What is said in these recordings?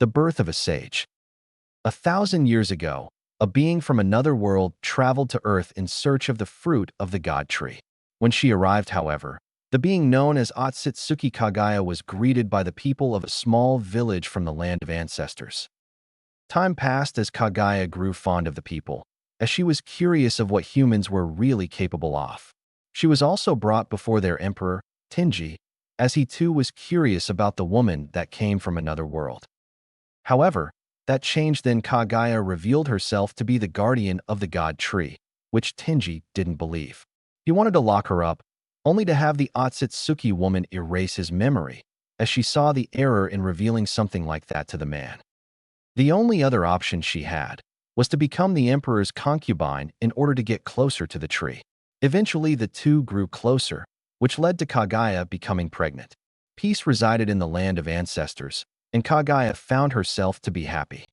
The birth of a sage. 1,000 years ago, a being from another world traveled to Earth in search of the fruit of the God tree. When she arrived, however, the being known as Otsutsuki Kagaya was greeted by the people of a small village from the land of ancestors. Time passed as Kagaya grew fond of the people, as she was curious of what humans were really capable of. She was also brought before their emperor, Tenji, as he too was curious about the woman that came from another world. However, that changed then Kagaya revealed herself to be the guardian of the God tree, which Tenji didn't believe. He wanted to lock her up, only to have the Otsutsuki woman erase his memory, as she saw the error in revealing something like that to the man. The only other option she had was to become the emperor's concubine in order to get closer to the tree. Eventually, the two grew closer, which led to Kagaya becoming pregnant. Peace resided in the land of ancestors, and Kagaya found herself to be happy.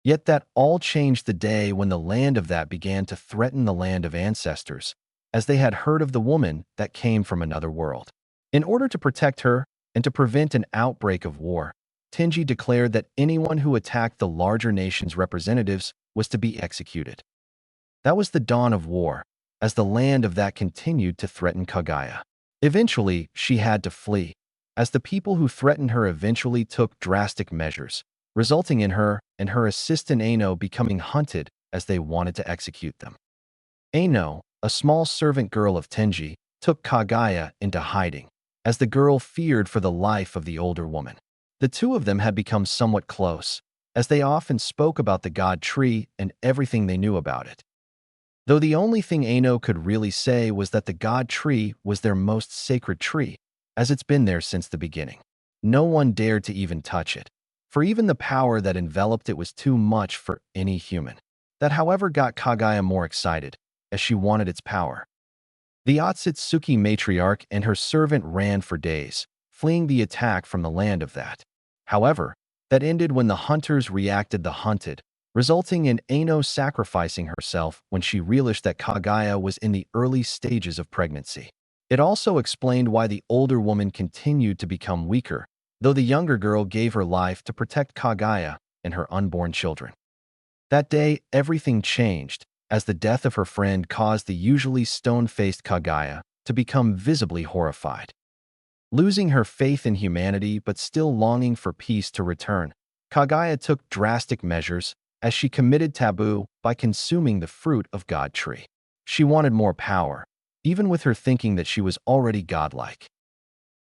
Yet that all changed the day when the land of that began to threaten the land of ancestors, as they had heard of the woman that came from another world. In order to protect her and to prevent an outbreak of war, Tenji declared that anyone who attacked the larger nation's representatives was to be executed. That was the dawn of war, as the land of that continued to threaten Kagaya. Eventually, she had to flee, as the people who threatened her eventually took drastic measures, resulting in her and her assistant Aino becoming hunted as they wanted to execute them. Aino, a small servant girl of Tenji, took Kagaya into hiding, as the girl feared for the life of the older woman. The two of them had become somewhat close, as they often spoke about the God tree and everything they knew about it. Though the only thing Aino could really say was that the God tree was their most sacred tree, as it's been there since the beginning. No one dared to even touch it, for even the power that enveloped it was too much for any human. That, however, got Kagaya more excited, as she wanted its power. The Otsutsuki matriarch and her servant ran for days, fleeing the attack from the land of that. However, that ended when the hunters reacted the hunted, resulting in Aino sacrificing herself when she realized that Kagaya was in the early stages of pregnancy. It also explained why the older woman continued to become weaker, though the younger girl gave her life to protect Kagaya and her unborn children. That day, everything changed, as the death of her friend caused the usually stone-faced Kagaya to become visibly horrified. Losing her faith in humanity but still longing for peace to return, Kagaya took drastic measures as she committed taboo by consuming the fruit of God tree. She wanted more power, even with her thinking that she was already godlike.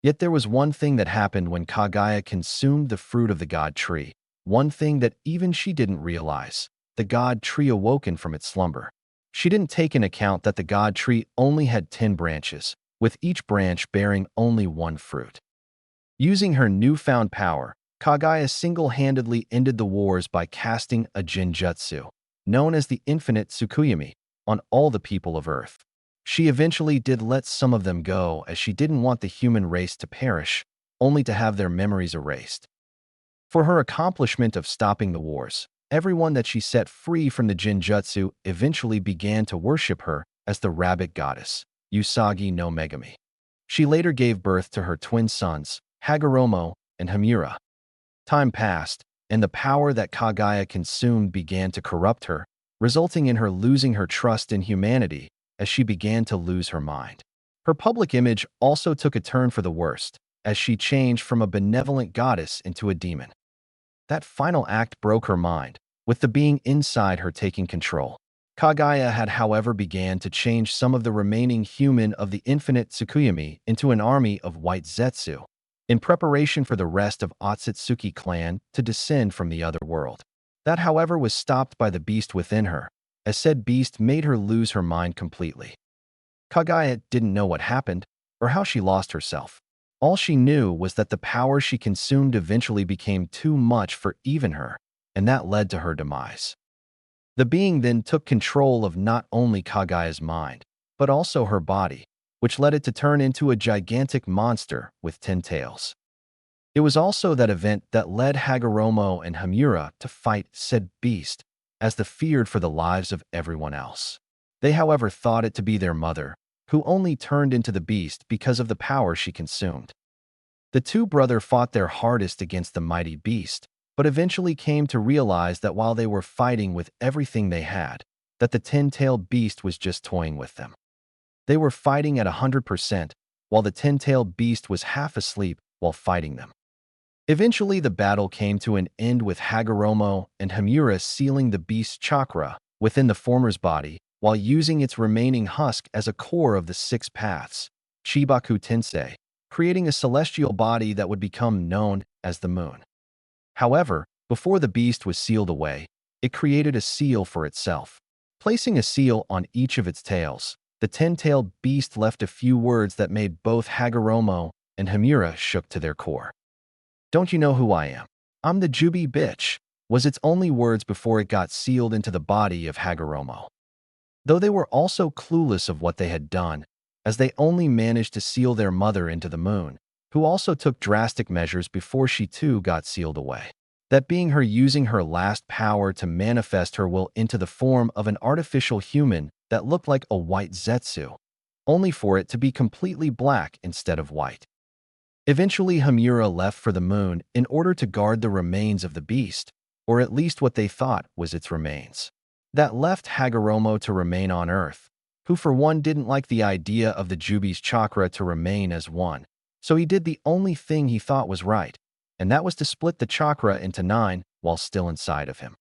Yet there was one thing that happened when Kagaya consumed the fruit of the God tree, one thing that even she didn't realize. The God tree awoken from its slumber. She didn't take into account that the God tree only had 10 branches, with each branch bearing only one fruit. Using her newfound power, Kagaya single-handedly ended the wars by casting a genjutsu, known as the Infinite Tsukuyomi, on all the people of Earth. She eventually did let some of them go, as she didn't want the human race to perish, only to have their memories erased. For her accomplishment of stopping the wars, everyone that she set free from the genjutsu eventually began to worship her as the rabbit goddess, Usagi no Megami. She later gave birth to her twin sons, Hagoromo and Hamura. Time passed, and the power that Kagaya consumed began to corrupt her, resulting in her losing her trust in humanity as she began to lose her mind. Her public image also took a turn for the worst, as she changed from a benevolent goddess into a demon. That final act broke her mind, with the being inside her taking control. Kagaya had, however, began to change some of the remaining human of the Infinite Tsukuyomi into an army of white Zetsu, in preparation for the rest of Otsutsuki clan to descend from the other world. That, however, was stopped by the beast within her, as said beast made her lose her mind completely. Kagaya didn't know what happened, or how she lost herself. All she knew was that the power she consumed eventually became too much for even her, and that led to her demise. The being then took control of not only Kagaya's mind, but also her body, which led it to turn into a gigantic monster with 10 tails. It was also that event that led Hagoromo and Hamura to fight said beast, as the feared for the lives of everyone else. They, however, thought it to be their mother, who only turned into the beast because of the power she consumed. The two brothers fought their hardest against the mighty beast, but eventually came to realize that while they were fighting with everything they had, that the 10-tailed beast was just toying with them. They were fighting at 100%, while the 10-tailed beast was half asleep while fighting them. Eventually, the battle came to an end with Hagoromo and Himura sealing the beast's chakra within the former's body while using its remaining husk as a core of the 6 paths, Chibaku Tensei, creating a celestial body that would become known as the moon. However, before the beast was sealed away, it created a seal for itself. Placing a seal on each of its tails, the 10-tailed beast left a few words that made both Hagoromo and Himura shook to their core. "Don't you know who I am? I'm the Jubi bitch," was its only words before it got sealed into the body of Hagoromo. Though they were also clueless of what they had done, as they only managed to seal their mother into the moon, who also took drastic measures before she too got sealed away. That being her using her last power to manifest her will into the form of an artificial human that looked like a white Zetsu, only for it to be completely black instead of white. Eventually, Himura left for the moon in order to guard the remains of the beast, or at least what they thought was its remains. That left Hagoromo to remain on Earth, who for one didn't like the idea of the Jubi's chakra to remain as one, so he did the only thing he thought was right, and that was to split the chakra into 9 while still inside of him.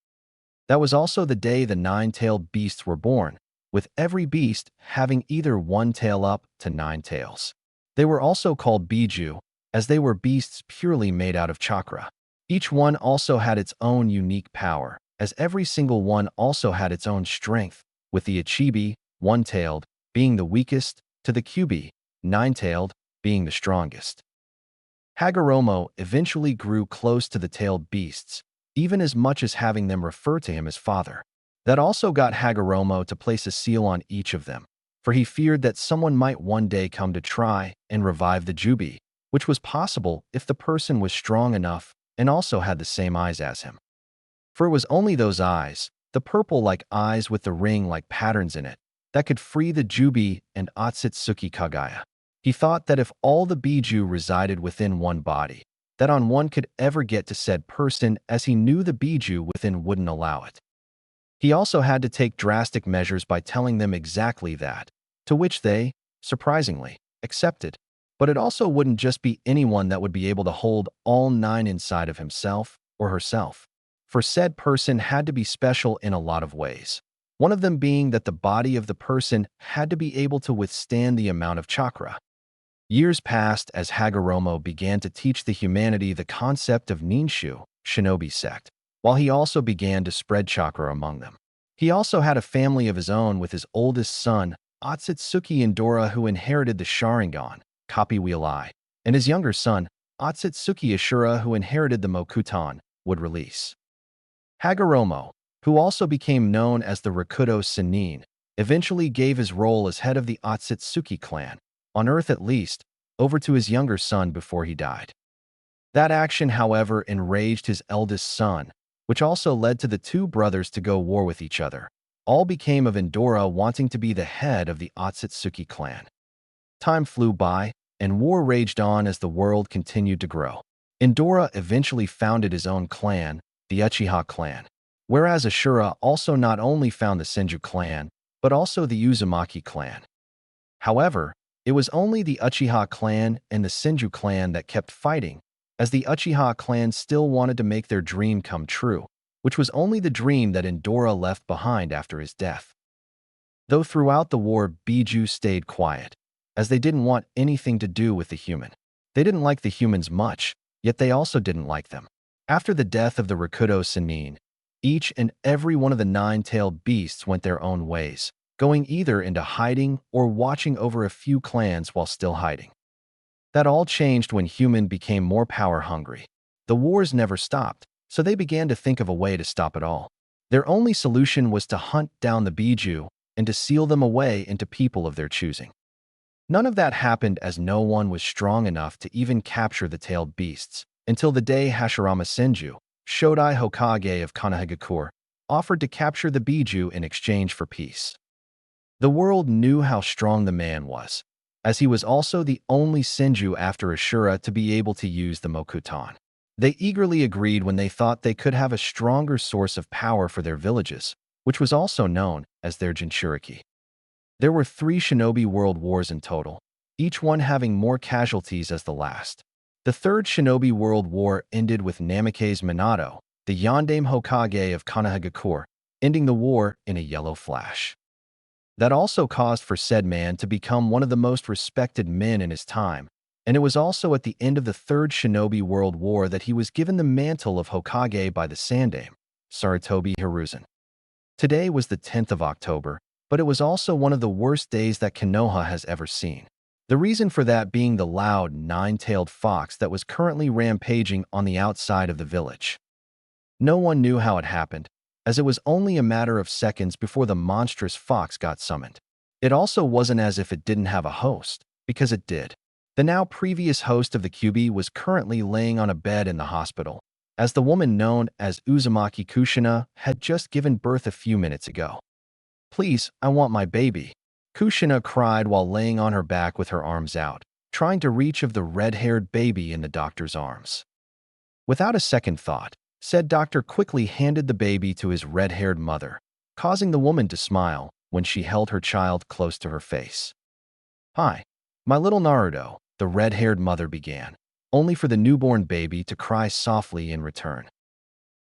That was also the day the 9-tailed beasts were born, with every beast having either 1 tail up to 9 tails. They were also called Biju, as they were beasts purely made out of chakra. Each one also had its own unique power, as every single one also had its own strength, with the Ichibi, 1-tailed, being the weakest, to the Kyubi, 9-tailed, being the strongest. Hagoromo eventually grew close to the tailed beasts, even as much as having them refer to him as father. That also got Hagoromo to place a seal on each of them, for he feared that someone might one day come to try and revive the Jubi, which was possible if the person was strong enough and also had the same eyes as him. For it was only those eyes, the purple-like eyes with the ring-like patterns in it, that could free the Jubi and Otsutsuki Kagaya. He thought that if all the Biju resided within one body, that on one could ever get to said person, as he knew the Biju within wouldn't allow it. He also had to take drastic measures by telling them exactly that, to which they, surprisingly, accepted. But it also wouldn't just be anyone that would be able to hold all 9 inside of himself or herself, for said person had to be special in a lot of ways. One of them being that the body of the person had to be able to withstand the amount of chakra. Years passed as Hagoromo began to teach the humanity the concept of Ninshu, shinobi sect, while he also began to spread chakra among them. He also had a family of his own with his oldest son, Otsutsuki Indora, who inherited the Sharingan, Copy Wheel Eye, and his younger son, Otsutsuki Ashura, who inherited the Mokuton, would release. Hagoromo, who also became known as the Rakuto Sennin, eventually gave his role as head of the Otsutsuki clan, on Earth at least, over to his younger son before he died. That action, however, enraged his eldest son, which also led to the 2 brothers to go war with each other. All became of Indora wanting to be the head of the Otsutsuki clan. Time flew by, and war raged on as the world continued to grow. Indora eventually founded his own clan, the Uchiha clan, whereas Ashura also not only found the Senju clan, but also the Uzumaki clan. However, it was only the Uchiha clan and the Senju clan that kept fighting, as the Uchiha clan still wanted to make their dream come true, which was only the dream that Indora left behind after his death. Though throughout the war Biju stayed quiet, as they didn't want anything to do with the human. They didn't like the humans much, yet they also didn't like them. After the death of the Rakuto Sennin, each and every one of the 9-tailed beasts went their own ways, going either into hiding or watching over a few clans while still hiding. That all changed when human became more power-hungry. The wars never stopped, so they began to think of a way to stop it all. Their only solution was to hunt down the Biju and to seal them away into people of their choosing. None of that happened, as no one was strong enough to even capture the tailed beasts, until the day Hashirama Senju, Shodai Hokage of Konohagakure, offered to capture the Biju in exchange for peace. The world knew how strong the man was, as he was also the only Senju after Ashura to be able to use the Mokuton. They eagerly agreed when they thought they could have a stronger source of power for their villages, which was also known as their Jinchuriki. There were 3 shinobi world wars in total, each one having more casualties as the last. The third shinobi world war ended with Namikaze Minato, the Yondaime Hokage of Konohagakure, ending the war in a yellow flash. That also caused for said man to become one of the most respected men in his time, and it was also at the end of the third shinobi world war that he was given the mantle of Hokage by the Sandaime, Sarutobi Hiruzen. Today was the 10th of October, but it was also one of the worst days that Konoha has ever seen. The reason for that being the loud, nine-tailed fox that was currently rampaging on the outside of the village. No one knew how it happened, as it was only a matter of seconds before the monstrous fox got summoned. It also wasn't as if it didn't have a host, because it did. The now previous host of the Kyuubi was currently laying on a bed in the hospital, as the woman known as Uzumaki Kushina had just given birth a few minutes ago. "Please, I want my baby," Kushina cried while laying on her back with her arms out, trying to reach of the red-haired baby in the doctor's arms. Without a second thought, said doctor quickly handed the baby to his red-haired mother, causing the woman to smile when she held her child close to her face. "Hi, my little Naruto," the red-haired mother began, only for the newborn baby to cry softly in return.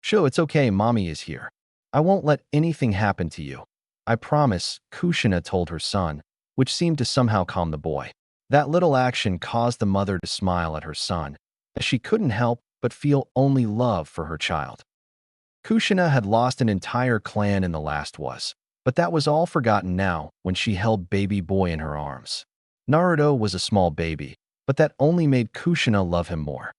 "Sure, it's okay, mommy is here. I won't let anything happen to you. I promise," Kushina told her son, which seemed to somehow calm the boy. That little action caused the mother to smile at her son, as she couldn't help but feel only love for her child. Kushina had lost an entire clan in the last was, but that was all forgotten now when she held baby boy in her arms. Naruto was a small baby, but that only made Kushina love him more.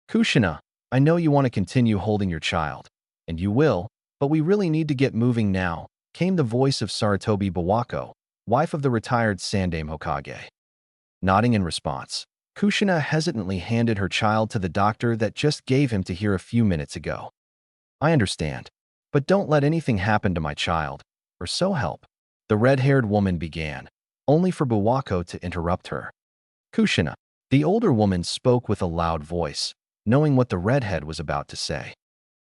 "Kushina, I know you want to continue holding your child, and you will, but we really need to get moving now," came the voice of Sarutobi Bawako, wife of the retired Sandaime Hokage. Nodding in response, Kushina hesitantly handed her child to the doctor that just gave him to hear a few minutes ago. "I understand, but don't let anything happen to my child, or so help," the red-haired woman began, only for Bawako to interrupt her. "Kushina," the older woman spoke with a loud voice, knowing what the redhead was about to say.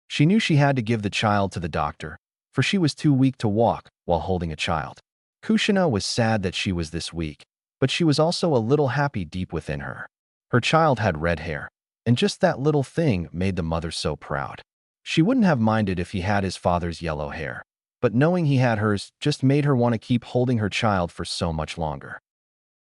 She knew she had to give the child to the doctor, for she was too weak to walk while holding a child. Kushina was sad that she was this weak, but she was also a little happy deep within her. Her child had red hair, and just that little thing made the mother so proud. She wouldn't have minded if he had his father's yellow hair, but knowing he had hers just made her want to keep holding her child for so much longer.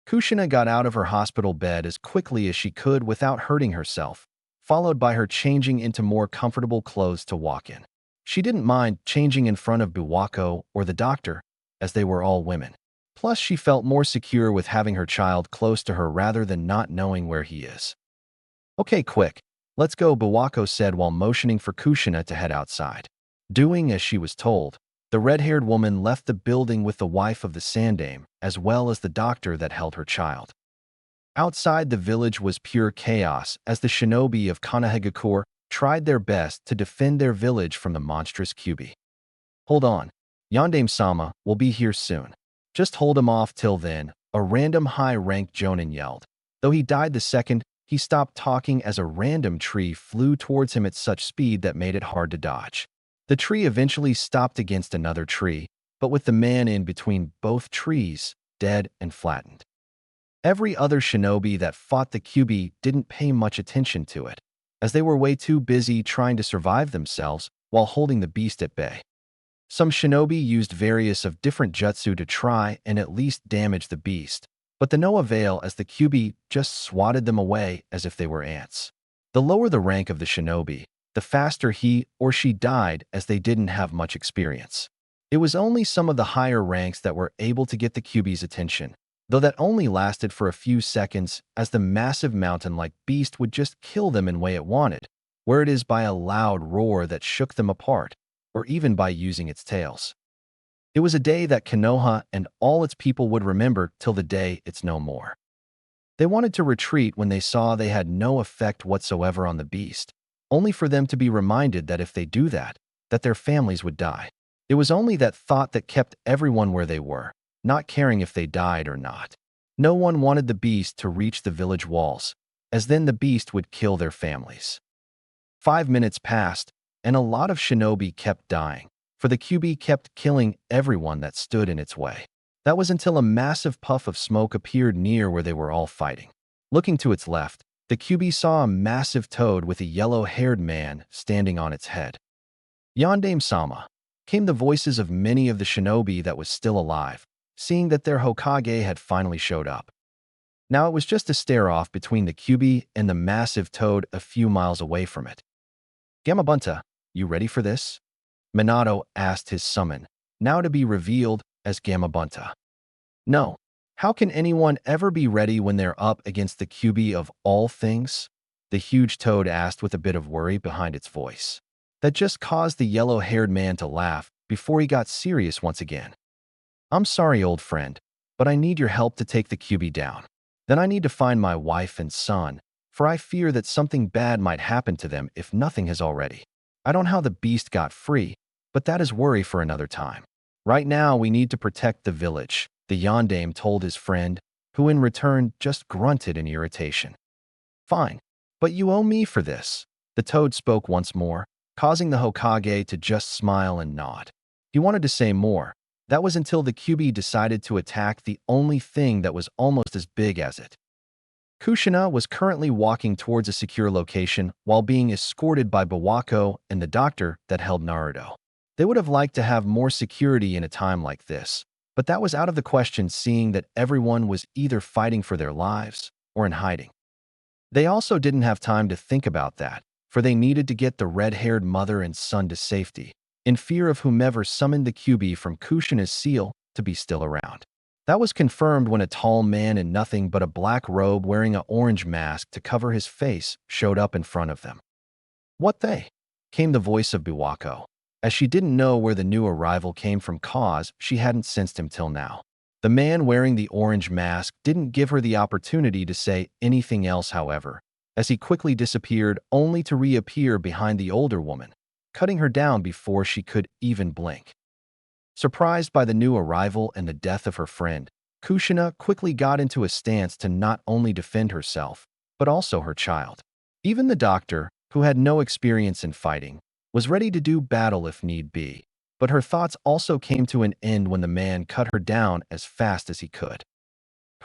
Kushina got out of her hospital bed as quickly as she could without hurting herself, followed by her changing into more comfortable clothes to walk in. She didn't mind changing in front of Bawako or the doctor, as they were all women. Plus, she felt more secure with having her child close to her rather than not knowing where he is. "Okay, quick, let's go," Bawako said while motioning for Kushina to head outside. Doing as she was told, the red-haired woman left the building with the wife of the Sandaime, as well as the doctor that held her child. Outside the village was pure chaos as the shinobi of Konohagakure tried their best to defend their village from the monstrous Kyuubi. "Hold on, Yondaime-sama will be here soon. Just hold him off till then," a random high-ranked jonin yelled. Though he died the second he stopped talking as a random tree flew towards him at such speed that made it hard to dodge. The tree eventually stopped against another tree, but with the man in between both trees, dead and flattened. Every other shinobi that fought the Kyuubi didn't pay much attention to it, as they were way too busy trying to survive themselves while holding the beast at bay. Some shinobi used various of different jutsu to try and at least damage the beast, but to no avail as the Kyuubi just swatted them away as if they were ants. The lower the rank of the shinobi, the faster he or she died as they didn't have much experience. It was only some of the higher ranks that were able to get the Kyuubi's attention, though that only lasted for a few seconds as the massive mountain-like beast would just kill them in way it wanted, where it is by a loud roar that shook them apart, or even by using its tails. It was a day that Konoha and all its people would remember till the day it's no more. They wanted to retreat when they saw they had no effect whatsoever on the beast, only for them to be reminded that if they do that, that their families would die. It was only that thought that kept everyone where they were, not caring if they died or not. No one wanted the beast to reach the village walls, as then the beast would kill their families. 5 minutes passed, and a lot of shinobi kept dying, for the QB kept killing everyone that stood in its way. That was until a massive puff of smoke appeared near where they were all fighting. Looking to its left, the QB saw a massive toad with a yellow-haired man standing on its head. Yandame-sama, came the voices of many of the shinobi that was still alive, seeing that their Hokage had finally showed up. Now it was just a stare-off between the QB and the massive toad a few miles away from it. Gamabunta, you ready for this? Minato asked his summon, now to be revealed as Gamabunta. No. How can anyone ever be ready when they're up against the QB of all things? The huge toad asked with a bit of worry behind its voice. That just caused the yellow-haired man to laugh before he got serious once again. I'm sorry, old friend, but I need your help to take the QB down. Then I need to find my wife and son, for I fear that something bad might happen to them if nothing has already. I don't know how the beast got free, but that is worry for another time. Right now, we need to protect the village, the Yandame told his friend, who in return just grunted in irritation. Fine, but you owe me for this. The toad spoke once more, causing the Hokage to just smile and nod. He wanted to say more. That was until the QB decided to attack the only thing that was almost as big as it. Kushina was currently walking towards a secure location while being escorted by Biwako and the doctor that held Naruto. They would have liked to have more security in a time like this, but that was out of the question seeing that everyone was either fighting for their lives or in hiding. They also didn't have time to think about that, for they needed to get the red-haired mother and son to safety, in fear of whomever summoned the QB from Kushina's seal to be still around. That was confirmed when a tall man in nothing but a black robe wearing an orange mask to cover his face showed up in front of them. What they? Came the voice of Biwako, as she didn't know where the new arrival came from cause she hadn't sensed him till now. The man wearing the orange mask didn't give her the opportunity to say anything else, however, as he quickly disappeared only to reappear behind the older woman, cutting her down before she could even blink. Surprised by the new arrival and the death of her friend, Kushina quickly got into a stance to not only defend herself, but also her child. Even the doctor, who had no experience in fighting, was ready to do battle if need be, but her thoughts also came to an end when the man cut her down as fast as he could.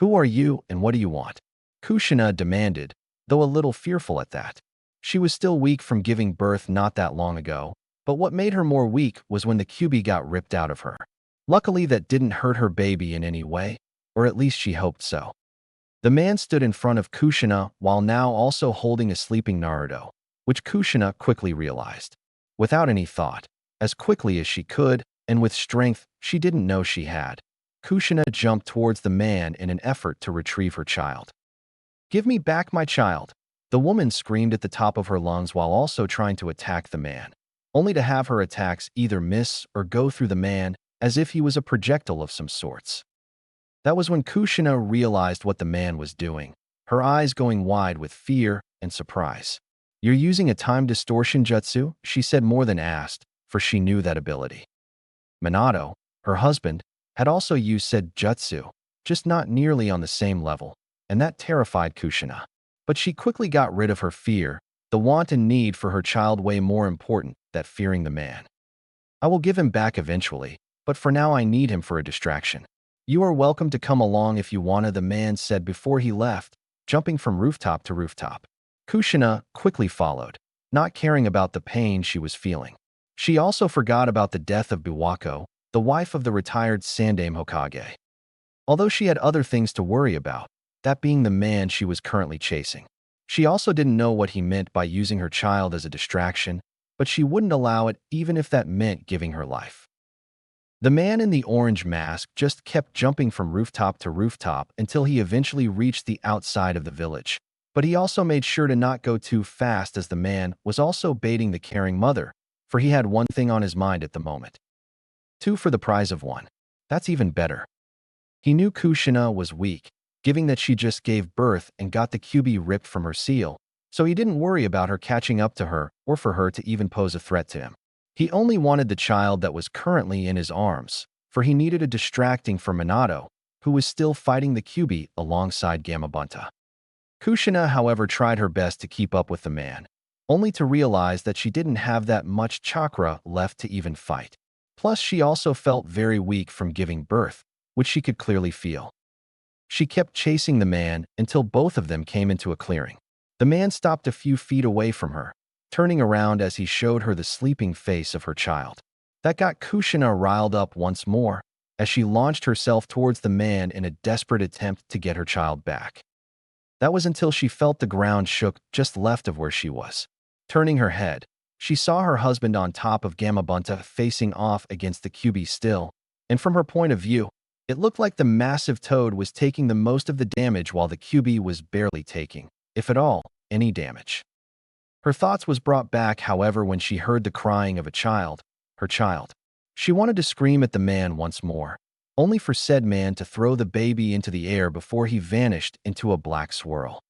Who are you and what do you want? Kushina demanded, though a little fearful at that. She was still weak from giving birth not that long ago, but what made her more weak was when the QB got ripped out of her. Luckily, that didn't hurt her baby in any way, or at least she hoped so. The man stood in front of Kushina while now also holding a sleeping Naruto, which Kushina quickly realized. Without any thought, as quickly as she could, and with strength she didn't know she had, Kushina jumped towards the man in an effort to retrieve her child. Give me back my child! The woman screamed at the top of her lungs while also trying to attack the man, only to have her attacks either miss or go through the man as if he was a projectile of some sorts. That was when Kushina realized what the man was doing, her eyes going wide with fear and surprise. You're using a time distortion jutsu? She said more than asked, for she knew that ability. Minato, her husband, had also used said jutsu, just not nearly on the same level, and that terrified Kushina. But she quickly got rid of her fear, the want and need for her child way more important than fearing the man. I will give him back eventually, but for now I need him for a distraction. You are welcome to come along if you wanna, the man said before he left, jumping from rooftop to rooftop. Kushina quickly followed, not caring about the pain she was feeling. She also forgot about the death of Biwako, the wife of the retired Sandaime Hokage. Although she had other things to worry about, that being the man she was currently chasing. She also didn't know what he meant by using her child as a distraction, but she wouldn't allow it even if that meant giving her life. The man in the orange mask just kept jumping from rooftop to rooftop until he eventually reached the outside of the village. But he also made sure to not go too fast as the man was also baiting the caring mother, for he had one thing on his mind at the moment. 2 for the prize of 1. That's even better. He knew Kushina was weak, given that she just gave birth and got the QB ripped from her seal, so he didn't worry about her catching up to her or for her to even pose a threat to him. He only wanted the child that was currently in his arms, for he needed a distracting for Minato, who was still fighting the QB alongside Gamabunta. Kushina, however, tried her best to keep up with the man, only to realize that she didn't have that much chakra left to even fight. Plus, she also felt very weak from giving birth, which she could clearly feel. She kept chasing the man until both of them came into a clearing. The man stopped a few feet away from her, turning around as he showed her the sleeping face of her child. That got Kushina riled up once more, as she launched herself towards the man in a desperate attempt to get her child back. That was until she felt the ground shook just left of where she was. Turning her head, she saw her husband on top of Gamabunta facing off against the Kyuubi still, and from her point of view, it looked like the massive toad was taking the most of the damage while the Kyuubi was barely taking, if at all, any damage. Her thoughts was brought back, however, when she heard the crying of a child, her child. She wanted to scream at the man once more, only for said man to throw the baby into the air before he vanished into a black swirl.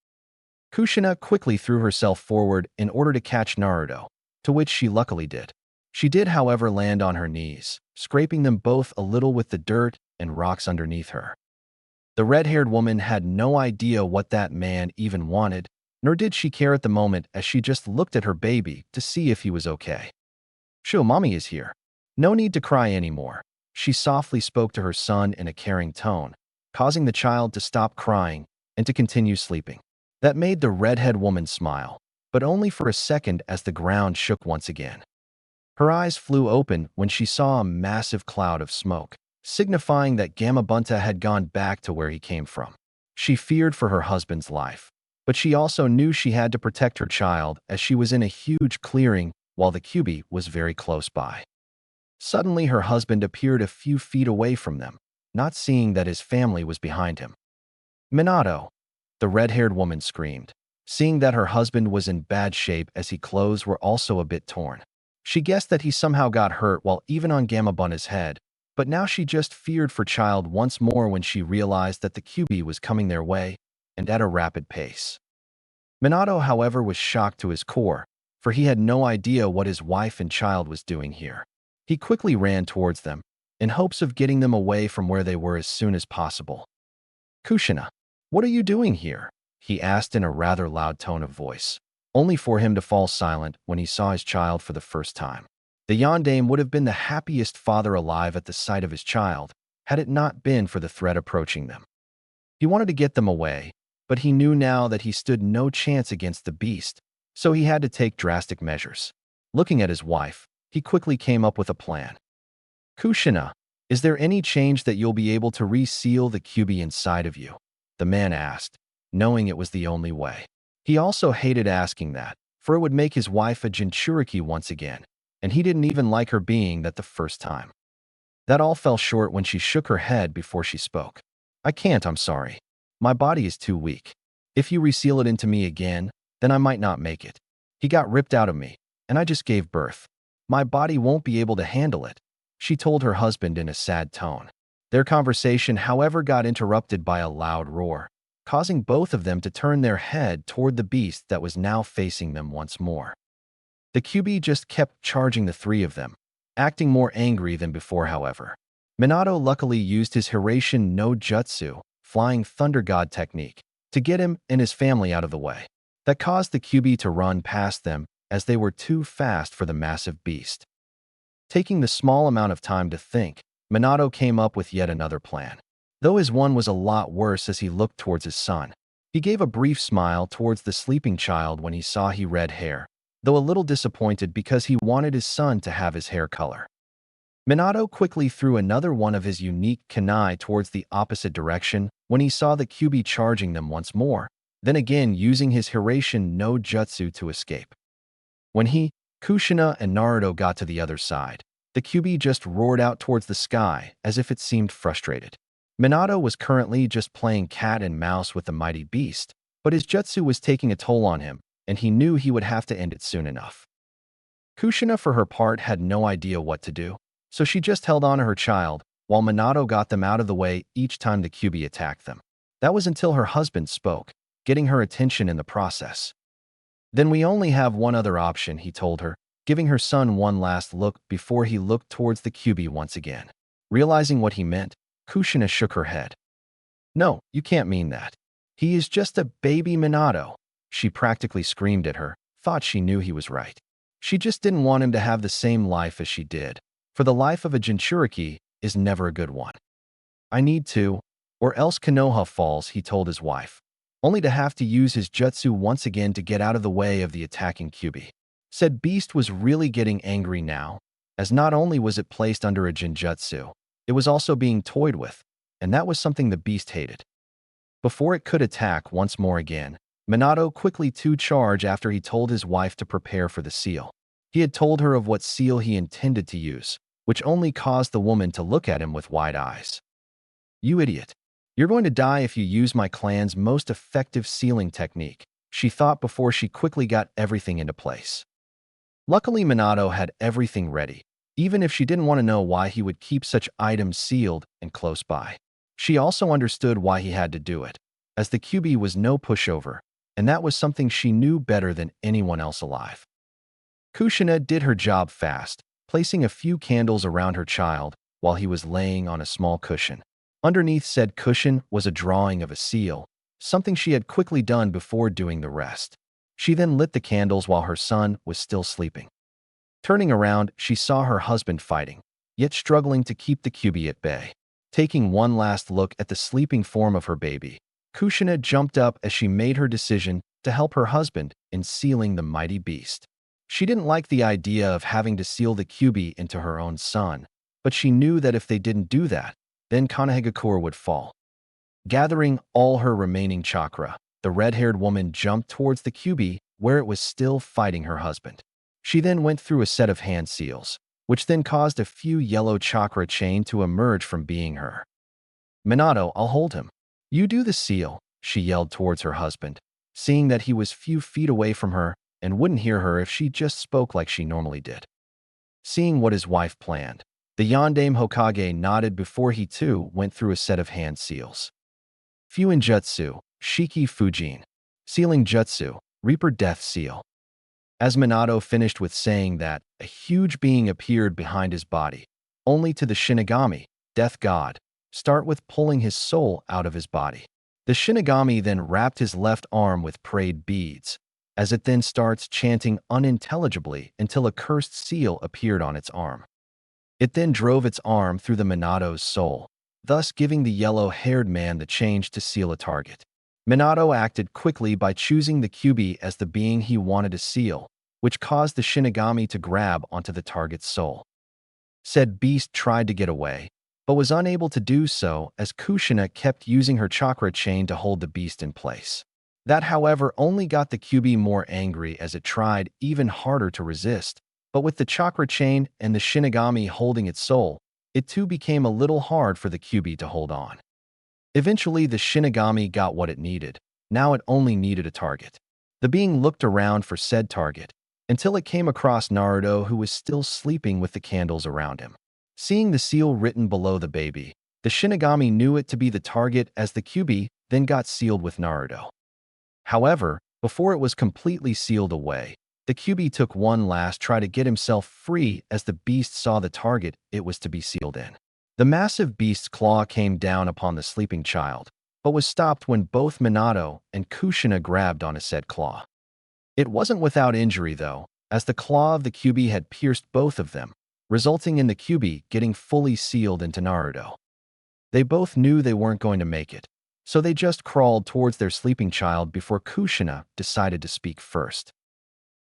Kushina quickly threw herself forward in order to catch Naruto, to which she luckily did. She did, however, land on her knees, scraping them both a little with the dirt and rocks underneath her. The red-haired woman had no idea what that man even wanted, nor did she care at the moment, as she just looked at her baby to see if he was okay. "Shoo, mommy is here. No need to cry anymore," she softly spoke to her son in a caring tone, causing the child to stop crying and to continue sleeping. That made the redhead woman smile, but only for a second, as the ground shook once again. Her eyes flew open when she saw a massive cloud of smoke, signifying that Gamabunta had gone back to where he came from. She feared for her husband's life, but she also knew she had to protect her child, as she was in a huge clearing while the Kyuubi was very close by. Suddenly, her husband appeared a few feet away from them, not seeing that his family was behind him. "Minato!" the red-haired woman screamed, seeing that her husband was in bad shape, as his clothes were also a bit torn. She guessed that he somehow got hurt while even on Gamabunta's head, but now she just feared for child once more when she realized that the Kyuubi was coming their way, and at a rapid pace. Minato, however, was shocked to his core, for he had no idea what his wife and child was doing here. He quickly ran towards them, in hopes of getting them away from where they were as soon as possible. "Kushina, what are you doing here?" he asked in a rather loud tone of voice, only for him to fall silent when he saw his child for the first time. The yondaime would have been the happiest father alive at the sight of his child, had it not been for the threat approaching them. He wanted to get them away, but he knew now that he stood no chance against the beast, so he had to take drastic measures. Looking at his wife, he quickly came up with a plan. "Kushina, is there any change that you'll be able to reseal the Kyuubi inside of you?" the man asked, knowing it was the only way. He also hated asking that, for it would make his wife a Jinchuriki once again, and he didn't even like her being that the first time. That all fell short when she shook her head before she spoke. "I can't, I'm sorry. My body is too weak. If you reseal it into me again, then I might not make it. He got ripped out of me, and I just gave birth. My body won't be able to handle it," she told her husband in a sad tone. Their conversation, however, got interrupted by a loud roar, causing both of them to turn their head toward the beast that was now facing them once more. The Kyuubi just kept charging the three of them, acting more angry than before, however. Minato luckily used his Hiraishin no Jutsu, Flying Thunder God technique, to get him and his family out of the way. That caused the Kyuubi to run past them, as they were too fast for the massive beast. Taking the small amount of time to think, Minato came up with yet another plan. Though his one was a lot worse, as he looked towards his son. He gave a brief smile towards the sleeping child when he saw he red hair, though a little disappointed because he wanted his son to have his hair color. Minato quickly threw another one of his unique kunai towards the opposite direction when he saw the Kyuubi charging them once more, then again using his Hiraishin no Jutsu to escape. When he, Kushina, and Naruto got to the other side, the Kyuubi just roared out towards the sky as if it seemed frustrated. Minato was currently just playing cat and mouse with the mighty beast, but his jutsu was taking a toll on him, and he knew he would have to end it soon enough. Kushina, for her part, had no idea what to do, so she just held on to her child, while Minato got them out of the way each time the Kyuubi attacked them. That was until her husband spoke, getting her attention in the process. "Then we only have one other option," he told her, giving her son one last look before he looked towards the Kyuubi once again. Realizing what he meant, Kushina shook her head. "No, you can't mean that. He is just a baby Minato," she practically screamed at her, thought she knew he was right. She just didn't want him to have the same life as she did, for the life of a Jinchuriki is never a good one. I need to, or else Konoha falls, he told his wife, only to have to use his jutsu once again to get out of the way of the attacking Kyuubi. Said beast was really getting angry now, as not only was it placed under a Jinjutsu, it was also being toyed with, and that was something the beast hated. Before it could attack once more again, Minato quickly to charge after he told his wife to prepare for the seal. He had told her of what seal he intended to use, which only caused the woman to look at him with wide eyes. You idiot. You're going to die if you use my clan's most effective sealing technique, she thought before she quickly got everything into place. Luckily, Minato had everything ready, even if she didn't want to know why he would keep such items sealed and close by. She also understood why he had to do it, as the Kyuubi was no pushover, and that was something she knew better than anyone else alive. Kushina did her job fast, placing a few candles around her child while he was laying on a small cushion. Underneath said cushion was a drawing of a seal, something she had quickly done before doing the rest. She then lit the candles while her son was still sleeping. Turning around, she saw her husband fighting, yet struggling to keep the Kyuubi at bay. Taking one last look at the sleeping form of her baby, Kushina jumped up as she made her decision to help her husband in sealing the mighty beast. She didn't like the idea of having to seal the Kyuubi into her own son, but she knew that if they didn't do that, then Konohagakure would fall. Gathering all her remaining chakra, the red-haired woman jumped towards the Kyuubi where it was still fighting her husband. She then went through a set of hand seals, which then caused a few yellow chakra chain to emerge from being her. Minato, I'll hold him. You do the seal, she yelled towards her husband, seeing that he was few feet away from her and wouldn't hear her if she just spoke like she normally did. Seeing what his wife planned, the Yondaime Hokage nodded before he too went through a set of hand seals. Fuin Jutsu, Shiki Fujin. Sealing Jutsu, Reaper Death Seal. As Minato finished with saying that, a huge being appeared behind his body, only to the Shinigami, Death God, start with pulling his soul out of his body. The Shinigami then wrapped his left arm with prayed beads, as it then starts chanting unintelligibly until a cursed seal appeared on its arm. It then drove its arm through the Minato's soul, thus giving the yellow-haired man the change to seal a target. Minato acted quickly by choosing the Kyuubi as the being he wanted to seal, which caused the Shinigami to grab onto the target's soul. Said beast tried to get away, but was unable to do so as Kushina kept using her chakra chain to hold the beast in place. That, however, only got the Kyuubi more angry as it tried even harder to resist, but with the chakra chain and the Shinigami holding its soul, it too became a little hard for the Kyuubi to hold on. Eventually, the Shinigami got what it needed. Now it only needed a target. The being looked around for said target, until it came across Naruto, who was still sleeping with the candles around him. Seeing the seal written below the baby, the Shinigami knew it to be the target as the Kyuubi then got sealed with Naruto. However, before it was completely sealed away, the Kyuubi took one last try to get himself free as the beast saw the target it was to be sealed in. The massive beast's claw came down upon the sleeping child, but was stopped when both Minato and Kushina grabbed on a said claw. It wasn't without injury, though, as the claw of the Kyuubi had pierced both of them, resulting in the Kyuubi getting fully sealed into Naruto. They both knew they weren't going to make it, so they just crawled towards their sleeping child before Kushina decided to speak first.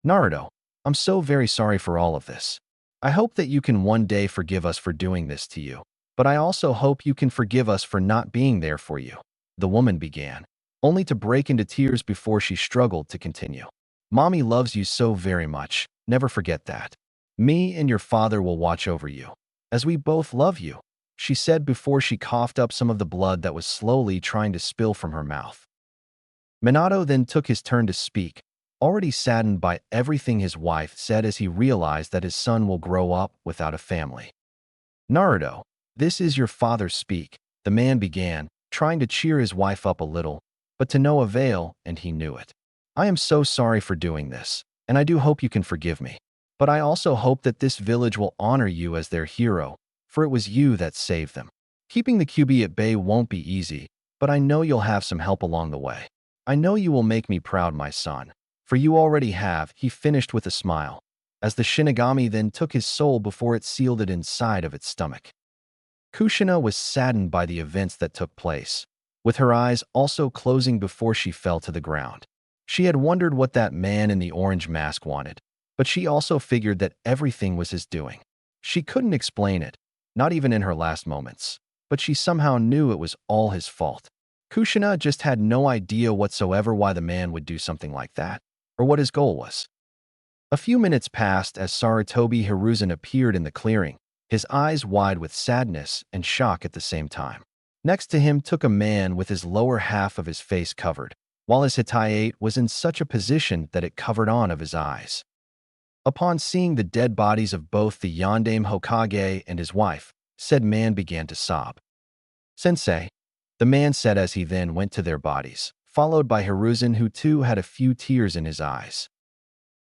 Naruto, I'm so very sorry for all of this. I hope that you can one day forgive us for doing this to you, but I also hope you can forgive us for not being there for you, the woman began, only to break into tears before she struggled to continue. Mommy loves you so very much, never forget that. Me and your father will watch over you, as we both love you, she said before she coughed up some of the blood that was slowly trying to spill from her mouth. Minato then took his turn to speak, already saddened by everything his wife said as he realized that his son will grow up without a family. Naruto, this is your father speak, the man began, trying to cheer his wife up a little, but to no avail, and he knew it. I am so sorry for doing this, and I do hope you can forgive me. But I also hope that this village will honor you as their hero, for it was you that saved them. Keeping the Kyuubi at bay won't be easy, but I know you'll have some help along the way. I know you will make me proud, my son. For you already have, he finished with a smile, as the Shinigami then took his soul before it sealed it inside of its stomach. Kushina was saddened by the events that took place, with her eyes also closing before she fell to the ground. She had wondered what that man in the orange mask wanted, but she also figured that everything was his doing. She couldn't explain it, not even in her last moments, but she somehow knew it was all his fault. Kushina just had no idea whatsoever why the man would do something like that, or what his goal was. A few minutes passed as Sarutobi Hiruzen appeared in the clearing, his eyes wide with sadness and shock at the same time. Next to him took a man with his lower half of his face covered, while his Hitayate was in such a position that it covered on of his eyes. Upon seeing the dead bodies of both the Yondaime Hokage and his wife, said man began to sob. "Sensei," the man said as he then went to their bodies, followed by Hiruzen who too had a few tears in his eyes.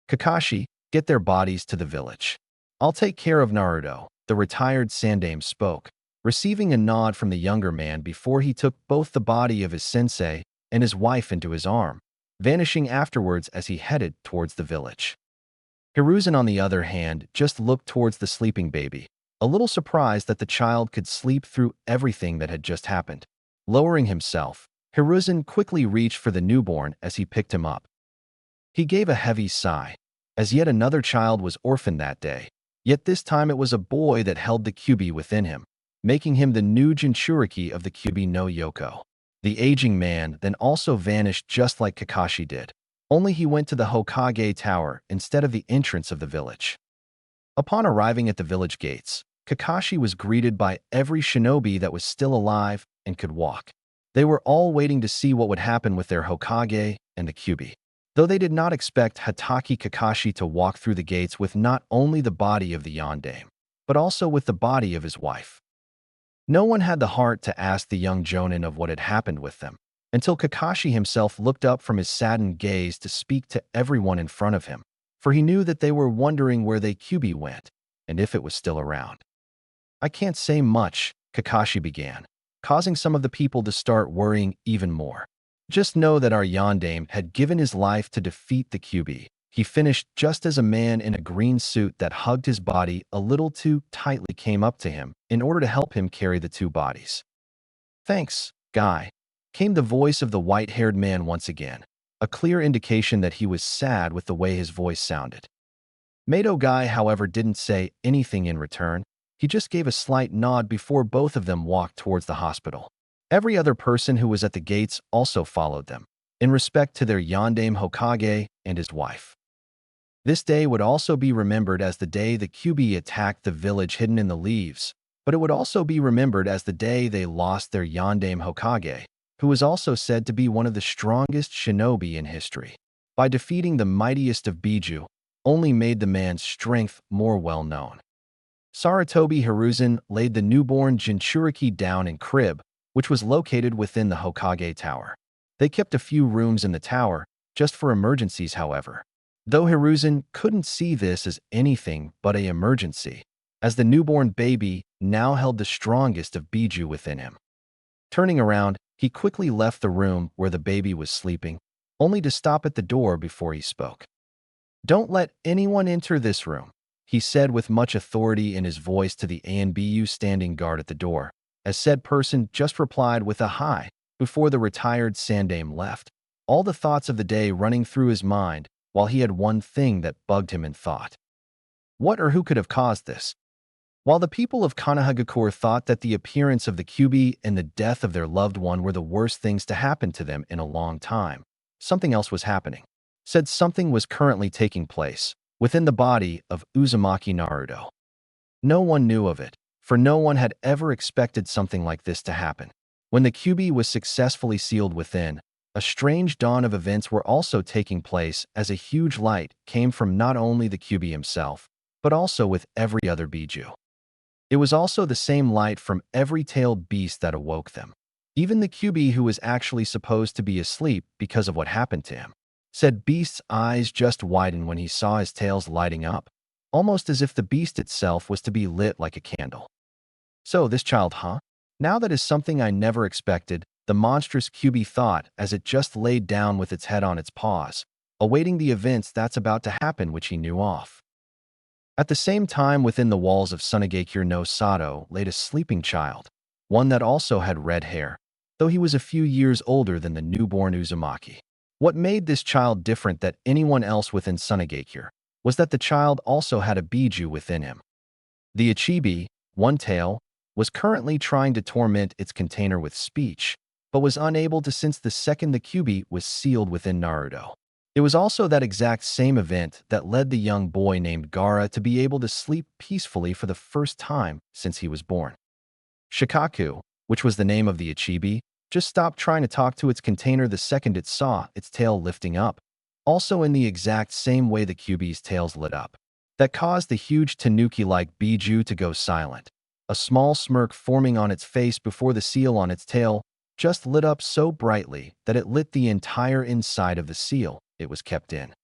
"Kakashi, get their bodies to the village. I'll take care of Naruto," the retired Sandaime spoke, receiving a nod from the younger man before he took both the body of his sensei and his wife into his arm, vanishing afterwards as he headed towards the village. Hiruzen, on the other hand, just looked towards the sleeping baby, a little surprised that the child could sleep through everything that had just happened. Lowering himself, Hiruzen quickly reached for the newborn as he picked him up. He gave a heavy sigh, as yet another child was orphaned that day, yet this time it was a boy that held the Kyuubi within him, making him the new Jinchuriki of the Kyuubi no Yoko. The aging man then also vanished just like Kakashi did, only he went to the Hokage Tower instead of the entrance of the village. Upon arriving at the village gates, Kakashi was greeted by every shinobi that was still alive and could walk. They were all waiting to see what would happen with their Hokage and the Kyuubi, though they did not expect Hatake Kakashi to walk through the gates with not only the body of the Yondaime, but also with the body of his wife. No one had the heart to ask the young jonin of what had happened with them, until Kakashi himself looked up from his saddened gaze to speak to everyone in front of him, for he knew that they were wondering where the Kyuubi went, and if it was still around. "I can't say much," Kakashi began, causing some of the people to start worrying even more. "Just know that our Yondaime had given his life to defeat the Kyuubi," he finished just as a man in a green suit that hugged his body a little too tightly came up to him in order to help him carry the two bodies. "Thanks, Guy," came the voice of the white-haired man once again, a clear indication that he was sad with the way his voice sounded. Mato Guy, however, didn't say anything in return. He just gave a slight nod before both of them walked towards the hospital. Every other person who was at the gates also followed them, in respect to their Yondaime Hokage and his wife. This day would also be remembered as the day the Kyuubi attacked the village hidden in the leaves, but it would also be remembered as the day they lost their Yondaime Hokage, who was also said to be one of the strongest shinobi in history. By defeating the mightiest of Biju, only made the man's strength more well known. Sarutobi Hiruzen laid the newborn Jinchuriki down in crib, which was located within the Hokage Tower. They kept a few rooms in the tower, just for emergencies however, though Hiruzen couldn't see this as anything but an emergency, as the newborn baby now held the strongest of Biju within him. Turning around, he quickly left the room where the baby was sleeping, only to stop at the door before he spoke. "Don't let anyone enter this room," he said with much authority in his voice to the ANBU standing guard at the door, as said person just replied with a hi before the retired Sandaime left, all the thoughts of the day running through his mind, while he had one thing that bugged him in thought. What or who could have caused this? While the people of Konohagakure thought that the appearance of the Kyuubi and the death of their loved one were the worst things to happen to them in a long time, something else was happening. Said something was currently taking place within the body of Uzumaki Naruto. No one knew of it, for no one had ever expected something like this to happen. When the Kyuubi was successfully sealed within, a strange dawn of events were also taking place as a huge light came from not only the Kyuubi himself, but also with every other Biju. It was also the same light from every tailed beast that awoke them. Even the Kyuubi who was actually supposed to be asleep because of what happened to him. Said beast's eyes just widened when he saw his tails lighting up, almost as if the beast itself was to be lit like a candle. "So this child, huh? Now that is something I never expected," the monstrous Kyuubi thought as it just laid down with its head on its paws, awaiting the events that's about to happen which he knew of. At the same time, within the walls of Sunagakure no Sato laid a sleeping child, one that also had red hair, though he was a few years older than the newborn Uzumaki. What made this child different than anyone else within Sunagakure was that the child also had a biju within him. The Ichibi, One Tail, was currently trying to torment its container with speech, but was unable to since the second the Kyuubi was sealed within Naruto. It was also that exact same event that led the young boy named Gaara to be able to sleep peacefully for the first time since he was born. Shikaku, which was the name of the Ichibi, just stopped trying to talk to its container the second it saw its tail lifting up, also in the exact same way the Kyuubi's tails lit up. That caused the huge tanuki-like biju to go silent, a small smirk forming on its face before the seal on its tail just lit up so brightly that it lit the entire inside of the seal it was kept in.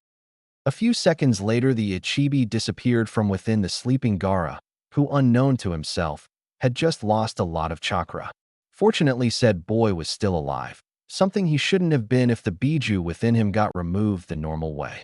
A few seconds later, the Ichibi disappeared from within the sleeping Gaara, who, unknown to himself, had just lost a lot of chakra. Fortunately, said boy was still alive, something he shouldn't have been if the biju within him got removed the normal way.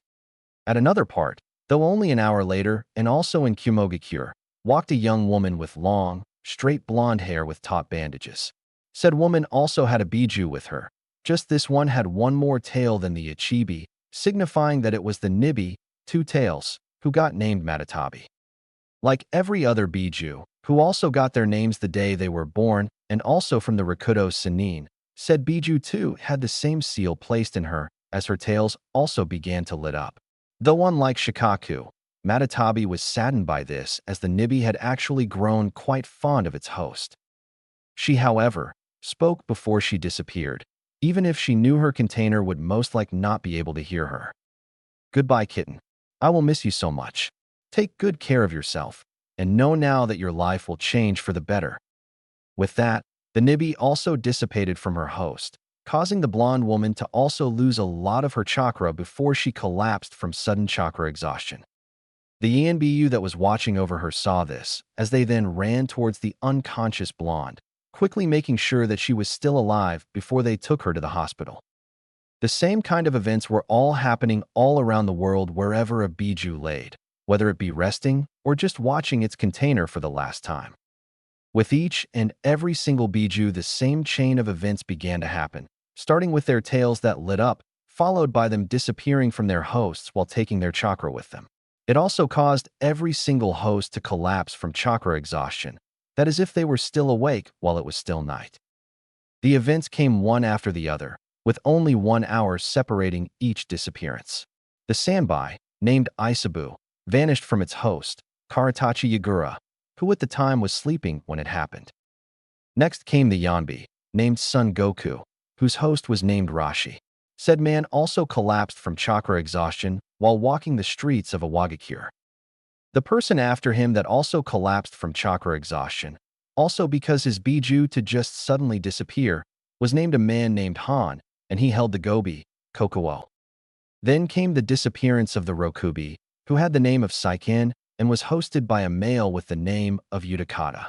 At another part, though only an hour later, and also in Kumogakure, walked a young woman with long, straight blonde hair with top bandages. Said woman also had a biju with her, just this one had one more tail than the Ichibi, signifying that it was the Nibi, Two Tails, who got named Matatabi. Like every other biju, who also got their names the day they were born, and also from the Rakudo Sannin, said biju too had the same seal placed in her, as her tails also began to lit up. Though unlike Shikaku, Matatabi was saddened by this as the Nibi had actually grown quite fond of its host. She, however, spoke before she disappeared, even if she knew her container would most likely not be able to hear her. Goodbye, kitten. I will miss you so much. Take good care of yourself, and know now that your life will change for the better. With that, the Nibi also dissipated from her host, causing the blonde woman to also lose a lot of her chakra before she collapsed from sudden chakra exhaustion. The ENBU that was watching over her saw this, as they then ran towards the unconscious blonde, quickly making sure that she was still alive before they took her to the hospital. The same kind of events were all happening all around the world wherever a biju laid, whether it be resting or just watching its container for the last time. With each and every single biju, the same chain of events began to happen, starting with their tails that lit up, followed by them disappearing from their hosts while taking their chakra with them. It also caused every single host to collapse from chakra exhaustion, that is if they were still awake while it was still night. The events came one after the other, with only 1 hour separating each disappearance. The Sanbai, named Isabu, vanished from its host, Karatachi Yagura, who at the time was sleeping when it happened. Next came the Yanbi, named Son Goku, whose host was named Rashi. Said man also collapsed from chakra exhaustion while walking the streets of Awagakure. The person after him that also collapsed from chakra exhaustion, also because his biju to just suddenly disappear, was named a man named Han, and he held the Gobi, Kokuo. Then came the disappearance of the Rokubi, who had the name of Saiken and was hosted by a male with the name of Utakata.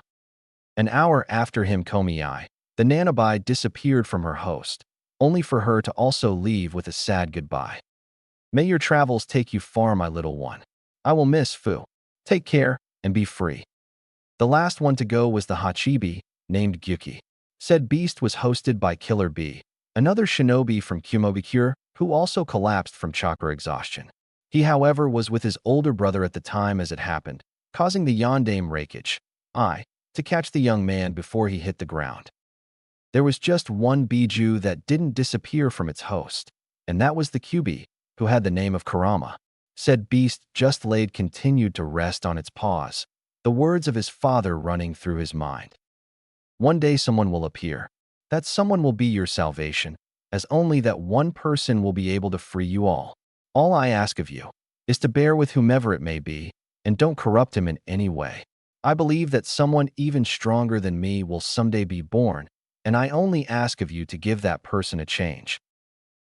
An hour after him, Komiai, the Nanabai, disappeared from her host, only for her to also leave with a sad goodbye. May your travels take you far, my little one. I will miss Fu. Take care and be free. The last one to go was the Hachibi, named Gyuki. Said beast was hosted by Killer Bee, another shinobi from Kumogakure, who also collapsed from chakra exhaustion. He, however, was with his older brother at the time as it happened, causing the Yondaime Reikage, to catch the young man before he hit the ground. There was just one biju that didn't disappear from its host, and that was the Kyuubi, who had the name of Kurama. Said beast just laid continued to rest on its paws, the words of his father running through his mind. One day someone will appear. That someone will be your salvation, as only that one person will be able to free you all. All I ask of you is to bear with whomever it may be, and don't corrupt him in any way. I believe that someone even stronger than me will someday be born, and I only ask of you to give that person a change.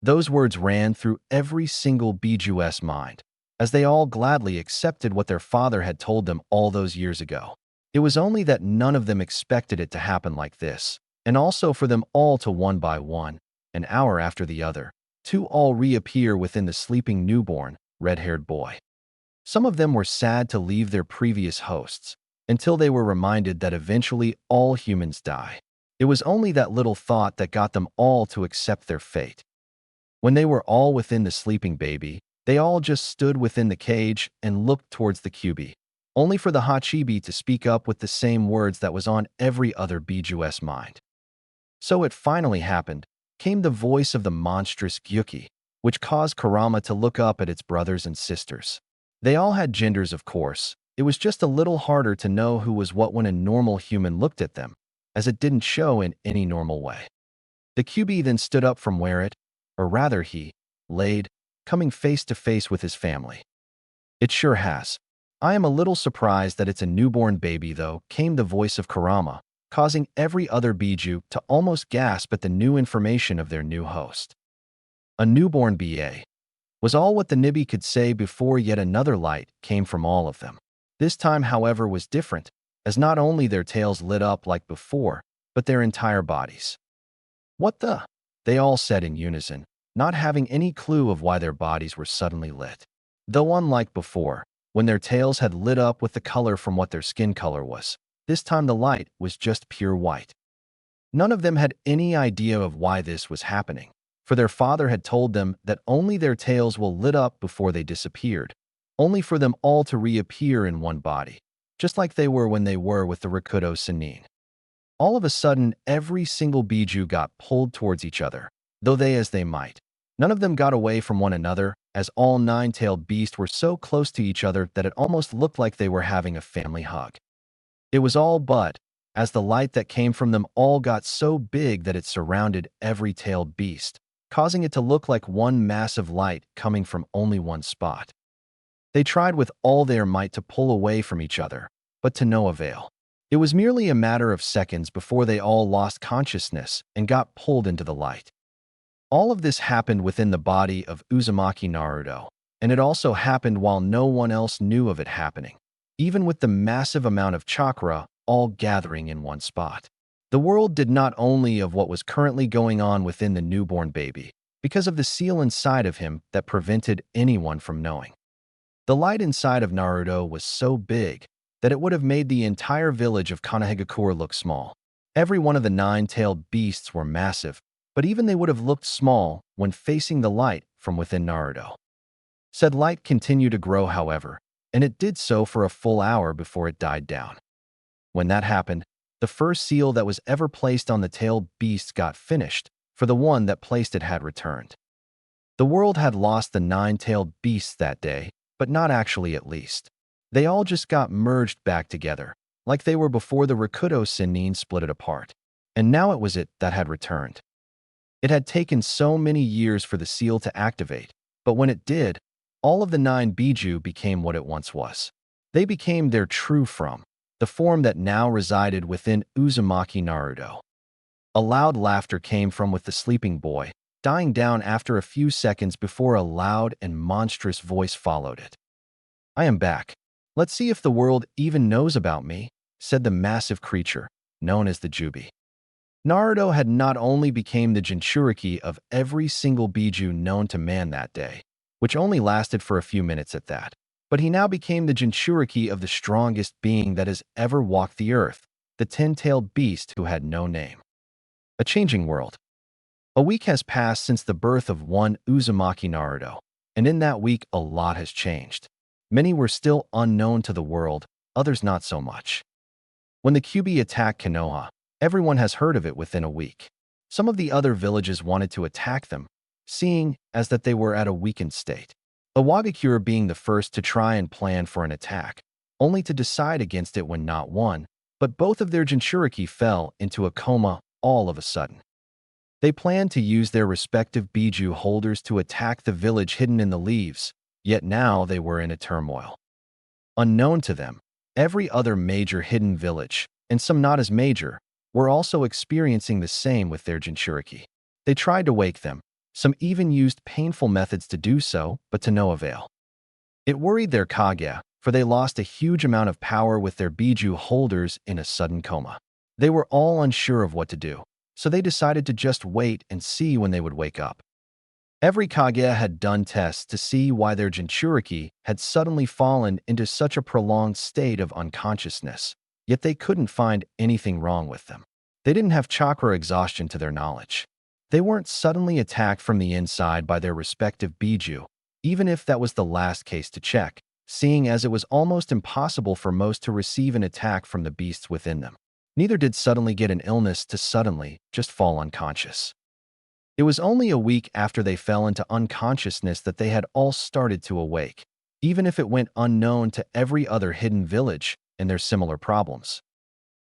Those words ran through every single biju's mind, as they all gladly accepted what their father had told them all those years ago. It was only that none of them expected it to happen like this, and also for them all to one by one, an hour after the other, to all reappear within the sleeping newborn, red-haired boy. Some of them were sad to leave their previous hosts, until they were reminded that eventually all humans die. It was only that little thought that got them all to accept their fate. When they were all within the sleeping baby, they all just stood within the cage and looked towards the Kyuubi, only for the Hachibi to speak up with the same words that was on every other Biju's mind. So it finally happened, came the voice of the monstrous Gyuki, which caused Kurama to look up at its brothers and sisters. They all had genders, of course. It was just a little harder to know who was what when a normal human looked at them, as it didn't show in any normal way. The Kyuubi then stood up from where it, or rather he, laid, coming face to face with his family. It sure has. I am a little surprised that it's a newborn baby though, came the voice of Kurama, causing every other Biju to almost gasp at the new information of their new host. A newborn BA was all what the Nibi could say before yet another light came from all of them. This time, however, was different, as not only their tails lit up like before, but their entire bodies. What the? They all said in unison, not having any clue of why their bodies were suddenly lit. Though unlike before, when their tails had lit up with the color from what their skin color was, this time the light was just pure white. None of them had any idea of why this was happening, for their father had told them that only their tails will lit up before they disappeared, only for them all to reappear in one body, just like they were when they were with the Rakuto Sennin. All of a sudden, every single Biju got pulled towards each other, though they as they might. None of them got away from one another, as all nine-tailed beasts were so close to each other that it almost looked like they were having a family hug. It was all but, as the light that came from them all got so big that it surrounded every tailed beast, causing it to look like one massive light coming from only one spot. They tried with all their might to pull away from each other, but to no avail. It was merely a matter of seconds before they all lost consciousness and got pulled into the light. All of this happened within the body of Uzumaki Naruto, and it also happened while no one else knew of it happening, even with the massive amount of chakra all gathering in one spot. The world did not only of what was currently going on within the newborn baby, because of the seal inside of him that prevented anyone from knowing. The light inside of Naruto was so big that it would have made the entire village of Konohagakure look small. Every one of the nine-tailed beasts were massive, but even they would have looked small when facing the light from within Naruto. Said light continued to grow, however, and it did so for a full hour before it died down. When that happened, the first seal that was ever placed on the tailed beast got finished, for the one that placed it had returned. The world had lost the nine-tailed beasts that day, but not actually at least. They all just got merged back together, like they were before the Rakuto Sennin split it apart. And now it was it that had returned. It had taken so many years for the seal to activate, but when it did, all of the 9 Biju became what it once was. They became their true form, the form that now resided within Uzumaki Naruto. A loud laughter came from with the sleeping boy, dying down after a few seconds before a loud and monstrous voice followed it. "I am back. Let's see if the world even knows about me," said the massive creature, known as the Jubi. Naruto had not only become the Jinchuriki of every single Biju known to man that day, which only lasted for a few minutes at that, but he now became the Jinchuriki of the strongest being that has ever walked the earth, the 10-tailed beast who had no name. A changing world. A week has passed since the birth of one Uzumaki Naruto, and in that week a lot has changed. Many were still unknown to the world, others not so much. When the Kyuubi attacked Konoha, everyone has heard of it within a week. Some of the other villages wanted to attack them, seeing as that they were at a weakened state. Iwagakure being the first to try and plan for an attack, only to decide against it when not one, but both of their Jinchuriki fell into a coma all of a sudden. They planned to use their respective Biju holders to attack the village hidden in the leaves, yet now they were in a turmoil. Unknown to them, every other major hidden village, and some not as major, were also experiencing the same with their Jinchuriki. They tried to wake them, some even used painful methods to do so, but to no avail. It worried their Kage, for they lost a huge amount of power with their Biju holders in a sudden coma. They were all unsure of what to do, so they decided to just wait and see when they would wake up. Every Kage had done tests to see why their Jinchuriki had suddenly fallen into such a prolonged state of unconsciousness, yet they couldn't find anything wrong with them. They didn't have chakra exhaustion to their knowledge. They weren't suddenly attacked from the inside by their respective Biju, even if that was the last case to check, seeing as it was almost impossible for most to receive an attack from the beasts within them. Neither did suddenly get an illness to suddenly just fall unconscious. It was only a week after they fell into unconsciousness that they had all started to awake, even if it went unknown to every other hidden village and their similar problems.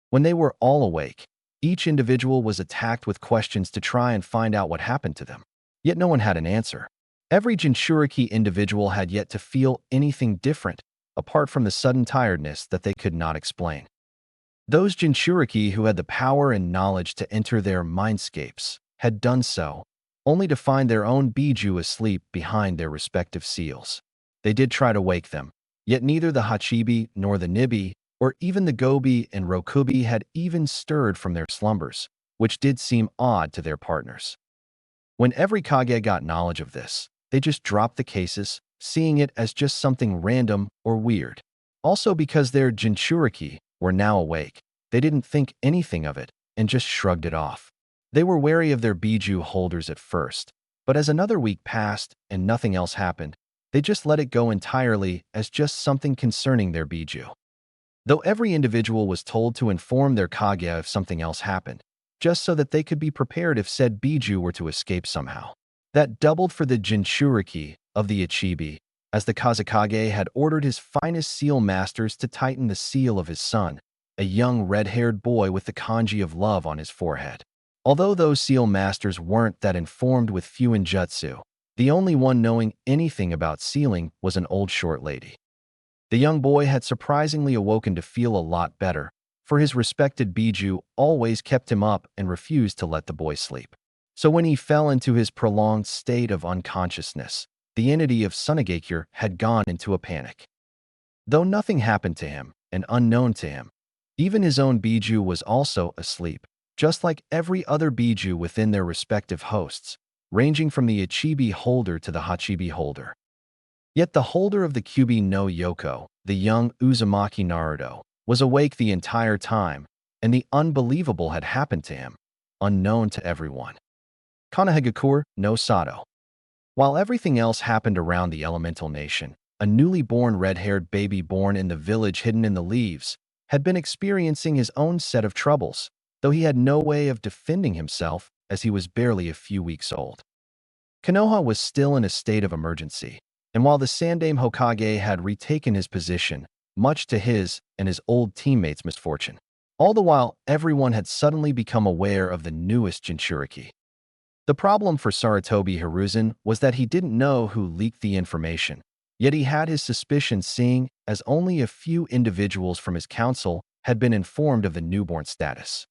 When they were all awake, each individual was attacked with questions to try and find out what happened to them. Yet no one had an answer. Every Jinchuriki individual had yet to feel anything different, apart from the sudden tiredness that they could not explain. Those Jinchuriki who had the power and knowledge to enter their mindscapes had done so, only to find their own Biju asleep behind their respective seals. They did try to wake them, yet neither the Hachibi nor the Nibi, or even the Gobi and Rokubi had even stirred from their slumbers, which did seem odd to their partners. When every Kage got knowledge of this, they just dropped the cases, seeing it as just something random or weird. Also because their Jinchuriki were now awake, they didn't think anything of it and just shrugged it off. They were wary of their Biju holders at first, but as another week passed and nothing else happened, they just let it go entirely as just something concerning their Biju. Though every individual was told to inform their Kage if something else happened, just so that they could be prepared if said Biju were to escape somehow. That doubled for the Jinchuriki of the Ichibi, as the Kazekage had ordered his finest seal masters to tighten the seal of his son, a young red-haired boy with the kanji of love on his forehead. Although those seal masters weren't that informed with Fuinjutsu, the only one knowing anything about sealing was an old short lady. The young boy had surprisingly awoken to feel a lot better, for his respected Biju always kept him up and refused to let the boy sleep. So when he fell into his prolonged state of unconsciousness, the entity of Sunagakure had gone into a panic. Though nothing happened to him, and unknown to him, even his own Biju was also asleep, just like every other Biju within their respective hosts, ranging from the Ichibi holder to the Hachibi holder. Yet the holder of the Kyubi no Yoko, the young Uzumaki Naruto, was awake the entire time, and the unbelievable had happened to him, unknown to everyone. Konohagakure no Sato. While everything else happened around the elemental nation, a newly born red-haired baby born in the village hidden in the leaves had been experiencing his own set of troubles, though he had no way of defending himself as he was barely a few weeks old. Konoha was still in a state of emergency, and while the Sandaime Hokage had retaken his position, much to his and his old teammates' misfortune. All the while, everyone had suddenly become aware of the newest Jinchuriki. The problem for Sarutobi Hiruzen was that he didn't know who leaked the information, yet he had his suspicions seeing as only a few individuals from his council had been informed of the newborn status.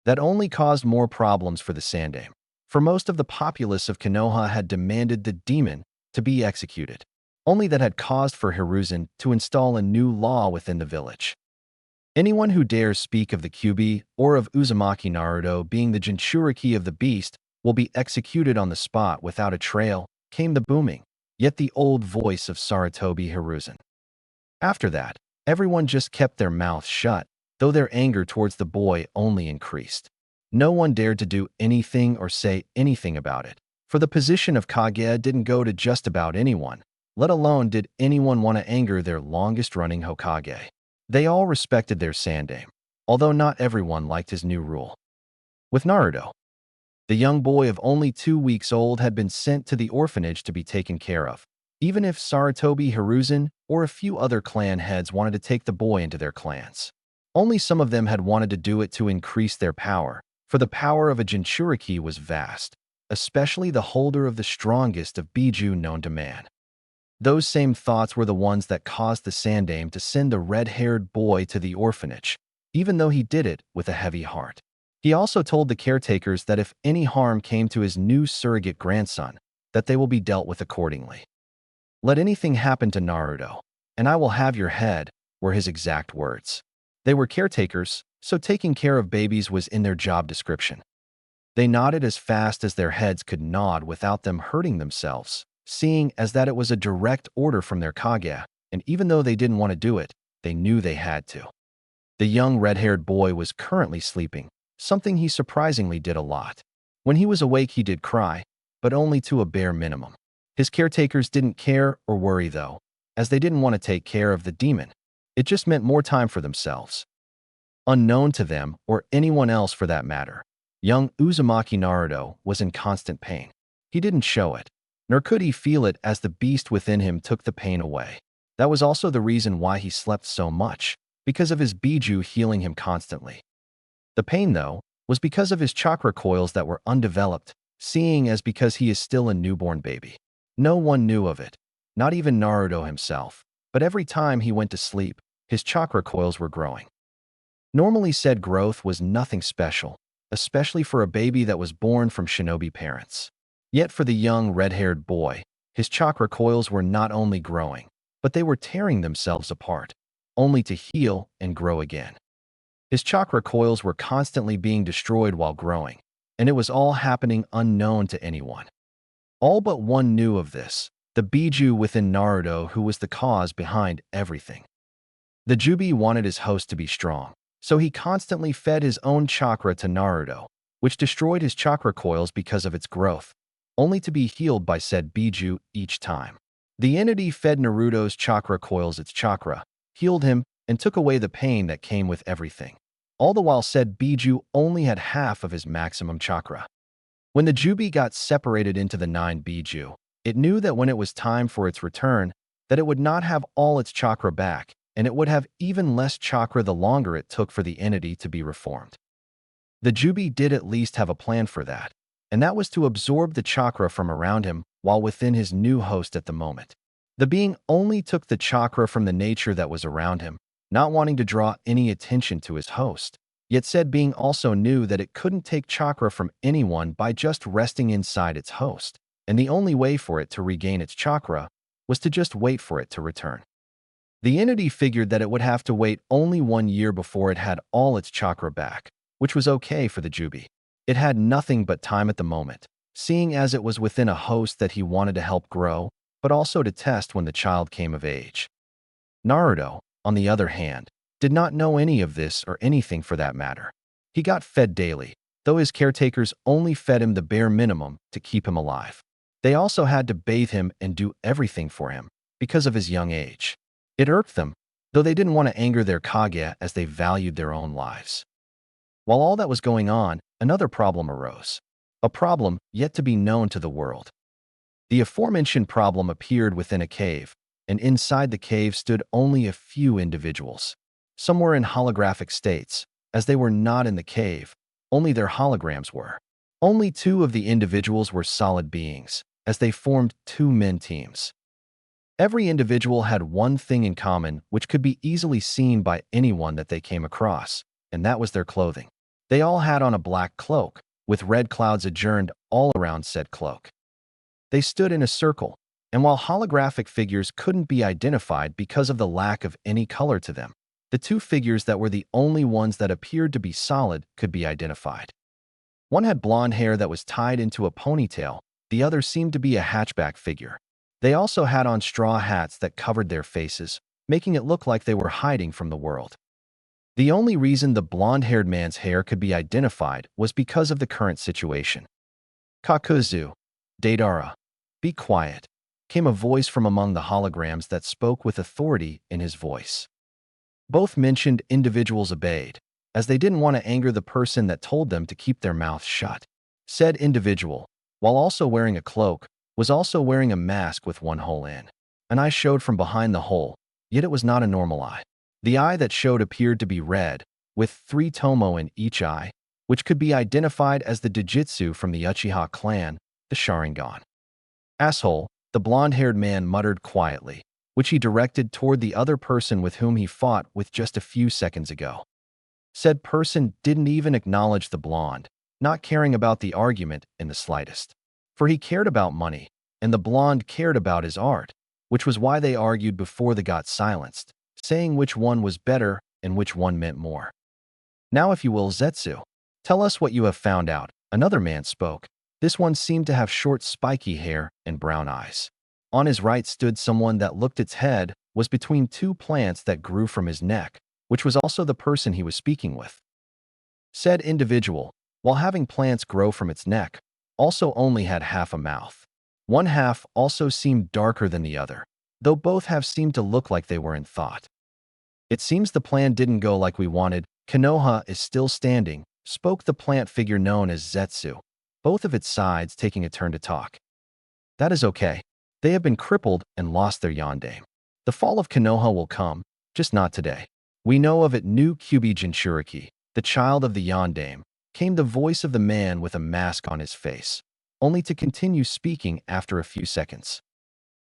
That only caused more problems for the Sandaime, for most of the populace of Konoha had demanded the demon to be executed. Only that had caused for Hiruzen to install a new law within the village. Anyone who dares speak of the Kyubi or of Uzumaki Naruto being the Jinchuriki of the beast will be executed on the spot without a trail, came the booming, yet the old voice of Sarutobi Hiruzen. After that, everyone just kept their mouths shut, though their anger towards the boy only increased. No one dared to do anything or say anything about it, for the position of Kage didn't go to just about anyone, let alone did anyone want to anger their longest-running Hokage. They all respected their Sandaime, although not everyone liked his new rule. With Naruto, the young boy of only 2 weeks old had been sent to the orphanage to be taken care of, even if Sarutobi Hiruzen or a few other clan heads wanted to take the boy into their clans. Only some of them had wanted to do it to increase their power, for the power of a Jinchuriki was vast, especially the holder of the strongest of Biju known to man. Those same thoughts were the ones that caused the Sandaime to send the red-haired boy to the orphanage, even though he did it with a heavy heart. He also told the caretakers that if any harm came to his new surrogate grandson, that they will be dealt with accordingly. "Let anything happen to Naruto, and I will have your head," were his exact words. They were caretakers, so taking care of babies was in their job description. They nodded as fast as their heads could nod without them hurting themselves, seeing as that it was a direct order from their Kage, and even though they didn't want to do it, they knew they had to. The young red-haired boy was currently sleeping, something he surprisingly did a lot. When he was awake, he did cry, but only to a bare minimum. His caretakers didn't care or worry, though, as they didn't want to take care of the demon. It just meant more time for themselves. Unknown to them, or anyone else for that matter, young Uzumaki Naruto was in constant pain. He didn't show it, nor could he feel it as the beast within him took the pain away. That was also the reason why he slept so much, because of his Biju healing him constantly. The pain, though, was because of his chakra coils that were undeveloped, seeing as because he is still a newborn baby. No one knew of it, not even Naruto himself, but every time he went to sleep, his chakra coils were growing. Normally said growth was nothing special, especially for a baby that was born from shinobi parents. Yet for the young red-haired boy, his chakra coils were not only growing, but they were tearing themselves apart, only to heal and grow again. His chakra coils were constantly being destroyed while growing, and it was all happening unknown to anyone. All but one knew of this, the Biju within Naruto, who was the cause behind everything. The Jubi wanted his host to be strong, so he constantly fed his own chakra to Naruto, which destroyed his chakra coils because of its growth, only to be healed by said Biju each time. The entity fed Naruto's chakra coils its chakra, healed him, and took away the pain that came with everything. All the while said Biju only had half of his maximum chakra. When the Jubi got separated into the 9 Biju, it knew that when it was time for its return, that it would not have all its chakra back, and it would have even less chakra the longer it took for the entity to be reformed. The Jubi did at least have a plan for that, and that was to absorb the chakra from around him while within his new host at the moment. The being only took the chakra from the nature that was around him, not wanting to draw any attention to his host. Yet said being also knew that it couldn't take chakra from anyone by just resting inside its host, and the only way for it to regain its chakra was to just wait for it to return. The entity figured that it would have to wait only 1 year before it had all its chakra back, which was okay for the Jubi. It had nothing but time at the moment, seeing as it was within a host that he wanted to help grow, but also to test when the child came of age. Naruto, on the other hand, did not know any of this or anything for that matter. He got fed daily, though his caretakers only fed him the bare minimum to keep him alive. They also had to bathe him and do everything for him because of his young age. It irked them, though they didn't want to anger their Kage as they valued their own lives. While all that was going on, another problem arose. A problem yet to be known to the world. The aforementioned problem appeared within a cave, and inside the cave stood only a few individuals. Some were in holographic states, as they were not in the cave, only their holograms were. Only 2 of the individuals were solid beings, as they formed 2 men teams. Every individual had one thing in common which could be easily seen by anyone that they came across, and that was their clothing. They all had on a black cloak, with red clouds adjourned all around said cloak. They stood in a circle, and while holographic figures couldn't be identified because of the lack of any color to them, the 2 figures that were the only ones that appeared to be solid could be identified. One had blonde hair that was tied into a ponytail, the other seemed to be a hatchback figure. They also had on straw hats that covered their faces, making it look like they were hiding from the world. The only reason the blonde-haired man's hair could be identified was because of the current situation. Kakuzu, Deidara, be quiet, came a voice from among the holograms that spoke with authority in his voice. Both mentioned individuals obeyed, as they didn't want to anger the person that told them to keep their mouths shut. Said individual, while also wearing a cloak, was also wearing a mask with one hole in. An eye showed from behind the hole, yet it was not a normal eye. The eye that showed appeared to be red, with 3 tomo in each eye, which could be identified as the Dojutsu from the Uchiha clan, the Sharingan. Asshole, the blonde-haired man muttered quietly, which he directed toward the other person with whom he fought with just a few seconds ago. Said person didn't even acknowledge the blonde, not caring about the argument in the slightest. For he cared about money, and the blonde cared about his art, which was why they argued before they got silenced, saying which one was better and which one meant more. Now if you will, Zetsu, tell us what you have found out, Another man spoke. This one seemed to have short, spiky hair and brown eyes. On his right stood someone that looked its head was between two plants that grew from his neck, which was also the person he was speaking with. Said individual, while having plants grow from its neck, also only had half a mouth. One half also seemed darker than the other, though both halves seemed to look like they were in thought. It seems the plan didn't go like we wanted. Konoha is still standing, spoke the plant figure known as Zetsu, both of its sides taking a turn to talk. That is okay. They have been crippled and lost their yondaime. The fall of Konoha will come, just not today. We know of it. New Kyubi Jinchuriki, the child of the yondaime, came the voice of the man with a mask on his face, only to continue speaking after a few seconds.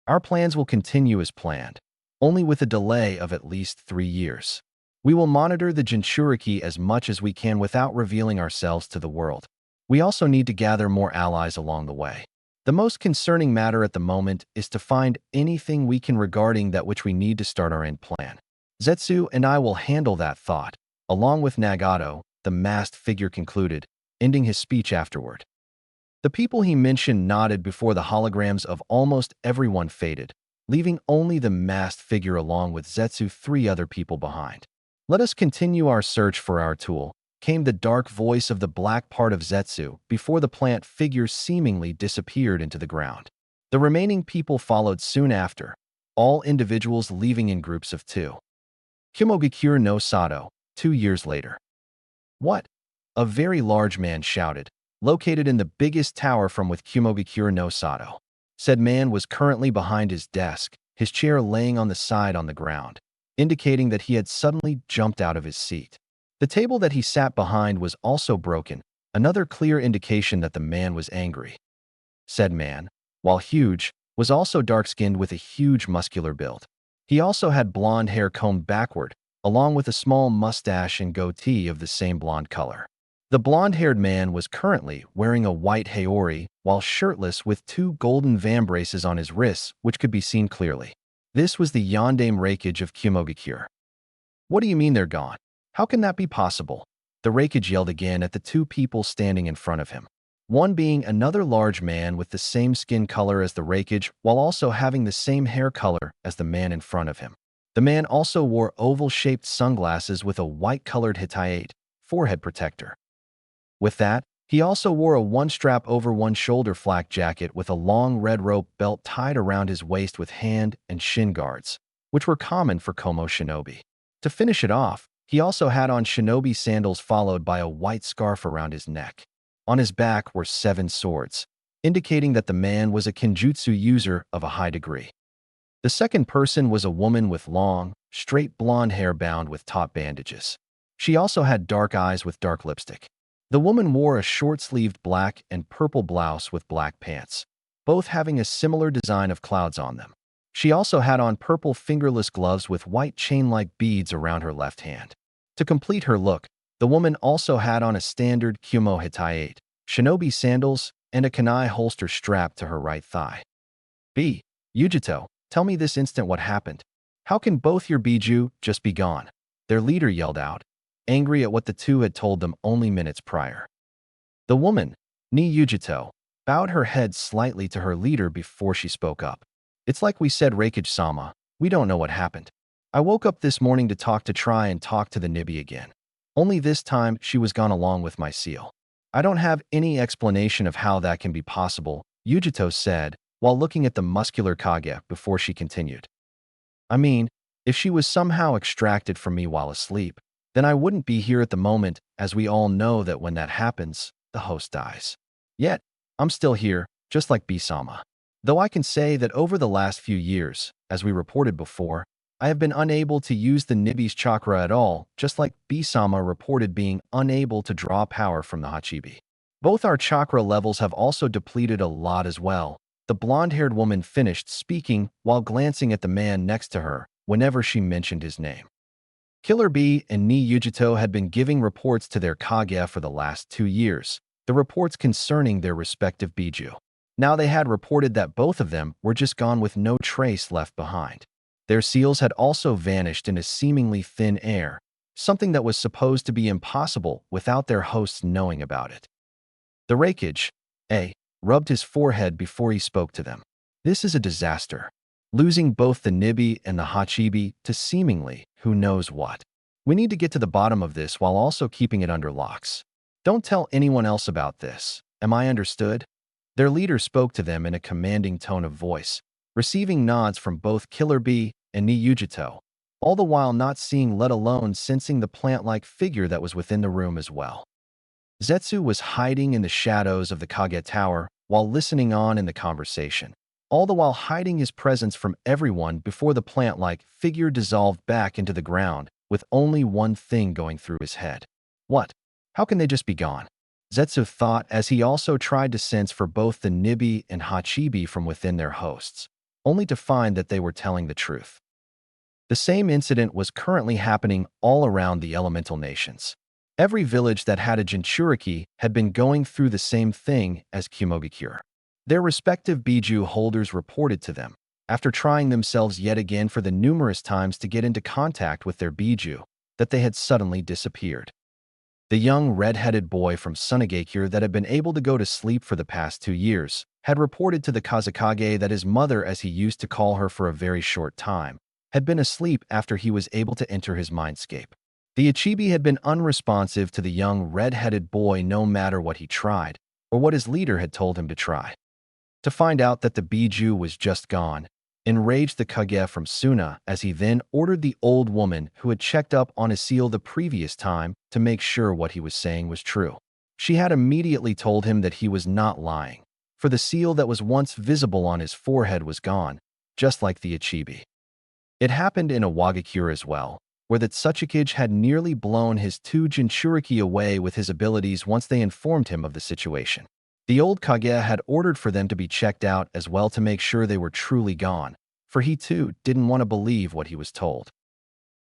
Our plans will continue as planned, only with a delay of at least 3 years. We will monitor the Jinchuriki as much as we can without revealing ourselves to the world. We also need to gather more allies along the way. The most concerning matter at the moment is to find anything we can regarding that which we need to start our end plan. Zetsu and I will handle that thought, along with Nagato, the masked figure concluded, ending his speech afterward. The people he mentioned nodded before the holograms of almost everyone faded, leaving only the masked figure along with Zetsu 3 other people behind. Let us continue our search for our tool, came the dark voice of the black part of Zetsu before the plant figure seemingly disappeared into the ground. The remaining people followed soon after, all individuals leaving in groups of 2. Kumogakure no Sato, 2 years later. What? A very large man shouted, located in the biggest tower from with Kumogakure no Sato. Said man was currently behind his desk, his chair laying on the side on the ground, indicating that he had suddenly jumped out of his seat. The table that he sat behind was also broken, another clear indication that the man was angry. Said man, while huge, was also dark-skinned with a huge muscular build. He also had blonde hair combed backward, along with a small mustache and goatee of the same blonde color. The blonde-haired man was currently wearing a white haori while shirtless with 2 golden vambraces on his wrists, which could be seen clearly. This was the yondaime Reikage of Kumogakure. What do you mean they're gone? How can that be possible? The Reikage yelled again at the 2 people standing in front of him. One being another large man with the same skin color as the Reikage while also having the same hair color as the man in front of him. The man also wore oval-shaped sunglasses with a white-colored Hitayate forehead protector. With that, he also wore a one-strap over one shoulder flak jacket with a long red rope belt tied around his waist with hand and shin guards, which were common for Komo shinobi. To finish it off, he also had on shinobi sandals followed by a white scarf around his neck. On his back were 7 swords, indicating that the man was a kenjutsu user of a high degree. The second person was a woman with long, straight blonde hair bound with top bandages. She also had dark eyes with dark lipstick. The woman wore a short-sleeved black and purple blouse with black pants, both having a similar design of clouds on them. She also had on purple fingerless gloves with white chain-like beads around her left hand. To complete her look, the woman also had on a standard Kumo Hitayate, shinobi sandals, and a kunai holster strapped to her right thigh. B. Yujito, tell me this instant what happened. How can both your Biju just be gone? Their leader yelled out, angry at what the 2 had told them only minutes prior. The woman, Ni Yujito, bowed her head slightly to her leader before she spoke up. It's like we said, Reikage-sama, we don't know what happened. I woke up this morning to try and talk to the Nibi again. Only this time she was gone along with my seal. I don't have any explanation of how that can be possible, Yujito said, while looking at the muscular Kage before she continued. I mean, if she was somehow extracted from me while asleep, then I wouldn't be here at the moment, as we all know that when that happens, the host dies. Yet, I'm still here, just like B-sama. Though I can say that over the last few years, as we reported before, I have been unable to use the Nibi's chakra at all, just like B-sama reported being unable to draw power from the Hachibi. Both our chakra levels have also depleted a lot as well. The blonde-haired woman finished speaking while glancing at the man next to her whenever she mentioned his name. Killer B and Ni Yujito had been giving reports to their Kage for the last 2 years, the reports concerning their respective Biju. Now they had reported that both of them were just gone with no trace left behind. Their seals had also vanished into seemingly thin air, something that was supposed to be impossible without their hosts knowing about it. The Reikage, A, rubbed his forehead before he spoke to them. This is a disaster. Losing both the Nibi and the Hachibi to seemingly who knows what. We need to get to the bottom of this while also keeping it under locks. Don't tell anyone else about this. Am I understood? Their leader spoke to them in a commanding tone of voice, receiving nods from both Killer Bee and Niyujito, all the while not seeing let alone sensing the plant-like figure that was within the room as well. Zetsu was hiding in the shadows of the Kage Tower while listening on in the conversation, all the while hiding his presence from everyone before the plant-like figure dissolved back into the ground with only one thing going through his head. What? How can they just be gone? Zetsu thought as he also tried to sense for both the Nibi and Hachibi from within their hosts, only to find that they were telling the truth. The same incident was currently happening all around the elemental nations. Every village that had a Jinchuriki had been going through the same thing as Kumogakure. Their respective Biju holders reported to them, after trying themselves yet again for the numerous times to get into contact with their Biju, that they had suddenly disappeared. The young red-headed boy from Sunagakure that had been able to go to sleep for the past 2 years had reported to the Kazakage that his mother, as he used to call her for a very short time, had been asleep after he was able to enter his mindscape. The Ichibi had been unresponsive to the young red-headed boy no matter what he tried, or what his leader had told him to try. To find out that the Biju was just gone, enraged the Kage from Suna as he then ordered the old woman who had checked up on his seal the previous time to make sure what he was saying was true. She had immediately told him that he was not lying, for the seal that was once visible on his forehead was gone, just like the Ichibi. It happened in Awagakure as well, where the Tsuchikage had nearly blown his 2 Jinchuriki away with his abilities once they informed him of the situation. The old Kage had ordered for them to be checked out as well to make sure they were truly gone, for he too didn't want to believe what he was told.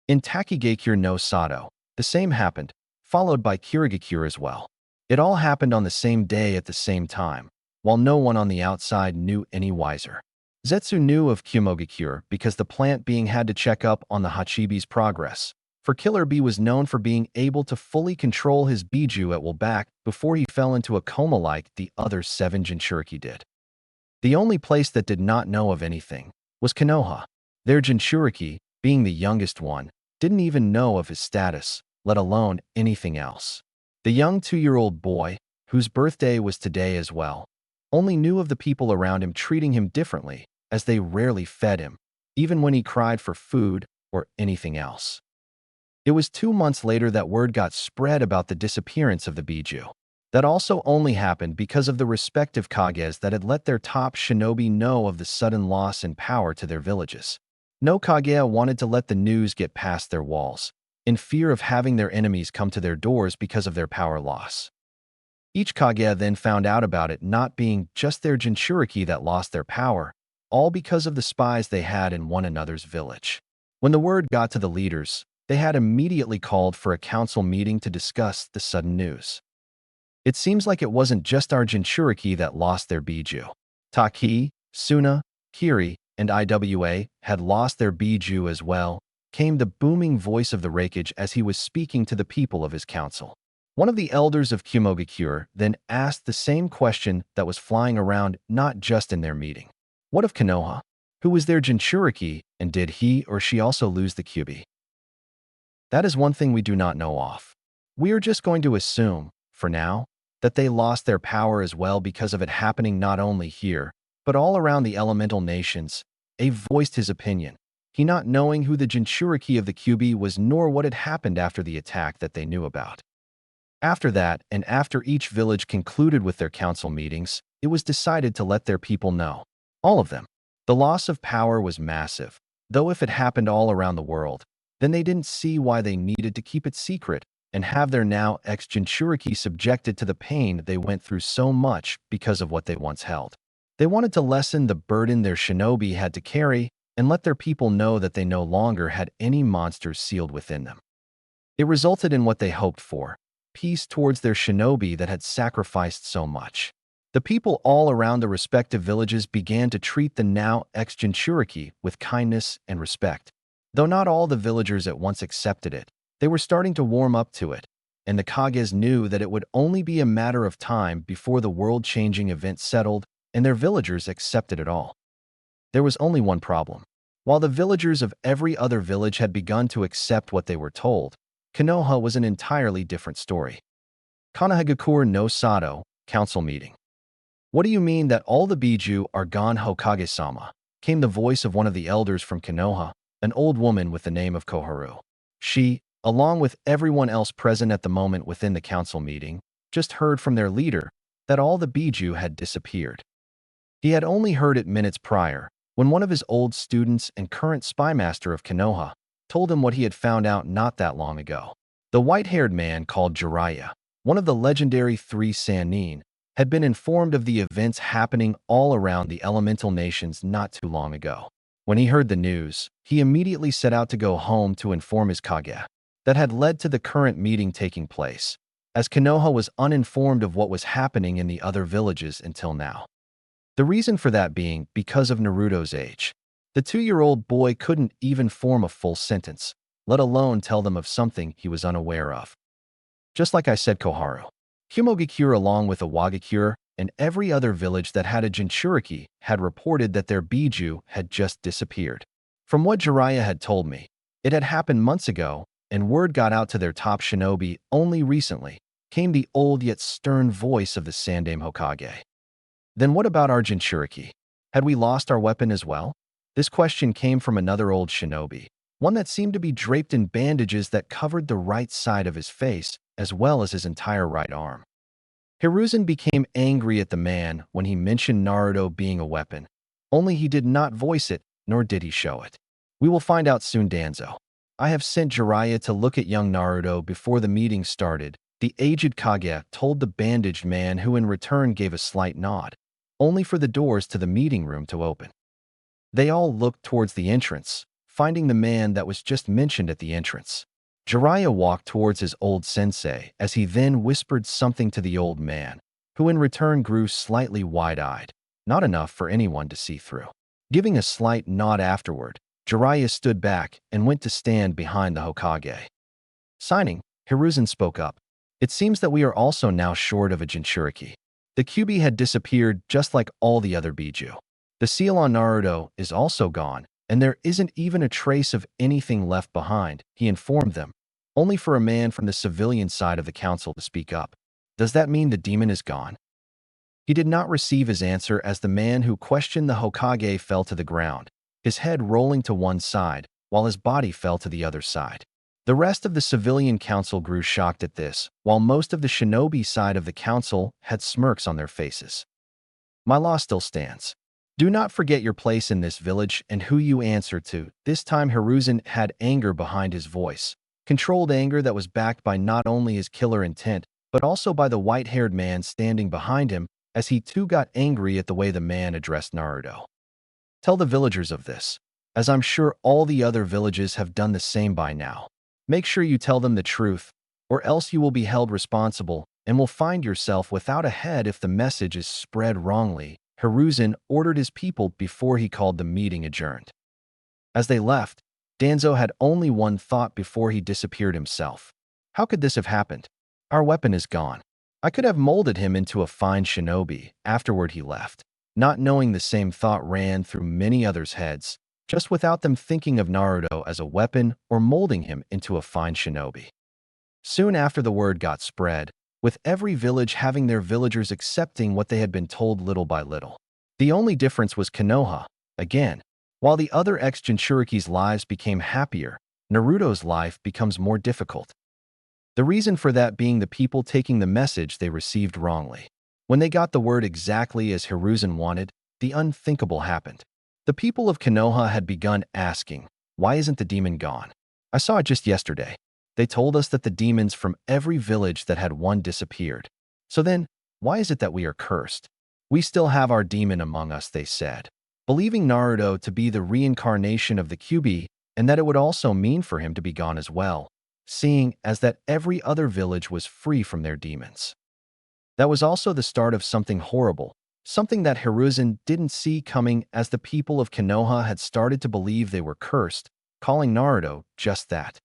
In Takigakure no Sato, the same happened, followed by Kirigakure as well. It all happened on the same day at the same time, while no one on the outside knew any wiser. Zetsu knew of Kumogakure because the plant being had to check up on the Hachibi's progress, for Killer Bee was known for being able to fully control his Biju at will back before he fell into a coma like the other 7 Jinchuriki did. The only place that did not know of anything was Konoha. Their Jinchuriki, being the youngest one, didn't even know of his status, let alone anything else. The young 2-year-old boy, whose birthday was today as well, only knew of the people around him treating him differently, as they rarely fed him, even when he cried for food or anything else. It was 2 months later that word got spread about the disappearance of the Biju. That also only happened because of the respective Kages that had let their top shinobi know of the sudden loss in power to their villages. No Kage wanted to let the news get past their walls, in fear of having their enemies come to their doors because of their power loss. Each Kage then found out about it not being just their Jinchuriki that lost their power, all because of the spies they had in one another's village. When the word got to the leaders, they had immediately called for a council meeting to discuss the sudden news. It seems like it wasn't just our Jinchuriki that lost their Biju. Taki, Suna, Kiri, and Iwa had lost their Biju as well, came the booming voice of the Reikage as he was speaking to the people of his council. One of the elders of Kumogakure then asked the same question that was flying around not just in their meeting. What of Konoha? Who was their Jinchuriki, and did he or she also lose the Kyubi? That is one thing we do not know of. We are just going to assume, for now, that they lost their power as well because of it happening not only here, but all around the elemental nations. A voiced his opinion, he not knowing who the Jinchuriki of the Kyubi was nor what had happened after the attack that they knew about. After that, and after each village concluded with their council meetings, it was decided to let their people know. All of them. The loss of power was massive, though if it happened all around the world, then they didn't see why they needed to keep it secret and have their now ex-Jinchuriki subjected to the pain they went through so much because of what they once held. They wanted to lessen the burden their shinobi had to carry and let their people know that they no longer had any monsters sealed within them. It resulted in what they hoped for, peace towards their shinobi that had sacrificed so much. The people all around the respective villages began to treat the now ex-Jinchuriki with kindness and respect. Though not all the villagers at once accepted it, they were starting to warm up to it, and the Kages knew that it would only be a matter of time before the world-changing event settled and their villagers accepted it all. There was only one problem. While the villagers of every other village had begun to accept what they were told, Konoha was an entirely different story. Konohagakure no Sato, council meeting. What do you mean that all the Biju are gone, Hokage-sama? Came the voice of one of the elders from Konoha, an old woman with the name of Koharu. She, along with everyone else present at the moment within the council meeting, just heard from their leader that all the Biju had disappeared. He had only heard it minutes prior, when one of his old students and current spymaster of Konoha told him what he had found out not that long ago. The white-haired man called Jiraiya, one of the legendary three Sannin, had been informed of the events happening all around the elemental nations not too long ago. When he heard the news, he immediately set out to go home to inform his Kage. That had led to the current meeting taking place, as Konoha was uninformed of what was happening in the other villages until now. The reason for that being because of Naruto's age. The 2-year-old boy couldn't even form a full sentence, let alone tell them of something he was unaware of. Just like I said, Koharu, Humogakure along with Awagakure and every other village that had a Jinchuriki had reported that their Biju had just disappeared. From what Jiraiya had told me, it had happened months ago, and word got out to their top shinobi only recently, came the old yet stern voice of the Sandaime Hokage. Then what about our Jinchuriki? Had we lost our weapon as well? This question came from another old shinobi, one that seemed to be draped in bandages that covered the right side of his face, as well as his entire right arm. Hiruzen became angry at the man when he mentioned Naruto being a weapon, only he did not voice it, nor did he show it. We will find out soon, Danzo. I have sent Jiraiya to look at young Naruto before the meeting started, the aged Kage told the bandaged man, who in return gave a slight nod, only for the doors to the meeting room to open. They all looked towards the entrance, finding the man that was just mentioned at the entrance. Jiraiya walked towards his old sensei as he then whispered something to the old man, who in return grew slightly wide-eyed, not enough for anyone to see through. Giving a slight nod afterward, Jiraiya stood back and went to stand behind the Hokage. Signing, Hiruzen spoke up. It seems that we are also now short of a Jinchuriki. The Kyuubi had disappeared just like all the other Biju. The seal on Naruto is also gone, and there isn't even a trace of anything left behind, he informed them, only for a man from the civilian side of the council to speak up. Does that mean the demon is gone? He did not receive his answer as the man who questioned the Hokage fell to the ground, his head rolling to one side, while his body fell to the other side. The rest of the civilian council grew shocked at this, while most of the shinobi side of the council had smirks on their faces. My law still stands. Do not forget your place in this village and who you answer to. This time Hiruzen had anger behind his voice, controlled anger that was backed by not only his killer intent, but also by the white-haired man standing behind him, as he too got angry at the way the man addressed Naruto. Tell the villagers of this, as I'm sure all the other villages have done the same by now. Make sure you tell them the truth, or else you will be held responsible and will find yourself without a head if the message is spread wrongly, Hiruzen ordered his people before he called the meeting adjourned. As they left, Danzo had only one thought before he disappeared himself. How could this have happened? Our weapon is gone. I could have molded him into a fine shinobi. Afterward he left. Not knowing the same thought ran through many others' heads, just without them thinking of Naruto as a weapon or molding him into a fine shinobi. Soon after the word got spread, with every village having their villagers accepting what they had been told little by little. The only difference was Konoha, again. While the other ex-Jinchuriki's lives became happier, Naruto's life becomes more difficult. The reason for that being the people taking the message they received wrongly. When they got the word exactly as Hiruzen wanted, the unthinkable happened. The people of Konoha had begun asking, why isn't the demon gone? I saw it just yesterday. They told us that the demons from every village that had one disappeared. So then, why is it that we are cursed? We still have our demon among us, they said, believing Naruto to be the reincarnation of the Kyuubi and that it would also mean for him to be gone as well, seeing as that every other village was free from their demons. That was also the start of something horrible, something that Hiruzen didn't see coming, as the people of Konoha had started to believe they were cursed, calling Naruto just that.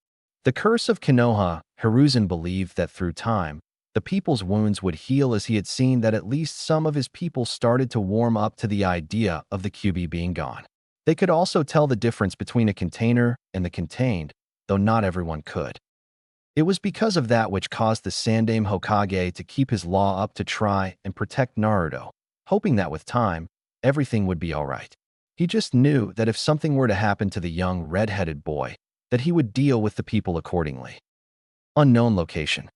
The curse of Konoha, Hiruzen believed that through time, the people's wounds would heal, as he had seen that at least some of his people started to warm up to the idea of the Kyuubi being gone. They could also tell the difference between a container and the contained, though not everyone could. It was because of that which caused the Sandaime Hokage to keep his law up to try and protect Naruto, hoping that with time, everything would be alright. He just knew that if something were to happen to the young red-headed boy, that he would deal with the people accordingly. Unknown location.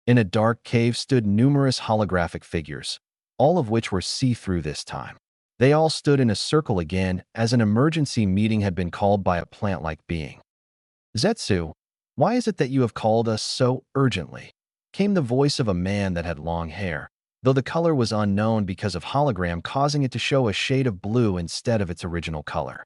In a dark cave stood numerous holographic figures, all of which were see-through this time. They all stood in a circle again as an emergency meeting had been called by a plant-like being. "Zetsu, why is it that you have called us so urgently?" came the voice of a man that had long hair, though the color was unknown because of hologram causing it to show a shade of blue instead of its original color.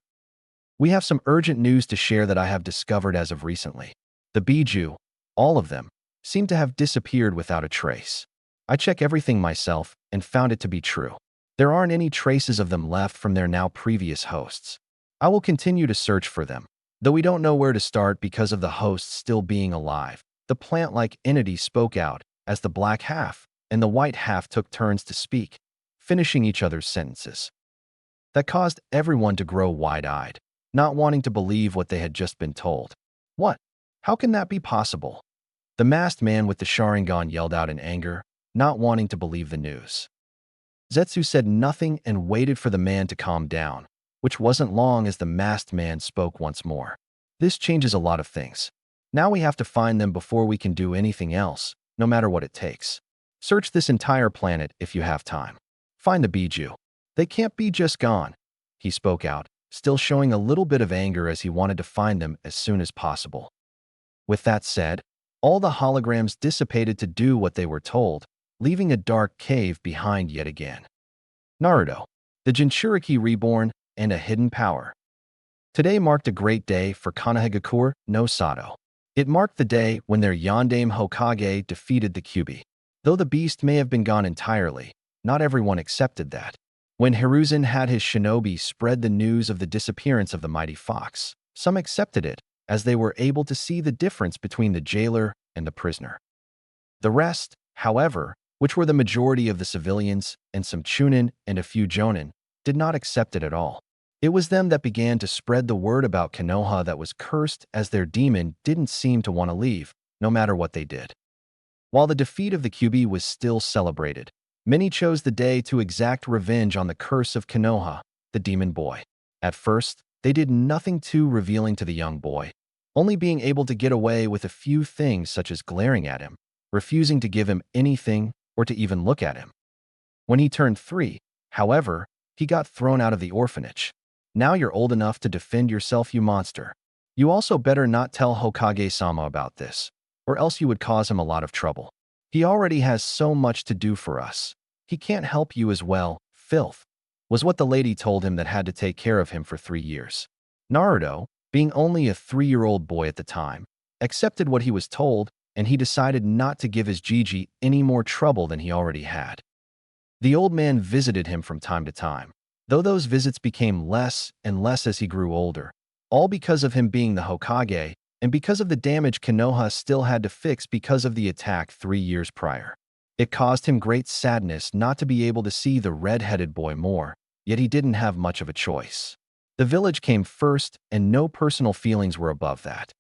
"We have some urgent news to share that I have discovered as of recently. The Biju, all of them, seem to have disappeared without a trace. I checked everything myself and found it to be true. There aren't any traces of them left from their now previous hosts. I will continue to search for them, though we don't know where to start because of the hosts still being alive." The plant-like entity spoke out as the black half and the white half took turns to speak, finishing each other's sentences. That caused everyone to grow wide-eyed, not wanting to believe what they had just been told. "What? How can that be possible?" The masked man with the Sharingan yelled out in anger, not wanting to believe the news. Zetsu said nothing and waited for the man to calm down, which wasn't long as the masked man spoke once more. "This changes a lot of things. Now we have to find them before we can do anything else, no matter what it takes. Search this entire planet if you have time. Find the Biju. They can't be just gone." He spoke out, still showing a little bit of anger as he wanted to find them as soon as possible. With that said, all the holograms dissipated to do what they were told, leaving a dark cave behind yet again. Naruto, the Jinchuriki reborn, and a hidden power. Today marked a great day for Konohagakure no Sato. It marked the day when their Yondaime Hokage defeated the Kyuubi. Though the beast may have been gone entirely, not everyone accepted that. When Hiruzen had his shinobi spread the news of the disappearance of the mighty fox, some accepted it, as they were able to see the difference between the jailer and the prisoner. The rest, however, which were the majority of the civilians and some chunin and a few jonin, did not accept it at all. It was them that began to spread the word about Konoha that was cursed, as their demon didn't seem to want to leave, no matter what they did. While the defeat of the Kyuubi was still celebrated, many chose the day to exact revenge on the curse of Konoha, the demon boy. At first, they did nothing too revealing to the young boy, only being able to get away with a few things such as glaring at him, refusing to give him anything or to even look at him. When he turned 3, however, he got thrown out of the orphanage. "Now you're old enough to defend yourself, you monster. You also better not tell Hokage-sama about this, or else you would cause him a lot of trouble. He already has so much to do for us. He can't help you as well, filth," was what the lady told him that had to take care of him for 3 years. Naruto, being only a 3-year-old boy at the time, accepted what he was told, and he decided not to give his Gigi any more trouble than he already had. The old man visited him from time to time, though those visits became less and less as he grew older, all because of him being the Hokage and because of the damage Konoha still had to fix because of the attack 3 years prior. It caused him great sadness not to be able to see the red-headed boy more, yet he didn't have much of a choice. The village came first, and no personal feelings were above that.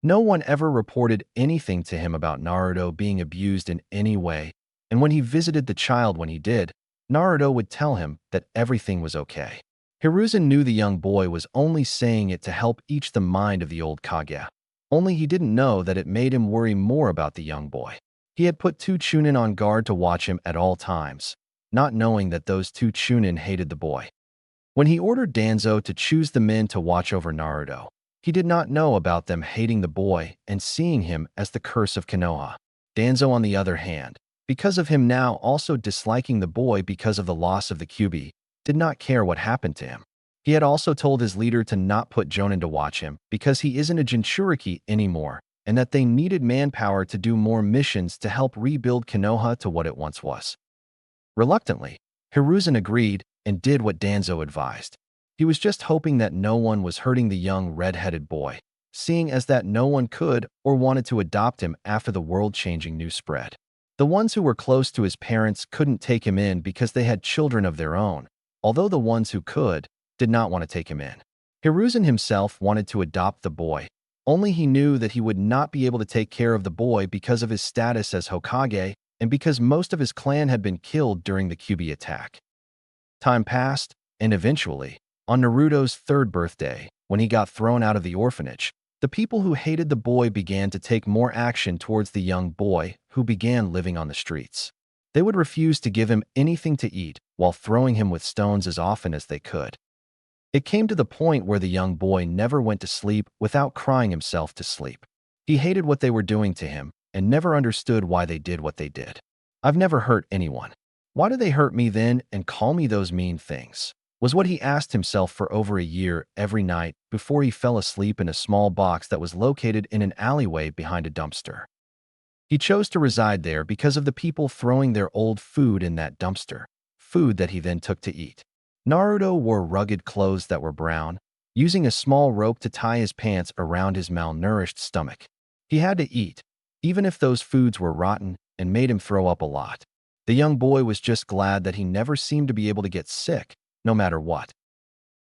No one ever reported anything to him about Naruto being abused in any way, and when he visited the child when he did, Naruto would tell him that everything was okay. Hiruzen knew the young boy was only saying it to help ease the mind of the old Kage. Only he didn't know that it made him worry more about the young boy. He had put 2 chunin on guard to watch him at all times, not knowing that those 2 chunin hated the boy. When he ordered Danzo to choose the men to watch over Naruto, he did not know about them hating the boy and seeing him as the curse of Konoha. Danzo, on the other hand, because of him now also disliking the boy because of the loss of the Kyuubi, did not care what happened to him. He had also told his leader to not put Jonin to watch him because he isn't a Jinchuriki anymore, and that they needed manpower to do more missions to help rebuild Konoha to what it once was. Reluctantly, Hiruzen agreed and did what Danzo advised. He was just hoping that no one was hurting the young red-headed boy, seeing as that no one could or wanted to adopt him after the world-changing news spread. The ones who were close to his parents couldn't take him in because they had children of their own, although the ones who could did not want to take him in. Hiruzen himself wanted to adopt the boy, only he knew that he would not be able to take care of the boy because of his status as Hokage and because most of his clan had been killed during the Kyuubi attack. Time passed, and eventually, on Naruto's third birthday, when he got thrown out of the orphanage, the people who hated the boy began to take more action towards the young boy who began living on the streets. They would refuse to give him anything to eat while throwing him with stones as often as they could. It came to the point where the young boy never went to sleep without crying himself to sleep. He hated what they were doing to him and never understood why they did what they did. I've never hurt anyone. Why do they hurt me then and call me those mean things? Was what he asked himself for over a year every night before he fell asleep in a small box that was located in an alleyway behind a dumpster. He chose to reside there because of the people throwing their old food in that dumpster, food that he then took to eat. Naruto wore rugged clothes that were brown, using a small rope to tie his pants around his malnourished stomach. He had to eat, even if those foods were rotten and made him throw up a lot. The young boy was just glad that he never seemed to be able to get sick, no matter what.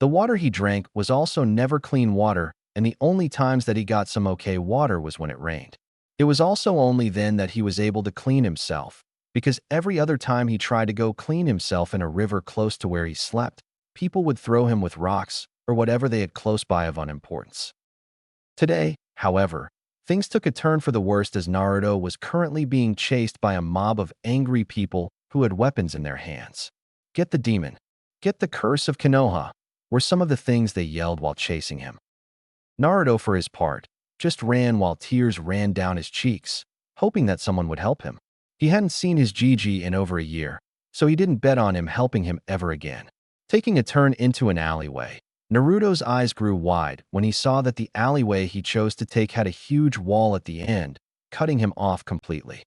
The water he drank was also never clean water, and the only times that he got some okay water was when it rained. It was also only then that he was able to clean himself, because every other time he tried to go clean himself in a river close to where he slept, people would throw him with rocks or whatever they had close by of unimportance. Today, however, things took a turn for the worst as Naruto was currently being chased by a mob of angry people who had weapons in their hands. "Get the demon! Get the curse of Konoha!" were some of the things they yelled while chasing him. Naruto, for his part, just ran while tears ran down his cheeks, hoping that someone would help him. He hadn't seen his Gigi in over a year, so he didn't bet on him helping him ever again. Taking a turn into an alleyway, Naruto's eyes grew wide when he saw that the alleyway he chose to take had a huge wall at the end, cutting him off completely.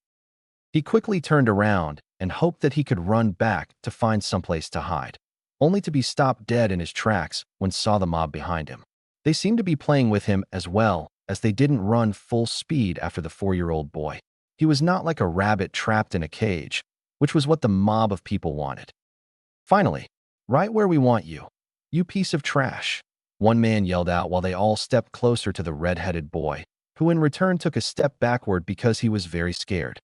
He quickly turned around and hoped that he could run back to find someplace to hide, only to be stopped dead in his tracks when saw the mob behind him. They seemed to be playing with him as well, as they didn't run full speed after the 4-year-old boy. He was not like a rabbit trapped in a cage, which was what the mob of people wanted. "Finally, right where we want you, you piece of trash," one man yelled out while they all stepped closer to the red-headed boy, who in return took a step backward because he was very scared.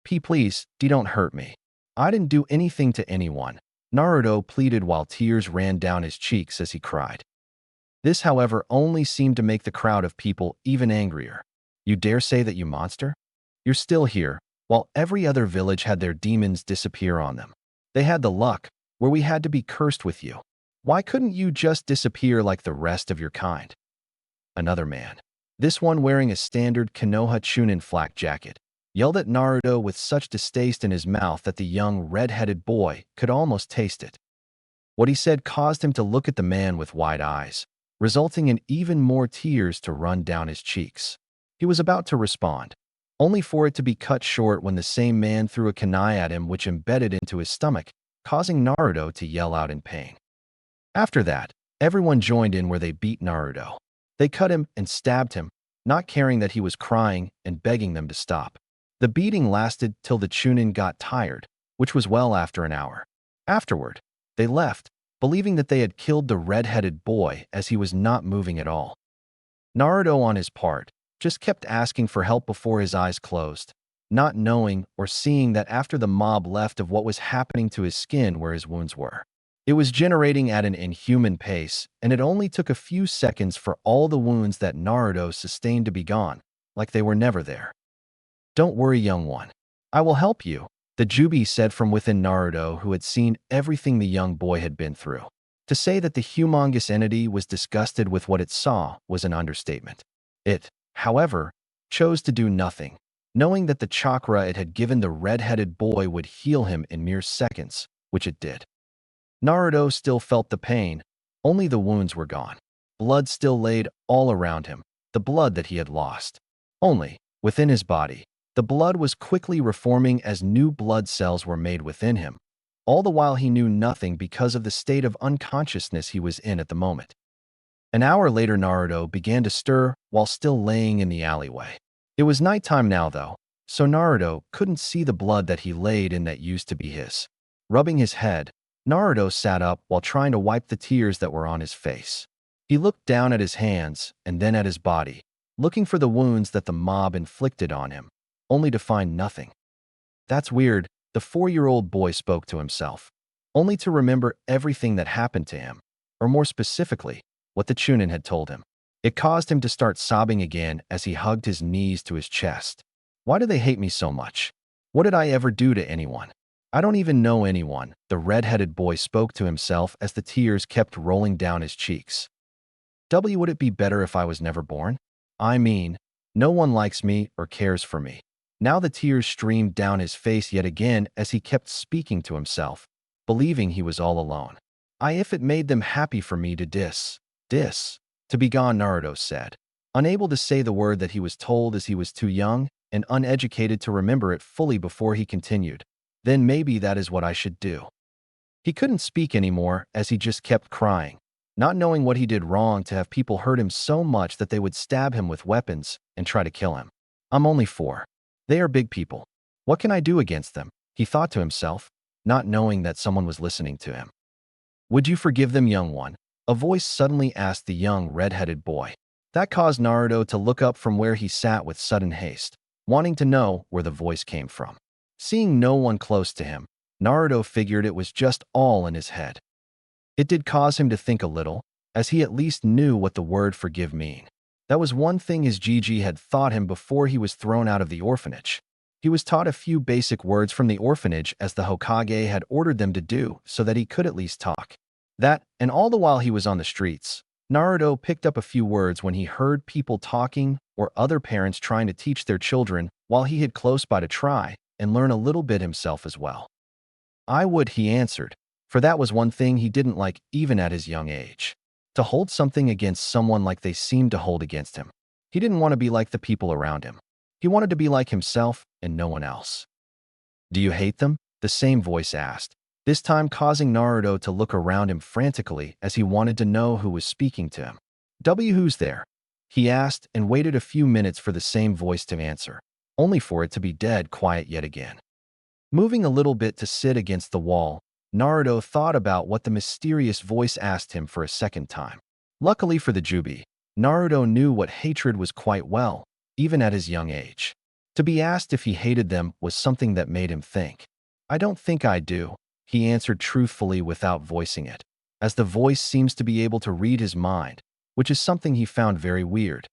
Please, don't hurt me. I didn't do anything to anyone," Naruto pleaded while tears ran down his cheeks as he cried. This, however, only seemed to make the crowd of people even angrier. "You dare say that, you monster? You're still here, while every other village had their demons disappear on them. They had the luck, where we had to be cursed with you. Why couldn't you just disappear like the rest of your kind?" Another man, this one wearing a standard Konoha Chunin flak jacket, yelled at Naruto with such distaste in his mouth that the young red-headed boy could almost taste it. What he said caused him to look at the man with wide eyes, resulting in even more tears to run down his cheeks. He was about to respond, only for it to be cut short when the same man threw a kunai at him which embedded into his stomach, causing Naruto to yell out in pain. After that, everyone joined in where they beat Naruto. They cut him and stabbed him, not caring that he was crying and begging them to stop. The beating lasted till the Chunin got tired, which was well after an hour. Afterward, they left, believing that they had killed the red-headed boy as he was not moving at all. Naruto, on his part, just kept asking for help before his eyes closed, not knowing or seeing that after the mob left of what was happening to his skin where his wounds were. It was generating at an inhuman pace, and it only took a few seconds for all the wounds that Naruto sustained to be gone, like they were never there. "Don't worry, young one. I will help you," the Jubi said from within Naruto, who had seen everything the young boy had been through. To say that the humongous entity was disgusted with what it saw was an understatement. It, however, chose to do nothing, knowing that the chakra it had given the red-headed boy would heal him in mere seconds, which it did. Naruto still felt the pain, only the wounds were gone. Blood still laid all around him, the blood that he had lost. Only, within his body, the blood was quickly reforming as new blood cells were made within him, all the while he knew nothing because of the state of unconsciousness he was in at the moment. An hour later, Naruto began to stir while still laying in the alleyway. It was nighttime now, though, so Naruto couldn't see the blood that he laid in that used to be his. Rubbing his head, Naruto sat up while trying to wipe the tears that were on his face. He looked down at his hands and then at his body, looking for the wounds that the mob inflicted on him, only to find nothing. That's weird, the 4-year-old boy spoke to himself, only to remember everything that happened to him, or more specifically, what the Chunin had told him. It caused him to start sobbing again as he hugged his knees to his chest. Why do they hate me so much? What did I ever do to anyone? I don't even know anyone, the red-headed boy spoke to himself as the tears kept rolling down his cheeks. Would it be better if I was never born? I mean, no one likes me or cares for me. Now the tears streamed down his face yet again as he kept speaking to himself, believing he was all alone. If it made them happy for me to to be gone, Naruto said, unable to say the word that he was told as he was too young and uneducated to remember it fully before he continued. Then maybe that is what I should do. He couldn't speak anymore as he just kept crying, not knowing what he did wrong to have people hurt him so much that they would stab him with weapons and try to kill him. I'm only 4. They are big people. What can I do against them? He thought to himself, not knowing that someone was listening to him. Would you forgive them, young one? A voice suddenly asked the young red-headed boy. That caused Naruto to look up from where he sat with sudden haste, wanting to know where the voice came from. Seeing no one close to him, Naruto figured it was just all in his head. It did cause him to think a little, as he at least knew what the word forgive mean. That was one thing his Gigi had taught him before he was thrown out of the orphanage. He was taught a few basic words from the orphanage as the Hokage had ordered them to do so that he could at least talk. That, and all the while he was on the streets, Naruto picked up a few words when he heard people talking or other parents trying to teach their children while he hid close by to try and learn a little bit himself as well. I would, he answered, for that was one thing he didn't like even at his young age. To hold something against someone like they seemed to hold against him. He didn't want to be like the people around him. He wanted to be like himself and no one else. Do you hate them? The same voice asked, this time causing Naruto to look around him frantically as he wanted to know who was speaking to him. Who's there? He asked and waited a few minutes for the same voice to answer, only for it to be dead quiet yet again. Moving a little bit to sit against the wall, Naruto thought about what the mysterious voice asked him for a second time. Luckily for the Jubi, Naruto knew what hatred was quite well, even at his young age. To be asked if he hated them was something that made him think. I don't think I do, he answered truthfully without voicing it, as the voice seems to be able to read his mind, which is something he found very weird.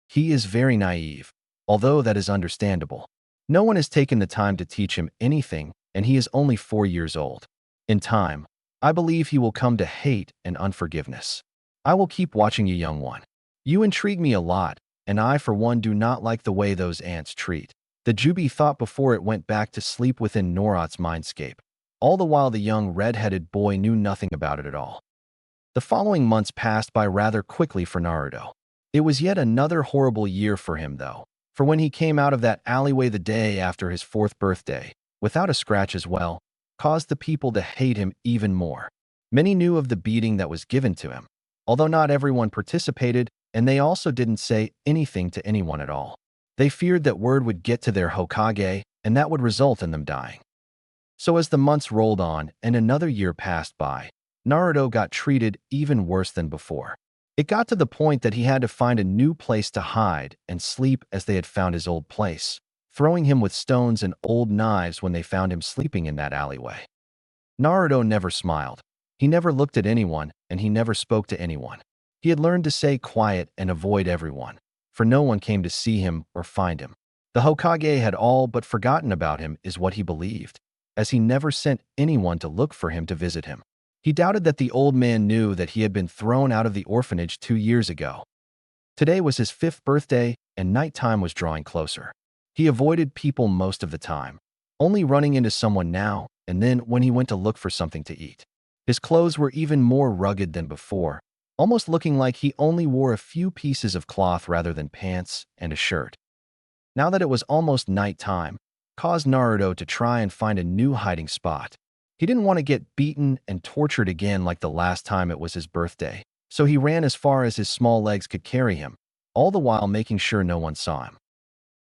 He is very naive, although that is understandable. No one has taken the time to teach him anything, and he is only 4 years old. In time, I believe he will come to hate and unforgiveness. I will keep watching you, young one. You intrigue me a lot, and I for one do not like the way those ants treat. The Jubi thought before it went back to sleep within Naruto's mindscape. All the while the young red-headed boy knew nothing about it at all. The following months passed by rather quickly for Naruto. It was yet another horrible year for him though, for when he came out of that alleyway the day after his 4th birthday, without a scratch as well, caused the people to hate him even more. Many knew of the beating that was given to him, although not everyone participated, and they also didn't say anything to anyone at all. They feared that word would get to their Hokage, and that would result in them dying. So as the months rolled on and another year passed by, Naruto got treated even worse than before. It got to the point that he had to find a new place to hide and sleep as they had found his old place, throwing him with stones and old knives when they found him sleeping in that alleyway. Naruto never smiled. He never looked at anyone, and he never spoke to anyone. He had learned to stay quiet and avoid everyone, for no one came to see him or find him. The Hokage had all but forgotten about him is what he believed, as he never sent anyone to look for him to visit him. He doubted that the old man knew that he had been thrown out of the orphanage 2 years ago. Today was his 5th birthday, and nighttime was drawing closer. He avoided people most of the time, only running into someone now and then when he went to look for something to eat. His clothes were even more rugged than before, almost looking like he only wore a few pieces of cloth rather than pants and a shirt. Now that it was almost nighttime, caused Naruto to try and find a new hiding spot. He didn't want to get beaten and tortured again like the last time it was his birthday, So he ran as far as his small legs could carry him, all the while making sure no one saw him.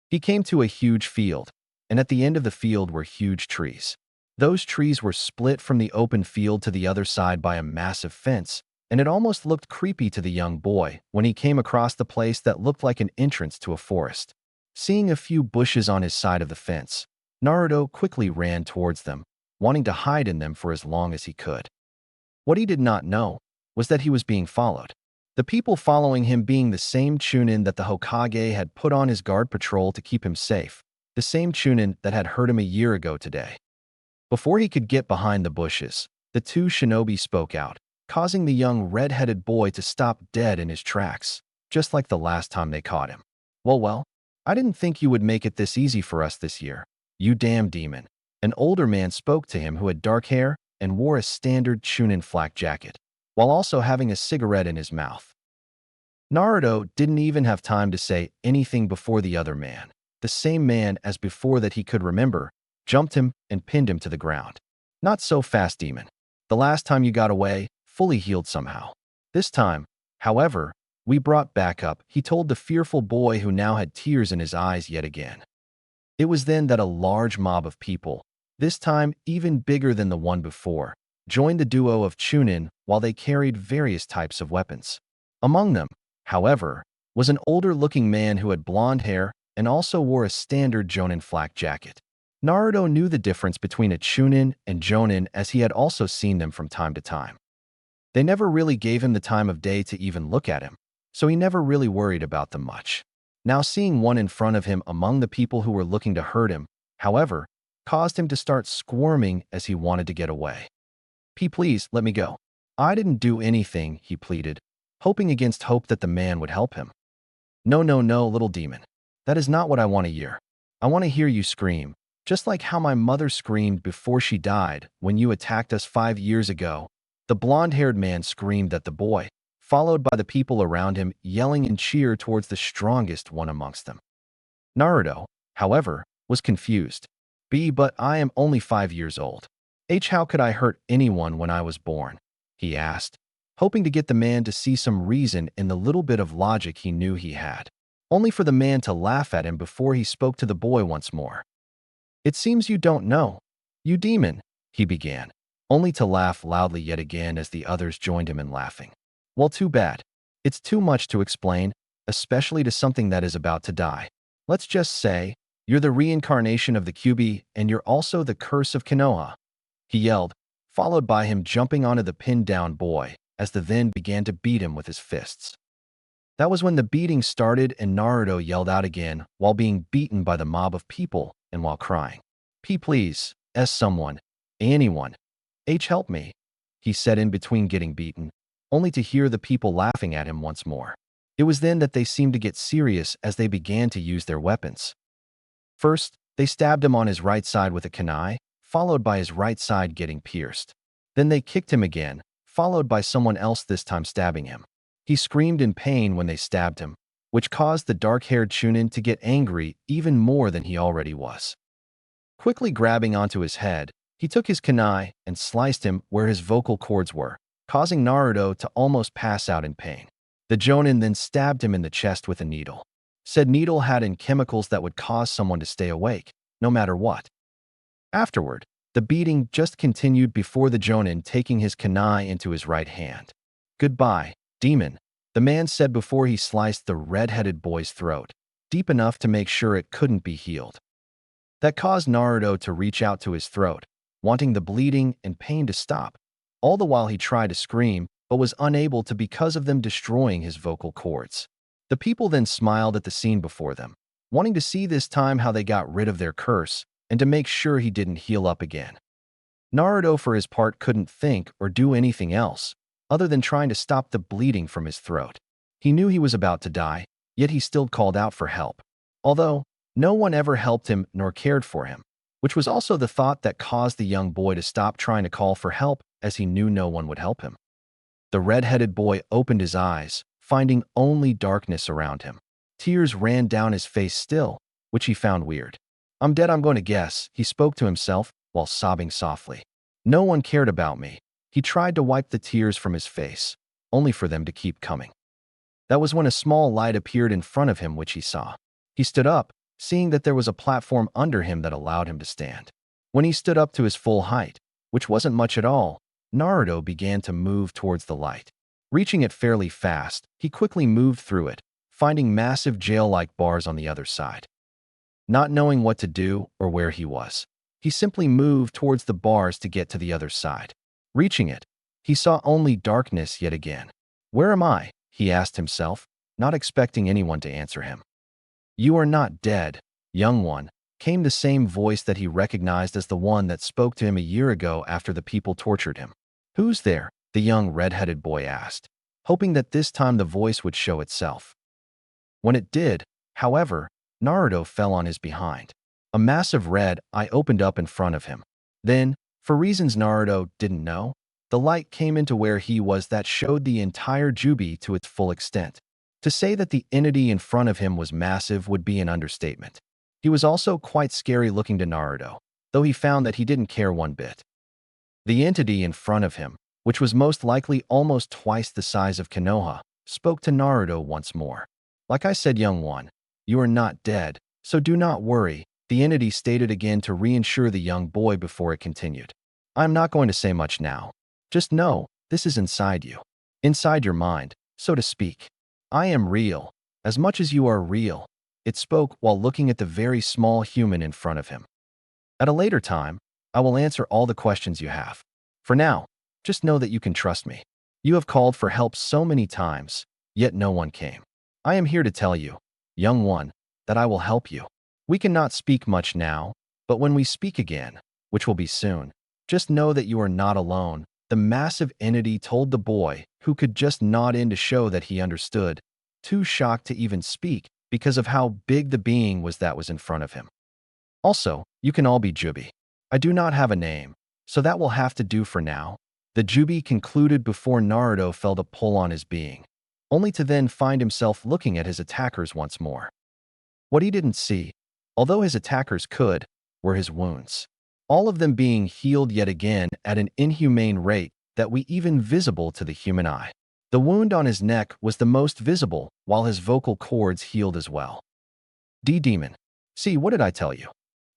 He came to a huge field, and at the end of the field were huge trees. Those trees were split from the open field to the other side by a massive fence, and it almost looked creepy to the young boy when he came across the place that looked like an entrance to a forest. Seeing a few bushes on his side of the fence, Naruto quickly ran towards them, wanting to hide in them for as long as he could. What he did not know was that he was being followed. The people following him being the same Chunin that the Hokage had put on his guard patrol to keep him safe, the same Chunin that had hurt him a year ago today. Before he could get behind the bushes, the two shinobi spoke out, causing the young red-headed boy to stop dead in his tracks, just like the last time they caught him. Well, I didn't think you would make it this easy for us this year, you damn demon. An older man spoke to him who had dark hair and wore a standard Chunin flak jacket, while also having a cigarette in his mouth. Naruto didn't even have time to say anything before the other man, the same man as before that he could remember, jumped him and pinned him to the ground. Not so fast, demon. The last time you got away, fully healed somehow. This time, however, we brought back up, he told the fearful boy who now had tears in his eyes yet again. It was then that a large mob of people, this time even bigger than the one before, joined the duo of Chunin while they carried various types of weapons. Among them, however, was an older-looking man who had blonde hair and also wore a standard Jonin flak jacket. Naruto knew the difference between a Chunin and Jonin as he had also seen them from time to time. They never really gave him the time of day to even look at him, so he never really worried about them much. Now seeing one in front of him among the people who were looking to hurt him, however, caused him to start squirming as he wanted to get away. Please, let me go. I didn't do anything, he pleaded, hoping against hope that the man would help him. No, little demon. That is not what I want to hear. I want to hear you scream, just like how my mother screamed before she died when you attacked us 5 years ago. The blonde-haired man screamed at the boy, followed by the people around him yelling in cheer towards the strongest one amongst them. Naruto, however, was confused. But I am only 5 years old. How could I hurt anyone when I was born? He asked, hoping to get the man to see some reason in the little bit of logic he knew he had, only for the man to laugh at him before he spoke to the boy once more. It seems you don't know. You demon, he began, only to laugh loudly yet again as the others joined him in laughing. Well, too bad. It's too much to explain, especially to something that is about to die. Let's just say, you're the reincarnation of the Kyuubi and you're also the curse of Konoha, he yelled, followed by him jumping onto the pinned-down boy as the then began to beat him with his fists. That was when the beating started and Naruto yelled out again while being beaten by the mob of people and while crying. Please, someone, anyone. Help me, he said in between getting beaten, only to hear the people laughing at him once more. It was then that they seemed to get serious as they began to use their weapons. First, they stabbed him on his right side with a kunai, followed by his right side getting pierced. Then they kicked him again, followed by someone else this time stabbing him. He screamed in pain when they stabbed him, which caused the dark-haired Chunin to get angry even more than he already was. Quickly grabbing onto his head, he took his kunai and sliced him where his vocal cords were, causing Naruto to almost pass out in pain. The Jonin then stabbed him in the chest with a needle. Said needle had in chemicals that would cause someone to stay awake, no matter what. Afterward, the beating just continued before the Jonin taking his kunai into his right hand. Goodbye, demon, the man said before he sliced the red-headed boy's throat, deep enough to make sure it couldn't be healed. That caused Naruto to reach out to his throat, wanting the bleeding and pain to stop, all the while he tried to scream, but was unable to because of them destroying his vocal cords. The people then smiled at the scene before them, wanting to see this time how they got rid of their curse and to make sure he didn't heal up again. Naruto, for his part, couldn't think or do anything else other than trying to stop the bleeding from his throat. He knew he was about to die, yet he still called out for help, although no one ever helped him nor cared for him, which was also the thought that caused the young boy to stop trying to call for help as he knew no one would help him. The red-headed boy opened his eyes, finding only darkness around him. Tears ran down his face still, which he found weird. I'm dead, I'm going to guess, he spoke to himself while sobbing softly. No one cared about me. He tried to wipe the tears from his face, only for them to keep coming. That was when a small light appeared in front of him, which he saw. He stood up, seeing that there was a platform under him that allowed him to stand. When he stood up to his full height, which wasn't much at all, Naruto began to move towards the light. Reaching it fairly fast, he quickly moved through it, finding massive jail-like bars on the other side. Not knowing what to do or where he was, he simply moved towards the bars to get to the other side. Reaching it, he saw only darkness yet again. "Where am I?" he asked himself, not expecting anyone to answer him. "You are not dead, young one," came the same voice that he recognized as the one that spoke to him a year ago after the people tortured him. "Who's there?" the young red-headed boy asked, hoping that this time the voice would show itself. When it did, however, Naruto fell on his behind. A massive red eye opened up in front of him. Then, for reasons Naruto didn't know, the light came into where he was that showed the entire Jubi to its full extent. To say that the entity in front of him was massive would be an understatement. He was also quite scary looking to Naruto, though he found that he didn't care one bit. The entity in front of him, which was most likely almost twice the size of Konoha, spoke to Naruto once more. "Like I said, young one, you are not dead, so do not worry," the entity stated again to reassure the young boy before it continued. "I'm not going to say much now. Just know, this is inside you. Inside your mind, so to speak. I am real, as much as you are real," it spoke while looking at the very small human in front of him. "At a later time, I will answer all the questions you have. For now, just know that you can trust me. You have called for help so many times, yet no one came. I am here to tell you, young one, that I will help you. We cannot speak much now, but when we speak again, which will be soon, just know that you are not alone," the massive entity told the boy, who could just nod in to show that he understood, too shocked to even speak because of how big the being was that was in front of him. "Also, you can all be Jubi. I do not have a name, so that will have to do for now," the Jubi concluded before Naruto felt a pull on his being, only to then find himself looking at his attackers once more. What he didn't see, although his attackers could, were his wounds. All of them being healed yet again at an inhumane rate that was even visible to the human eye. The wound on his neck was the most visible, while his vocal cords healed as well. "D-Demon. See, what did I tell you?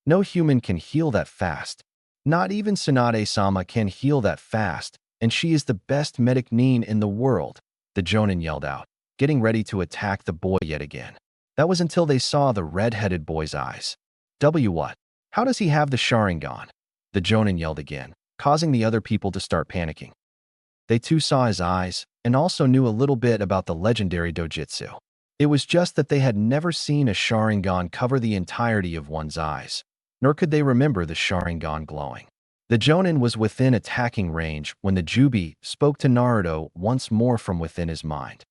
No human can heal that fast. Not even Tsunade-sama can heal that fast, and she is the best medic nin in the world," the Jonin yelled out, getting ready to attack the boy yet again. That was until they saw the red-headed boy's eyes. What? How does he have the Sharingan?" the Jonin yelled again, causing the other people to start panicking. They too saw his eyes, and also knew a little bit about the legendary dojutsu. It was just that they had never seen a Sharingan cover the entirety of one's eyes, nor could they remember the Sharingan glowing. The Jonin was within attacking range when the Jubi spoke to Naruto once more from within his mind.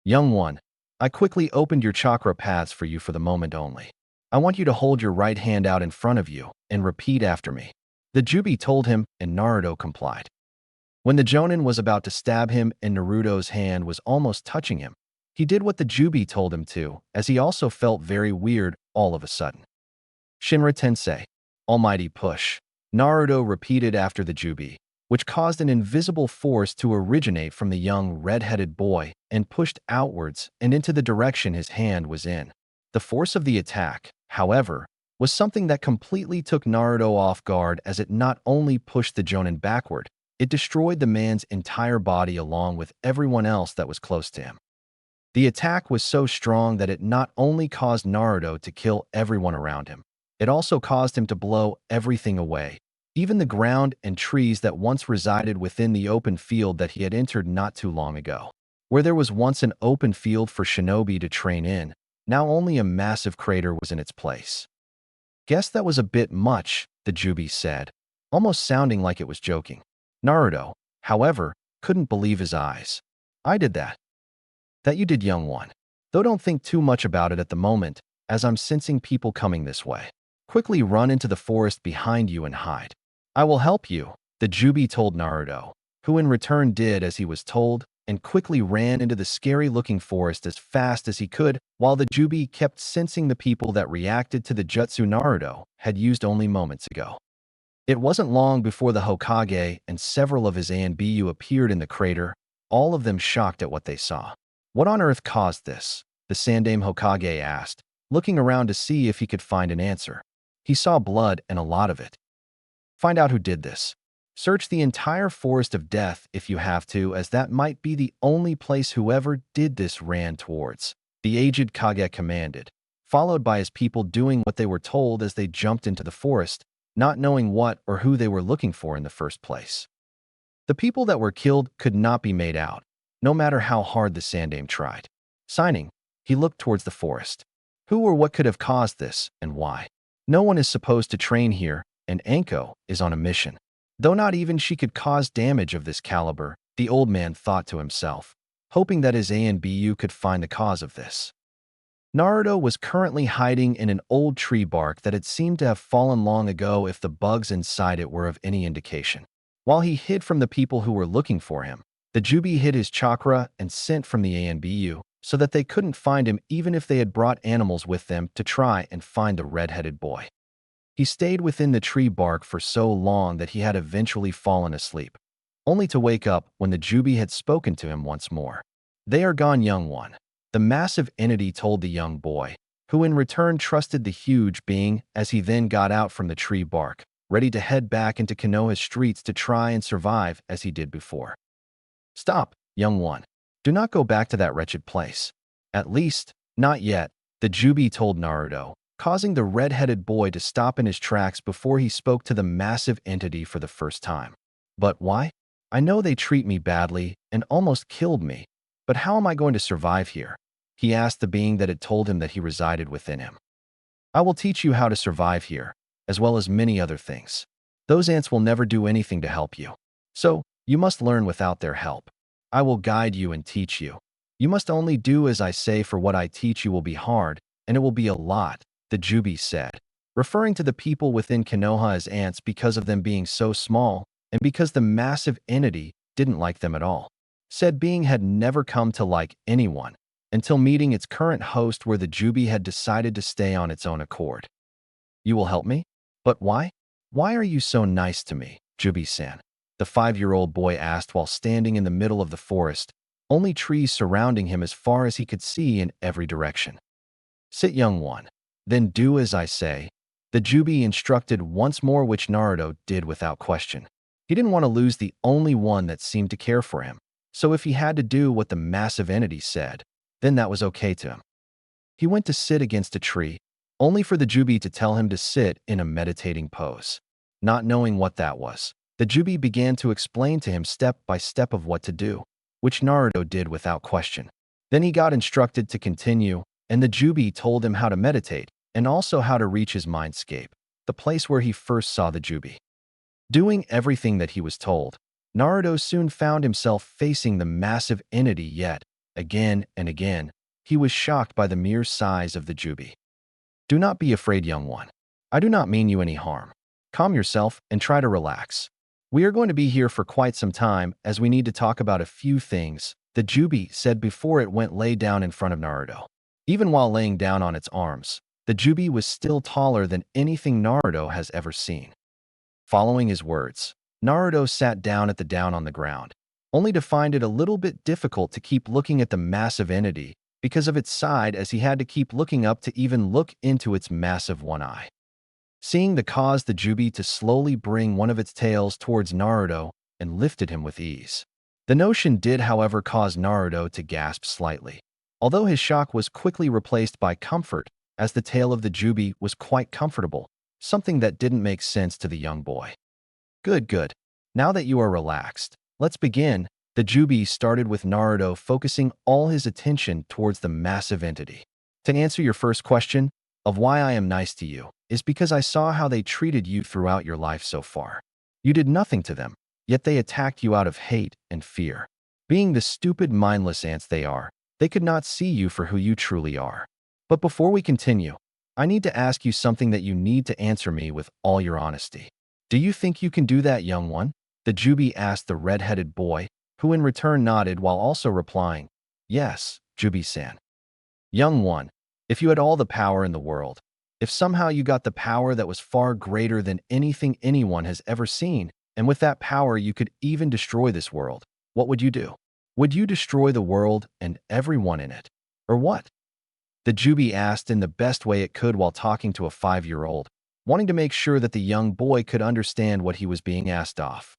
"Young one, I quickly opened your chakra paths for you for the moment only. I want you to hold your right hand out in front of you and repeat after me," the Jubi told him, and Naruto complied. When the Jonin was about to stab him and Naruto's hand was almost touching him, he did what the Jubi told him to, as he also felt very weird all of a sudden. "Shinra Tensei, Almighty Push," Naruto repeated after the Jubi, which caused an invisible force to originate from the young red-headed boy and pushed outwards and into the direction his hand was in. The force of the attack, however, was something that completely took Naruto off guard, as it not only pushed the Jonin backward, it destroyed the man's entire body along with everyone else that was close to him. The attack was so strong that it not only caused Naruto to kill everyone around him, it also caused him to blow everything away, even the ground and trees that once resided within the open field that he had entered not too long ago. Where there was once an open field for shinobi to train in, now only a massive crater was in its place. "Guess that was a bit much," the Jubi said, almost sounding like it was joking. Naruto, however, couldn't believe his eyes. "I did that." "That you did, young one. Though don't think too much about it at the moment, as I'm sensing people coming this way. Quickly run into the forest behind you and hide. I will help you," the Jubi told Naruto, who in return did as he was told, and quickly ran into the scary-looking forest as fast as he could, while the Jubi kept sensing the people that reacted to the jutsu Naruto had used only moments ago. It wasn't long before the Hokage and several of his Anbu appeared in the crater, all of them shocked at what they saw. What on earth caused this? The Sandaime Hokage asked, looking around to see if he could find an answer. He saw blood and a lot of it. Find out who did this. Search the entire forest of death if you have to, as that might be the only place whoever did this ran towards. The aged Kage commanded, followed by his people doing what they were told as they jumped into the forest, not knowing what or who they were looking for in the first place. The people that were killed could not be made out, no matter how hard the Sandaime tried. Signing, he looked towards the forest. Who or what could have caused this, and why? No one is supposed to train here, and Anko is on a mission. Though not even she could cause damage of this caliber, the old man thought to himself, hoping that his ANBU could find the cause of this. Naruto was currently hiding in an old tree bark that had seemed to have fallen long ago if the bugs inside it were of any indication. While he hid from the people who were looking for him, the Jubi hid his chakra and scent from the ANBU so that they couldn't find him even if they had brought animals with them to try and find the red-headed boy. He stayed within the tree bark for so long that he had eventually fallen asleep, only to wake up when the Jubi had spoken to him once more. "They are gone, young one," the massive entity told the young boy, who in return trusted the huge being as he then got out from the tree bark, ready to head back into Konoha's streets to try and survive as he did before. "Stop, young one. Do not go back to that wretched place. At least, not yet," the Jubi told Naruto, causing the red-headed boy to stop in his tracks before he spoke to the massive entity for the first time. "But why? I know they treat me badly and almost killed me, but how am I going to survive here?" he asked the being that had told him that he resided within him. "I will teach you how to survive here, as well as many other things. Those ants will never do anything to help you. So, you must learn without their help. I will guide you and teach you. You must only do as I say, for what I teach you will be hard, and it will be a lot," the Jubi said, referring to the people within Konoha as ants because of them being so small and because the massive entity didn't like them at all. Said being had never come to like anyone until meeting its current host, where the Jubi had decided to stay on its own accord. "You will help me? But why? Why are you so nice to me, Jubi-san?" the 5-year-old boy asked while standing in the middle of the forest, only trees surrounding him as far as he could see in every direction. "Sit, young one. Then do as I say," the Jubi instructed once more, which Naruto did without question. He didn't want to lose the only one that seemed to care for him, so if he had to do what the massive entity said, then that was okay to him. He went to sit against a tree, only for the Jubi to tell him to sit in a meditating pose. Not knowing what that was, the Jubi began to explain to him step by step of what to do, which Naruto did without question. Then he got instructed to continue, and the Jubi told him how to meditate and also how to reach his mindscape, the place where he first saw the Jubi. Doing everything that he was told, Naruto soon found himself facing the massive entity yet, again and again. He was shocked by the mere size of the Jubi. "Do not be afraid, young one. I do not mean you any harm. Calm yourself and try to relax. We are going to be here for quite some time as we need to talk about a few things," the Jubi said before it went lay down in front of Naruto. Even while laying down on its arms, the Jubi was still taller than anything Naruto has ever seen. Following his words, Naruto sat down on the ground, only to find it a little bit difficult to keep looking at the massive entity because of its side, as he had to keep looking up to even look into its massive one eye. Seeing the caused the Jubi to slowly bring one of its tails towards Naruto and lifted him with ease. The notion did, however, cause Naruto to gasp slightly, although his shock was quickly replaced by comfort, as the tail of the Jubi was quite comfortable, something that didn't make sense to the young boy. Good. Now that you are relaxed, let's begin." The Jubi started with Naruto focusing all his attention towards the massive entity. "To answer your first question of why I am nice to you is because I saw how they treated you throughout your life so far. You did nothing to them, yet they attacked you out of hate and fear. Being the stupid, mindless ants they are, they could not see you for who you truly are. But before we continue, I need to ask you something that you need to answer me with all your honesty. Do you think you can do that, young one?" the Jubi asked the red-headed boy, who in return nodded while also replying, "Yes, Jubi-san." "Young one, if you had all the power in the world, if somehow you got the power that was far greater than anything anyone has ever seen, and with that power you could even destroy this world, what would you do? Would you destroy the world and everyone in it? Or what? The Jubi asked in the best way it could while talking to a 5-year-old, wanting to make sure that the young boy could understand what he was being asked of.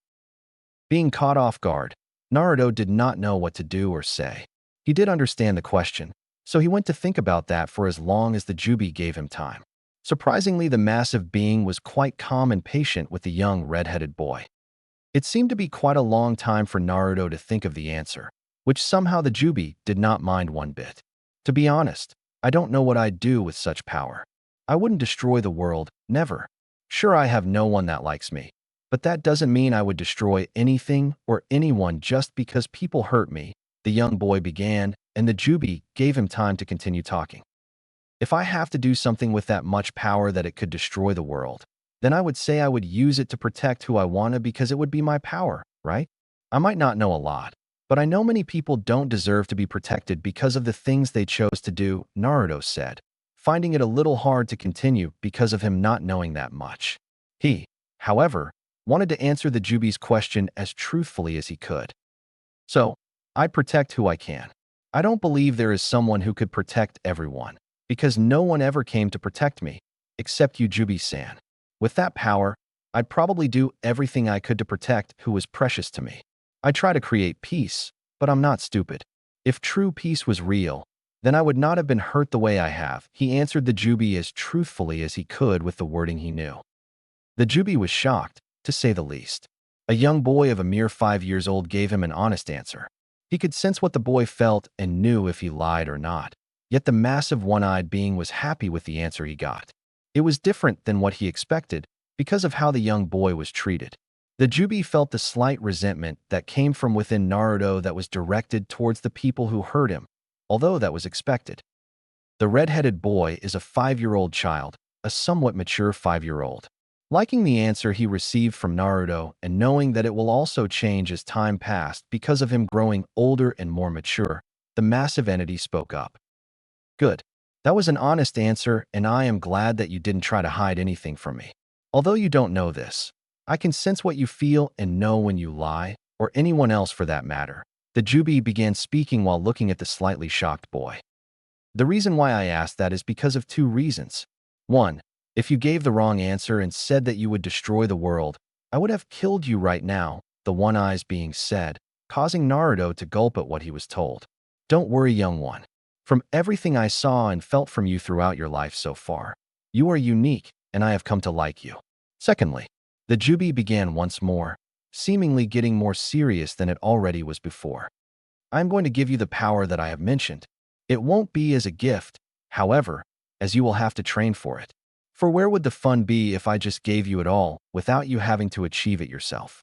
Being caught off guard, Naruto did not know what to do or say. He did understand the question, so he went to think about that for as long as the Jubi gave him time. Surprisingly, the massive being was quite calm and patient with the young red-headed boy. It seemed to be quite a long time for Naruto to think of the answer, which somehow the Jubi did not mind one bit. To be honest, I don't know what I'd do with such power. I wouldn't destroy the world, never. Sure, I have no one that likes me, but that doesn't mean I would destroy anything or anyone just because people hurt me, the young boy began, and the Jubi gave him time to continue talking. If I have to do something with that much power that it could destroy the world, then I would say I would use it to protect who I wanted because it would be my power, right? I might not know a lot, but I know many people don't deserve to be protected because of the things they chose to do, Naruto said, finding it a little hard to continue because of him not knowing that much. He, however, wanted to answer the Jubi's question as truthfully as he could. So, I protect who I can. I don't believe there is someone who could protect everyone, because no one ever came to protect me, except you, Jubi-san. With that power, I'd probably do everything I could to protect who was precious to me. I try to create peace, but I'm not stupid. If true peace was real, then I would not have been hurt the way I have. He answered the Jubi as truthfully as he could with the wording he knew. The Jubi was shocked, to say the least. A young boy of a mere 5 years old gave him an honest answer. He could sense what the boy felt and knew if he lied or not. Yet the massive one-eyed being was happy with the answer he got. It was different than what he expected because of how the young boy was treated. The Jubi felt the slight resentment that came from within Naruto that was directed towards the people who hurt him, although that was expected. The red-headed boy is a 5-year-old child, a somewhat mature 5-year-old. Liking the answer he received from Naruto and knowing that it will also change as time passed because of him growing older and more mature, the massive entity spoke up. Good. That was an honest answer, and I am glad that you didn't try to hide anything from me. Although you don't know this, I can sense what you feel and know when you lie, or anyone else for that matter. The Jubi began speaking while looking at the slightly shocked boy. The reason why I asked that is because of 2 reasons. 1, if you gave the wrong answer and said that you would destroy the world, I would have killed you right now, the one eyes being said, causing Naruto to gulp at what he was told. Don't worry, young one. From everything I saw and felt from you throughout your life so far, you are unique, and I have come to like you. Secondly, the Jubi began once more, seemingly getting more serious than it already was before. I am going to give you the power that I have mentioned. It won't be as a gift, however, as you will have to train for it. For where would the fun be if I just gave you it all without you having to achieve it yourself?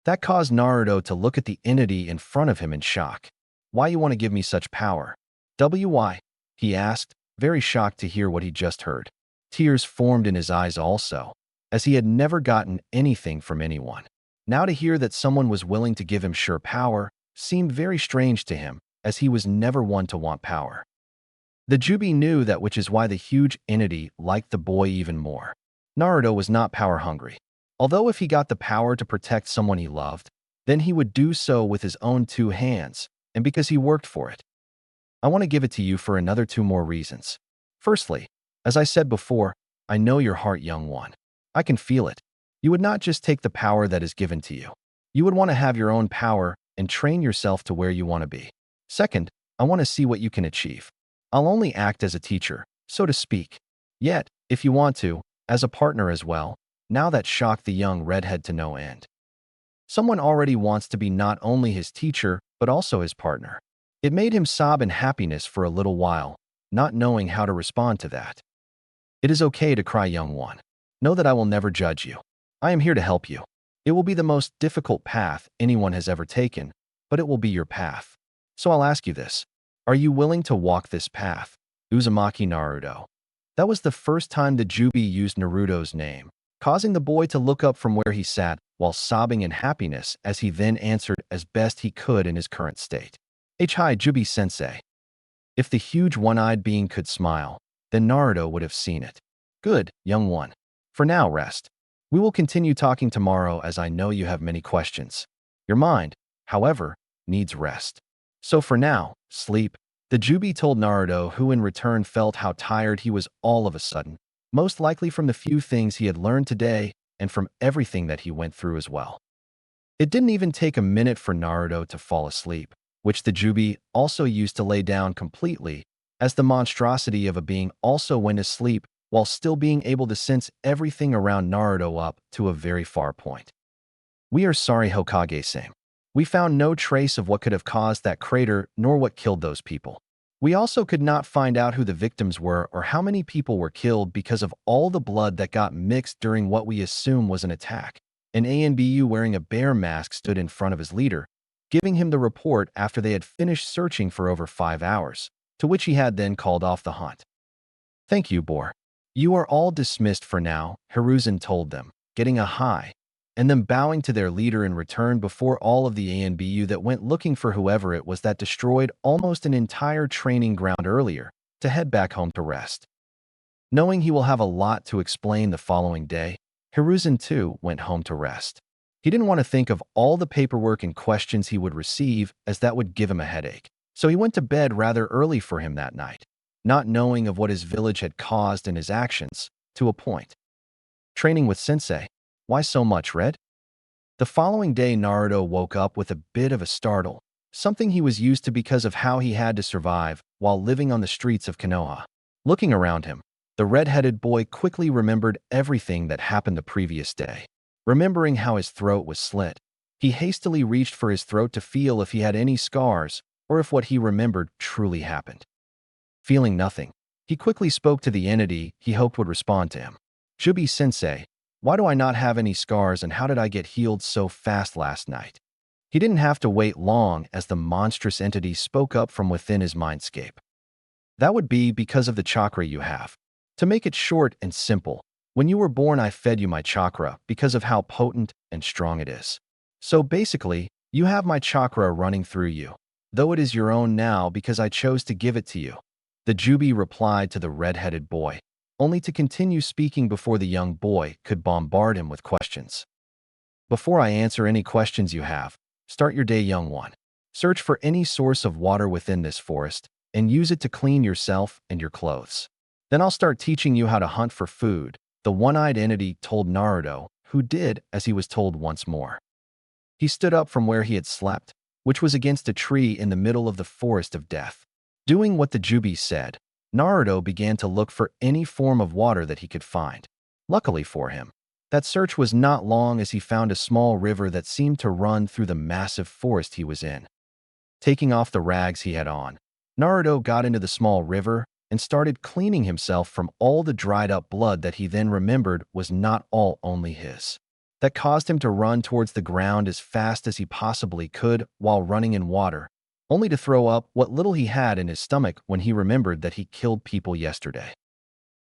That caused Naruto to look at the entity in front of him in shock. Why you want to give me such power? Why? He asked, very shocked to hear what he just heard. Tears formed in his eyes also, as he had never gotten anything from anyone. Now to hear that someone was willing to give him sure power seemed very strange to him, as he was never one to want power. The Jubi knew that, which is why the huge entity liked the boy even more. Naruto was not power hungry. Although if he got the power to protect someone he loved, then he would do so with his own 2 hands, and because he worked for it. I want to give it to you for another 2 more reasons. Firstly, as I said before, I know your heart, young one. I can feel it. You would not just take the power that is given to you. You would want to have your own power and train yourself to where you want to be. Second, I want to see what you can achieve. I'll only act as a teacher, so to speak. Yet, if you want to, as a partner as well. Now that shocked the young redhead to no end. Someone already wants to be not only his teacher, but also his partner. It made him sob in happiness for a little while, not knowing how to respond to that. It is okay to cry, young one. Know that I will never judge you. I am here to help you. It will be the most difficult path anyone has ever taken, but it will be your path. So I'll ask you this. Are you willing to walk this path? Uzumaki Naruto. That was the first time the Jubi used Naruto's name, causing the boy to look up from where he sat while sobbing in happiness as he then answered as best he could in his current state. Hi, Jubi-sensei. If the huge one-eyed being could smile, then Naruto would have seen it. Good, young one. For now, rest. We will continue talking tomorrow as I know you have many questions. Your mind, however, needs rest. So for now, sleep. The Jubi told Naruto, who in return felt how tired he was all of a sudden, most likely from the few things he had learned today and from everything that he went through as well. It didn't even take a minute for Naruto to fall asleep, which the Jubi also used to lay down completely, as the monstrosity of a being also went asleep while still being able to sense everything around Naruto up to a very far point. We are sorry, Hokage-sama. We found no trace of what could have caused that crater nor what killed those people. We also could not find out who the victims were or how many people were killed because of all the blood that got mixed during what we assume was an attack. An ANBU wearing a bear mask stood in front of his leader, giving him the report after they had finished searching for over 5 hours, to which he had then called off the hunt. Thank you, Boar. You are all dismissed for now, Hiruzen told them, getting a high, and then bowing to their leader in return before all of the ANBU that went looking for whoever it was that destroyed almost an entire training ground earlier, to head back home to rest. Knowing he will have a lot to explain the following day, Hiruzen too went home to rest. He didn't want to think of all the paperwork and questions he would receive, as that would give him a headache. So he went to bed rather early for him that night, not knowing of what his village had caused and his actions, to a point. Training with Sensei. Why so much, Red? The following day, Naruto woke up with a bit of a startle, something he was used to because of how he had to survive while living on the streets of Konoha. Looking around him, the red-headed boy quickly remembered everything that happened the previous day. Remembering how his throat was slit, he hastily reached for his throat to feel if he had any scars or if what he remembered truly happened. Feeling nothing, he quickly spoke to the entity he hoped would respond to him. Jubi-sensei, why do I not have any scars and how did I get healed so fast last night? He didn't have to wait long as the monstrous entity spoke up from within his mindscape. That would be because of the chakra you have. To make it short and simple, when you were born I fed you my chakra because of how potent and strong it is. So basically, you have my chakra running through you, though it is your own now because I chose to give it to you. The Jubi replied to the red-headed boy, only to continue speaking before the young boy could bombard him with questions. Before I answer any questions you have, start your day, young one. Search for any source of water within this forest and use it to clean yourself and your clothes. Then I'll start teaching you how to hunt for food, the one-eyed entity told Naruto, who did as he was told once more. He stood up from where he had slept, which was against a tree in the middle of the forest of death. Doing what the Jubi said, Naruto began to look for any form of water that he could find. Luckily for him, that search was not long as he found a small river that seemed to run through the massive forest he was in. Taking off the rags he had on, Naruto got into the small river and started cleaning himself from all the dried-up blood that he then remembered was not all only his. That caused him to run towards the ground as fast as he possibly could while running in water, only to throw up what little he had in his stomach when he remembered that he killed people yesterday.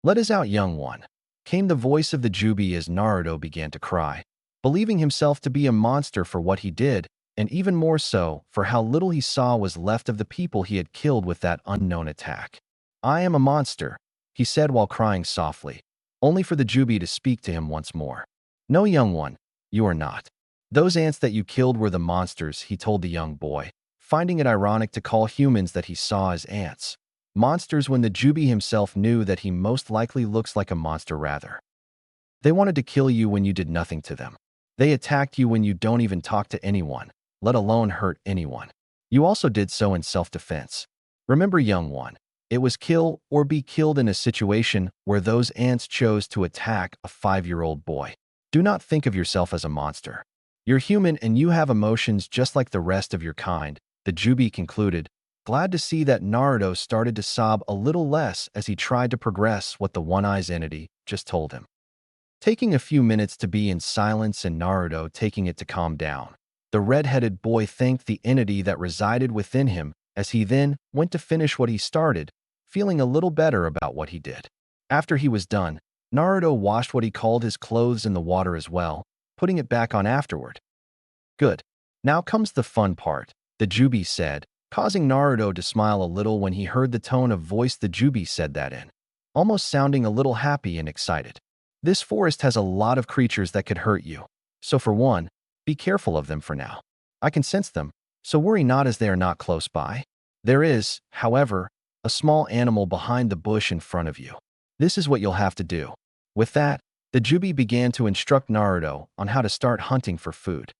Let us out, young one, came the voice of the Jubi as Naruto began to cry, believing himself to be a monster for what he did, and even more so for how little he saw was left of the people he had killed with that unknown attack. I am a monster, he said while crying softly, only for the Jubi to speak to him once more. No, young one, you are not. Those ants that you killed were the monsters, he told the young boy, finding it ironic to call humans that he saw as ants monsters when the Jubi himself knew that he most likely looks like a monster rather. They wanted to kill you when you did nothing to them. They attacked you when you don't even talk to anyone, let alone hurt anyone. You also did so in self-defense. Remember, young one, it was kill or be killed in a situation where those ants chose to attack a 5-year-old boy. Do not think of yourself as a monster. You're human and you have emotions just like the rest of your kind, the Jubi concluded, glad to see that Naruto started to sob a little less as he tried to progress what the one-eyes entity just told him. Taking a few minutes to be in silence and Naruto taking it to calm down, the red-headed boy thanked the entity that resided within him as he then went to finish what he started, feeling a little better about what he did. After he was done, Naruto washed what he called his clothes in the water as well, putting it back on afterward. Good. Now comes the fun part, the Jubi said, causing Naruto to smile a little when he heard the tone of voice the Jubi said that in, almost sounding a little happy and excited. This forest has a lot of creatures that could hurt you, so for one, be careful of them for now. I can sense them, So worry not as they are not close by. There is, however, a small animal behind the bush in front of you. This is what you'll have to do." With that, the Jubi began to instruct Naruto on how to start hunting for food.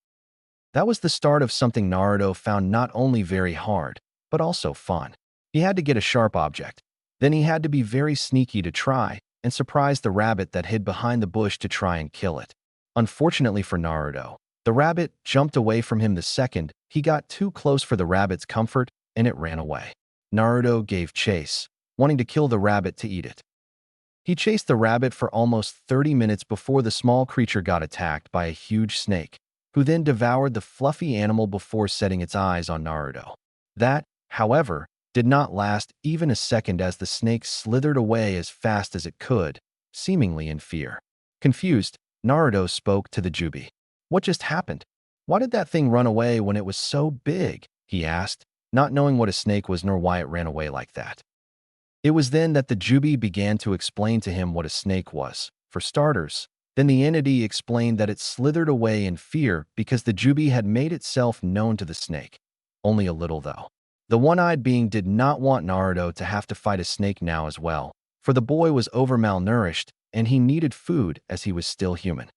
That was the start of something Naruto found not only very hard, but also fun. He had to get a sharp object. Then he had to be very sneaky to try and surprise the rabbit that hid behind the bush to try and kill it. Unfortunately for Naruto, the rabbit jumped away from him the second he got too close for the rabbit's comfort, and it ran away. Naruto gave chase, wanting to kill the rabbit to eat it. He chased the rabbit for almost 30 minutes before the small creature got attacked by a huge snake, who then devoured the fluffy animal before setting its eyes on Naruto. That, however, did not last even a second as the snake slithered away as fast as it could, seemingly in fear. Confused, Naruto spoke to the Jubi. "What just happened? Why did that thing run away when it was so big?" he asked, not knowing what a snake was nor why it ran away like that. It was then that the Jubi began to explain to him what a snake was. For starters, then the entity explained that it slithered away in fear because the Jubi had made itself known to the snake. Only a little, though. The one-eyed being did not want Naruto to have to fight a snake now as well, for the boy was over-malnourished and he needed food as he was still human.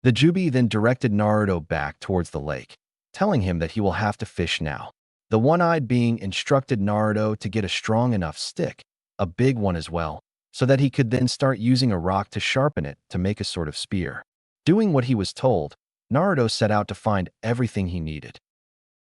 The Jubi then directed Naruto back towards the lake, telling him that he will have to fish now. The one-eyed being instructed Naruto to get a strong enough stick, a big one as well, so that he could then start using a rock to sharpen it to make a sort of spear. Doing what he was told, Naruto set out to find everything he needed.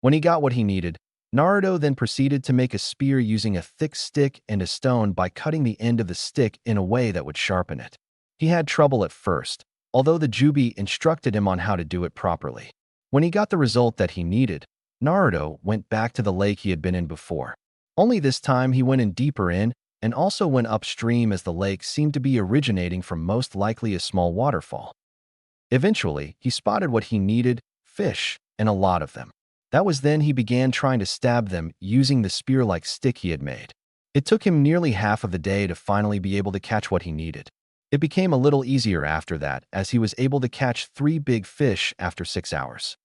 When he got what he needed, Naruto then proceeded to make a spear using a thick stick and a stone by cutting the end of the stick in a way that would sharpen it. He had trouble at first, although the Jubi instructed him on how to do it properly. When he got the result that he needed, Naruto went back to the lake he had been in before. Only this time he went in deeper in and also went upstream as the lake seemed to be originating from most likely a small waterfall. Eventually, he spotted what he needed, fish, and a lot of them. That was then he began trying to stab them using the spear-like stick he had made. It took him nearly half of the day to finally be able to catch what he needed. It became a little easier after that as he was able to catch 3 big fish after 6 hours.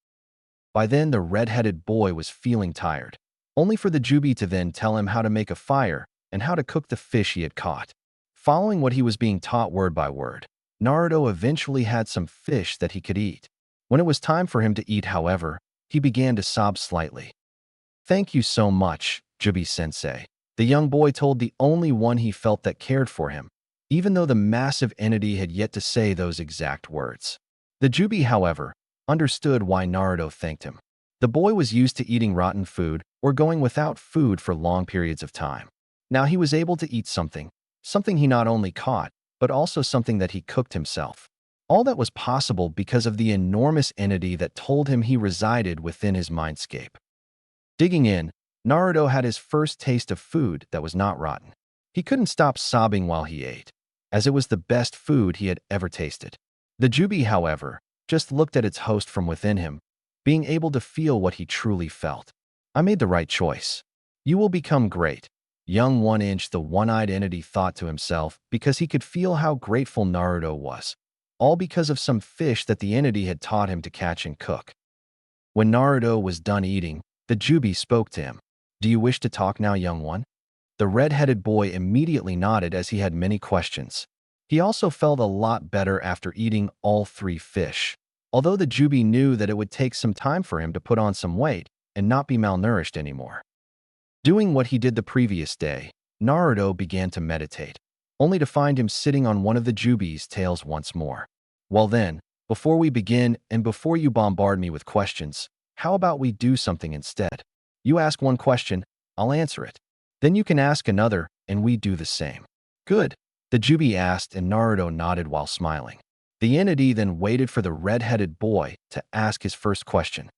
By then, the red-headed boy was feeling tired, only for the Jubi to then tell him how to make a fire and how to cook the fish he had caught. Following what he was being taught word by word, Naruto eventually had some fish that he could eat. When it was time for him to eat, however, he began to sob slightly. "Thank you so much, Jubi-sensei," the young boy told the only one he felt that cared for him, even though the massive entity had yet to say those exact words. The Jubi, however, understood why Naruto thanked him. The boy was used to eating rotten food or going without food for long periods of time. Now he was able to eat something he not only caught, but also something that he cooked himself. All that was possible because of the enormous entity that told him he resided within his mindscape. Digging in, Naruto had his first taste of food that was not rotten. He couldn't stop sobbing while he ate, as it was the best food he had ever tasted. The Jubi, however, just looked at its host from within him, being able to feel what he truly felt. "I made the right choice. You will become great," young 1-inch the one-eyed entity thought to himself because he could feel how grateful Naruto was, all because of some fish that the entity had taught him to catch and cook. When Naruto was done eating, the Jubi spoke to him. "Do you wish to talk now, young one?" The red-headed boy immediately nodded as he had many questions. He also felt a lot better after eating all 3 fish, although the Jubi knew that it would take some time for him to put on some weight and not be malnourished anymore. Doing what he did the previous day, Naruto began to meditate, only to find him sitting on one of the Jubi's tails once more. "Well then, before we begin and before you bombard me with questions, how about we do something instead? You ask one question, I'll answer it. Then you can ask another, and we do the same." "Good," the Jubi asked, and Naruto nodded while smiling. The entity then waited for the red-headed boy to ask his first question.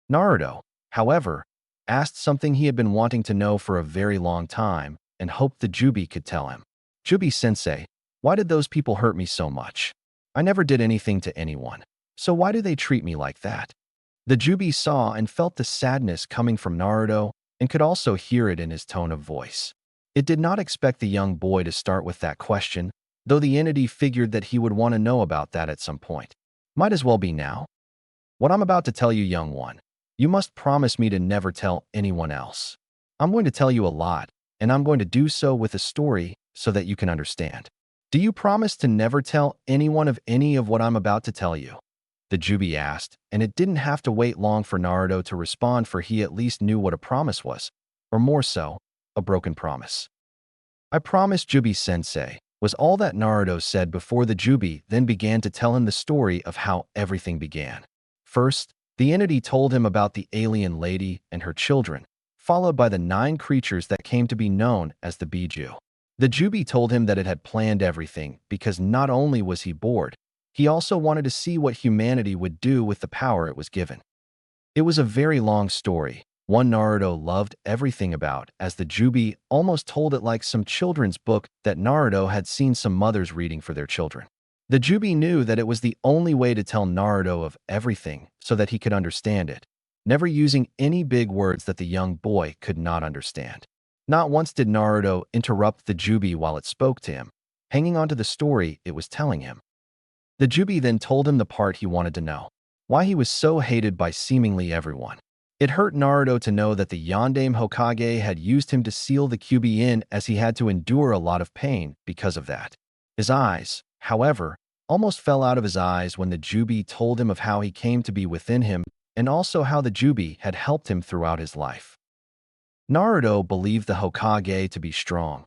Naruto, however, asked something he had been wanting to know for a very long time and hoped the Jubi could tell him. "Jubi-sensei, why did those people hurt me so much? I never did anything to anyone, so why do they treat me like that?" The Jubi saw and felt the sadness coming from Naruto and could also hear it in his tone of voice. It did not expect the young boy to start with that question, though the entity figured that he would want to know about that at some point. "Might as well be now. What I'm about to tell you, young one, You must promise me to never tell anyone else. I'm going to tell you a lot, and I'm going to do so with a story so that you can understand. Do you promise to never tell anyone of any of what I'm about to tell you? The Jubi asked, and it didn't have to wait long for Naruto to respond, for he at least knew what a promise was, or more so, a broken promise. I promise, Jubi-sensei, was all that Naruto said before the Jubi then began to tell him the story of how everything began. First, the entity told him about the alien lady and her children, followed by the 9 creatures that came to be known as the Biju. The Jubi told him that it had planned everything because not only was he bored, he also wanted to see what humanity would do with the power it was given. It was a very long story, one Naruto loved everything about, as the Jubi almost told it like some children's book that Naruto had seen some mothers reading for their children. The Jubi knew that it was the only way to tell Naruto of everything so that he could understand it, never using any big words that the young boy could not understand. Not once did Naruto interrupt the Jubi while it spoke to him, hanging on to the story it was telling him. The Jubi then told him the part he wanted to know, why he was so hated by seemingly everyone. It hurt Naruto to know that the Yondaime Hokage had used him to seal the Kyuubi in, as he had to endure a lot of pain because of that. His eyes, however, almost fell out of his eyes when the Jubi told him of how he came to be within him and also how the Jubi had helped him throughout his life. Naruto believed the Hokage to be strong,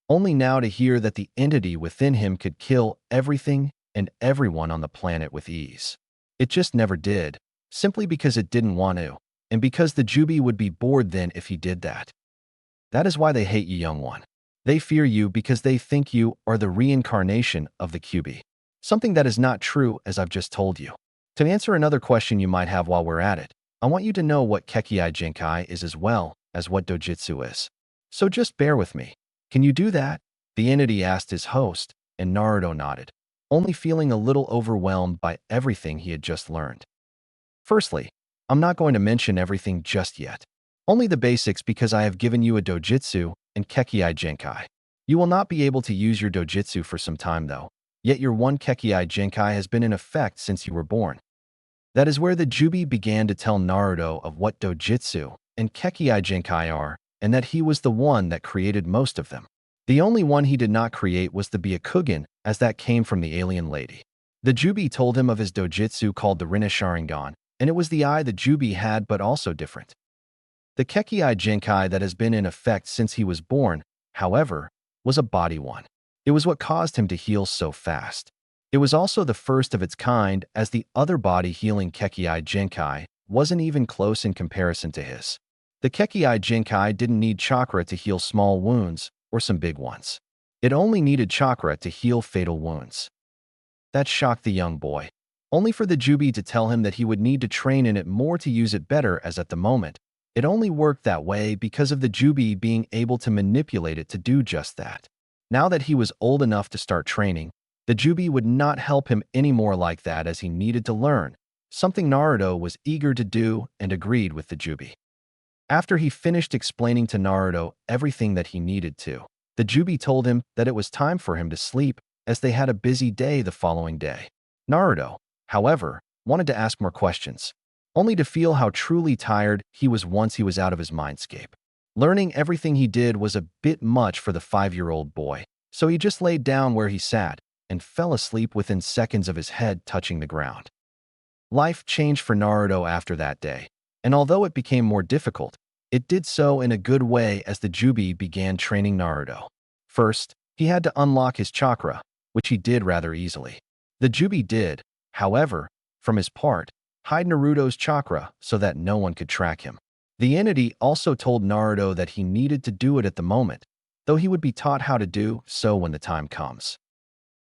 only now to hear that the entity within him could kill everything and everyone on the planet with ease. It just never did, simply because it didn't want to, and because the Jubi would be bored then if he did that. That is why they hate you, young one. They fear you because they think you are the reincarnation of the Kyuubi. Something that is not true, as I've just told you. To answer another question you might have while we're at it, I want you to know what Kekkei Genkai is as well as what Dojutsu is. So just bear with me. Can you do that? The entity asked his host, and Naruto nodded, only feeling a little overwhelmed by everything he had just learned. Firstly, I'm not going to mention everything just yet. Only the basics, because I have given you a Dojutsu and Kekkei Genkai. You will not be able to use your Dojutsu for some time though, yet your one Kekkei Genkai has been in effect since you were born. That is where the Jubi began to tell Naruto of what Dojutsu and Kekkei Genkai are, and that he was the one that created most of them. The only one he did not create was the Byakugan, as that came from the alien lady. The Jubi told him of his Dojutsu called the Rinne-Sharingan, and it was the eye the Jubi had, but also different. The Kekkei Genkai that has been in effect since he was born, however, was a body one. It was what caused him to heal so fast. It was also the first of its kind, as the other body-healing Kekkei Genkai wasn't even close in comparison to his. The Kekkei Genkai didn't need chakra to heal small wounds or some big ones. It only needed chakra to heal fatal wounds. That shocked the young boy, only for the Jubi to tell him that he would need to train in it more to use it better, as at the moment, it only worked that way because of the Jubi being able to manipulate it to do just that. Now that he was old enough to start training, the Jubi would not help him anymore like that, as he needed to learn, something Naruto was eager to do and agreed with the Jubi. After he finished explaining to Naruto everything that he needed to, the Jubi told him that it was time for him to sleep, as they had a busy day the following day. Naruto, however, wanted to ask more questions, only to feel how truly tired he was once he was out of his mindscape. Learning everything he did was a bit much for the 5-year-old boy, so he just laid down where he sat and fell asleep within seconds of his head touching the ground. Life changed for Naruto after that day, and although it became more difficult, it did so in a good way, as the Jubi began training Naruto. First, he had to unlock his chakra, which he did rather easily. The Jubi did, however, from his part, hide Naruto's chakra so that no one could track him. The entity also told Naruto that he needed to do it at the moment, though he would be taught how to do so when the time comes.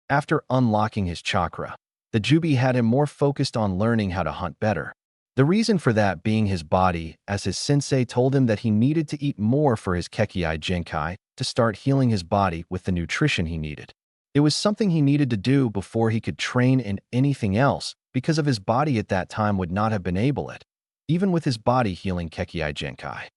After unlocking his chakra, the Jubi had him more focused on learning how to hunt better. The reason for that being his body, as his sensei told him that he needed to eat more for his Kekkei Genkai to start healing his body with the nutrition he needed. It was something he needed to do before he could train in anything else, because of his body at that time would not have been able it, even with his body healing Kekkei Genkai.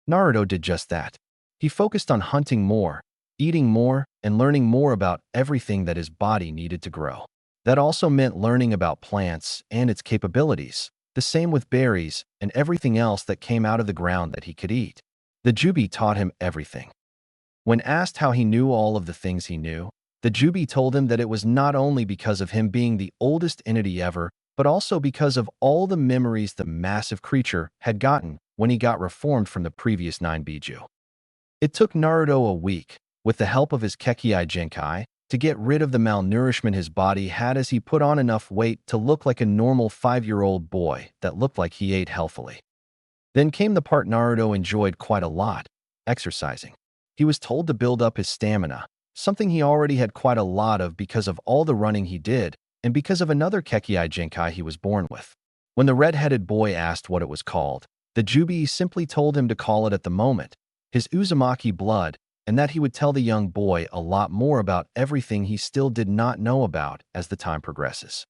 Naruto did just that. He focused on hunting more, eating more, and learning more about everything that his body needed to grow. That also meant learning about plants and its capabilities, The same with berries and everything else that came out of the ground that he could eat. The Jubi taught him everything. When asked how he knew all of the things he knew, the Jubi told him that it was not only because of him being the oldest entity ever, but also because of all the memories the massive creature had gotten when he got reformed from the previous 9 Biju. It took Naruto a week, with the help of his Kekkei Genkai, to get rid of the malnourishment his body had as he put on enough weight to look like a normal 5-year-old boy that looked like he ate healthily. Then came the part Naruto enjoyed quite a lot, exercising. He was told to build up his stamina, something he already had quite a lot of because of all the running he did and because of another Kekkei Genkai he was born with. When the red-headed boy asked what it was called, the Jubi simply told him to call it at the moment, his Uzumaki blood, and that he would tell the young boy a lot more about everything he still did not know about as the time progresses.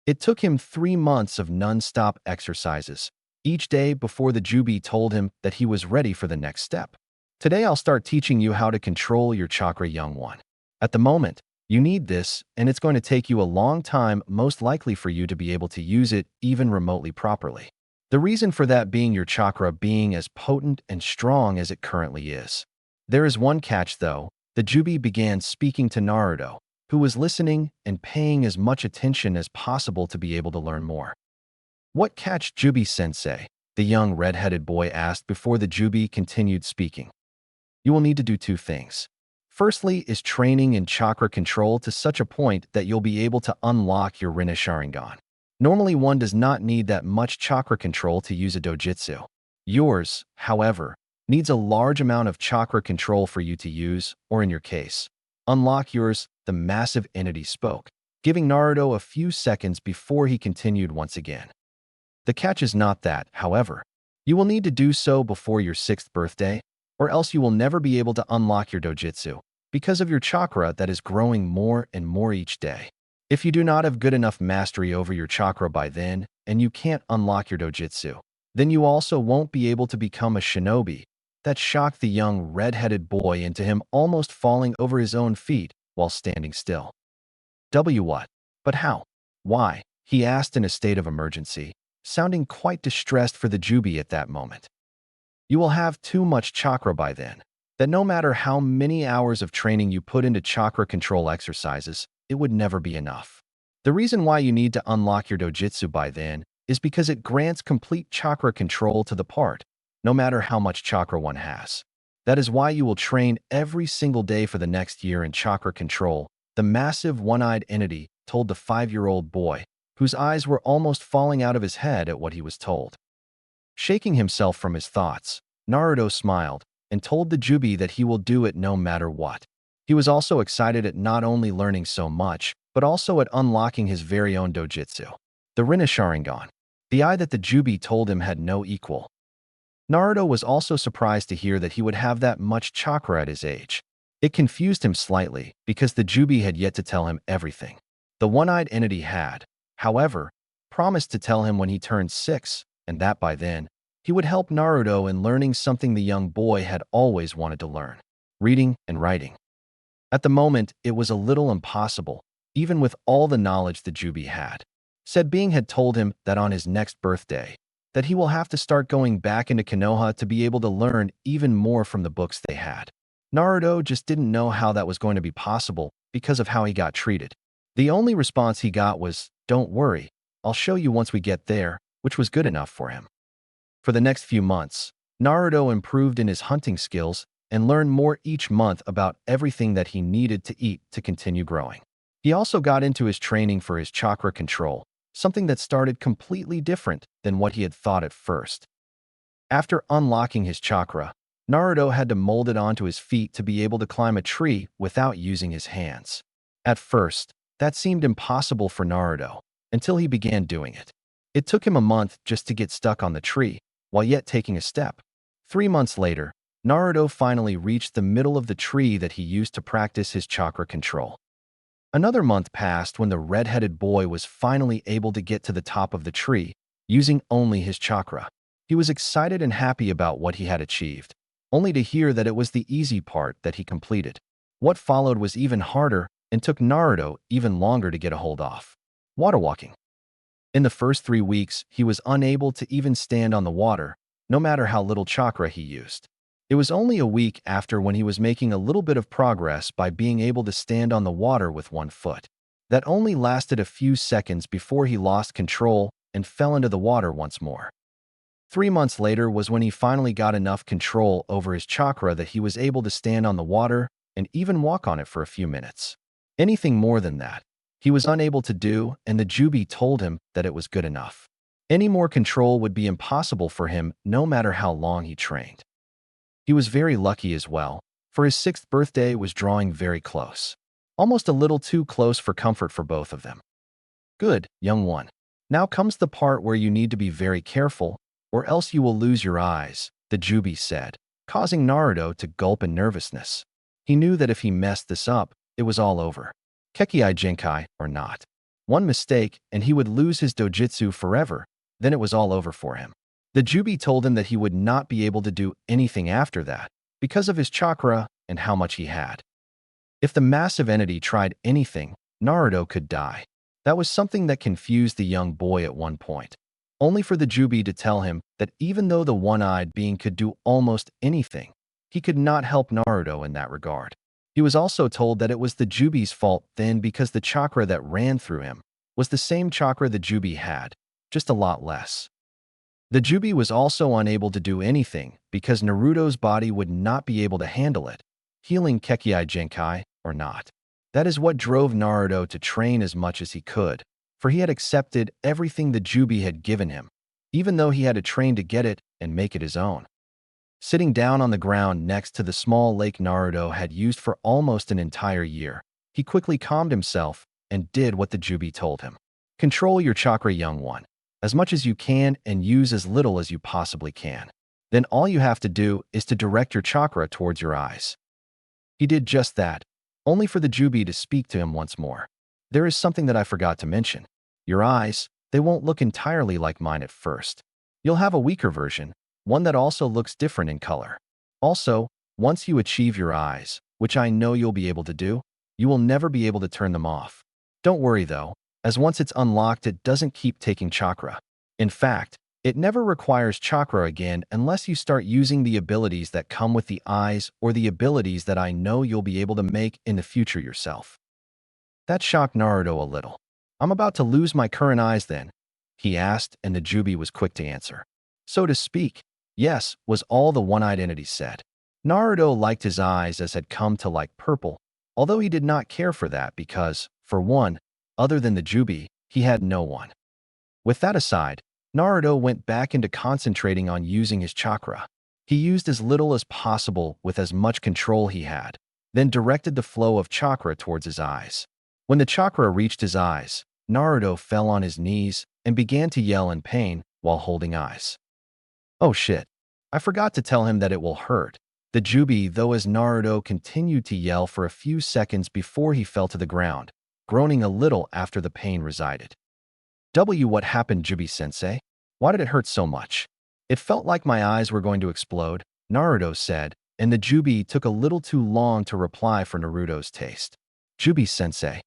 It took him 3 months of non-stop exercises, each day before the Jubi told him that he was ready for the next step. Today I'll start teaching you how to control your chakra, young one. At the moment, you need this, and it's going to take you a long time, most likely for you to be able to use it even remotely properly. The reason for that being your chakra being as potent and strong as it currently is. There is one catch though. The Jubi began speaking to Naruto, who was listening and paying as much attention as possible to be able to learn more. What catch, Jubi-sensei? The young red-headed boy asked before the Jubi continued speaking. You will need to do 2 things. Firstly is training in chakra control to such a point that you'll be able to unlock your Rinne-Sharingan. Normally one does not need that much chakra control to use a dojutsu. Yours, however, needs a large amount of chakra control for you to use, or in your case, unlock yours. The massive entity spoke, giving Naruto a few seconds before he continued once again. The catch is not that, however. You will need to do so before your 6th birthday, or else you will never be able to unlock your dojutsu, because of your chakra that is growing more and more each day. If you do not have good enough mastery over your chakra by then, and you can't unlock your dojutsu, then you also won't be able to become a shinobi. That shocked the young red-headed boy into him almost falling over his own feet while standing still. What? But how? Why? He asked in a state of emergency, sounding quite distressed for the Jubi at that moment. You will have too much chakra by then, that no matter how many hours of training you put into chakra control exercises, it would never be enough. The reason why you need to unlock your dojutsu by then is because it grants complete chakra control to the part, no matter how much chakra one has. That is why you will train every single day for the next year in chakra control, the massive one-eyed entity told the 5-year-old boy, whose eyes were almost falling out of his head at what he was told. Shaking himself from his thoughts, Naruto smiled and told the Jubi that he will do it no matter what. He was also excited at not only learning so much, but also at unlocking his very own dojutsu, the Rinne-Sharingan, the eye that the Jubi told him had no equal. Naruto was also surprised to hear that he would have that much chakra at his age. It confused him slightly because the Jubi had yet to tell him everything. The one-eyed entity had, however, promised to tell him when he turned 6, and that by then, he would help Naruto in learning something the young boy had always wanted to learn: reading and writing. At the moment, it was a little impossible, even with all the knowledge the Jubi had. Said being had told him that on his next birthday, that he will have to start going back into Konoha to be able to learn even more from the books they had. Naruto just didn't know how that was going to be possible because of how he got treated. The only response he got was, "Don't worry, I'll show you once we get there," which was good enough for him. For the next few months, Naruto improved in his hunting skills and learned more each month about everything that he needed to eat to continue growing. He also got into his training for his chakra control, something that started completely different than what he had thought at first. After unlocking his chakra, Naruto had to mold it onto his feet to be able to climb a tree without using his hands. At first, that seemed impossible for Naruto, until he began doing it. It took him a month just to get stuck on the tree, while yet taking a step. 3 months later, Naruto finally reached the middle of the tree that he used to practice his chakra control. Another month passed when the red-headed boy was finally able to get to the top of the tree, using only his chakra. He was excited and happy about what he had achieved, only to hear that it was the easy part that he completed. What followed was even harder and took Naruto even longer to get a hold of. Water walking. In the first 3 weeks, he was unable to even stand on the water, no matter how little chakra he used. It was only a week after when he was making a little bit of progress by being able to stand on the water with one foot. That only lasted a few seconds before he lost control and fell into the water once more. 3 months later was when he finally got enough control over his chakra that he was able to stand on the water and even walk on it for a few minutes. Anything more than that, he was unable to do, and the Jubi told him that it was good enough. Any more control would be impossible for him no matter how long he trained. He was very lucky as well, for his 6th birthday was drawing very close. Almost a little too close for comfort for both of them. Good, young one. Now comes the part where you need to be very careful, or else you will lose your eyes, the Jubi said, causing Naruto to gulp in nervousness. He knew that if he messed this up, it was all over. Kekkei Genkai or not. One mistake, and he would lose his dojutsu forever, then it was all over for him. The Jubi told him that he would not be able to do anything after that, because of his chakra and how much he had. If the massive entity tried anything, Naruto could die. That was something that confused the young boy at one point. Only for the Jubi to tell him that even though the one-eyed being could do almost anything, he could not help Naruto in that regard. He was also told that it was the Jubi's fault then because the chakra that ran through him was the same chakra the Jubi had, just a lot less. The Jubi was also unable to do anything because Naruto's body would not be able to handle it, healing Kekkei Genkai or not. That is what drove Naruto to train as much as he could, for he had accepted everything the Jubi had given him, even though he had to train to get it and make it his own. Sitting down on the ground next to the small lake Naruto had used for almost an entire year, he quickly calmed himself and did what the Jubi told him. Control your chakra, young one, as much as you can and use as little as you possibly can. Then all you have to do is to direct your chakra towards your eyes. He did just that, only for the Jubi to speak to him once more. There is something that I forgot to mention. Your eyes, they won't look entirely like mine at first. You'll have a weaker version, one that also looks different in color. Also, once you achieve your eyes, which I know you'll be able to do, you will never be able to turn them off. Don't worry though, as once it's unlocked it doesn't keep taking chakra. In fact, it never requires chakra again unless you start using the abilities that come with the eyes or the abilities that I know you'll be able to make in the future yourself. That shocked Naruto a little. I'm about to lose my current eyes then? He asked, and the Jubi was quick to answer. So to speak, yes, was all the one-eyed entity said. Naruto liked his eyes as had come to like purple, although he did not care for that because, for one, other than the Jubi, he had no one. With that aside, Naruto went back into concentrating on using his chakra. He used as little as possible with as much control he had, then directed the flow of chakra towards his eyes. When the chakra reached his eyes, Naruto fell on his knees and began to yell in pain while holding eyes. Oh shit, I forgot to tell him that it will hurt. The Jubi, though, as Naruto continued to yell for a few seconds before he fell to the ground, groaning a little after the pain resided. What happened, Jubi-sensei? Why did it hurt so much? It felt like my eyes were going to explode, Naruto said, and the Jubi took a little too long to reply for Naruto's taste. Jubi-sensei.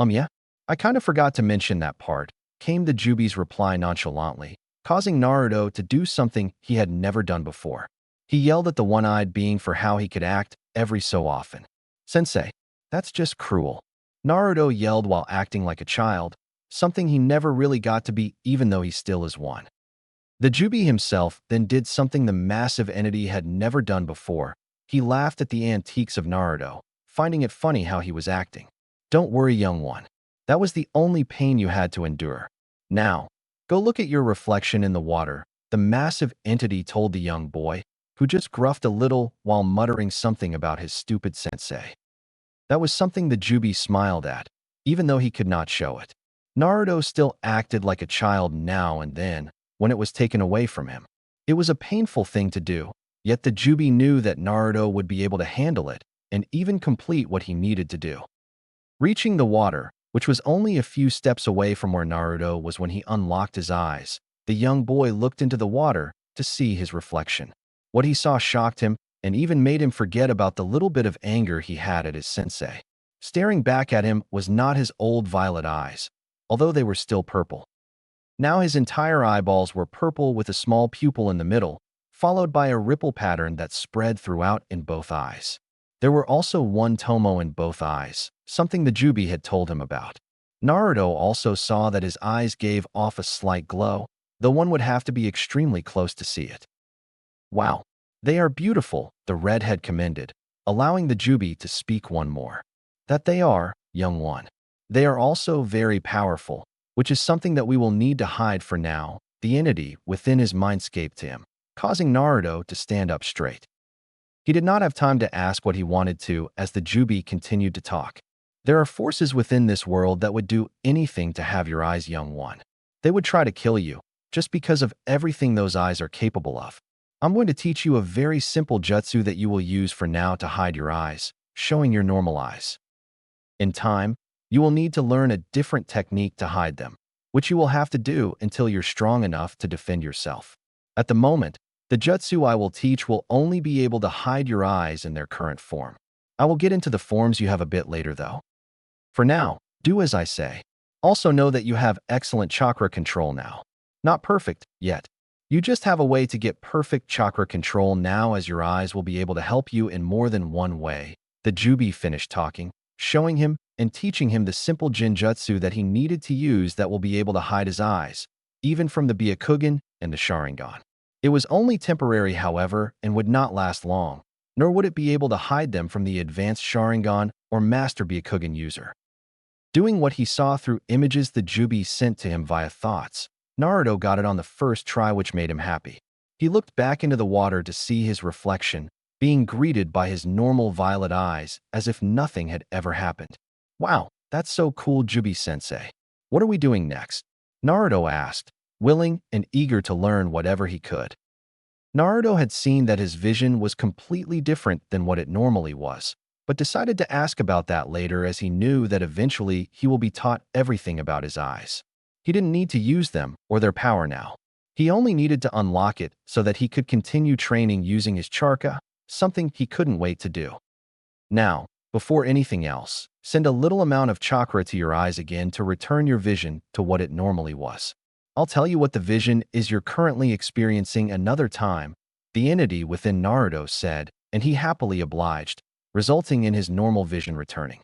Yeah? I kind of forgot to mention that part, came the Jubi's reply nonchalantly, causing Naruto to do something he had never done before. He yelled at the one-eyed being for how he could act every so often. Sensei, that's just cruel. Naruto yelled while acting like a child, something he never really got to be even though he still is one. The Jubi himself then did something the massive entity had never done before. He laughed at the antiques of Naruto, finding it funny how he was acting. Don't worry, young one. That was the only pain you had to endure. Now, go look at your reflection in the water, the massive entity told the young boy, who just gruffed a little while muttering something about his stupid sensei. That was something the Jubi smiled at, even though he could not show it. Naruto still acted like a child now and then, when it was taken away from him. It was a painful thing to do, yet the Jubi knew that Naruto would be able to handle it and even complete what he needed to do. Reaching the water, which was only a few steps away from where Naruto was when he unlocked his eyes, the young boy looked into the water to see his reflection. What he saw shocked him and even made him forget about the little bit of anger he had at his sensei. Staring back at him was not his old violet eyes, although they were still purple. Now his entire eyeballs were purple with a small pupil in the middle, followed by a ripple pattern that spread throughout in both eyes. There were also one tomo in both eyes, something the Jubi had told him about. Naruto also saw that his eyes gave off a slight glow, though one would have to be extremely close to see it. Wow, they are beautiful, the redhead commended, allowing the Jubi to speak one more. That they are, young one. They are also very powerful, which is something that we will need to hide for now, the entity within his mindscape to him, causing Naruto to stand up straight. He did not have time to ask what he wanted to as the Jubi continued to talk. There are forces within this world that would do anything to have your eyes, young one. They would try to kill you, just because of everything those eyes are capable of. I'm going to teach you a very simple jutsu that you will use for now to hide your eyes, showing your normal eyes. In time, you will need to learn a different technique to hide them, which you will have to do until you're strong enough to defend yourself. At the moment, the jutsu I will teach will only be able to hide your eyes in their current form. I will get into the forms you have a bit later though. For now, do as I say. Also know that you have excellent chakra control now. Not perfect, yet. You just have a way to get perfect chakra control now as your eyes will be able to help you in more than one way. The Jubi finished talking, showing him and teaching him the simple Jinjutsu that he needed to use that will be able to hide his eyes, even from the Byakugan and the Sharingan. It was only temporary, however, and would not last long, nor would it be able to hide them from the advanced Sharingan or Master Byakugan user. Doing what he saw through images the Jubi sent to him via thoughts, Naruto got it on the first try, which made him happy. He looked back into the water to see his reflection, being greeted by his normal violet eyes as if nothing had ever happened. Wow, that's so cool, Jubi-sensei. What are we doing next? Naruto asked, willing and eager to learn whatever he could. Naruto had seen that his vision was completely different than what it normally was, but decided to ask about that later as he knew that eventually he will be taught everything about his eyes. He didn't need to use them or their power now. He only needed to unlock it so that he could continue training using his chakra, something he couldn't wait to do. Now, before anything else, send a little amount of chakra to your eyes again to return your vision to what it normally was. I'll tell you what the vision is you're currently experiencing another time, the entity within Naruto said, and he happily obliged, resulting in his normal vision returning.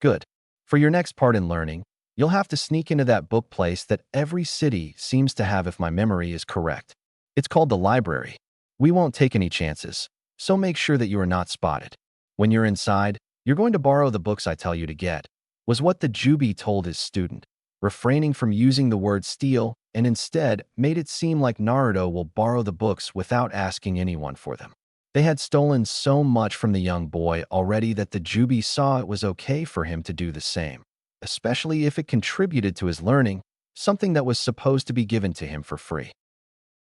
Good. For your next part in learning, you'll have to sneak into that book place that every city seems to have if my memory is correct. It's called the library. We won't take any chances, so make sure that you are not spotted. When you're inside, you're going to borrow the books I tell you to get, was what the Jubi told his student, refraining from using the word steal and instead made it seem like Naruto will borrow the books without asking anyone for them. They had stolen so much from the young boy already that the Jubi saw it was okay for him to do the same, especially if it contributed to his learning, something that was supposed to be given to him for free.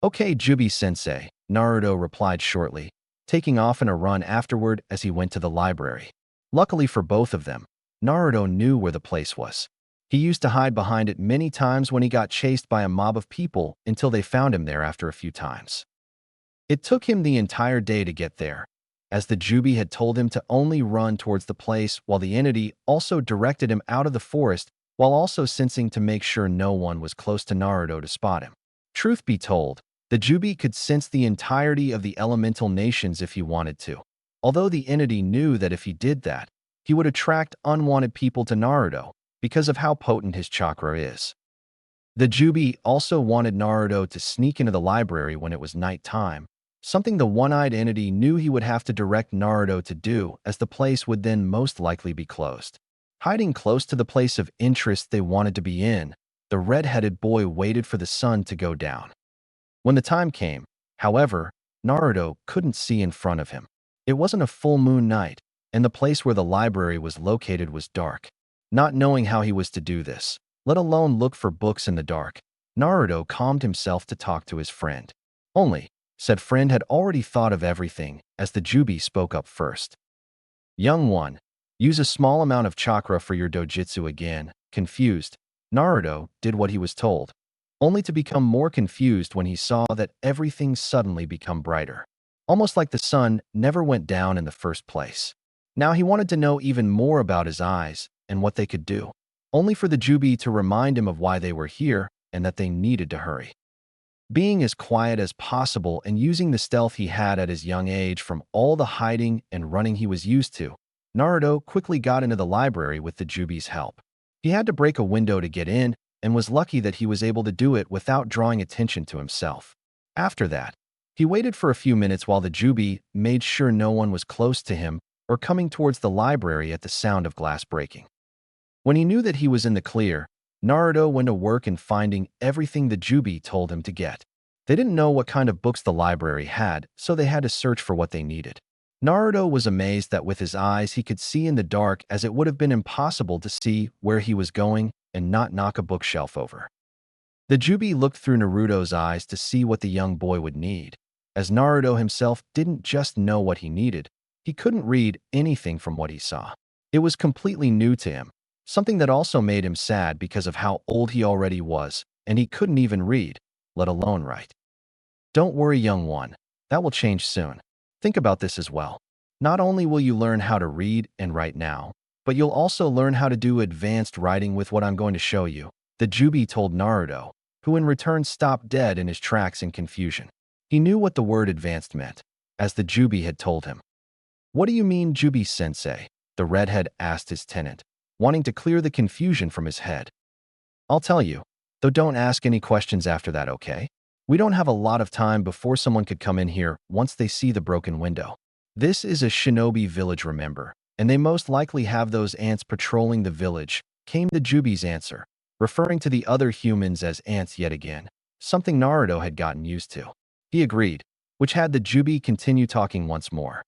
Okay, Jubi-sensei, Naruto replied shortly, taking off in a run afterward as he went to the library. Luckily for both of them, Naruto knew where the place was. He used to hide behind it many times when he got chased by a mob of people until they found him there after a few times. It took him the entire day to get there, as the Jubi had told him to only run towards the place while the entity also directed him out of the forest while also sensing to make sure no one was close to Naruto to spot him. Truth be told, the Jubi could sense the entirety of the elemental nations if he wanted to, although the entity knew that if he did that, he would attract unwanted people to Naruto because of how potent his chakra is. The Jubi also wanted Naruto to sneak into the library when it was nighttime, something the one-eyed entity knew he would have to direct Naruto to do as the place would then most likely be closed. Hiding close to the place of interest they wanted to be in, the red-headed boy waited for the sun to go down. When the time came, however, Naruto couldn't see in front of him. It wasn't a full moon night, and the place where the library was located was dark. Not knowing how he was to do this, let alone look for books in the dark, Naruto calmed himself to talk to his friend. Only, said friend had already thought of everything as the Jubi spoke up first. Young one, use a small amount of chakra for your dojutsu again. Confused, Naruto did what he was told, only to become more confused when he saw that everything suddenly become brighter. Almost like the sun never went down in the first place. Now he wanted to know even more about his eyes and what they could do, only for the Jubi to remind him of why they were here, and that they needed to hurry. Being as quiet as possible and using the stealth he had at his young age from all the hiding and running he was used to, Naruto quickly got into the library with the Jubi's help. He had to break a window to get in and was lucky that he was able to do it without drawing attention to himself. After that, he waited for a few minutes while the Jubi made sure no one was close to him or coming towards the library at the sound of glass breaking. When he knew that he was in the clear, Naruto went to work in finding everything the Jubi told him to get. They didn't know what kind of books the library had, so they had to search for what they needed. Naruto was amazed that with his eyes he could see in the dark, as it would have been impossible to see where he was going and not knock a bookshelf over. The Jubi looked through Naruto's eyes to see what the young boy would need. As Naruto himself didn't just know what he needed, he couldn't read anything from what he saw. It was completely new to him, something that also made him sad because of how old he already was, and he couldn't even read, let alone write. Don't worry, young one. That will change soon. Think about this as well. Not only will you learn how to read and write now, but you'll also learn how to do advanced writing with what I'm going to show you, the Jubi told Naruto, who in return stopped dead in his tracks in confusion. He knew what the word advanced meant, as the Jubi had told him. What do you mean, Jubi-sensei? The redhead asked his tenant, wanting to clear the confusion from his head. I'll tell you, though don't ask any questions after that, okay? We don't have a lot of time before someone could come in here once they see the broken window. This is a shinobi village, remember, and they most likely have those ants patrolling the village, came the Jubi's answer, referring to the other humans as ants yet again, something Naruto had gotten used to. He agreed, which had the Jubi continue talking once more.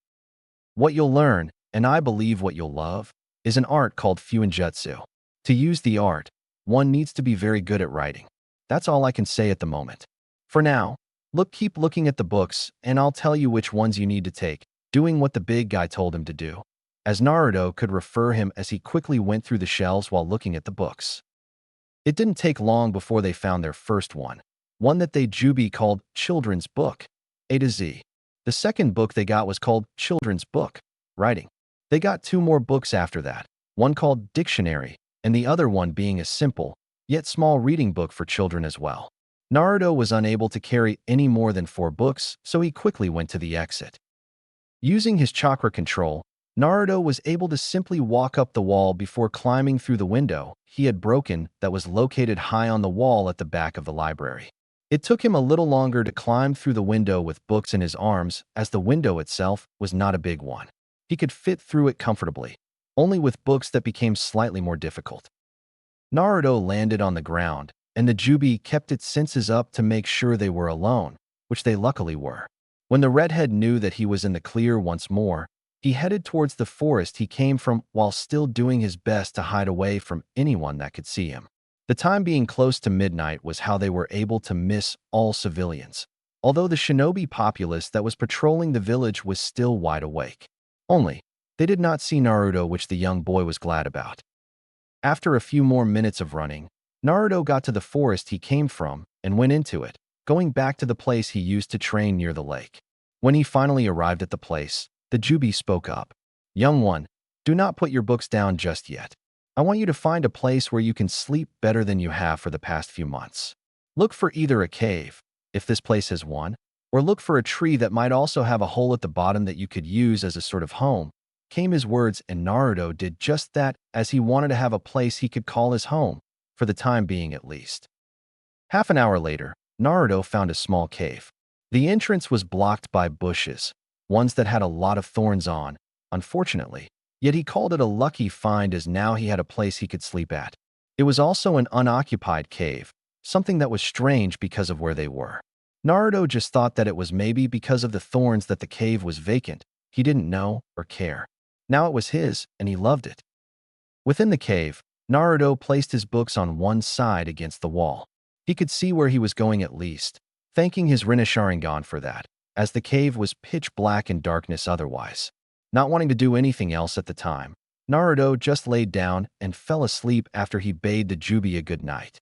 What you'll learn, and I believe what you'll love, is an art called Fuinjutsu. To use the art, one needs to be very good at writing. That's all I can say at the moment. For now, keep looking at the books, and I'll tell you which ones you need to take, doing what the big guy told him to do, as Naruto could refer him as he quickly went through the shelves while looking at the books. It didn't take long before they found their first one that they Jubi called Children's Book, A to Z. The second book they got was called Children's Book, Writing. They got two more books after that, one called Dictionary, and the other one being a simple, yet small reading book for children as well. Naruto was unable to carry any more than 4 books, so he quickly went to the exit. Using his chakra control, Naruto was able to simply walk up the wall before climbing through the window he had broken that was located high on the wall at the back of the library. It took him a little longer to climb through the window with books in his arms, as the window itself was not a big one. He could fit through it comfortably, only with books that became slightly more difficult. Naruto landed on the ground, and the Jubi kept its senses up to make sure they were alone, which they luckily were. When the redhead knew that he was in the clear once more, he headed towards the forest he came from while still doing his best to hide away from anyone that could see him. The time being close to midnight was how they were able to miss all civilians, although the shinobi populace that was patrolling the village was still wide awake. Only, they did not see Naruto, which the young boy was glad about. After a few more minutes of running, Naruto got to the forest he came from and went into it, going back to the place he used to train near the lake. When he finally arrived at the place, the Jubi spoke up. Young one, do not put your books down just yet. I want you to find a place where you can sleep better than you have for the past few months. Look for either a cave, if this place has one, or look for a tree that might also have a hole at the bottom that you could use as a sort of home, came his words, and Naruto did just that, as he wanted to have a place he could call his home, for the time being at least. Half an hour later, Naruto found a small cave. The entrance was blocked by bushes, ones that had a lot of thorns on, unfortunately. Yet he called it a lucky find, as now he had a place he could sleep at. It was also an unoccupied cave, something that was strange because of where they were. Naruto just thought that it was maybe because of the thorns that the cave was vacant. He didn't know or care. Now it was his, and he loved it. Within the cave, Naruto placed his books on one side against the wall. He could see where he was going at least, thanking his Rinne-Sharingan for that, as the cave was pitch black in darkness otherwise. Not wanting to do anything else at the time, Naruto just laid down and fell asleep after he bade the Jubi a good night.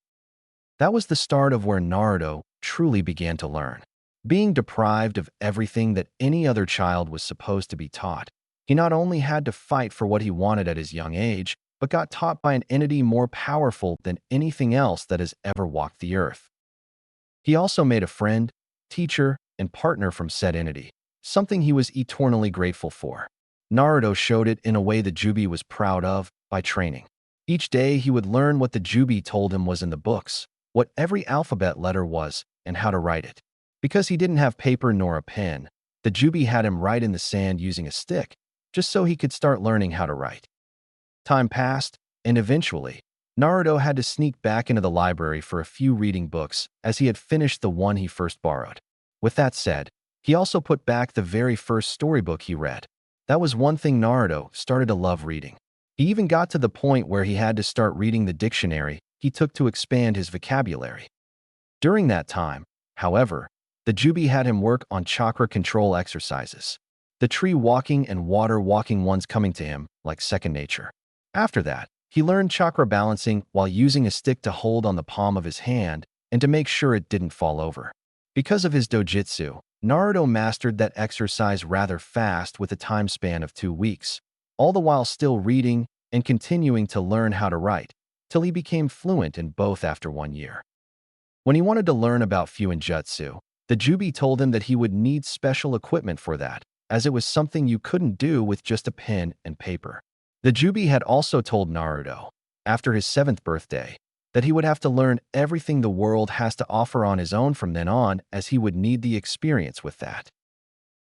That was the start of where Naruto truly began to learn. Being deprived of everything that any other child was supposed to be taught, he not only had to fight for what he wanted at his young age, but got taught by an entity more powerful than anything else that has ever walked the earth. He also made a friend, teacher, and partner from said entity, something he was eternally grateful for. Naruto showed it in a way the Jubi was proud of by training. Each day he would learn what the Jubi told him was in the books, what every alphabet letter was, and how to write it. Because he didn't have paper nor a pen, the Jubi had him write in the sand using a stick, just so he could start learning how to write. Time passed, and eventually, Naruto had to sneak back into the library for a few reading books as he had finished the one he first borrowed. With that said, he also put back the very first storybook he read. That was one thing Naruto started to love reading. He even got to the point where he had to start reading the dictionary he took to expand his vocabulary. During that time, however, the Jubi had him work on chakra control exercises, the tree walking and water walking ones coming to him like second nature. After that, he learned chakra balancing while using a stick to hold on the palm of his hand and to make sure it didn't fall over. Because of his dojutsu, Naruto mastered that exercise rather fast with a time span of 2 weeks, all the while still reading and continuing to learn how to write, till he became fluent in both after 1 year. When he wanted to learn about Fuinjutsu, the Jubi told him that he would need special equipment for that, as it was something you couldn't do with just a pen and paper. The Jubi had also told Naruto, after his 7th birthday, that he would have to learn everything the world has to offer on his own from then on, as he would need the experience with that.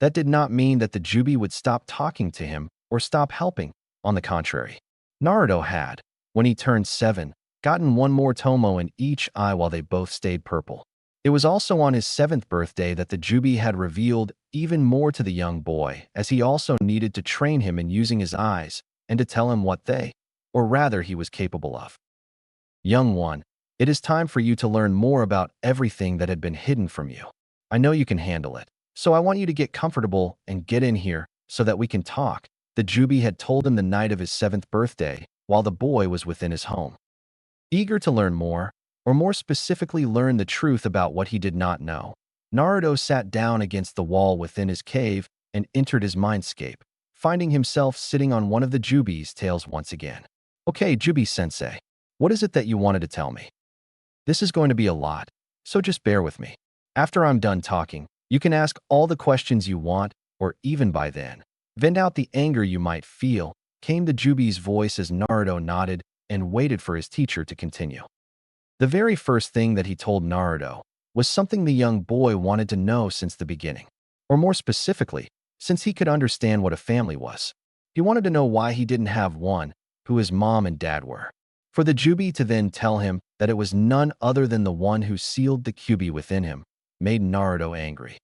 That did not mean that the Jubi would stop talking to him or stop helping. On the contrary, Naruto had, when he turned 7, gotten one more tomo in each eye while they both stayed purple. It was also on his 7th birthday that the Jubi had revealed even more to the young boy, as he also needed to train him in using his eyes and to tell him what they, or rather he was capable of. Young one, it is time for you to learn more about everything that had been hidden from you. I know you can handle it, so I want you to get comfortable and get in here so that we can talk, the Jubi had told him the night of his 7th birthday while the boy was within his home. Eager to learn more, or more specifically learn the truth about what he did not know, Naruto sat down against the wall within his cave and entered his mindscape, finding himself sitting on one of the Jubi's tails once again. Okay, Jubi-sensei, what is it that you wanted to tell me? This is going to be a lot, so just bear with me. After I'm done talking, you can ask all the questions you want, or even by then, vent out the anger you might feel, came the Jubi's voice as Naruto nodded and waited for his teacher to continue. The very first thing that he told Naruto was something the young boy wanted to know since the beginning, or more specifically, since he could understand what a family was. He wanted to know why he didn't have one, who his mom and dad were. For the Jubi to then tell him that it was none other than the one who sealed the Kyuubi within him made Naruto angry.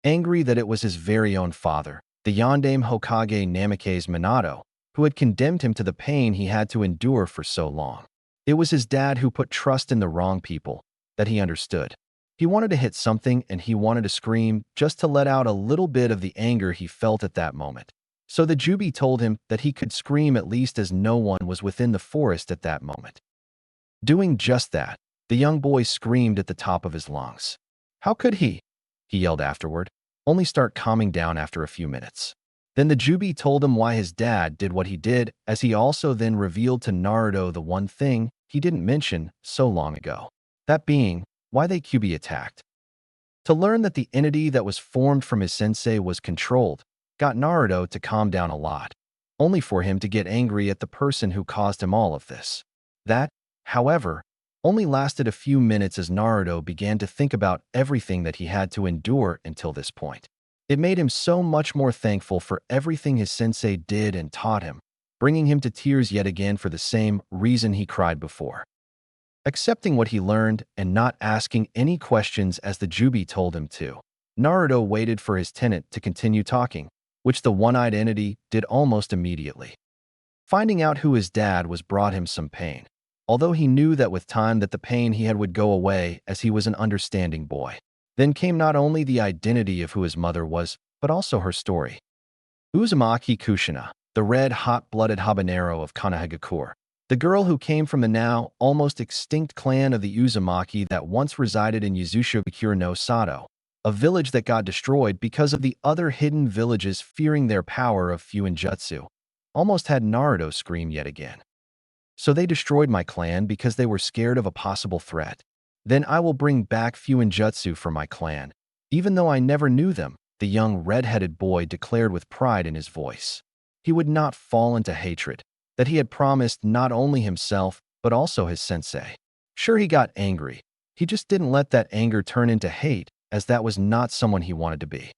Angry that it was his very own father, the Yondaime Hokage Namikaze Minato, who had condemned him to the pain he had to endure for so long. It was his dad who put trust in the wrong people, that he understood. He wanted to hit something and he wanted to scream just to let out a little bit of the anger he felt at that moment. So the Jubi told him that he could scream at least as no one was within the forest at that moment. Doing just that, the young boy screamed at the top of his lungs. How could he yelled afterward, only start calming down after a few minutes. Then the Jubi told him why his dad did what he did, as he also then revealed to Naruto the one thing he didn't mention so long ago. That being, why they Kyuubi attacked. To learn that the entity that was formed from his sensei was controlled got Naruto to calm down a lot, only for him to get angry at the person who caused him all of this. That, however, only lasted a few minutes as Naruto began to think about everything that he had to endure until this point. It made him so much more thankful for everything his sensei did and taught him, bringing him to tears yet again for the same reason he cried before. Accepting what he learned and not asking any questions as the Jubi told him to, Naruto waited for his tenant to continue talking, which the one-eyed entity did almost immediately. Finding out who his dad was brought him some pain, although he knew that with time that the pain he had would go away as he was an understanding boy. Then came not only the identity of who his mother was, but also her story. Uzumaki Kushina, the red hot-blooded habanero of Konohagakure, the girl who came from the now almost extinct clan of the Uzumaki that once resided in Yuzushiogakure no Sato, a village that got destroyed because of the other hidden villages fearing their power of Fuinjutsu, almost had Naruto scream yet again. So they destroyed my clan because they were scared of a possible threat. Then I will bring back Fuinjutsu for my clan. Even though I never knew them, the young red-headed boy declared with pride in his voice. He would not fall into hatred, that he had promised not only himself, but also his sensei. Sure, he got angry. He just didn't let that anger turn into hate, as that was not someone he wanted to be.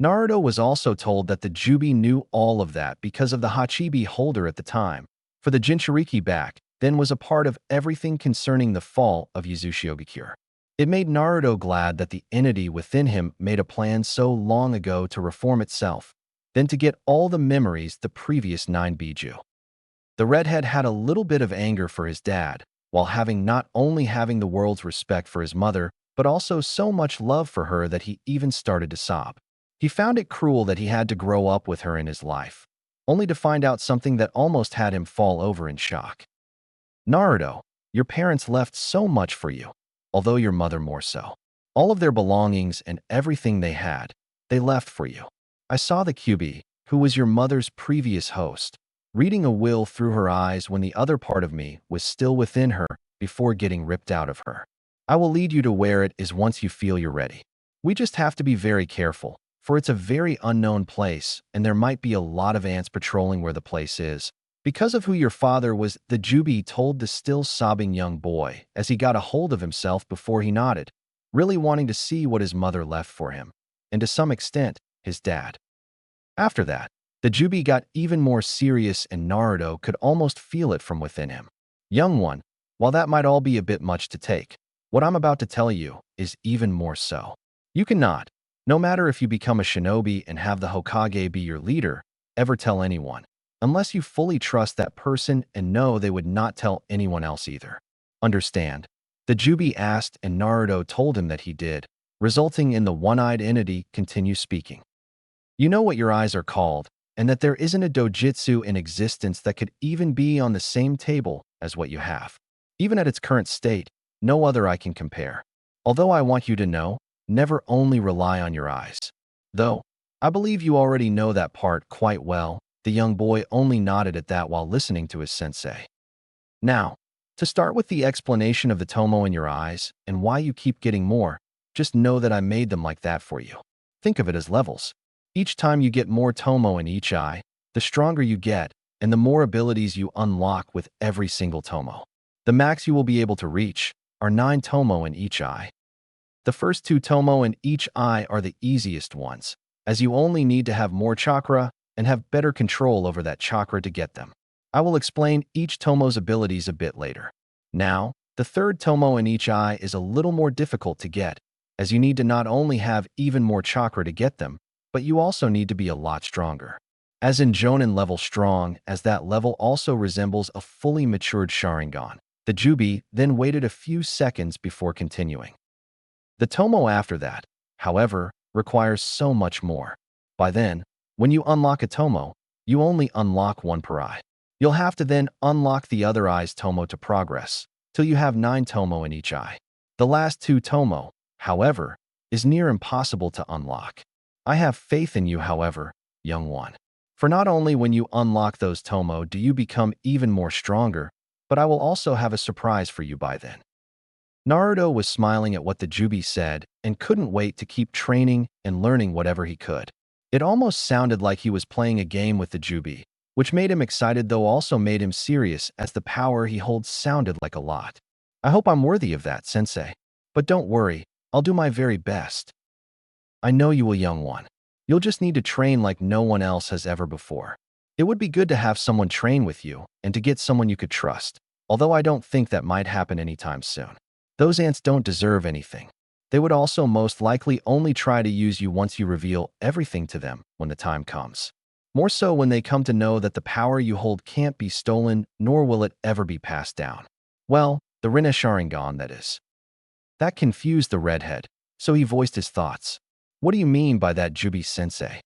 Naruto was also told that the Jubi knew all of that because of the Hachibi holder at the time, for the Jinchuriki back then was a part of everything concerning the fall of Uzushiogakure. It made Naruto glad that the entity within him made a plan so long ago to reform itself, then to get all the memories the previous 9 Biju. The redhead had a little bit of anger for his dad, while having not only having the world's respect for his mother, but also so much love for her that he even started to sob. He found it cruel that he had to grow up with her in his life, only to find out something that almost had him fall over in shock. Naruto, your parents left so much for you, although your mother more so. All of their belongings and everything they had, they left for you. I saw the Kyubi, who was your mother's previous host, reading a will through her eyes when the other part of me was still within her before getting ripped out of her. I will lead you to where it is once you feel you're ready. We just have to be very careful, for it's a very unknown place and there might be a lot of ants patrolling where the place is. Because of who your father was, the Jubi told the still sobbing young boy as he got a hold of himself before he nodded, really wanting to see what his mother left for him, and to some extent, his dad. After that, the Jubi got even more serious and Naruto could almost feel it from within him. Young one, while that might all be a bit much to take, what I'm about to tell you is even more so. You cannot, no matter if you become a shinobi and have the Hokage be your leader, ever tell anyone, unless you fully trust that person and know they would not tell anyone else either. Understand? The Jubi asked and Naruto told him that he did, resulting in the one-eyed entity continue speaking. You know what your eyes are called, and that there isn't a dojutsu in existence that could even be on the same table as what you have. Even at its current state, no other eye can compare. Although I want you to know, never only rely on your eyes. Though, I believe you already know that part quite well, the young boy only nodded at that while listening to his sensei. Now, to start with the explanation of the tomo in your eyes and why you keep getting more, just know that I made them like that for you. Think of it as levels. Each time you get more tomo in each eye, the stronger you get and the more abilities you unlock with every single tomo. The max you will be able to reach are 9 tomo in each eye. The first 2 tomo in each eye are the easiest ones, as you only need to have more chakra and have better control over that chakra to get them. I will explain each tomo's abilities a bit later. Now, the third tomo in each eye is a little more difficult to get, as you need to not only have even more chakra to get them, but you also need to be a lot stronger. As in Jonin level strong, as that level also resembles a fully matured Sharingan. The Jubi then waited a few seconds before continuing. The tomo after that, however, requires so much more. By then, when you unlock a tomo, you only unlock 1 per eye. You'll have to then unlock the other eye's tomo to progress, till you have 9 tomo in each eye. The last 2 tomo, however, is near impossible to unlock. I have faith in you, however, young one. For not only when you unlock those tomo do you become even more stronger, but I will also have a surprise for you by then. Naruto was smiling at what the Jubi said and couldn't wait to keep training and learning whatever he could. It almost sounded like he was playing a game with the Jubi, which made him excited though also made him serious as the power he holds sounded like a lot. I hope I'm worthy of that, sensei. But don't worry, I'll do my very best. I know you will, young one. You'll just need to train like no one else has ever before. It would be good to have someone train with you and to get someone you could trust, although I don't think that might happen anytime soon. Those ants don't deserve anything. They would also most likely only try to use you once you reveal everything to them when the time comes. More so when they come to know that the power you hold can't be stolen, nor will it ever be passed down. Well, the Rinne-Sharingan, that is. That confused the redhead, so he voiced his thoughts. What do you mean by that, Jubi-sensei?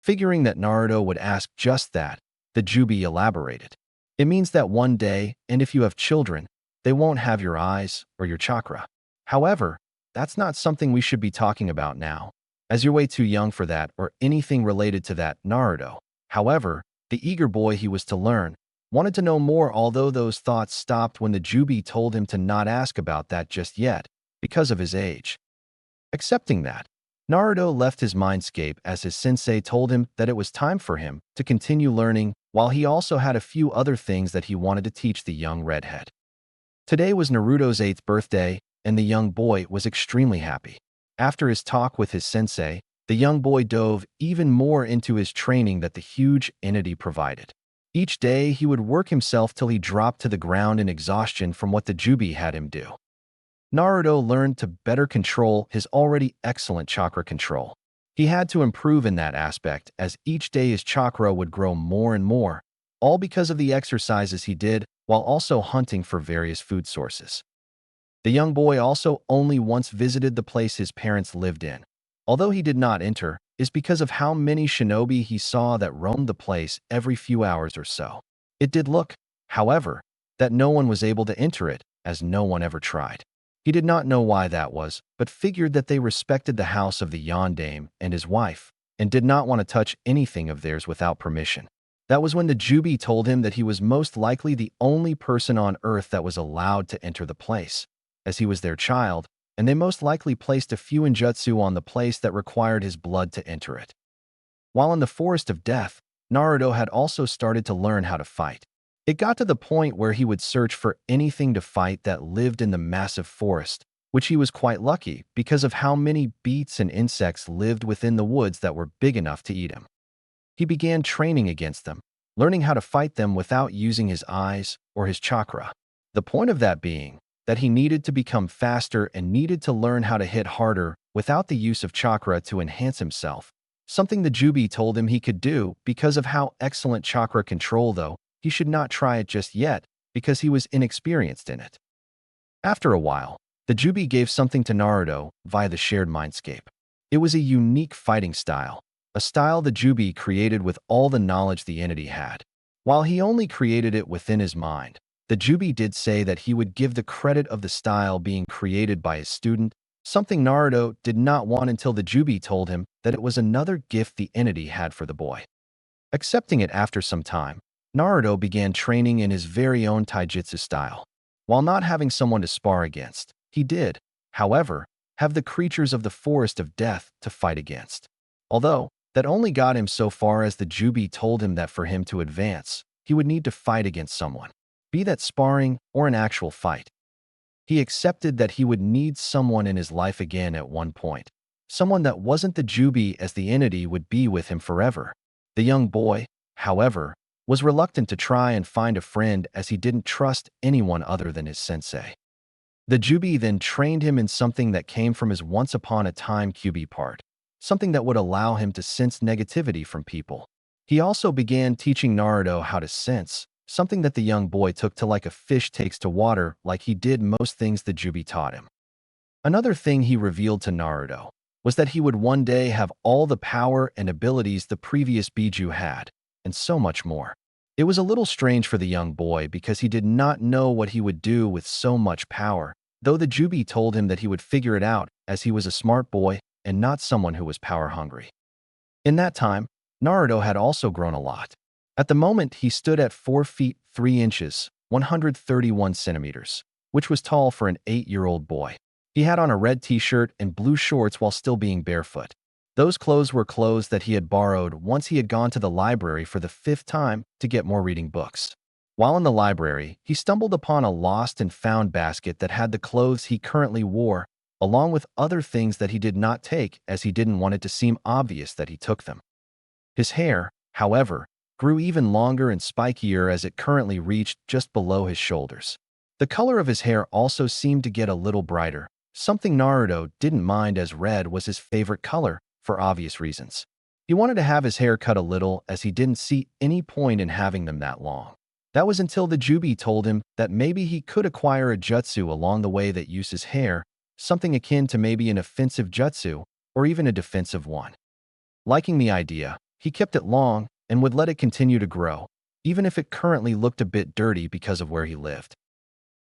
Figuring that Naruto would ask just that, the Jubi elaborated. It means that one day, and if you have children, they won't have your eyes or your chakra. However, that's not something we should be talking about now, as you're way too young for that or anything related to that, Naruto. However, the eager boy he was to learn wanted to know more, although those thoughts stopped when the Jubi told him to not ask about that just yet, because of his age. Accepting that, Naruto left his mindscape as his sensei told him that it was time for him to continue learning, while he also had a few other things that he wanted to teach the young redhead. Today was Naruto's 8th birthday, and the young boy was extremely happy. After his talk with his sensei, the young boy dove even more into his training that the huge entity provided. Each day, he would work himself till he dropped to the ground in exhaustion from what the Jubi had him do. Naruto learned to better control his already excellent chakra control. He had to improve in that aspect as each day his chakra would grow more and more, all because of the exercises he did while also hunting for various food sources. The young boy also only once visited the place his parents lived in. Although he did not enter, is because of how many shinobi he saw that roamed the place every few hours or so. It did look, however, that no one was able to enter it, as no one ever tried. He did not know why that was, but figured that they respected the house of the yondaime and his wife, and did not want to touch anything of theirs without permission. That was when the Jubi told him that he was most likely the only person on Earth that was allowed to enter the place, as he was their child, and they most likely placed a few ninjutsu on the place that required his blood to enter it. While in the Forest of Death, Naruto had also started to learn how to fight. It got to the point where he would search for anything to fight that lived in the massive forest, which he was quite lucky because of how many beasts and insects lived within the woods that were big enough to eat him. He began training against them, learning how to fight them without using his eyes or his chakra. The point of that being that he needed to become faster and needed to learn how to hit harder without the use of chakra to enhance himself, something the Jubi told him he could do because of how excellent chakra control, though he should not try it just yet because he was inexperienced in it. After a while, the Jubi gave something to Naruto via the shared mindscape. It was a unique fighting style, a style the Jubi created with all the knowledge the entity had. While he only created it within his mind, the Jubi did say that he would give the credit of the style being created by his student, something Naruto did not want until the Jubi told him that it was another gift the entity had for the boy. Accepting it after some time, Naruto began training in his very own taijutsu style. While not having someone to spar against, he did, however, have the creatures of the Forest of Death to fight against. Although, that only got him so far as the Jubi told him that for him to advance, he would need to fight against someone, be that sparring or an actual fight. He accepted that he would need someone in his life again at one point, someone that wasn't the Jubi, as the entity would be with him forever. The young boy, however, was reluctant to try and find a friend as he didn't trust anyone other than his sensei. The Jubi then trained him in something that came from his once-upon-a-time QB part, something that would allow him to sense negativity from people. He also began teaching Naruto how to sense, something that the young boy took to like a fish takes to water, like he did most things the Jubi taught him. Another thing he revealed to Naruto was that he would one day have all the power and abilities the previous Biju had, and so much more. It was a little strange for the young boy because he did not know what he would do with so much power, though the Jubi told him that he would figure it out as he was a smart boy and not someone who was power-hungry. In that time, Naruto had also grown a lot. At the moment, he stood at 4 feet 3 inches, 131 centimeters, which was tall for an 8-year-old boy. He had on a red t-shirt and blue shorts while still being barefoot. Those clothes were clothes that he had borrowed once he had gone to the library for the 5th time to get more reading books. While in the library, he stumbled upon a lost and found basket that had the clothes he currently wore, along with other things that he did not take as he didn't want it to seem obvious that he took them. His hair, however, grew even longer and spikier as it currently reached just below his shoulders. The color of his hair also seemed to get a little brighter, something Naruto didn't mind as red was his favorite color for obvious reasons. He wanted to have his hair cut a little as he didn't see any point in having them that long. That was until the Jubi told him that maybe he could acquire a jutsu along the way that uses hair, something akin to maybe an offensive jutsu or even a defensive one. Liking the idea, he kept it long and would let it continue to grow, even if it currently looked a bit dirty because of where he lived.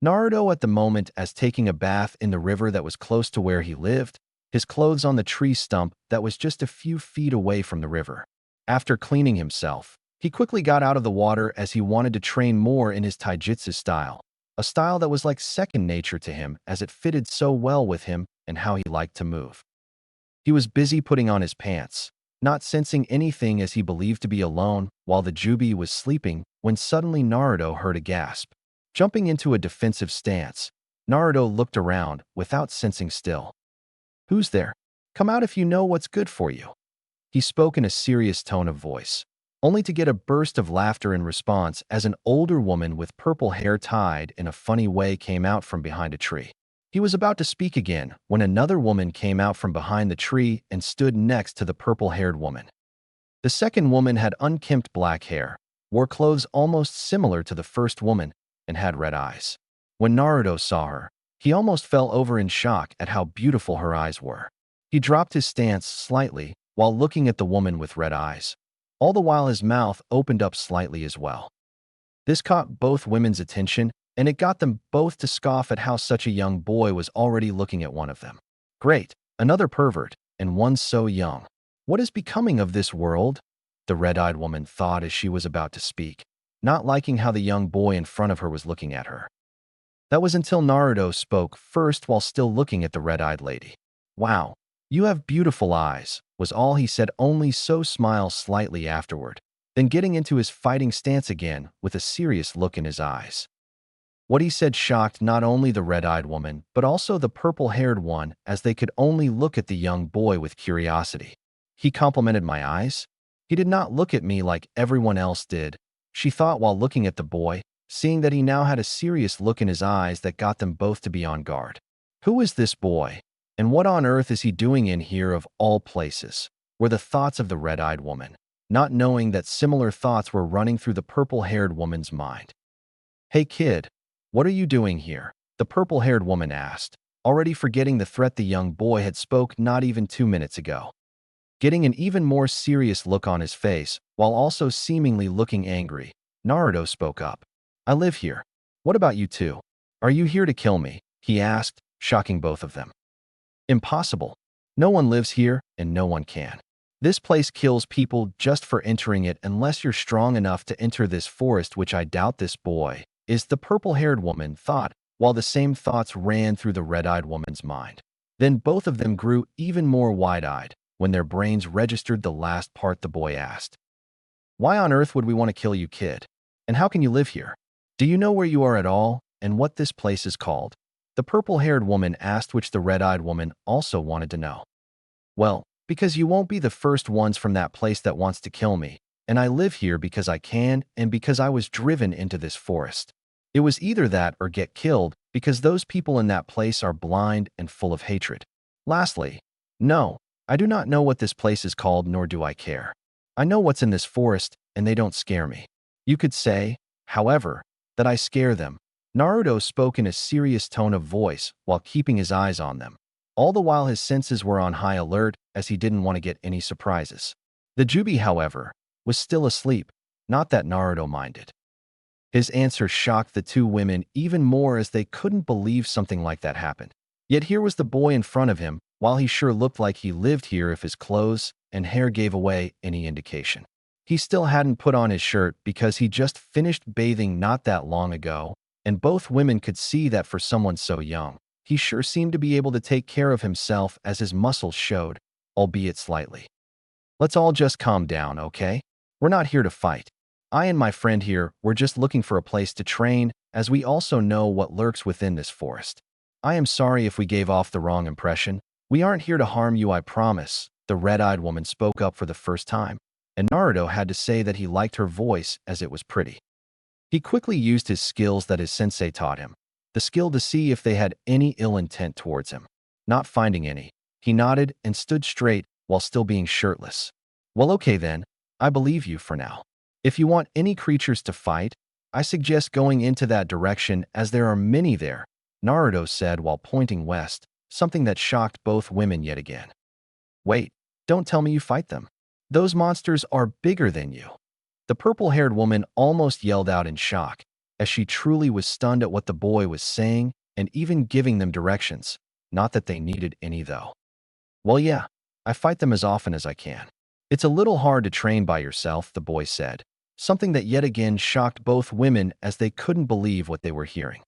Naruto at the moment as taking a bath in the river that was close to where he lived, his clothes on the tree stump that was just a few feet away from the river. After cleaning himself, He quickly got out of the water as he wanted to train more in his taijutsu style, a style that was like second nature to him as it fitted so well with him and how he liked to move. He was busy putting on his pants, not sensing anything as he believed to be alone while the Jubi was sleeping when suddenly Naruto heard a gasp. Jumping into a defensive stance, Naruto looked around without sensing still. "Who's there? Come out if you know what's good for you." He spoke in a serious tone of voice, only to get a burst of laughter in response as an older woman with purple hair tied in a funny way came out from behind a tree. He was about to speak again when another woman came out from behind the tree and stood next to the purple-haired woman. The second woman had unkempt black hair, wore clothes almost similar to the first woman, and had red eyes. When Naruto saw her, he almost fell over in shock at how beautiful her eyes were. He dropped his stance slightly while looking at the woman with red eyes, all the while his mouth opened up slightly as well. This caught both women's attention, and it got them both to scoff at how such a young boy was already looking at one of them. Great, another pervert, and one so young. What is becoming of this world? The red-eyed woman thought as she was about to speak, not liking how the young boy in front of her was looking at her. That was until Naruto spoke first while still looking at the red-eyed lady. "Wow, you have beautiful eyes," was all he said, only so smile slightly afterward, then getting into his fighting stance again with a serious look in his eyes. What he said shocked not only the red-eyed woman, but also the purple-haired one as they could only look at the young boy with curiosity. "He complimented my eyes? He did not look at me like everyone else did," she thought while looking at the boy, seeing that he now had a serious look in his eyes that got them both to be on guard. Who is this boy? And what on earth is he doing in here of all places? Were the thoughts of the red-eyed woman, not knowing that similar thoughts were running through the purple-haired woman's mind. "Hey kid, what are you doing here?" the purple-haired woman asked, already forgetting the threat the young boy had spoke not even 2 minutes ago. Getting an even more serious look on his face, while also seemingly looking angry, Naruto spoke up. "I live here. What about you two? Are you here to kill me?" he asked, shocking both of them. "Impossible. No one lives here, and no one can. This place kills people just for entering it unless you're strong enough to enter this forest, which I doubt this boy is," the purple-haired woman thought, while the same thoughts ran through the red-eyed woman's mind. Then both of them grew even more wide-eyed when their brains registered the last part the boy asked. "Why on earth would we want to kill you, kid? And how can you live here? Do you know where you are at all, and what this place is called?" the purple-haired woman asked, which the red-eyed woman also wanted to know. "Well, because you won't be the first ones from that place that wants to kill me, and I live here because I can and because I was driven into this forest. It was either that or get killed because those people in that place are blind and full of hatred. Lastly, no, I do not know what this place is called, nor do I care. I know what's in this forest, and they don't scare me. You could say, however, that I scare them." Naruto spoke in a serious tone of voice while keeping his eyes on them, all the while his senses were on high alert as he didn't want to get any surprises. The Jubi, however, was still asleep, not that Naruto minded. His answer shocked the two women even more as they couldn't believe something like that happened. Yet here was the boy in front of him, while he sure looked like he lived here if his clothes and hair gave away any indication. He still hadn't put on his shirt because he just finished bathing not that long ago, and both women could see that for someone so young, he sure seemed to be able to take care of himself as his muscles showed, albeit slightly. "Let's all just calm down, okay? We're not here to fight. I and my friend here were just looking for a place to train, as we also know what lurks within this forest. I am sorry if we gave off the wrong impression. We aren't here to harm you, I promise," the red-eyed woman spoke up for the first time, and Naruto had to say that he liked her voice as it was pretty. He quickly used his skills that his sensei taught him, the skill to see if they had any ill intent towards him. Not finding any, he nodded and stood straight while still being shirtless. "Well, okay then, I believe you for now. If you want any creatures to fight, I suggest going into that direction as there are many there," Naruto said while pointing west, something that shocked both women yet again. "Wait, don't tell me you fight them. Those monsters are bigger than you." The purple-haired woman almost yelled out in shock, as she truly was stunned at what the boy was saying and even giving them directions, not that they needed any though. "Well, yeah, I fight them as often as I can. It's a little hard to train by yourself," the boy said, something that yet again shocked both women as they couldn't believe what they were hearing.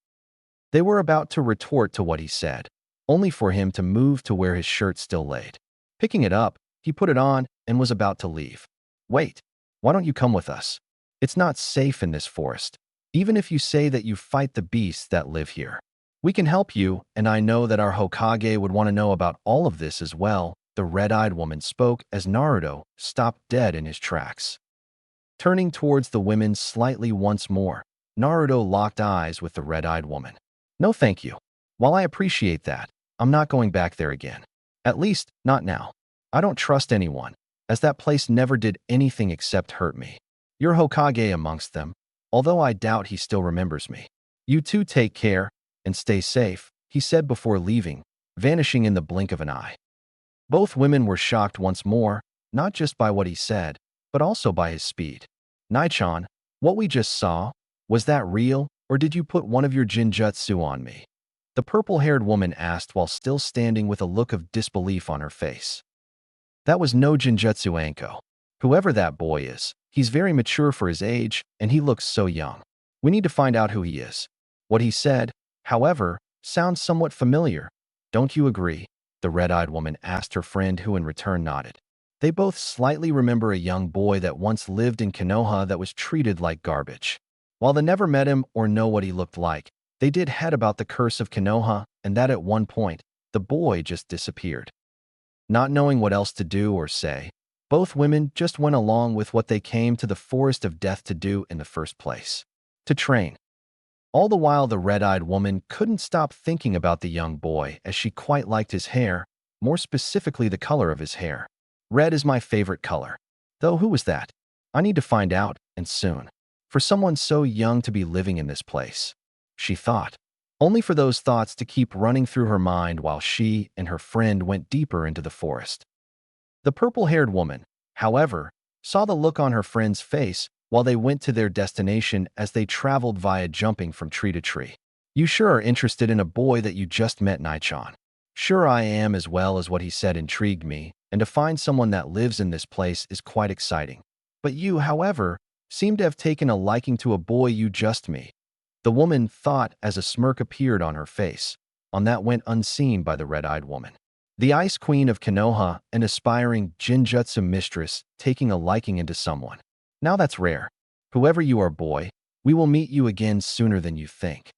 They were about to retort to what he said, only for him to move to where his shirt still laid. Picking it up, he put it on and was about to leave. "Wait, why don't you come with us? It's not safe in this forest. Even if you say that you fight the beasts that live here. We can help you, and I know that our Hokage would want to know about all of this as well." The red-eyed woman spoke as Naruto stopped dead in his tracks. Turning towards the women slightly once more, Naruto locked eyes with the red-eyed woman. "No thank you. While I appreciate that, I'm not going back there again. At least, not now. I don't trust anyone, as that place never did anything except hurt me. You're Hokage amongst them, although I doubt he still remembers me. You two take care and stay safe," he said before leaving, vanishing in the blink of an eye. Both women were shocked once more, not just by what he said, but also by his speed. "Naichan, what we just saw, was that real, or did you put one of your jinjutsu on me?" The purple-haired woman asked while still standing with a look of disbelief on her face. "That was no jinjutsu, Anko. Whoever that boy is, he's very mature for his age, and he looks so young. We need to find out who he is." What he said, however, sounds somewhat familiar. "Don't you agree?" The red-eyed woman asked her friend, who in return nodded. They both slightly remember a young boy that once lived in Konoha that was treated like garbage. While they never met him or know what he looked like, they did head about the curse of Konoha and that at one point, the boy just disappeared. Not knowing what else to do or say, both women just went along with what they came to the Forest of Death to do in the first place. To train. All the while, the red-eyed woman couldn't stop thinking about the young boy, as she quite liked his hair, more specifically the color of his hair. "Red is my favorite color. Though who was that? I need to find out, and soon. For someone so young to be living in this place," she thought, only for those thoughts to keep running through her mind while she and her friend went deeper into the forest. The purple-haired woman, however, saw the look on her friend's face while they went to their destination as they traveled via jumping from tree to tree. "You sure are interested in a boy that you just met, Naichan." "Sure I am, as well as what he said intrigued me, and to find someone that lives in this place is quite exciting. But you, however, seem to have taken a liking to a boy you just met," the woman thought as a smirk appeared on her face, on that went unseen by the red-eyed woman. The Ice Queen of Konoha, an aspiring Jinjutsu mistress, taking a liking into someone. Now that's rare. Whoever you are, boy, we will meet you again sooner than you think.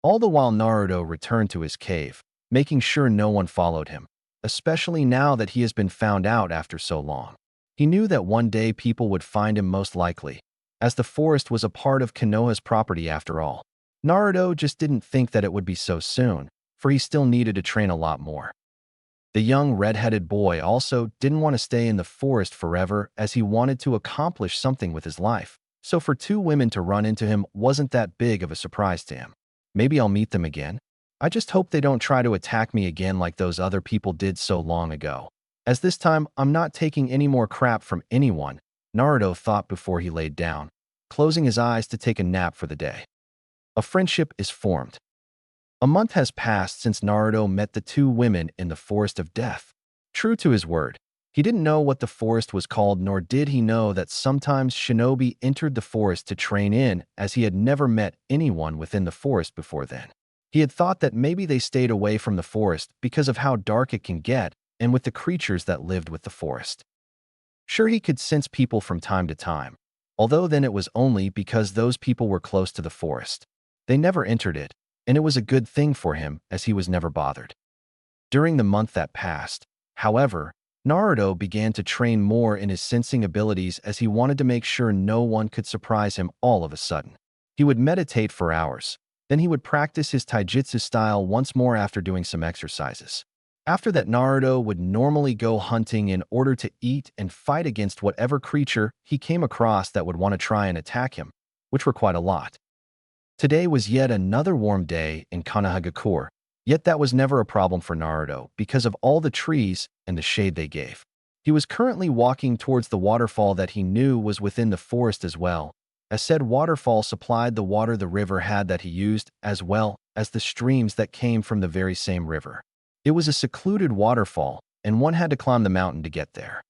All the while Naruto returned to his cave, making sure no one followed him, especially now that he has been found out after so long. He knew that one day people would find him, most likely, as the forest was a part of Konoha's property after all. Naruto just didn't think that it would be so soon, for he still needed to train a lot more. The young red-headed boy also didn't want to stay in the forest forever, as he wanted to accomplish something with his life, so for two women to run into him wasn't that big of a surprise to him. "Maybe I'll meet them again. I just hope they don't try to attack me again like those other people did so long ago, as this time I'm not taking any more crap from anyone," Naruto thought before he laid down, closing his eyes to take a nap for the day. A friendship is formed. A month has passed since Naruto met the two women in the Forest of Death. True to his word, he didn't know what the forest was called, nor did he know that sometimes shinobi entered the forest to train in, as he had never met anyone within the forest before then. He had thought that maybe they stayed away from the forest because of how dark it can get and with the creatures that lived with the forest. Sure, he could sense people from time to time, although then it was only because those people were close to the forest. They never entered it, and it was a good thing for him, as he was never bothered. During the month that passed, however, Naruto began to train more in his sensing abilities, as he wanted to make sure no one could surprise him all of a sudden. He would meditate for hours, then he would practice his taijutsu style once more after doing some exercises. After that, Naruto would normally go hunting in order to eat and fight against whatever creature he came across that would want to try and attack him, which were quite a lot. Today was yet another warm day in Konohagakure, yet that was never a problem for Naruto because of all the trees and the shade they gave. He was currently walking towards the waterfall that he knew was within the forest as well, as said waterfall supplied the water the river had that he used, as well as the streams that came from the very same river. It was a secluded waterfall, and one had to climb the mountain to get there.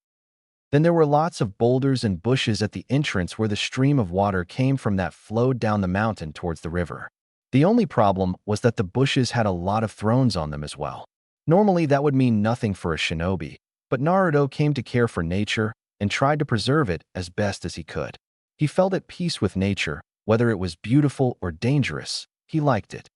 Then there were lots of boulders and bushes at the entrance where the stream of water came from that flowed down the mountain towards the river. The only problem was that the bushes had a lot of thorns on them as well. Normally that would mean nothing for a shinobi, but Naruto came to care for nature and tried to preserve it as best as he could. He felt at peace with nature, whether it was beautiful or dangerous, he liked it.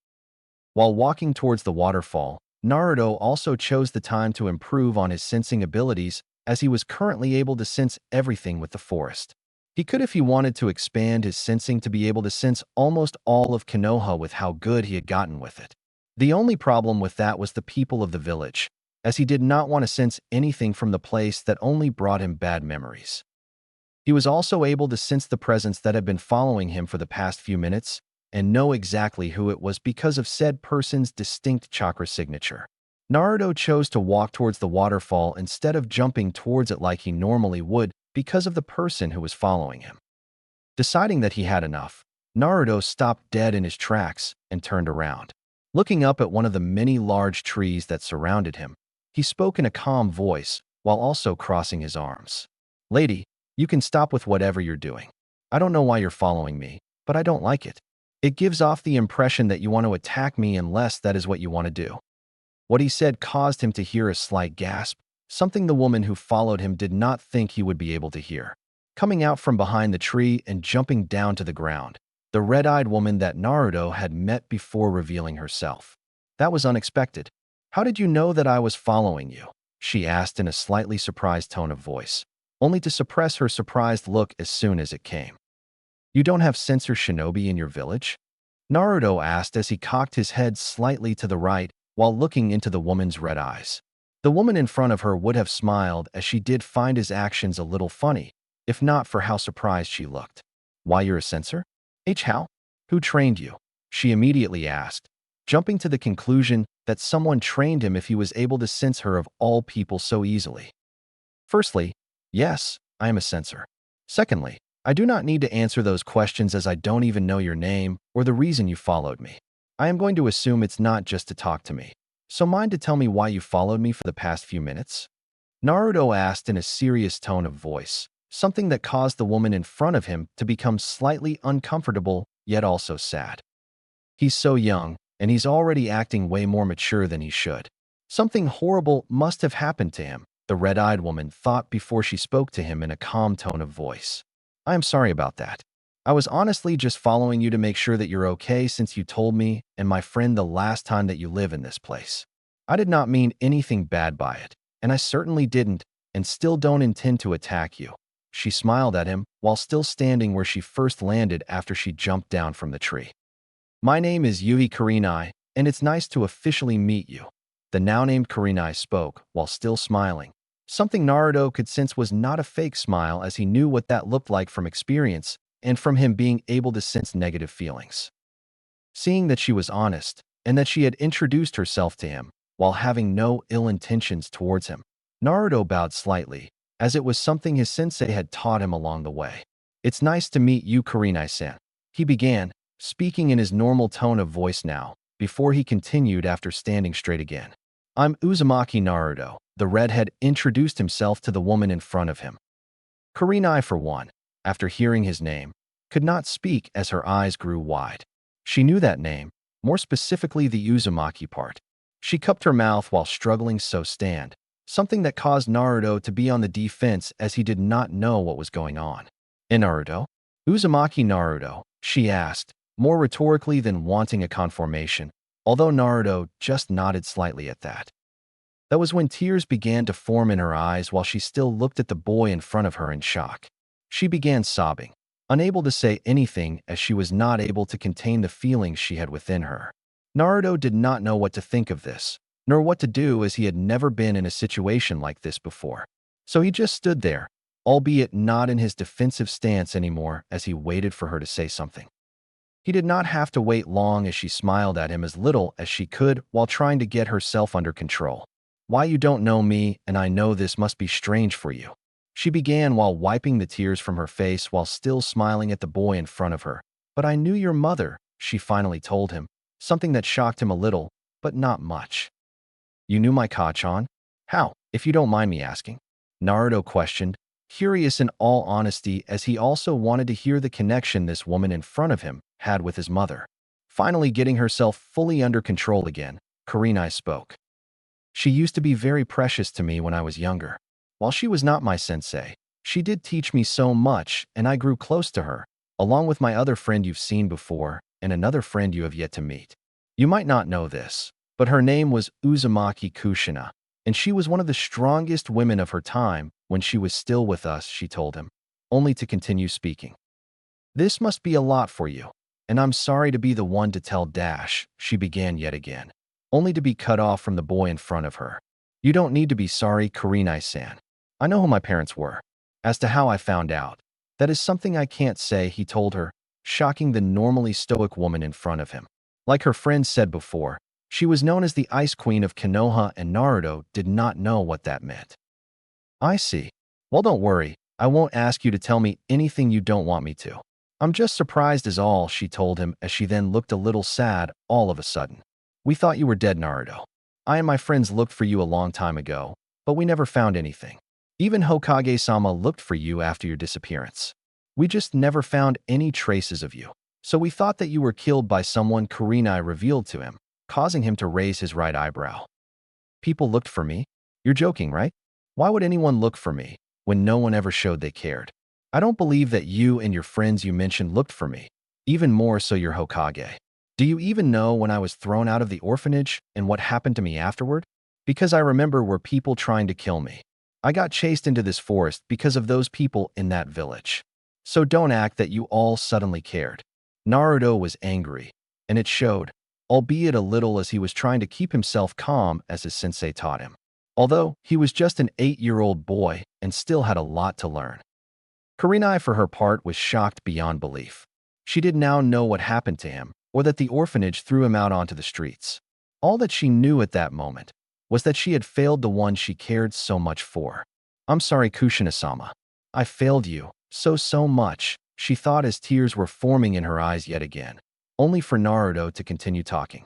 While walking towards the waterfall, Naruto also chose the time to improve on his sensing abilities as he was currently able to sense everything with the forest. He could if he wanted to expand his sensing to be able to sense almost all of Konoha with how good he had gotten with it. The only problem with that was the people of the village, as he did not want to sense anything from the place that only brought him bad memories. He was also able to sense the presence that had been following him for the past few minutes and know exactly who it was because of said person's distinct chakra signature. Naruto chose to walk towards the waterfall instead of jumping towards it like he normally would because of the person who was following him. Deciding that he had enough, Naruto stopped dead in his tracks and turned around. Looking up at one of the many large trees that surrounded him, he spoke in a calm voice while also crossing his arms. "Lady, you can stop with whatever you're doing. I don't know why you're following me, but I don't like it. It gives off the impression that you want to attack me unless that is what you want to do." What he said caused him to hear a slight gasp, something the woman who followed him did not think he would be able to hear. Coming out from behind the tree and jumping down to the ground, the red-eyed woman that Naruto had met before revealing herself. "That was unexpected. How did you know that I was following you?" she asked in a slightly surprised tone of voice, only to suppress her surprised look as soon as it came. "You don't have sensor shinobi in your village?" Naruto asked as he cocked his head slightly to the right while looking into the woman's red eyes. The woman in front of her would have smiled as she did find his actions a little funny, if not for how surprised she looked. "Why, you're a censor? How? Who trained you?" she immediately asked, jumping to the conclusion that someone trained him if he was able to sense her of all people so easily. "Firstly, yes, I am a censor. Secondly, I do not need to answer those questions as I don't even know your name or the reason you followed me. I am going to assume it's not just to talk to me. So mind to tell me why you followed me for the past few minutes?" Naruto asked in a serious tone of voice, something that caused the woman in front of him to become slightly uncomfortable yet also sad. He's so young, and he's already acting way more mature than he should. Something horrible must have happened to him, the red-eyed woman thought before she spoke to him in a calm tone of voice. "I am sorry about that. I was honestly just following you to make sure that you're okay since you told me and my friend the last time that you live in this place. I did not mean anything bad by it, and I certainly didn't and still don't intend to attack you." She smiled at him while still standing where she first landed after she jumped down from the tree. "My name is Yui Kurenai, and it's nice to officially meet you." The now-named Kurenai spoke while still smiling, something Naruto could sense was not a fake smile as he knew what that looked like from experience and from him being able to sense negative feelings. Seeing that she was honest and that she had introduced herself to him while having no ill intentions towards him, Naruto bowed slightly, as it was something his sensei had taught him along the way. "It's nice to meet you, Kurenai-san," he began, speaking in his normal tone of voice now, before he continued after standing straight again. "I'm Uzumaki Naruto." The redhead introduced himself to the woman in front of him. Kurenai, for one, after hearing his name, could not speak as her eyes grew wide. She knew that name, more specifically the Uzumaki part. She cupped her mouth while struggling so stand, something that caused Naruto to be on the defense as he did not know what was going on. Naruto? Uzumaki Naruto, she asked, more rhetorically than wanting a confirmation, although Naruto just nodded slightly at that. That was when tears began to form in her eyes while she still looked at the boy in front of her in shock. She began sobbing, unable to say anything as she was not able to contain the feelings she had within her. Naruto did not know what to think of this, nor what to do as he had never been in a situation like this before. So he just stood there, albeit not in his defensive stance anymore as he waited for her to say something. He did not have to wait long as she smiled at him as little as she could while trying to get herself under control. "Why, you don't know me, and I know this must be strange for you," she began while wiping the tears from her face while still smiling at the boy in front of her. "But I knew your mother," she finally told him, something that shocked him a little, but not much. "You knew my Kachan? How, if you don't mind me asking?" Naruto questioned, curious in all honesty, as he also wanted to hear the connection this woman in front of him had with his mother. Finally getting herself fully under control again, Kurenai spoke. She used to be very precious to me when I was younger. While she was not my sensei, she did teach me so much, and I grew close to her, along with my other friend you've seen before and another friend you have yet to meet. You might not know this, but her name was Uzumaki Kushina, and she was one of the strongest women of her time when she was still with us, she told him, only to continue speaking. This must be a lot for you, and I'm sorry to be the one to tell Dash, she began yet again, only to be cut off from the boy in front of her. You don't need to be sorry, Kurenai-san. I know who my parents were. As to how I found out, that is something I can't say, he told her, shocking the normally stoic woman in front of him. Like her friend said before, she was known as the Ice Queen of Konoha, and Naruto did not know what that meant. I see. Well, don't worry. I won't ask you to tell me anything you don't want me to. I'm just surprised is all, she told him, as she then looked a little sad all of a sudden. We thought you were dead, Naruto. I and my friends looked for you a long time ago, but we never found anything. Even Hokage-sama looked for you after your disappearance. We just never found any traces of you. So we thought that you were killed by someone, Kurenai revealed to him, causing him to raise his right eyebrow. People looked for me? You're joking, right? Why would anyone look for me when no one ever showed they cared? I don't believe that you and your friends you mentioned looked for me, even more so your Hokage. Do you even know when I was thrown out of the orphanage and what happened to me afterward? Because I remember were people trying to kill me. I got chased into this forest because of those people in that village. So don't act that you all suddenly cared. Naruto was angry, and it showed, albeit a little, as he was trying to keep himself calm as his sensei taught him. Although he was just an 8-year-old boy and still had a lot to learn. Kurenai, for her part, was shocked beyond belief. She did now know what happened to him, or that the orphanage threw him out onto the streets. All that she knew at that moment was that she had failed the one she cared so much for. I'm sorry, Kushina-sama. I failed you so much, she thought as tears were forming in her eyes yet again, only for Naruto to continue talking.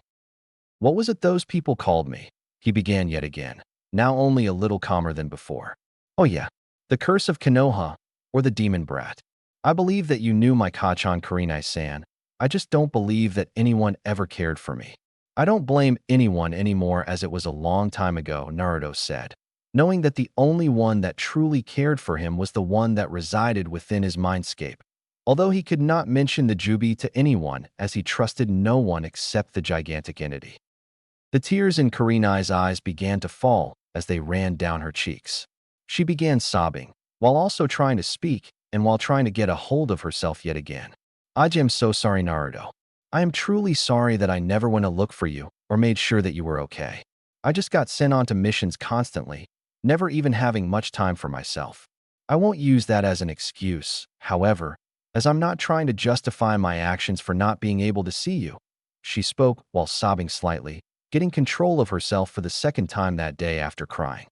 What was it those people called me? He began yet again, now only a little calmer than before. Oh yeah, the curse of Konoha, or the demon brat. I believe that you knew my Kachan, Kurenai-san. I just don't believe that anyone ever cared for me. I don't blame anyone anymore, as it was a long time ago, Naruto said, knowing that the only one that truly cared for him was the one that resided within his mindscape, although he could not mention the Jubi to anyone, as he trusted no one except the gigantic entity. The tears in Kurenai's eyes began to fall as they ran down her cheeks. She began sobbing, while also trying to speak and while trying to get a hold of herself yet again. I am so sorry, Naruto. I am truly sorry that I never went to look for you or made sure that you were okay. I just got sent on to missions constantly, never even having much time for myself. I won't use that as an excuse, however, as I'm not trying to justify my actions for not being able to see you. She spoke while sobbing slightly, getting control of herself for the second time that day after crying.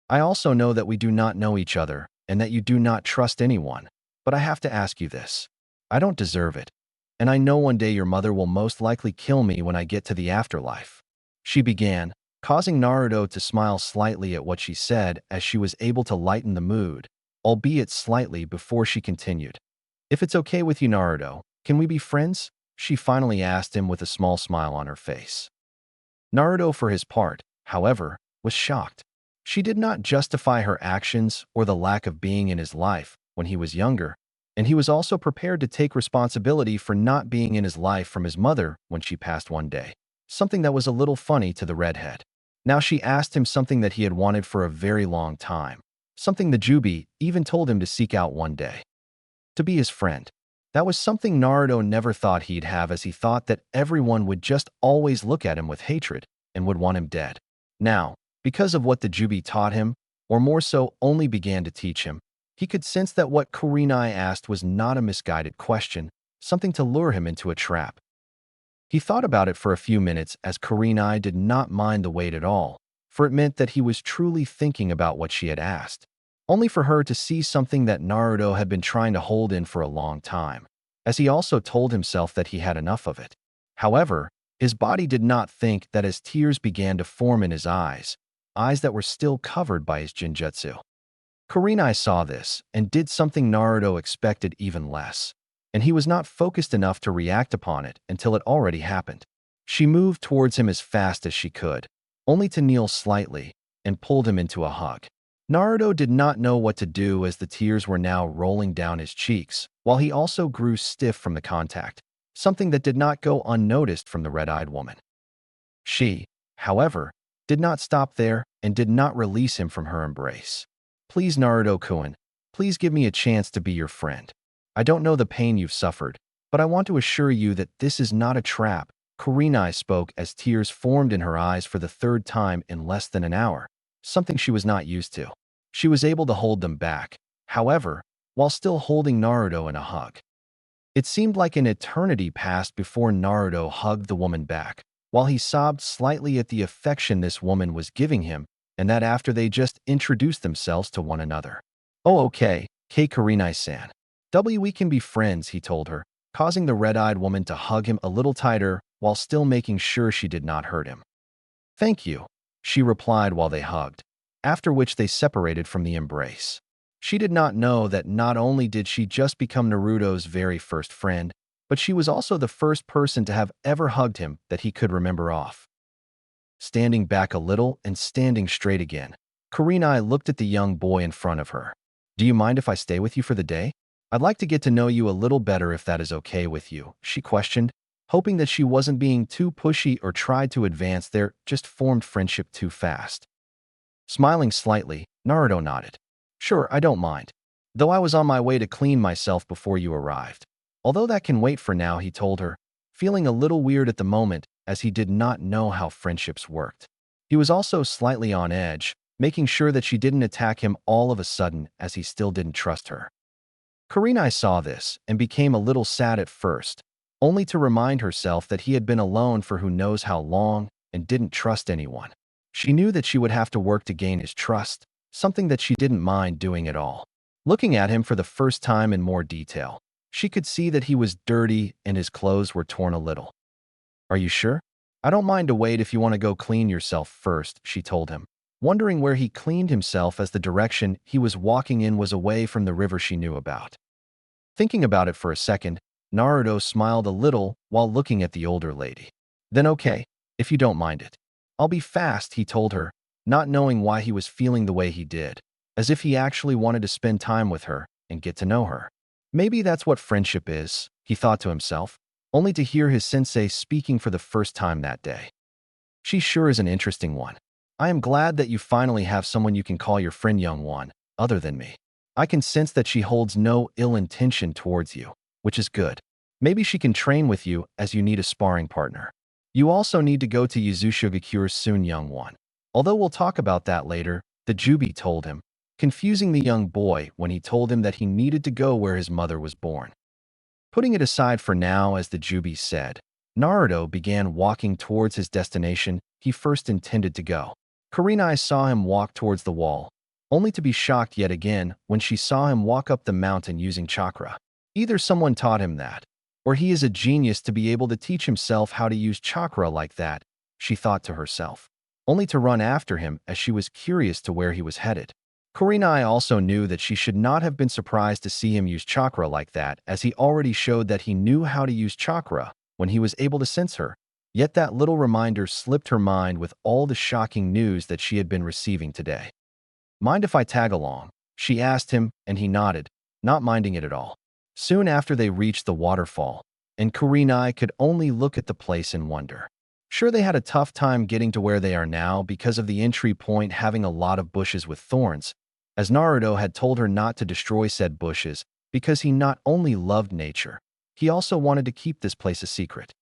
I also know that we do not know each other and that you do not trust anyone, but I have to ask you this. I don't deserve it, and I know one day your mother will most likely kill me when I get to the afterlife. She began, causing Naruto to smile slightly at what she said, as she was able to lighten the mood, albeit slightly, before she continued. If it's okay with you, Naruto, can we be friends? She finally asked him with a small smile on her face. Naruto, for his part, however, was shocked. She did not justify her actions or the lack of being in his life when he was younger, and he was also prepared to take responsibility for not being in his life from his mother when she passed one day, something that was a little funny to the redhead. Now she asked him something that he had wanted for a very long time, something the Jubi even told him to seek out one day. To be his friend. That was something Naruto never thought he'd have, as he thought that everyone would just always look at him with hatred and would want him dead. Now, because of what the Jubi taught him, or more so only began to teach him, he could sense that what Kurenai asked was not a misguided question, something to lure him into a trap. He thought about it for a few minutes, as Kurenai did not mind the wait at all, for it meant that he was truly thinking about what she had asked, only for her to see something that Naruto had been trying to hold in for a long time, as he also told himself that he had enough of it. However, his body did not think that as tears began to form in his eyes that were still covered by his Jinjutsu. Kurenai saw this and did something Naruto expected even less, and he was not focused enough to react upon it until it already happened. She moved towards him as fast as she could, only to kneel slightly and pulled him into a hug. Naruto did not know what to do as the tears were now rolling down his cheeks, while he also grew stiff from the contact, something that did not go unnoticed from the red-eyed woman. She, however, did not stop there and did not release him from her embrace. "Please, Naruto-kun, please give me a chance to be your friend. I don't know the pain you've suffered, but I want to assure you that this is not a trap." Kurenai spoke as tears formed in her eyes for the third time in less than an hour, something she was not used to. She was able to hold them back, however, while still holding Naruto in a hug. It seemed like an eternity passed before Naruto hugged the woman back, while he sobbed slightly at the affection this woman was giving him, and that after they just introduced themselves to one another. "Oh, okay, Kurenai-san. We can be friends," he told her, causing the red-eyed woman to hug him a little tighter while still making sure she did not hurt him. "Thank you," she replied while they hugged, after which they separated from the embrace. She did not know that not only did she just become Naruto's very first friend, but she was also the first person to have ever hugged him that he could remember off. Standing back a little and standing straight again, Kurenai looked at the young boy in front of her. "Do you mind if I stay with you for the day? I'd like to get to know you a little better if that is okay with you," she questioned, hoping that she wasn't being too pushy or tried to advance their just-formed friendship too fast. Smiling slightly, Naruto nodded. "Sure, I don't mind. Though I was on my way to clean myself before you arrived. Although that can wait for now," he told her, feeling a little weird at the moment as he did not know how friendships worked. He was also slightly on edge, making sure that she didn't attack him all of a sudden as he still didn't trust her. Kurenai saw this and became a little sad at first, only to remind herself that he had been alone for who knows how long and didn't trust anyone. She knew that she would have to work to gain his trust, something that she didn't mind doing at all. Looking at him for the first time in more detail, she could see that he was dirty and his clothes were torn a little. "Are you sure? I don't mind to wait if you want to go clean yourself first," she told him, wondering where he cleaned himself as the direction he was walking in was away from the river she knew about. Thinking about it for a second, Naruto smiled a little while looking at the older lady. "Then okay, if you don't mind it. I'll be fast," he told her, not knowing why he was feeling the way he did, as if he actually wanted to spend time with her and get to know her. Maybe that's what friendship is, he thought to himself, only to hear his sensei speaking for the first time that day. "She sure is an interesting one. I am glad that you finally have someone you can call your friend, young one, other than me. I can sense that she holds no ill intention towards you, which is good. Maybe she can train with you as you need a sparring partner. You also need to go to Yuzushigakure's soon, young one. Although we'll talk about that later," the Jubi told him, confusing the young boy when he told him that he needed to go where his mother was born. Putting it aside for now, as the Jubi said, Naruto began walking towards his destination he first intended to go. Kurenai saw him walk towards the wall, only to be shocked yet again when she saw him walk up the mountain using chakra. Either someone taught him that, or he is a genius to be able to teach himself how to use chakra like that, she thought to herself, only to run after him as she was curious to where he was headed. Kurenai also knew that she should not have been surprised to see him use chakra like that, as he already showed that he knew how to use chakra when he was able to sense her. Yet that little reminder slipped her mind with all the shocking news that she had been receiving today. "Mind if I tag along?" she asked him, and he nodded, not minding it at all. Soon after they reached the waterfall, and Kurenai could only look at the place in wonder. Sure, they had a tough time getting to where they are now because of the entry point having a lot of bushes with thorns, as Naruto had told her not to destroy said bushes because he not only loved nature, he also wanted to keep this place a secret.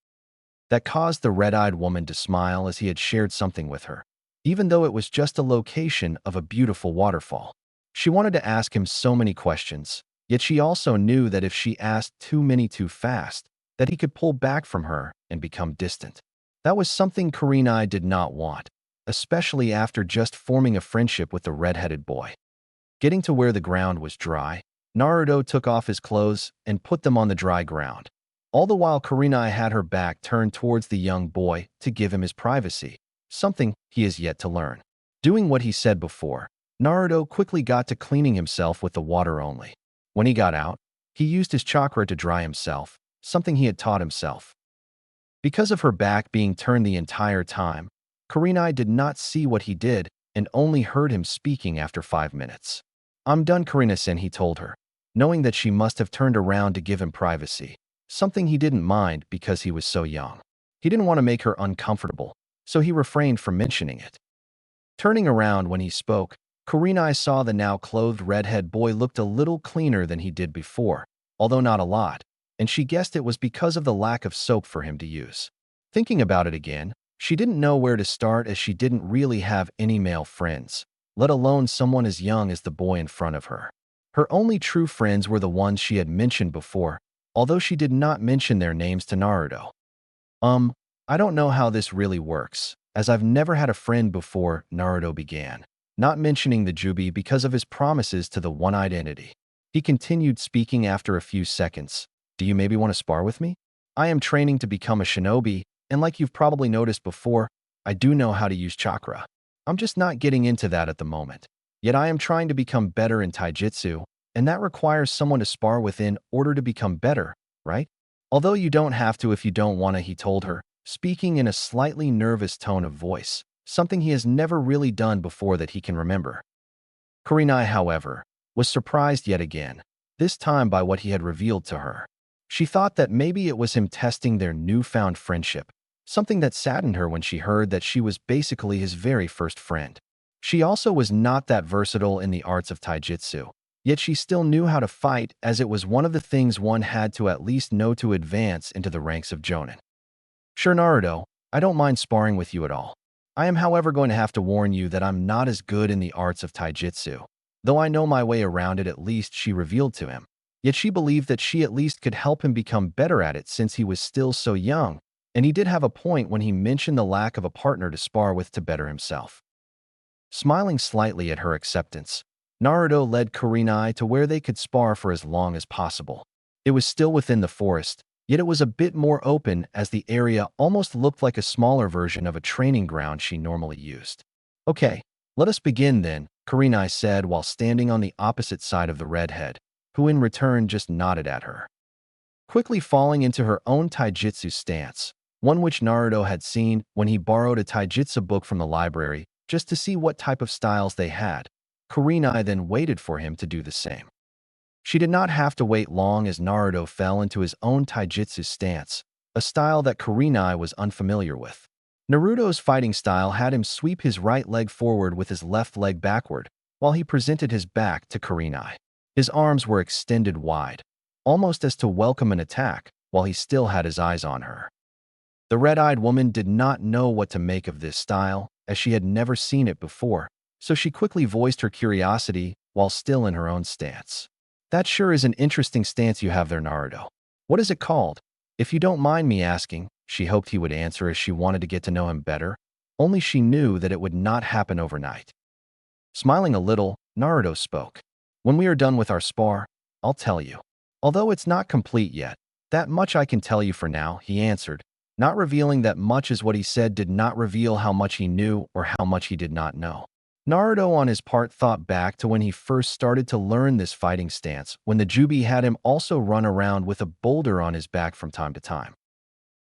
That caused the red-eyed woman to smile as he had shared something with her, even though it was just a location of a beautiful waterfall. She wanted to ask him so many questions, yet she also knew that if she asked too many too fast, that he could pull back from her and become distant. That was something Kurenai did not want, especially after just forming a friendship with the red-headed boy. Getting to where the ground was dry, Naruto took off his clothes and put them on the dry ground. All the while Kurenai had her back turned towards the young boy to give him his privacy, something he has yet to learn. Doing what he said before, Naruto quickly got to cleaning himself with the water only. When he got out, he used his chakra to dry himself, something he had taught himself. Because of her back being turned the entire time, Kurenai did not see what he did and only heard him speaking after 5 minutes. "I'm done, Karina-san," he told her, knowing that she must have turned around to give him privacy, something he didn't mind because he was so young. He didn't want to make her uncomfortable, so he refrained from mentioning it. Turning around when he spoke, Kurenai saw the now clothed redhead boy looked a little cleaner than he did before, although not a lot, and she guessed it was because of the lack of soap for him to use. Thinking about it again, she didn't know where to start as she didn't really have any male friends, let alone someone as young as the boy in front of her. Her only true friends were the ones she had mentioned before, although she did not mention their names to Naruto. I don't know how this really works, as I've never had a friend before," Naruto began, not mentioning the Jubi because of his promises to the one-eyed entity. He continued speaking after a few seconds. "Do you maybe want to spar with me? I am training to become a shinobi, and like you've probably noticed before, I do know how to use chakra. I'm just not getting into that at the moment. Yet I am trying to become better in taijutsu, and that requires someone to spar with in order to become better, right? Although you don't have to if you don't want to," he told her, speaking in a slightly nervous tone of voice, something he has never really done before that he can remember. Kurenai, however, was surprised yet again, this time by what he had revealed to her. She thought that maybe it was him testing their newfound friendship, something that saddened her when she heard that she was basically his very first friend. She also was not that versatile in the arts of taijutsu, yet she still knew how to fight, as it was one of the things one had to at least know to advance into the ranks of Jonin. "Sure, Naruto, I don't mind sparring with you at all. I am, however, going to have to warn you that I'm not as good in the arts of taijutsu, though I know my way around it," at least she revealed to him. Yet she believed that she at least could help him become better at it since he was still so young, and he did have a point when he mentioned the lack of a partner to spar with to better himself. Smiling slightly at her acceptance, Naruto led Kurenai to where they could spar for as long as possible. It was still within the forest, yet it was a bit more open as the area almost looked like a smaller version of a training ground she normally used. "Okay, let us begin then," Kurenai said while standing on the opposite side of the redhead, who in return just nodded at her. Quickly falling into her own taijutsu stance, one which Naruto had seen when he borrowed a taijutsu book from the library just to see what type of styles they had, Kurenai then waited for him to do the same. She did not have to wait long as Naruto fell into his own taijutsu stance, a style that Kurenai was unfamiliar with. Naruto's fighting style had him sweep his right leg forward with his left leg backward, while he presented his back to Kurenai. His arms were extended wide, almost as to welcome an attack, while he still had his eyes on her. The red-eyed woman did not know what to make of this style, as she had never seen it before, so she quickly voiced her curiosity while still in her own stance. "That sure is an interesting stance you have there, Naruto. What is it called? If you don't mind me asking," she hoped he would answer as she wanted to get to know him better, only she knew that it would not happen overnight. Smiling a little, Naruto spoke. "When we are done with our spar, I'll tell you. Although it's not complete yet, that much I can tell you for now," he answered, not revealing that much as what he said did not reveal how much he knew or how much he did not know. Naruto on his part thought back to when he first started to learn this fighting stance, when the Jubi had him also run around with a boulder on his back from time to time.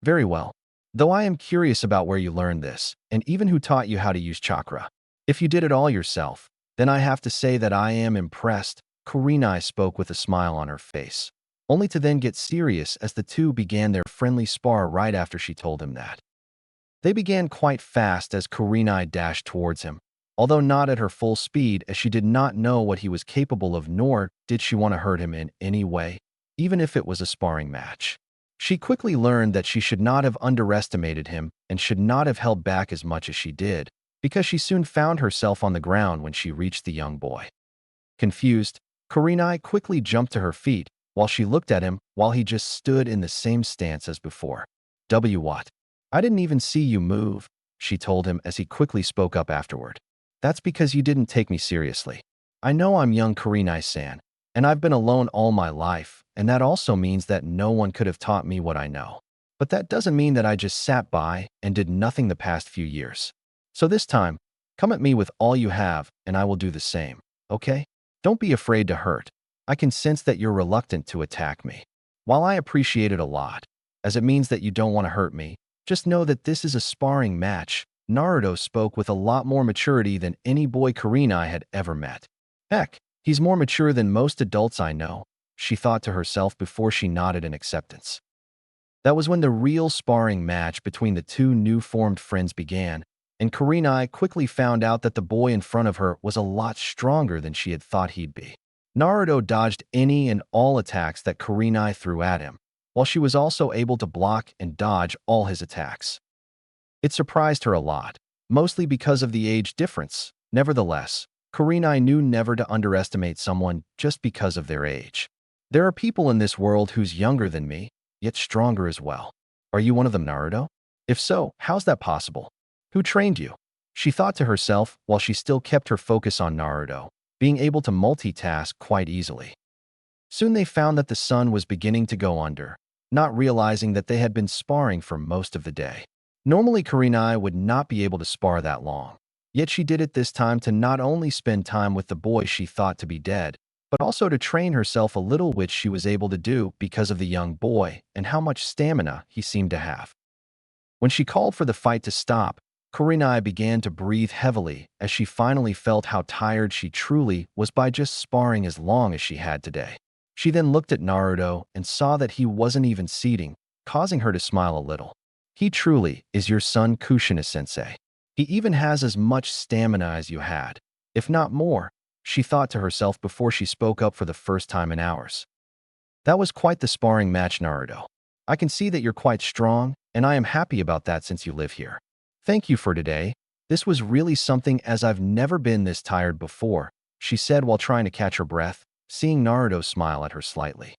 "Very well. Though I am curious about where you learned this, and even who taught you how to use chakra. If you did it all yourself, then I have to say that I am impressed," Kurenai spoke with a smile on her face, only to then get serious as the two began their friendly spar right after she told him that. They began quite fast as Kurenai dashed towards him, although not at her full speed, as she did not know what he was capable of, nor did she want to hurt him in any way, even if it was a sparring match. She quickly learned that she should not have underestimated him and should not have held back as much as she did, because she soon found herself on the ground when she reached the young boy. Confused, Kurenai quickly jumped to her feet while she looked at him while he just stood in the same stance as before. What? I didn't even see you move," she told him as he quickly spoke up afterward. "That's because you didn't take me seriously. I know I'm young, Kurenai-san, and I've been alone all my life, and that also means that no one could have taught me what I know. But that doesn't mean that I just sat by and did nothing the past few years. So this time, Come at me with all you have, and I will do the same, okay? Don't be afraid to hurt. I can sense that you're reluctant to attack me. While I appreciate it a lot, as it means that you don't want to hurt me, just know that this is a sparring match. Naruto spoke with a lot more maturity than any boy Kurenai had ever met. Heck, he's more mature than most adults I know, she thought to herself before she nodded in acceptance. That was when the real sparring match between the two new-formed friends began, and Kurenai quickly found out that the boy in front of her was a lot stronger than she had thought he'd be. Naruto dodged any and all attacks that Kurenai threw at him, while she was also able to block and dodge all his attacks. It surprised her a lot, mostly because of the age difference. Nevertheless, Kurenai knew never to underestimate someone just because of their age. There are people in this world who's younger than me, yet stronger as well. Are you one of them, Naruto? If so, how's that possible? Who trained you? She thought to herself while she still kept her focus on Naruto, being able to multitask quite easily. Soon they found that the sun was beginning to go under, not realizing that they had been sparring for most of the day. Normally, Kurenai would not be able to spar that long, yet she did it this time to not only spend time with the boy she thought to be dead, but also to train herself a little, which she was able to do because of the young boy and how much stamina he seemed to have. When she called for the fight to stop, Kurenai began to breathe heavily as she finally felt how tired she truly was by just sparring as long as she had today. She then looked at Naruto and saw that he wasn't even seating, causing her to smile a little. He truly is your son Kushina-sensei. He even has as much stamina as you had, if not more, she thought to herself before she spoke up for the first time in hours. That was quite the sparring match, Naruto. I can see that you're quite strong, and I am happy about that since you live here. Thank you for today. This was really something, as I've never been this tired before, she said while trying to catch her breath, seeing Naruto smile at her slightly.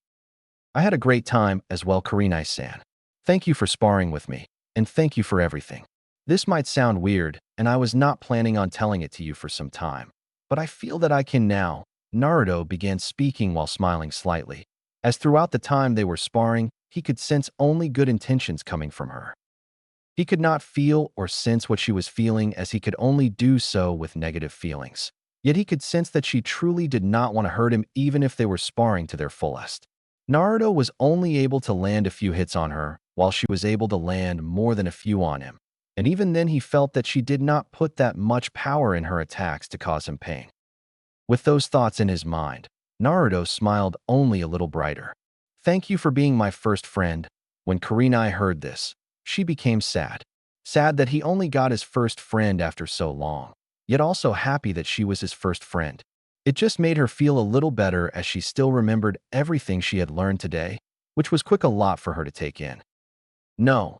I had a great time as well, Kurenai-san. Thank you for sparring with me, and thank you for everything. This might sound weird, and I was not planning on telling it to you for some time, but I feel that I can now. Naruto began speaking while smiling slightly, as throughout the time they were sparring, he could sense only good intentions coming from her. He could not feel or sense what she was feeling, as he could only do so with negative feelings. Yet he could sense that she truly did not want to hurt him even if they were sparring to their fullest. Naruto was only able to land a few hits on her, while she was able to land more than a few on him. And even then he felt that she did not put that much power in her attacks to cause him pain. With those thoughts in his mind, Naruto smiled only a little brighter. Thank you for being my first friend. When Kurenai heard this, she became sad. Sad that he only got his first friend after so long, yet also happy that she was his first friend. It just made her feel a little better as she still remembered everything she had learned today, which was quick a lot for her to take in. No,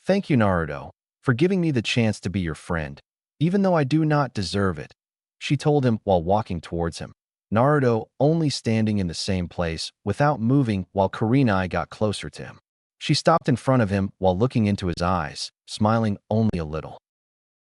thank you, Naruto, for giving me the chance to be your friend, even though I do not deserve it, she told him while walking towards him. Naruto only standing in the same place without moving while Kurenai got closer to him. She stopped in front of him while looking into his eyes, smiling only a little.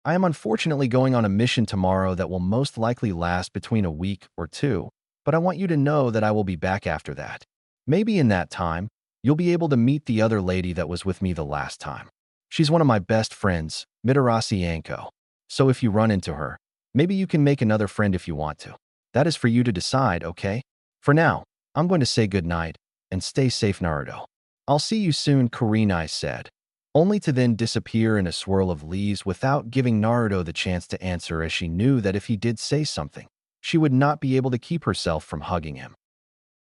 I am unfortunately going on a mission tomorrow that will most likely last between a week or two, but I want you to know that I will be back after that. Maybe in that time, you'll be able to meet the other lady that was with me the last time. She's one of my best friends, Midorasi Anko. So if you run into her, maybe you can make another friend if you want to. That is for you to decide, okay? For now, I'm going to say goodnight, and stay safe, Naruto. I'll see you soon, Kurenai said, only to then disappear in a swirl of leaves without giving Naruto the chance to answer, as she knew that if he did say something, she would not be able to keep herself from hugging him.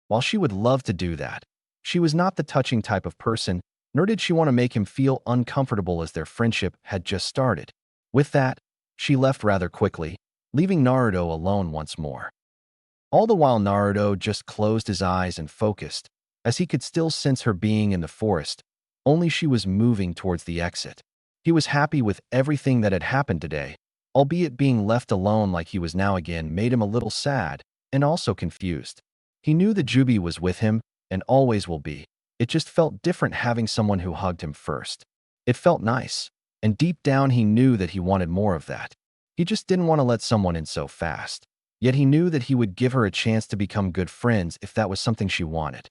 While she would love to do that, she was not the touching type of person, nor did she want to make him feel uncomfortable as their friendship had just started. With that, she left rather quickly, leaving Naruto alone once more. All the while Naruto just closed his eyes and focused, as he could still sense her being in the forest, only she was moving towards the exit. He was happy with everything that had happened today, albeit being left alone like he was now again made him a little sad and also confused. He knew that Jubi was with him and always will be. It just felt different having someone who hugged him first. It felt nice, and deep down he knew that he wanted more of that. He just didn't want to let someone in so fast. Yet he knew that he would give her a chance to become good friends if that was something she wanted.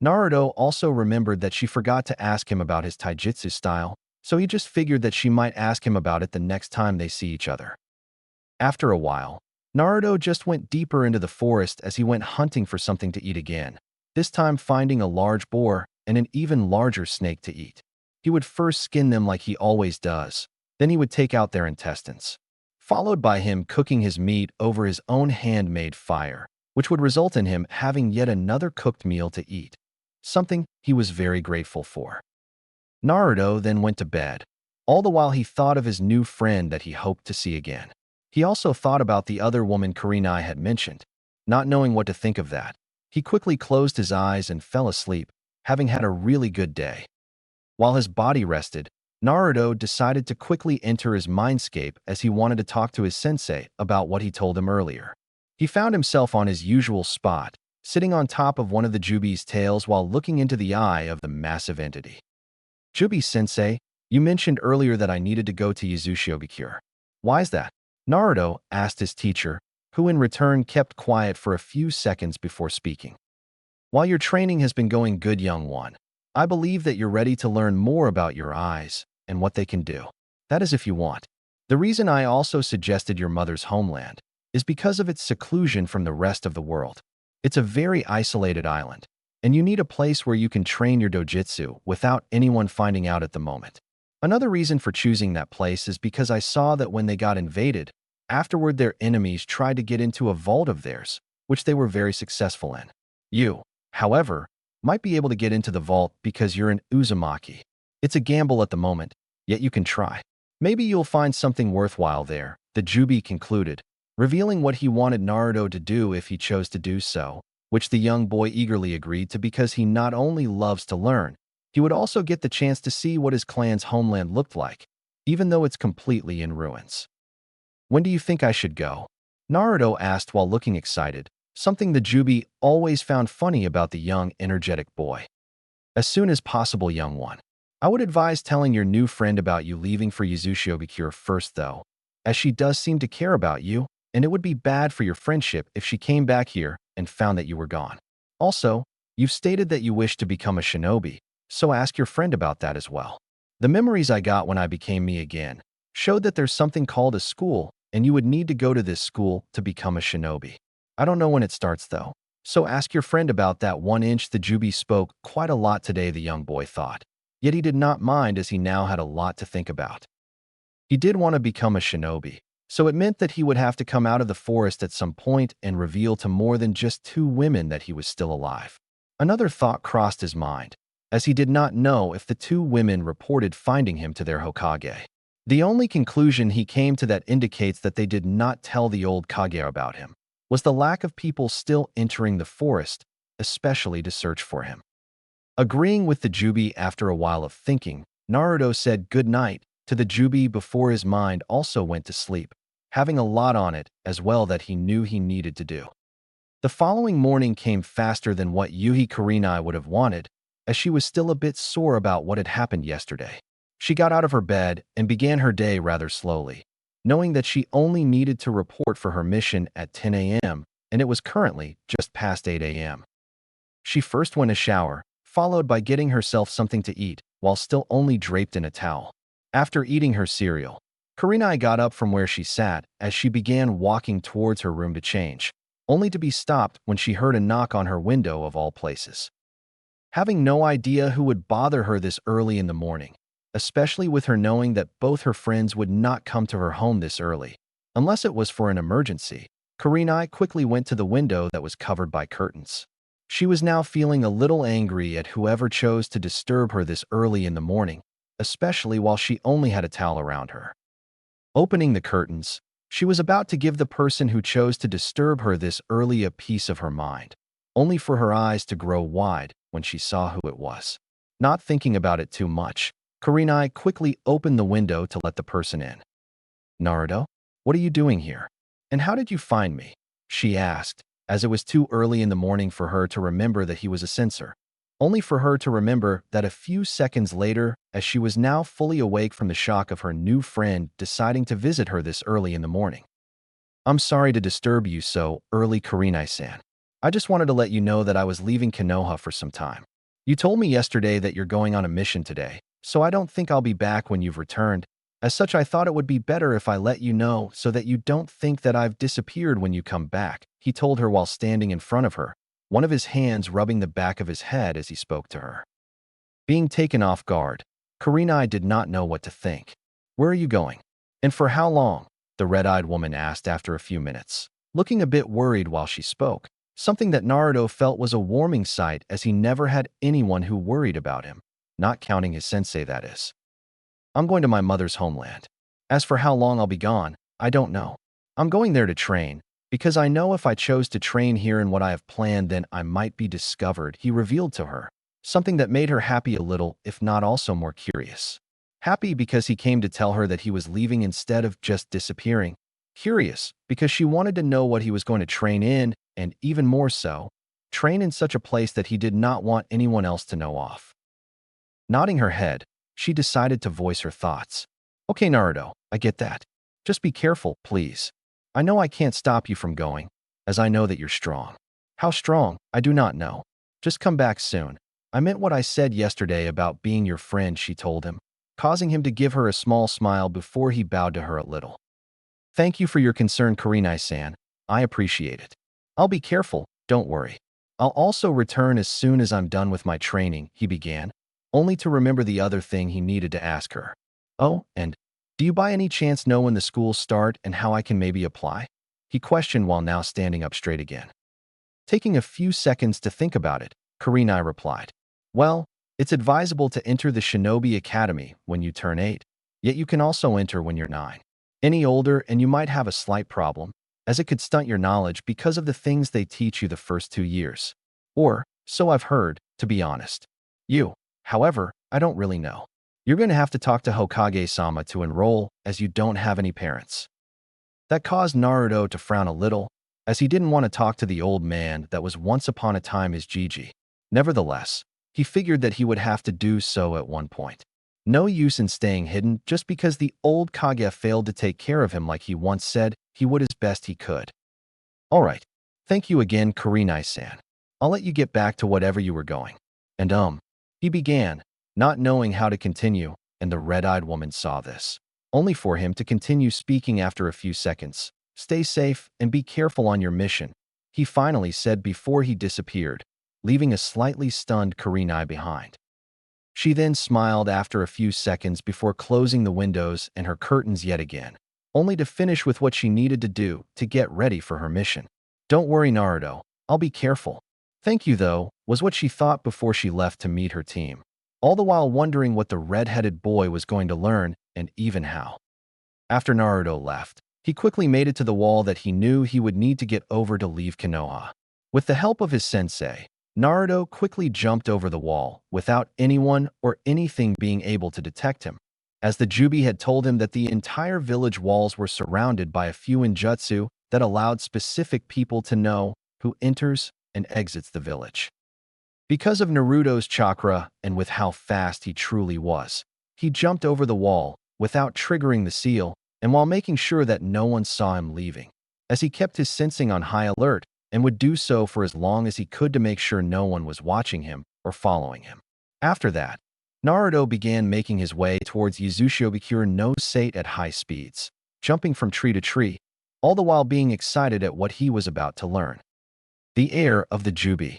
Naruto also remembered that she forgot to ask him about his taijutsu style, so he just figured that she might ask him about it the next time they see each other. After a while, Naruto just went deeper into the forest as he went hunting for something to eat again, this time finding a large boar and an even larger snake to eat. He would first skin them like he always does, then he would take out their intestines, followed by him cooking his meat over his own handmade fire, which would result in him having yet another cooked meal to eat, something he was very grateful for. Naruto then went to bed, all the while he thought of his new friend that he hoped to see again. He also thought about the other woman Kurenai had mentioned. Not knowing what to think of that, he quickly closed his eyes and fell asleep, having had a really good day. While his body rested, Naruto decided to quickly enter his mindscape as he wanted to talk to his sensei about what he told him earlier. He found himself on his usual spot, sitting on top of one of the Jubi's tails while looking into the eye of the massive entity. Jubi-sensei, you mentioned earlier that I needed to go to Yuzushiobikure. Why is that? Naruto asked his teacher, who in return kept quiet for a few seconds before speaking. While your training has been going good, young one, I believe that you're ready to learn more about your eyes and what they can do. That is if you want. The reason I also suggested your mother's homeland is because of its seclusion from the rest of the world. It's a very isolated island, and you need a place where you can train your dojutsu without anyone finding out at the moment. Another reason for choosing that place is because I saw that when they got invaded, afterward their enemies tried to get into a vault of theirs, which they were very successful in. You, however, might be able to get into the vault because you're an Uzumaki. It's a gamble at the moment, yet you can try. Maybe you'll find something worthwhile there, the Jubi concluded, revealing what he wanted Naruto to do if he chose to do so, which the young boy eagerly agreed to because he not only loves to learn, he would also get the chance to see what his clan's homeland looked like, even though it's completely in ruins. When do you think I should go? Naruto asked while looking excited, something the Jubi always found funny about the young, energetic boy. As soon as possible, young one. I would advise telling your new friend about you leaving for Yuzushiobikure first, though, as she does seem to care about you, and it would be bad for your friendship if she came back here and found that you were gone. Also, you've stated that you wish to become a shinobi, so ask your friend about that as well. The memories I got when I became me again showed that there's something called a school, and you would need to go to this school to become a shinobi. I don't know when it starts, though, so ask your friend about that. 1 inch. The Jubi spoke quite a lot today, the young boy thought. Yet he did not mind as he now had a lot to think about. He did want to become a shinobi, so it meant that he would have to come out of the forest at some point and reveal to more than just 2 women that he was still alive. Another thought crossed his mind, as he did not know if the 2 women reported finding him to their Hokage. The only conclusion he came to that indicates that they did not tell the old Kage about him was the lack of people still entering the forest, especially to search for him. Agreeing with the Jubi after a while of thinking, Naruto said good night to the Jubi before his mind also went to sleep, having a lot on it as well that he knew he needed to do. The following morning came faster than what Yuhi Kurenai would have wanted, as she was still a bit sore about what had happened yesterday. She got out of her bed and began her day rather slowly, knowing that she only needed to report for her mission at 10 a.m., and it was currently just past 8 a.m. She first went to shower, followed by getting herself something to eat, while still only draped in a towel. After eating her cereal, Kurenai got up from where she sat as she began walking towards her room to change, only to be stopped when she heard a knock on her window of all places. Having no idea who would bother her this early in the morning, especially with her knowing that both her friends would not come to her home this early, unless it was for an emergency, Kurenai quickly went to the window that was covered by curtains. She was now feeling a little angry at whoever chose to disturb her this early in the morning, especially while she only had a towel around her. Opening the curtains, she was about to give the person who chose to disturb her this early a piece of her mind, only for her eyes to grow wide when she saw who it was. Not thinking about it too much, Kurenai quickly opened the window to let the person in. Naruto, what are you doing here? And how did you find me? She asked, as it was too early in the morning for her to remember that he was a censor, only for her to remember that a few seconds later, as she was now fully awake from the shock of her new friend deciding to visit her this early in the morning. I'm sorry to disturb you so early, Kurenai-san. I just wanted to let you know that I was leaving Konoha for some time. You told me yesterday that you're going on a mission today, so I don't think I'll be back when you've returned. As such, I thought it would be better if I let you know so that you don't think that I've disappeared when you come back, he told her while standing in front of her, one of his hands rubbing the back of his head as he spoke to her. Being taken off guard, Karina did not know what to think. Where are you going? And for how long? The red-eyed woman asked after a few minutes, looking a bit worried while she spoke, something that Naruto felt was a warming sight as he never had anyone who worried about him, not counting his sensei, that is. I'm going to my mother's homeland. As for how long I'll be gone, I don't know. I'm going there to train, because I know if I chose to train here in what I have planned, then I might be discovered, he revealed to her, something that made her happy a little, if not also more curious. Happy because he came to tell her that he was leaving instead of just disappearing. Curious because she wanted to know what he was going to train in, and even more so, train in such a place that he did not want anyone else to know of. Nodding her head, she decided to voice her thoughts. Okay, Naruto, I get that. Just be careful, please. I know I can't stop you from going, as I know that you're strong. How strong, I do not know. Just come back soon. I meant what I said yesterday about being your friend, she told him, causing him to give her a small smile before he bowed to her a little. Thank you for your concern, Kurenai-san. I appreciate it. I'll be careful, don't worry. I'll also return as soon as I'm done with my training, he began, only to remember the other thing he needed to ask her. Oh, and do you by any chance know when the schools start and how I can maybe apply? He questioned while now standing up straight again. Taking a few seconds to think about it, Kurenai replied. Well, it's advisable to enter the Shinobi Academy when you turn 8, yet you can also enter when you're 9. Any older and you might have a slight problem, as it could stunt your knowledge because of the things they teach you the first 2 years. Or, so I've heard, to be honest. However, I don't really know. You're going to have to talk to Hokage-sama to enroll, as you don't have any parents. That caused Naruto to frown a little, as he didn't want to talk to the old man that was once upon a time his Gigi. Nevertheless, he figured that he would have to do so at one point. No use in staying hidden just because the old Kage failed to take care of him like he once said he would as best he could. All right. Thank you again, Kurenai-san. I'll let you get back to whatever you were going. And he began, not knowing how to continue, and the red-eyed woman saw this, only for him to continue speaking after a few seconds. Stay safe and be careful on your mission, he finally said before he disappeared, leaving a slightly stunned Kurenai behind. She then smiled after a few seconds before closing the windows and her curtains yet again, only to finish with what she needed to do to get ready for her mission. Don't worry, Naruto, I'll be careful. Thank you, though, was what she thought before she left to meet her team, all the while wondering what the red-headed boy was going to learn and even how. After Naruto left, he quickly made it to the wall that he knew he would need to get over to leave Konoha. With the help of his sensei, Naruto quickly jumped over the wall without anyone or anything being able to detect him, as the Jubi had told him that the entire village walls were surrounded by a few ninjutsu that allowed specific people to know who enters and exits the village. Because of Naruto's chakra and with how fast he truly was, he jumped over the wall without triggering the seal and while making sure that no one saw him leaving, as he kept his sensing on high alert and would do so for as long as he could to make sure no one was watching him or following him. After that, Naruto began making his way towards Yuzushiobikure no Sate at high speeds, jumping from tree to tree, all the while being excited at what he was about to learn. The air of the Jubi.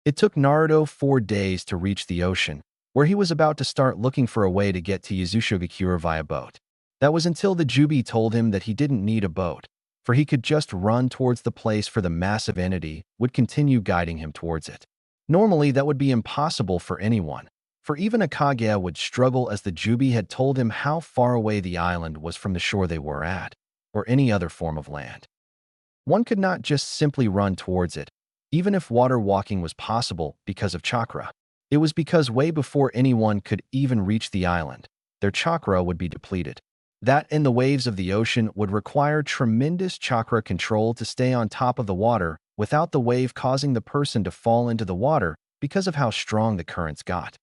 It took Naruto 4 days to reach the ocean, where he was about to start looking for a way to get to Yuzushiobikure via boat. That was until the Jubi told him that he didn't need a boat, for he could just run towards the place for the massive entity would continue guiding him towards it. Normally, that would be impossible for anyone, for even a Kage would struggle as the Jubi had told him how far away the island was from the shore they were at, or any other form of land. One could not just simply run towards it, even if water walking was possible because of chakra. It was because way before anyone could even reach the island, their chakra would be depleted. That and the waves of the ocean would require tremendous chakra control to stay on top of the water without the wave causing the person to fall into the water because of how strong the currents got.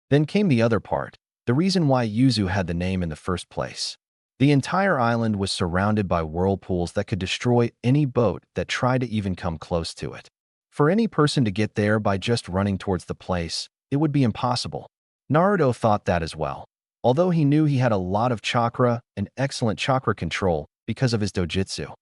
Then came the other part, the reason why Yuzu had the name in the first place. The entire island was surrounded by whirlpools that could destroy any boat that tried to even come close to it. For any person to get there by just running towards the place, it would be impossible. Naruto thought that as well. although he knew he had a lot of chakra and excellent chakra control because of his dojutsu.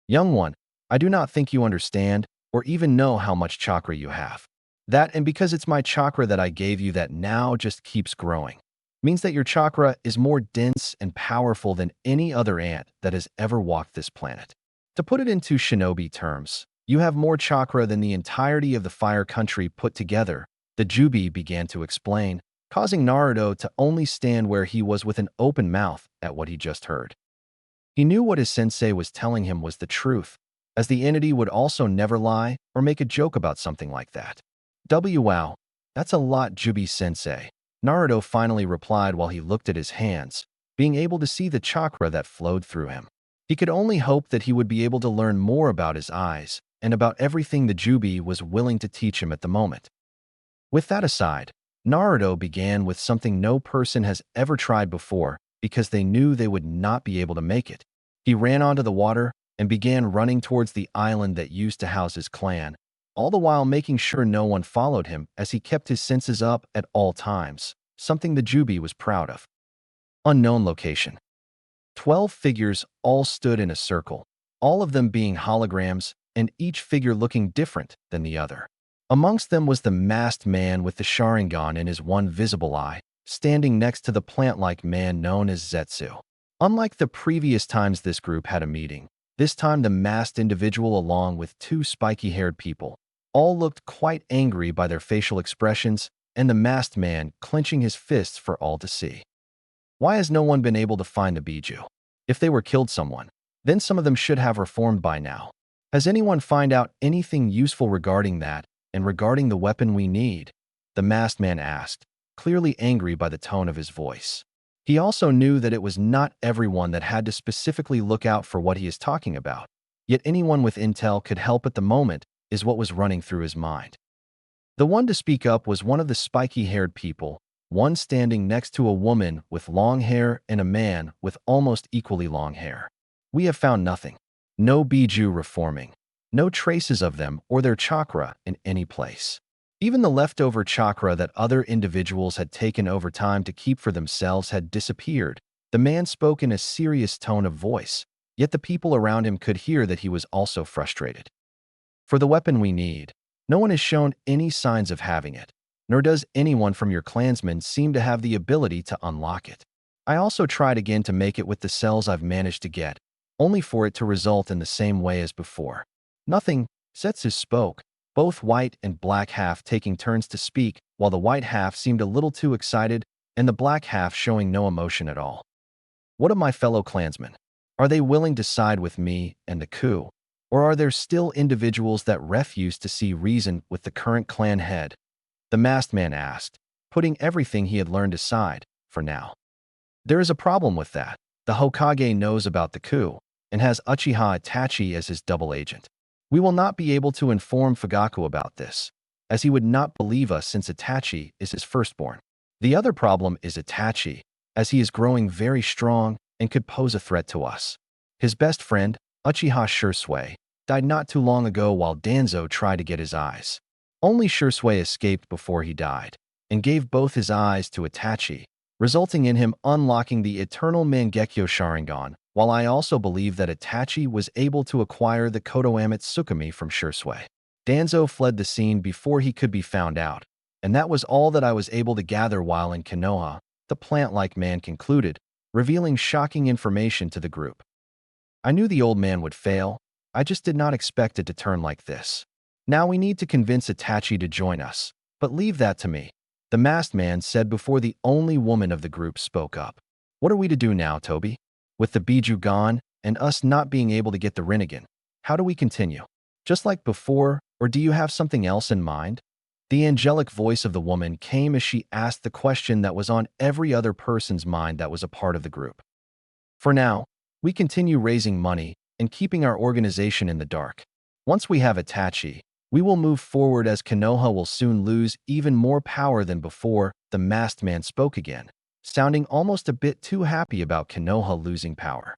Young one, I do not think you understand or even know how much chakra you have. That, and because it's my chakra that I gave you that now just keeps growing, means that your chakra is more dense and powerful than any other ant that has ever walked this planet. To put it into shinobi terms, you have more chakra than the entirety of the fire country put together, the Jubi began to explain, causing Naruto to only stand where he was with an open mouth at what he just heard. He knew what his sensei was telling him was the truth, as the entity would also never lie or make a joke about something like that. Wow, that's a lot, Jubi-sensei, Naruto finally replied while he looked at his hands, being able to see the chakra that flowed through him. He could only hope that he would be able to learn more about his eyes and about everything the Jubi was willing to teach him at the moment. With that aside, Naruto began with something no person has ever tried before because they knew they would not be able to make it. He ran onto the water and began running towards the island that used to house his clan, all the while making sure no one followed him as he kept his senses up at all times, something the Jubi was proud of. Unknown location. 12 figures all stood in a circle, all of them being holograms and each figure looking different than the other. Amongst them was the masked man with the Sharingan in his one visible eye, standing next to the plant-like man known as Zetsu. Unlike the previous times this group had a meeting, this time the masked individual along with two spiky-haired people all looked quite angry by their facial expressions and the masked man clenching his fists for all to see. Why has no one been able to find the Biju? If they were killed someone, then some of them should have reformed by now. Has anyone find out anything useful regarding that and regarding the weapon we need? The masked man asked, clearly angry by the tone of his voice. He also knew that it was not everyone that had to specifically look out for what he is talking about, yet anyone with intel could help at the moment is what was running through his mind. The one to speak up was one of the spiky-haired people, one standing next to a woman with long hair and a man with almost equally long hair. We have found nothing. No Biju reforming. No traces of them or their chakra in any place. Even the leftover chakra that other individuals had taken over time to keep for themselves had disappeared. The man spoke in a serious tone of voice, yet the people around him could hear that he was also frustrated. For the weapon we need, no one has shown any signs of having it, nor does anyone from your clansmen seem to have the ability to unlock it. I also tried again to make it with the cells I've managed to get, only for it to result in the same way as before. Nothing, Zetsu spoke, both white and black half taking turns to speak, while the white half seemed a little too excited and the black half showing no emotion at all. What of my fellow clansmen? Are they willing to side with me and the coup? Or are there still individuals that refuse to see reason with the current clan head? The masked man asked, putting everything he had learned aside, for now. There is a problem with that. The Hokage knows about the coup, and has Uchiha Itachi as his double agent. We will not be able to inform Fugaku about this, as he would not believe us since Itachi is his firstborn. The other problem is Itachi, as he is growing very strong and could pose a threat to us. His best friend, Uchiha Shisui, died not too long ago while Danzo tried to get his eyes. Only Shisui escaped before he died, and gave both his eyes to Itachi, resulting in him unlocking the eternal Mangekyo Sharingan, while I also believe that Itachi was able to acquire the Kotoame Tsukumi from Shisui. Danzo fled the scene before he could be found out, and that was all that I was able to gather while in Konoha, the plant-like man concluded, revealing shocking information to the group. I knew the old man would fail, I just did not expect it to turn like this. Now we need to convince Itachi to join us, but leave that to me, the masked man said before the only woman of the group spoke up. What are we to do now, Toby? With the Biju gone, and us not being able to get the Rinnegan, how do we continue? Just like before, or do you have something else in mind? The angelic voice of the woman came as she asked the question that was on every other person's mind that was a part of the group. For now, we continue raising money and keeping our organization in the dark. Once we have Itachi, we will move forward as Konoha will soon lose even more power than before. The masked man spoke again, sounding almost a bit too happy about Konoha losing power.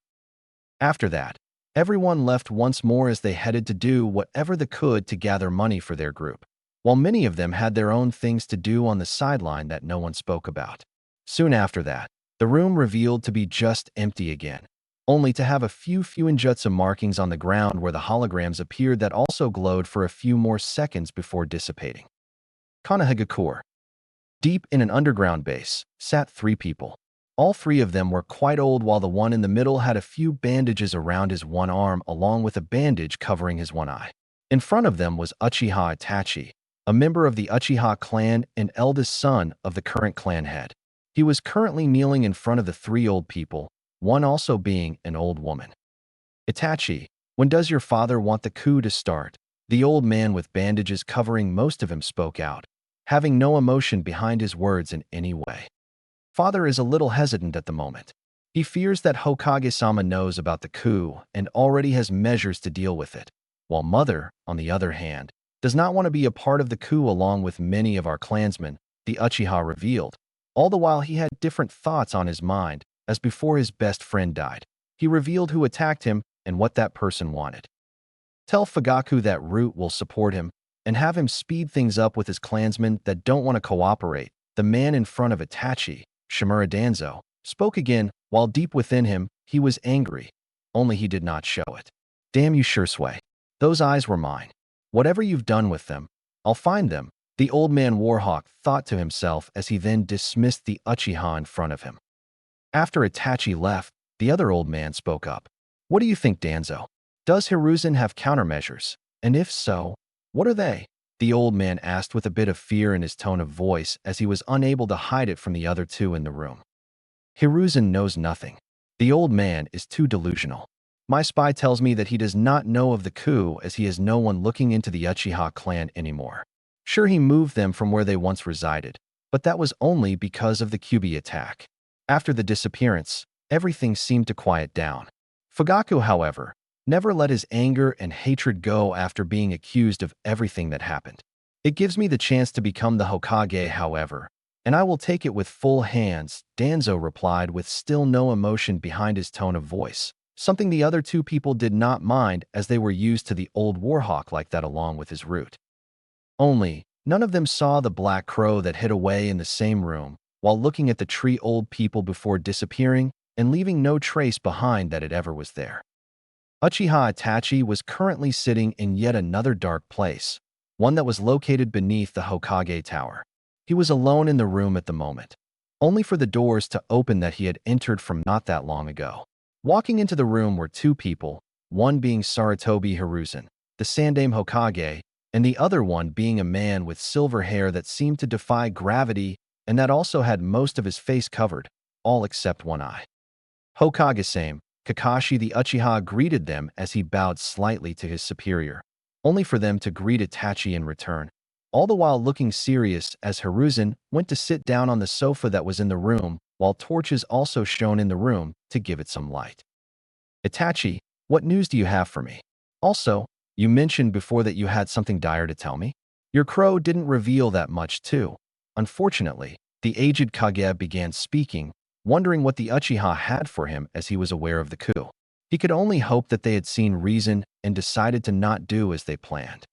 After that, everyone left once more as they headed to do whatever they could to gather money for their group, while many of them had their own things to do on the sideline that no one spoke about. Soon after that, the room revealed to be just empty again, only to have a few fuinjutsu markings on the ground where the holograms appeared that also glowed for a few more seconds before dissipating. Konohagakure. Deep in an underground base sat three people. All three of them were quite old, while the one in the middle had a few bandages around his one arm along with a bandage covering his one eye. In front of them was Uchiha Itachi, a member of the Uchiha clan and eldest son of the current clan head. He was currently kneeling in front of the three old people, one also being an old woman. Itachi, when does your father want the coup to start? The old man with bandages covering most of him spoke out, having no emotion behind his words in any way. Father is a little hesitant at the moment. He fears that Hokage-sama knows about the coup and already has measures to deal with it, while mother, on the other hand, does not want to be a part of the coup along with many of our clansmen, the Uchiha revealed. All the while he had different thoughts on his mind, as before his best friend died. He revealed who attacked him and what that person wanted. Tell Fugaku that Root will support him and have him speed things up with his clansmen that don't want to cooperate. The man in front of Itachi, Shimura Danzo, spoke again, while deep within him, he was angry, only he did not show it. Damn you, Shursui. Those eyes were mine. Whatever you've done with them, I'll find them, the old man Warhawk thought to himself as he then dismissed the Uchiha in front of him. After Itachi left, the other old man spoke up. What do you think, Danzo? Does Hiruzen have countermeasures? And if so, what are they? The old man asked with a bit of fear in his tone of voice as he was unable to hide it from the other two in the room. Hiruzen knows nothing. The old man is too delusional. My spy tells me that he does not know of the coup as he has no one looking into the Uchiha clan anymore. Sure, he moved them from where they once resided, but that was only because of the Kyuubi attack. After the disappearance, everything seemed to quiet down. Fugaku, however, never let his anger and hatred go after being accused of everything that happened. It gives me the chance to become the Hokage, however, and I will take it with full hands, Danzo replied with still no emotion behind his tone of voice, something the other two people did not mind as they were used to the old Warhawk like that along with his root. Only, none of them saw the black crow that hid away in the same room while looking at the tree old people before disappearing and leaving no trace behind that it ever was there. Uchiha Itachi was currently sitting in yet another dark place, one that was located beneath the Hokage Tower. He was alone in the room at the moment, only for the doors to open that he had entered from not that long ago. Walking into the room were two people, one being Sarutobi Hiruzen, the Sandaime Hokage, and the other one being a man with silver hair that seemed to defy gravity and that also had most of his face covered, all except one eye. Hokage-sama, Kakashi the Uchiha greeted them as he bowed slightly to his superior, only for them to greet Itachi in return, all the while looking serious as Hiruzen went to sit down on the sofa that was in the room, while torches also shone in the room to give it some light. Itachi, what news do you have for me? Also, you mentioned before that you had something dire to tell me? Your crow didn't reveal that much too. Unfortunately, the aged Kage began speaking, wondering what the Uchiha had for him as he was aware of the coup. He could only hope that they had seen reason and decided to not do as they planned.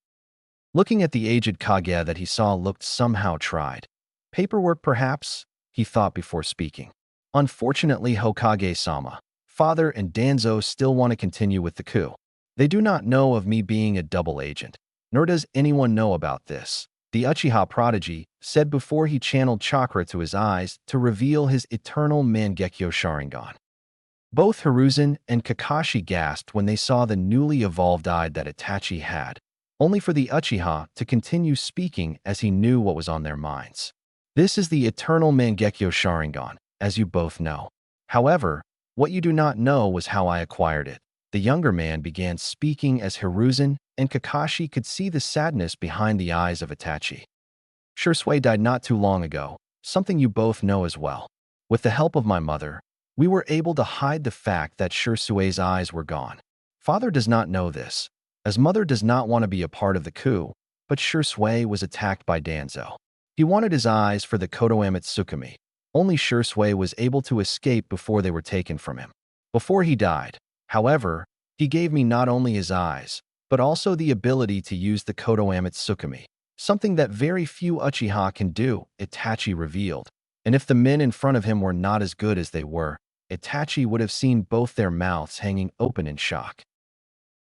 Looking at the aged Kage that he saw looked somehow tried. Paperwork perhaps, he thought before speaking. Unfortunately, Hokage-sama, Father and Danzo still want to continue with the coup. They do not know of me being a double agent, nor does anyone know about this, the Uchiha prodigy said before he channeled chakra to his eyes to reveal his eternal Mangekyo Sharingan. Both Hiruzen and Kakashi gasped when they saw the newly evolved eye that Itachi had, only for the Uchiha to continue speaking as he knew what was on their minds. This is the eternal Mangekyo Sharingan, as you both know. However, what you do not know was how I acquired it. The younger man began speaking as Hiruzen and Kakashi could see the sadness behind the eyes of Itachi. Shursui died not too long ago, something you both know as well. With the help of my mother, we were able to hide the fact that Shursui's eyes were gone. Father does not know this, as mother does not want to be a part of the coup, but Shursui was attacked by Danzo. He wanted his eyes for the Kotoame Tsukumi. Only Shursui was able to escape before they were taken from him. Before he died, however, he gave me not only his eyes, but also the ability to use the Kotoame Tsukumi, something that very few Uchiha can do, Itachi revealed. and if the men in front of him were not as good as they were, Itachi would have seen both their mouths hanging open in shock.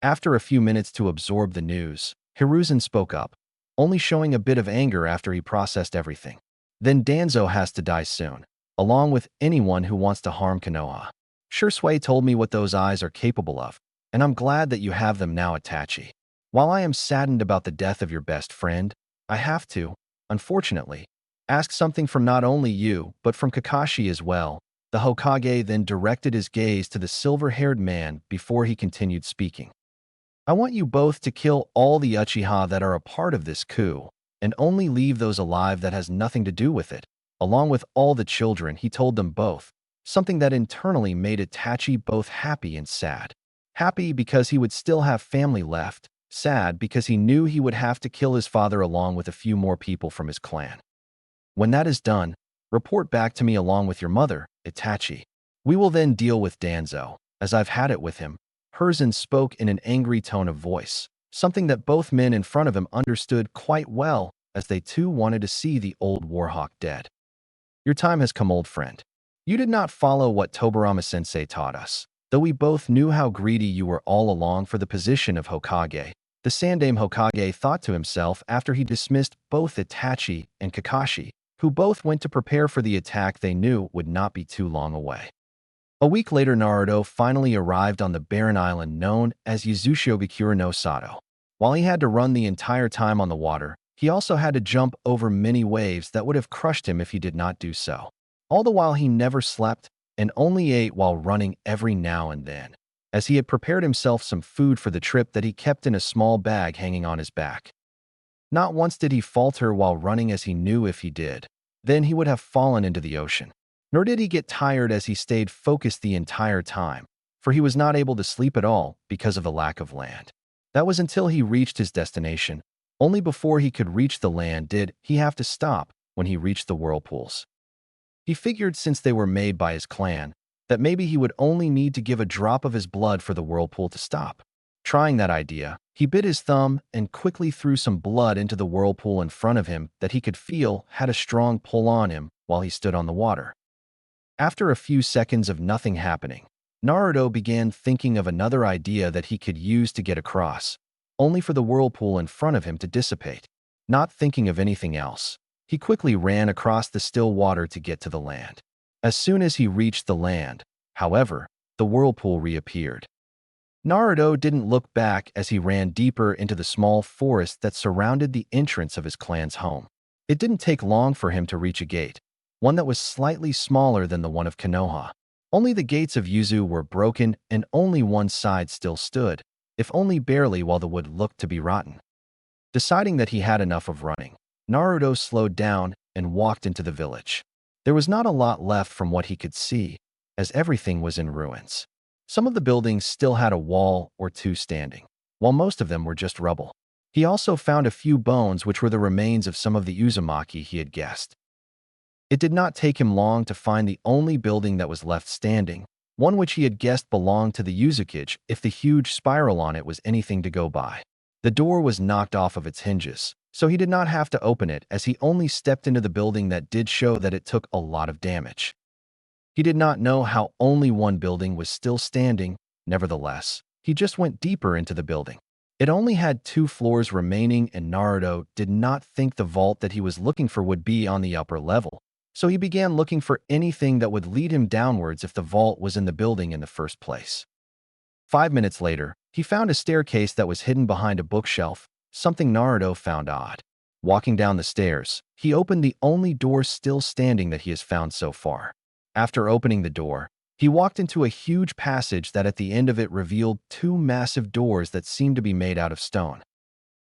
After a few minutes to absorb the news, Hiruzen spoke up, only showing a bit of anger after he processed everything. Then Danzo has to die soon, along with anyone who wants to harm Konoha. Shursui told me what those eyes are capable of, and I'm glad that you have them now, Itachi. While I am saddened about the death of your best friend, I have to, unfortunately, ask something from not only you, but from Kakashi as well. The Hokage then directed his gaze to the silver-haired man before he continued speaking. I want you both to kill all the Uchiha that are a part of this coup, and only leave those alive that has nothing to do with it, along with all the children, he told them both, something that internally made Itachi both happy and sad. Happy because he would still have family left, sad because he knew he would have to kill his father along with a few more people from his clan. When that is done, report back to me along with your mother, Itachi. We will then deal with Danzo, as I've had it with him. Hiruzen spoke in an angry tone of voice, something that both men in front of him understood quite well, as they too wanted to see the old Warhawk dead. Your time has come, old friend. You did not follow what Tobirama-sensei taught us, though we both knew how greedy you were all along for the position of Hokage. The Sandaime Hokage thought to himself after he dismissed both Itachi and Kakashi, who both went to prepare for the attack they knew would not be too long away. A week later, Naruto finally arrived on the barren island known as Yuzushiogakure no Sato. While he had to run the entire time on the water, he also had to jump over many waves that would have crushed him if he did not do so. All the while he never slept and only ate while running every now and then, as he had prepared himself some food for the trip that he kept in a small bag hanging on his back. Not once did he falter while running, as he knew if he did, then he would have fallen into the ocean. Nor did he get tired, as he stayed focused the entire time, for he was not able to sleep at all because of the lack of land. That was until he reached his destination. Only before he could reach the land did he have to stop when he reached the whirlpools. He figured, since they were made by his clan, that maybe he would only need to give a drop of his blood for the whirlpool to stop. Trying that idea, he bit his thumb and quickly threw some blood into the whirlpool in front of him that he could feel had a strong pull on him while he stood on the water. After a few seconds of nothing happening, Naruto began thinking of another idea that he could use to get across, only for the whirlpool in front of him to dissipate. Not thinking of anything else, he quickly ran across the still water to get to the land. As soon as he reached the land, however, the whirlpool reappeared. Naruto didn't look back as he ran deeper into the small forest that surrounded the entrance of his clan's home. It didn't take long for him to reach a gate, one that was slightly smaller than the one of Konoha. Only the gates of Yuzu were broken and only one side still stood, if only barely, while the wood looked to be rotten. Deciding that he had enough of running, Naruto slowed down and walked into the village. There was not a lot left from what he could see, as everything was in ruins. Some of the buildings still had a wall or two standing, while most of them were just rubble. He also found a few bones, which were the remains of some of the Uzumaki he had guessed. It did not take him long to find the only building that was left standing, one which he had guessed belonged to the Uzukage if the huge spiral on it was anything to go by. The door was knocked off of its hinges, so he did not have to open it, as he only stepped into the building that did show that it took a lot of damage. He did not know how only one building was still standing. Nevertheless, he just went deeper into the building. It only had 2 floors remaining, and Naruto did not think the vault that he was looking for would be on the upper level, so he began looking for anything that would lead him downwards if the vault was in the building in the first place. 5 minutes later, he found a staircase that was hidden behind a bookshelf, something Naruto found odd. Walking down the stairs, he opened the only door still standing that he has found so far. After opening the door, he walked into a huge passage that at the end of it revealed 2 massive doors that seemed to be made out of stone.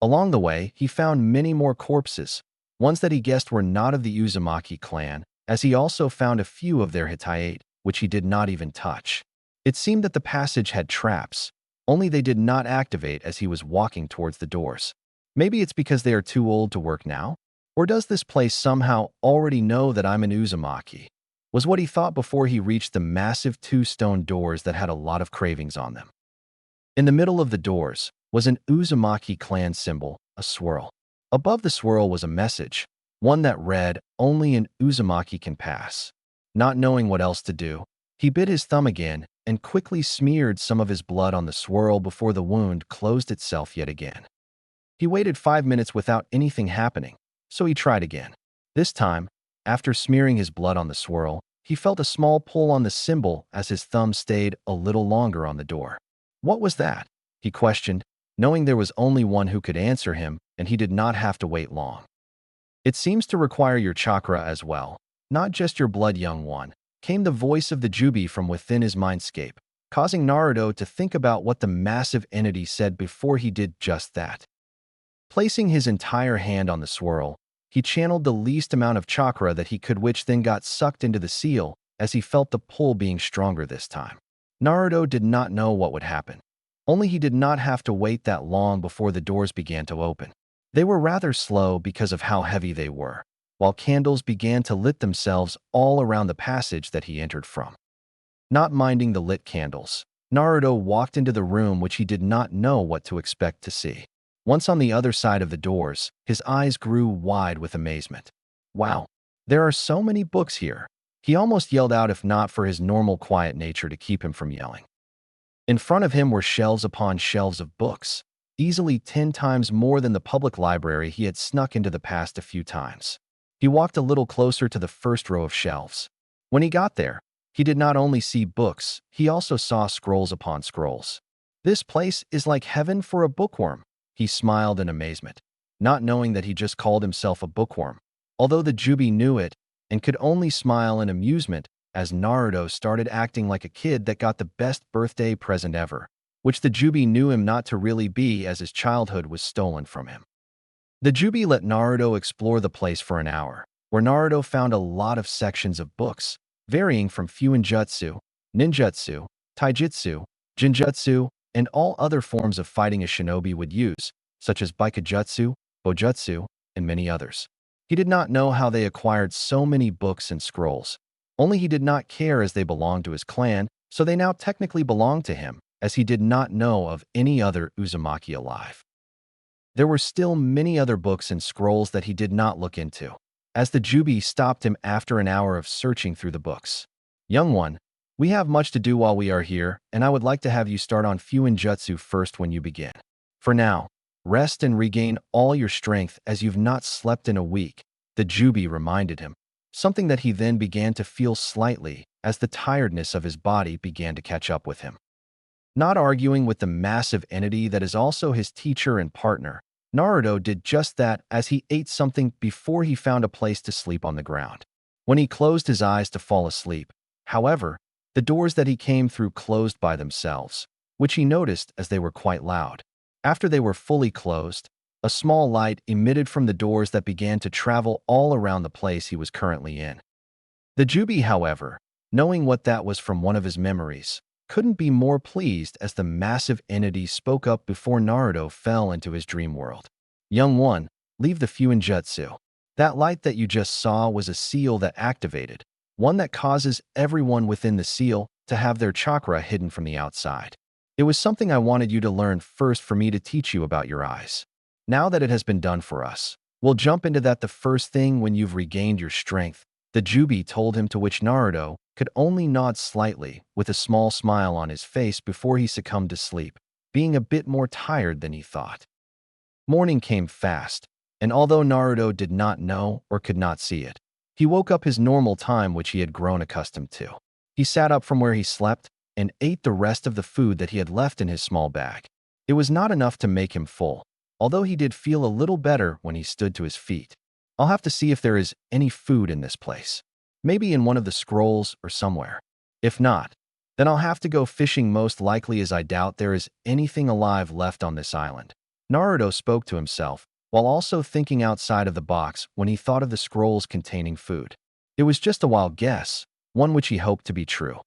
Along the way, he found many more corpses, ones that he guessed were not of the Uzumaki clan, as he also found a few of their Hittite, which he did not even touch. It seemed that the passage had traps, only they did not activate as he was walking towards the doors. Maybe it's because they are too old to work now? Or does this place somehow already know that I'm an Uzumaki? Was what he thought before he reached the massive 2 stone doors that had a lot of cravings on them. In the middle of the doors was an Uzumaki clan symbol, a swirl. Above the swirl was a message, one that read, "Only an Uzumaki can pass." Not knowing what else to do, he bit his thumb again and quickly smeared some of his blood on the swirl before the wound closed itself yet again. He waited 5 minutes without anything happening, so he tried again. This time, after smearing his blood on the swirl, he felt a small pull on the symbol as his thumb stayed a little longer on the door. What was that? He questioned, knowing there was only one who could answer him and he did not have to wait long. It seems to require your chakra as well, not just your blood, young one, came the voice of the Jubi from within his mindscape, causing Naruto to think about what the massive entity said before he did just that. Placing his entire hand on the swirl, he channeled the least amount of chakra that he could, which then got sucked into the seal as he felt the pull being stronger this time. Naruto did not know what would happen. Only he did not have to wait that long before the doors began to open. They were rather slow because of how heavy they were, while candles began to lit themselves all around the passage that he entered from. Not minding the lit candles, Naruto walked into the room which he did not know what to expect to see. Once on the other side of the doors, his eyes grew wide with amazement. Wow, there are so many books here. He almost yelled out if not for his normal quiet nature to keep him from yelling. In front of him were shelves upon shelves of books, easily 10 times more than the public library he had snuck into the past a few times. He walked a little closer to the first row of shelves. When he got there, he did not only see books, he also saw scrolls upon scrolls. This place is like heaven for a bookworm. He smiled in amazement, not knowing that he just called himself a bookworm, although the Jubi knew it and could only smile in amusement as Naruto started acting like a kid that got the best birthday present ever, which the Jubi knew him not to really be as his childhood was stolen from him. The Jubi let Naruto explore the place for an hour, where Naruto found a lot of sections of books, varying from Fuinjutsu, Ninjutsu, Taijutsu, Jinjutsu, and all other forms of fighting a shinobi would use, such as Baikajutsu, Bojutsu, and many others. He did not know how they acquired so many books and scrolls. Only he did not care as they belonged to his clan, so they now technically belonged to him, as he did not know of any other Uzumaki alive. There were still many other books and scrolls that he did not look into, as the Jubi stopped him after an hour of searching through the books. Young one, we have much to do while we are here, and I would like to have you start on Fuinjutsu first when you begin. For now, rest and regain all your strength as you've not slept in a week, the Jubi reminded him, something that he then began to feel slightly as the tiredness of his body began to catch up with him. Not arguing with the massive entity that is also his teacher and partner, Naruto did just that as he ate something before he found a place to sleep on the ground. When he closed his eyes to fall asleep, however, the doors that he came through closed by themselves, which he noticed as they were quite loud. After they were fully closed, a small light emitted from the doors that began to travel all around the place he was currently in. The Jubi, however, knowing what that was from one of his memories, couldn't be more pleased as the massive entity spoke up before Naruto fell into his dream world. Young one, leave the Fuinjutsu. That light that you just saw was a seal that activated, one that causes everyone within the seal to have their chakra hidden from the outside. It was something I wanted you to learn first for me to teach you about your eyes. Now that it has been done for us, we'll jump into that the first thing when you've regained your strength, the Jubi told him, to which Naruto could only nod slightly with a small smile on his face before he succumbed to sleep, being a bit more tired than he thought. Morning came fast, and although Naruto did not know or could not see it, he woke up his normal time which he had grown accustomed to. He sat up from where he slept and ate the rest of the food that he had left in his small bag. It was not enough to make him full, although he did feel a little better when he stood to his feet. I'll have to see if there is any food in this place. Maybe in one of the scrolls or somewhere. If not, then I'll have to go fishing, most likely, as I doubt there is anything alive left on this island. Naruto spoke to himself, while also thinking outside of the box when he thought of the scrolls containing food. It was just a wild guess, one which he hoped to be true.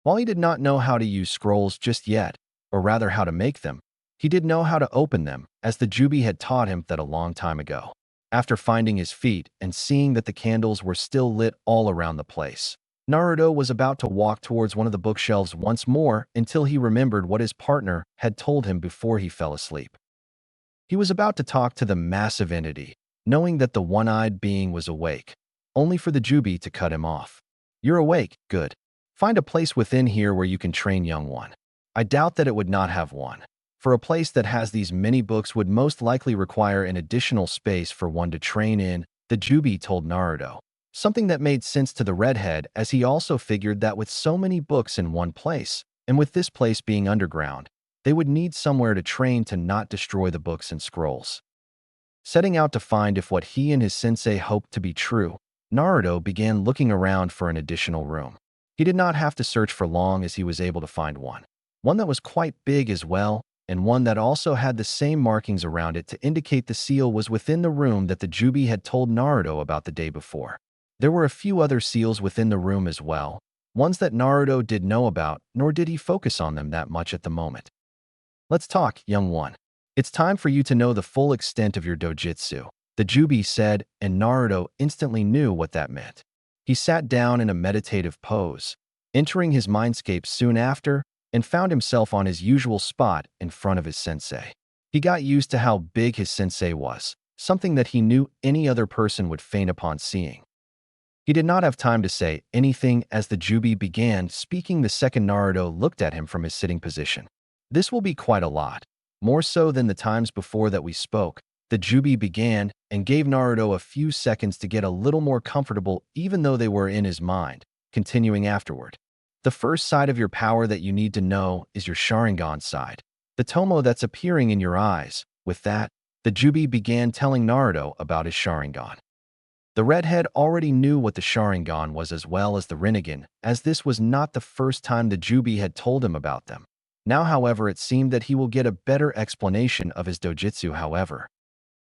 While he did not know how to use scrolls just yet, or rather how to make them, he did know how to open them, as the Jubi had taught him that a long time ago. After finding his feet and seeing that the candles were still lit all around the place, Naruto was about to walk towards one of the bookshelves once more until he remembered what his partner had told him before he fell asleep. He was about to talk to the massive entity, knowing that the one-eyed being was awake, only for the Jubi to cut him off. "You're awake, good. Find a place within here where you can train young one." I doubt that it would not have one, for a place that has these many books would most likely require an additional space for one to train in, the Jubi told Naruto. Something that made sense to the redhead, as he also figured that with so many books in one place, and with this place being underground, they would need somewhere to train to not destroy the books and scrolls. Setting out to find if what he and his sensei hoped to be true, Naruto began looking around for an additional room. He did not have to search for long as he was able to find one that was quite big as well, and one that also had the same markings around it to indicate the seal was within the room that the Jubi had told Naruto about the day before. There were a few other seals within the room as well, ones that Naruto did know about, nor did he focus on them that much at the moment. "Let's talk, young one. It's time for you to know the full extent of your dojutsu," the Jubi said, and Naruto instantly knew what that meant. He sat down in a meditative pose, entering his mindscape soon after, and found himself on his usual spot in front of his sensei. He got used to how big his sensei was, something that he knew any other person would faint upon seeing. He did not have time to say anything as the Jubi began speaking the second Naruto looked at him from his sitting position. "This will be quite a lot, more so than the times before that we spoke," the Jubi began and gave Naruto a few seconds to get a little more comfortable even though they were in his mind, continuing afterward. "The first side of your power that you need to know is your Sharingan side, the tomo that's appearing in your eyes." With that, the Jubi began telling Naruto about his Sharingan. The redhead already knew what the Sharingan was as well as the Rinnegan, as this was not the first time the Jubi had told him about them. Now, however, it seemed that he will get a better explanation of his dojutsu, however.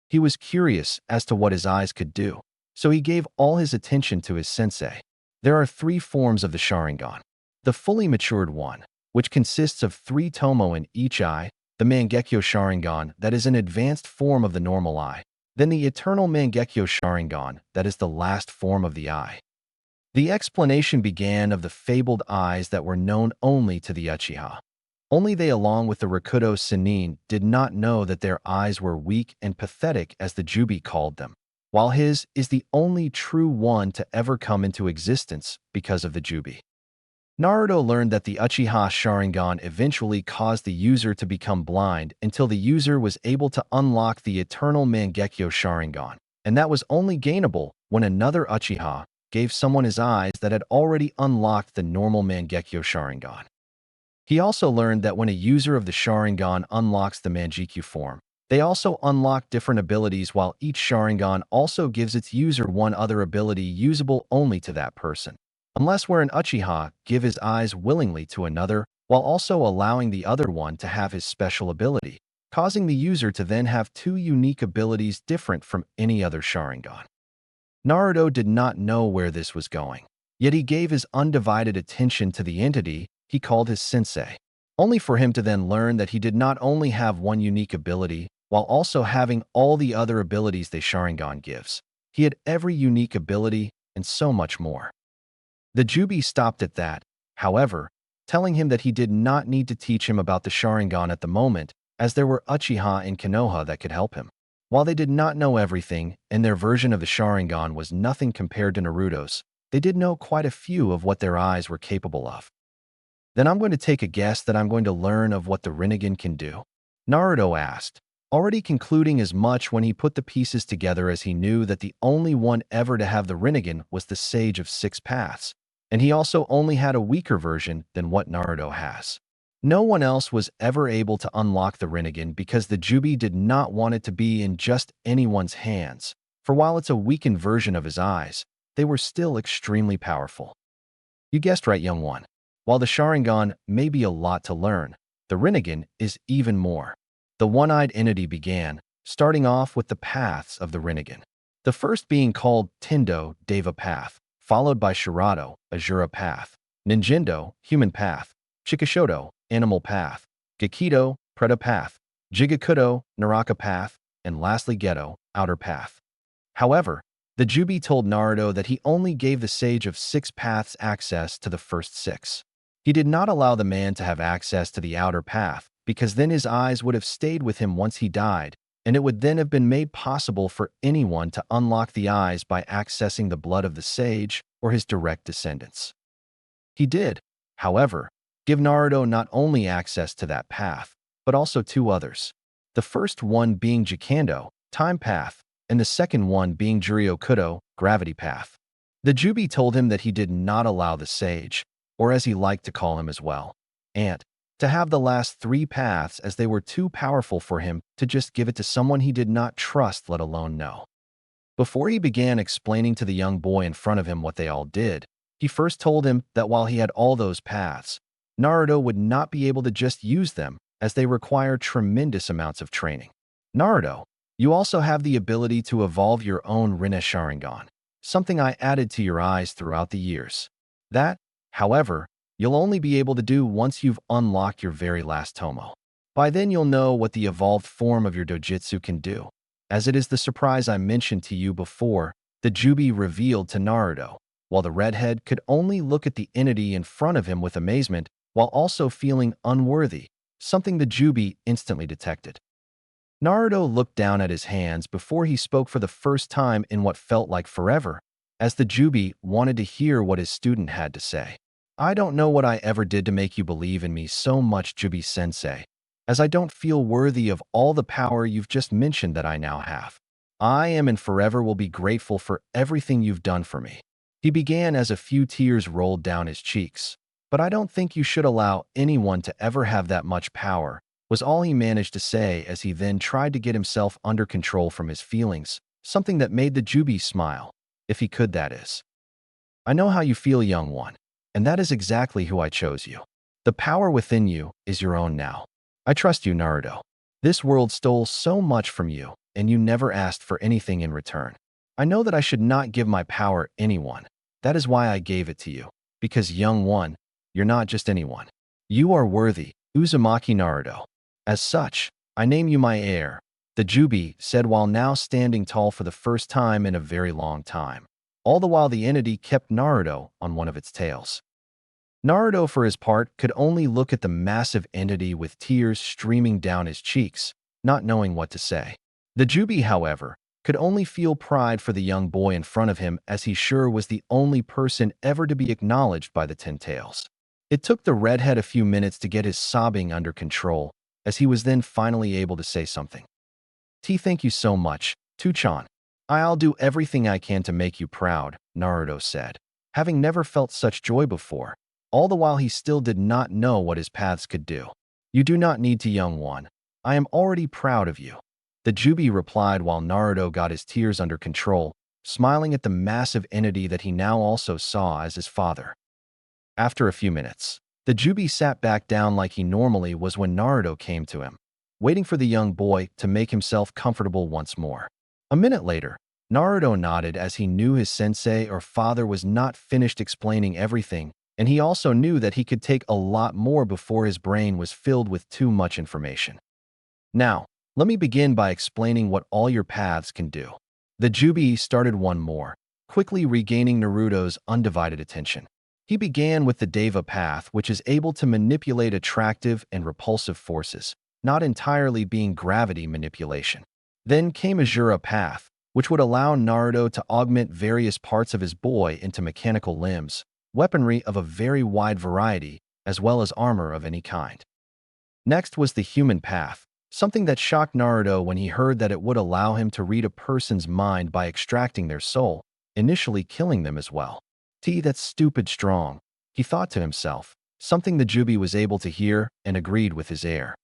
He was curious as to what his eyes could do, so he gave all his attention to his sensei. There are 3 forms of the Sharingan. The fully matured one, which consists of 3 tomo in each eye, the Mangekyo Sharingan that is an advanced form of the normal eye, then the eternal Mangekyo Sharingan that is the last form of the eye. The explanation began of the fabled eyes that were known only to the Uchiha. Only they, along with the Rakuto Sennin, did not know that their eyes were weak and pathetic as the Jubi called them, while his is the only true one to ever come into existence because of the Jubi. Naruto learned that the Uchiha Sharingan eventually caused the user to become blind until the user was able to unlock the eternal Mangekyo Sharingan, and that was only gainable when another Uchiha gave someone his eyes that had already unlocked the normal Mangekyo Sharingan. He also learned that when a user of the Sharingan unlocks the Mangekyo form, they also unlock different abilities, while each Sharingan also gives its user one other ability usable only to that person, unless where an Uchiha give his eyes willingly to another, while also allowing the other one to have his special ability, causing the user to then have 2 unique abilities different from any other Sharingan. Naruto did not know where this was going, yet he gave his undivided attention to the entity he called his sensei, only for him to then learn that he did not only have one unique ability, while also having all the other abilities the Sharingan gives. He had every unique ability and so much more. The Jubi stopped at that, however, telling him that he did not need to teach him about the Sharingan at the moment, as there were Uchiha in Konoha that could help him. While they did not know everything, and their version of the Sharingan was nothing compared to Naruto's, they did know quite a few of what their eyes were capable of. "Then I'm going to take a guess that I'm going to learn of what the Rinnegan can do?" Naruto asked, already concluding as much when he put the pieces together, as he knew that the only one ever to have the Rinnegan was the Sage of 6 Paths, and he also only had a weaker version than what Naruto has. No one else was ever able to unlock the Rinnegan because the Jubi did not want it to be in just anyone's hands, for while it's a weakened version of his eyes, they were still extremely powerful. "You guessed right, young one. While the Sharingan may be a lot to learn, the Rinnegan is even more." The one-eyed entity began, starting off with the paths of the Rinnegan. The first being called Tendo, Deva Path, followed by Shirato, Azura Path, Ninjendo, Human Path, Chikishoto, Animal Path, Gakido, Preta Path, Jigakudo, Naraka Path, and lastly Geto, Outer Path. However, the Jubi told Naruto that he only gave the Sage of 6 Paths access to the first 6. He did not allow the man to have access to the outer path, because then his eyes would have stayed with him once he died, and it would then have been made possible for anyone to unlock the eyes by accessing the blood of the sage or his direct descendants. He did, however, give Naruto not only access to that path, but also two others. The first one being Jikando, Time Path, and the second one being Juryokudo, Gravity Path. The Jubi told him that he did not allow the sage, or as he liked to call him as well, Ant, to have the last three paths as they were too powerful for him to just give it to someone he did not trust, let alone know. Before he began explaining to the young boy in front of him what they all did, he first told him that while he had all those paths, Naruto would not be able to just use them as they require tremendous amounts of training. Naruto, you also have the ability to evolve your own Rinne-Sharingan, something I added to your eyes throughout the years. That, however, you'll only be able to do once you've unlocked your very last Tomo. By then you'll know what the evolved form of your dojutsu can do. As it is the surprise I mentioned to you before, the Jubi revealed to Naruto, while the redhead could only look at the entity in front of him with amazement while also feeling unworthy, something the Jubi instantly detected. Naruto looked down at his hands before he spoke for the first time in what felt like forever, as the Jubi wanted to hear what his student had to say. I don't know what I ever did to make you believe in me so much, Jubi-sensei, as I don't feel worthy of all the power you've just mentioned that I now have. I am and forever will be grateful for everything you've done for me. He began as a few tears rolled down his cheeks. But I don't think you should allow anyone to ever have that much power, was all he managed to say as he then tried to get himself under control from his feelings, something that made the Jubi smile, if he could, that is. I know how you feel, young one, and that is exactly who I chose you. The power within you is your own now. I trust you, Naruto. This world stole so much from you, and you never asked for anything in return. I know that I should not give my power anyone. That is why I gave it to you, because, young one, you're not just anyone. You are worthy, Uzumaki Naruto. As such, I name you my heir, the Jubi said while now standing tall for the first time in a very long time. All the while the entity kept Naruto on one of its tails. Naruto, for his part, could only look at the massive entity with tears streaming down his cheeks, not knowing what to say. The Jubi, however, could only feel pride for the young boy in front of him as he sure was the only person ever to be acknowledged by the Ten Tails. It took the redhead a few minutes to get his sobbing under control, as he was then finally able to say something. Thank you so much, Tuchan. I'll do everything I can to make you proud, Naruto said, having never felt such joy before, all the while he still did not know what his paths could do. You do not need to, young one. I am already proud of you. The Jubi replied while Naruto got his tears under control, smiling at the massive entity that he now also saw as his father. After a few minutes, the Jubi sat back down like he normally was when Naruto came to him, waiting for the young boy to make himself comfortable once more. A minute later, Naruto nodded as he knew his sensei or father was not finished explaining everything, and he also knew that he could take a lot more before his brain was filled with too much information. Now, let me begin by explaining what all your paths can do. The Jubi started one more, quickly regaining Naruto's undivided attention. He began with the Deva path, which is able to manipulate attractive and repulsive forces, not entirely being gravity manipulation. Then came Azura path, which would allow Naruto to augment various parts of his boy into mechanical limbs, weaponry of a very wide variety, as well as armor of any kind. Next was the human path, something that shocked Naruto when he heard that it would allow him to read a person's mind by extracting their soul, initially killing them as well. That's stupid strong, he thought to himself, something the Jubi was able to hear and agreed with his heir.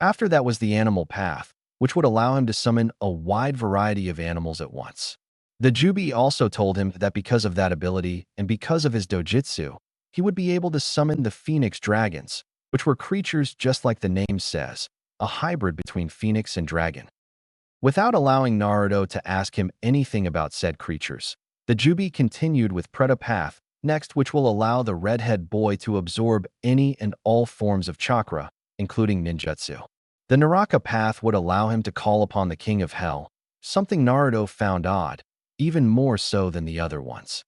After that was the animal path, which would allow him to summon a wide variety of animals at once. The Jubi also told him that because of that ability and because of his dojutsu, he would be able to summon the Phoenix Dragons, which were creatures just like the name says, a hybrid between phoenix and dragon. Without allowing Naruto to ask him anything about said creatures, the Jubi continued with Preta Path, next, which will allow the redhead boy to absorb any and all forms of chakra, including ninjutsu. The Naraka path would allow him to call upon the King of Hell, something Naruto found odd, even more so than the other ones.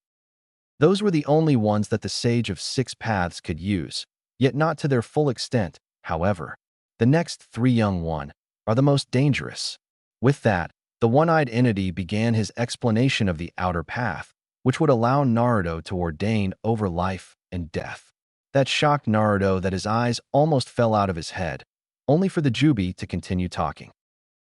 Those were the only ones that the Sage of Six Paths could use, yet not to their full extent. However, the next three, young one, are the most dangerous. With that, the one-eyed entity began his explanation of the outer path, which would allow Naruto to ordain over life and death. That shocked Naruto that his eyes almost fell out of his head, only for the Jubi to continue talking.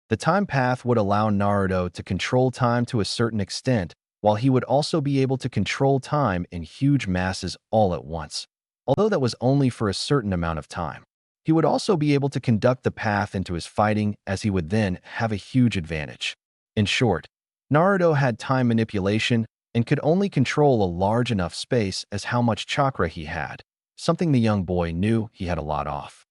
The time path would allow Naruto to control time to a certain extent, while he would also be able to control time in huge masses all at once, although that was only for a certain amount of time. He would also be able to conduct the path into his fighting, as he would then have a huge advantage. In short, Naruto had time manipulation and could only control a large enough space as how much chakra he had, something the young boy knew he had a lot of.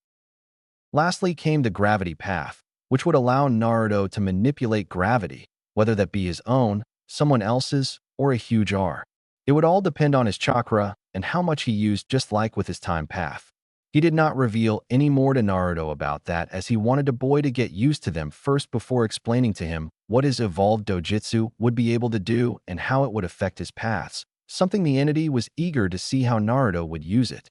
Lastly came the gravity path, which would allow Naruto to manipulate gravity, whether that be his own, someone else's, or a huge R. It would all depend on his chakra and how much he used, just like with his time path. He did not reveal any more to Naruto about that, as he wanted the boy to get used to them first before explaining to him what his evolved dojutsu would be able to do and how it would affect his paths, something the entity was eager to see how Naruto would use it.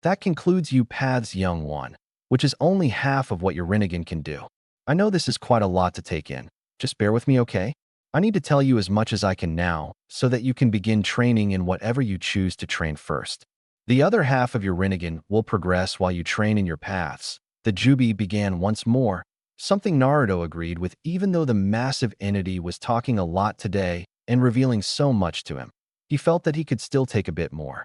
That concludes you paths, young one, which is only half of what your Rinnegan can do. I know this is quite a lot to take in. Just bear with me, okay? I need to tell you as much as I can now, so that you can begin training in whatever you choose to train first. The other half of your Rinnegan will progress while you train in your paths. The Jubi began once more, something Naruto agreed with, even though the massive entity was talking a lot today and revealing so much to him. He felt that he could still take a bit more.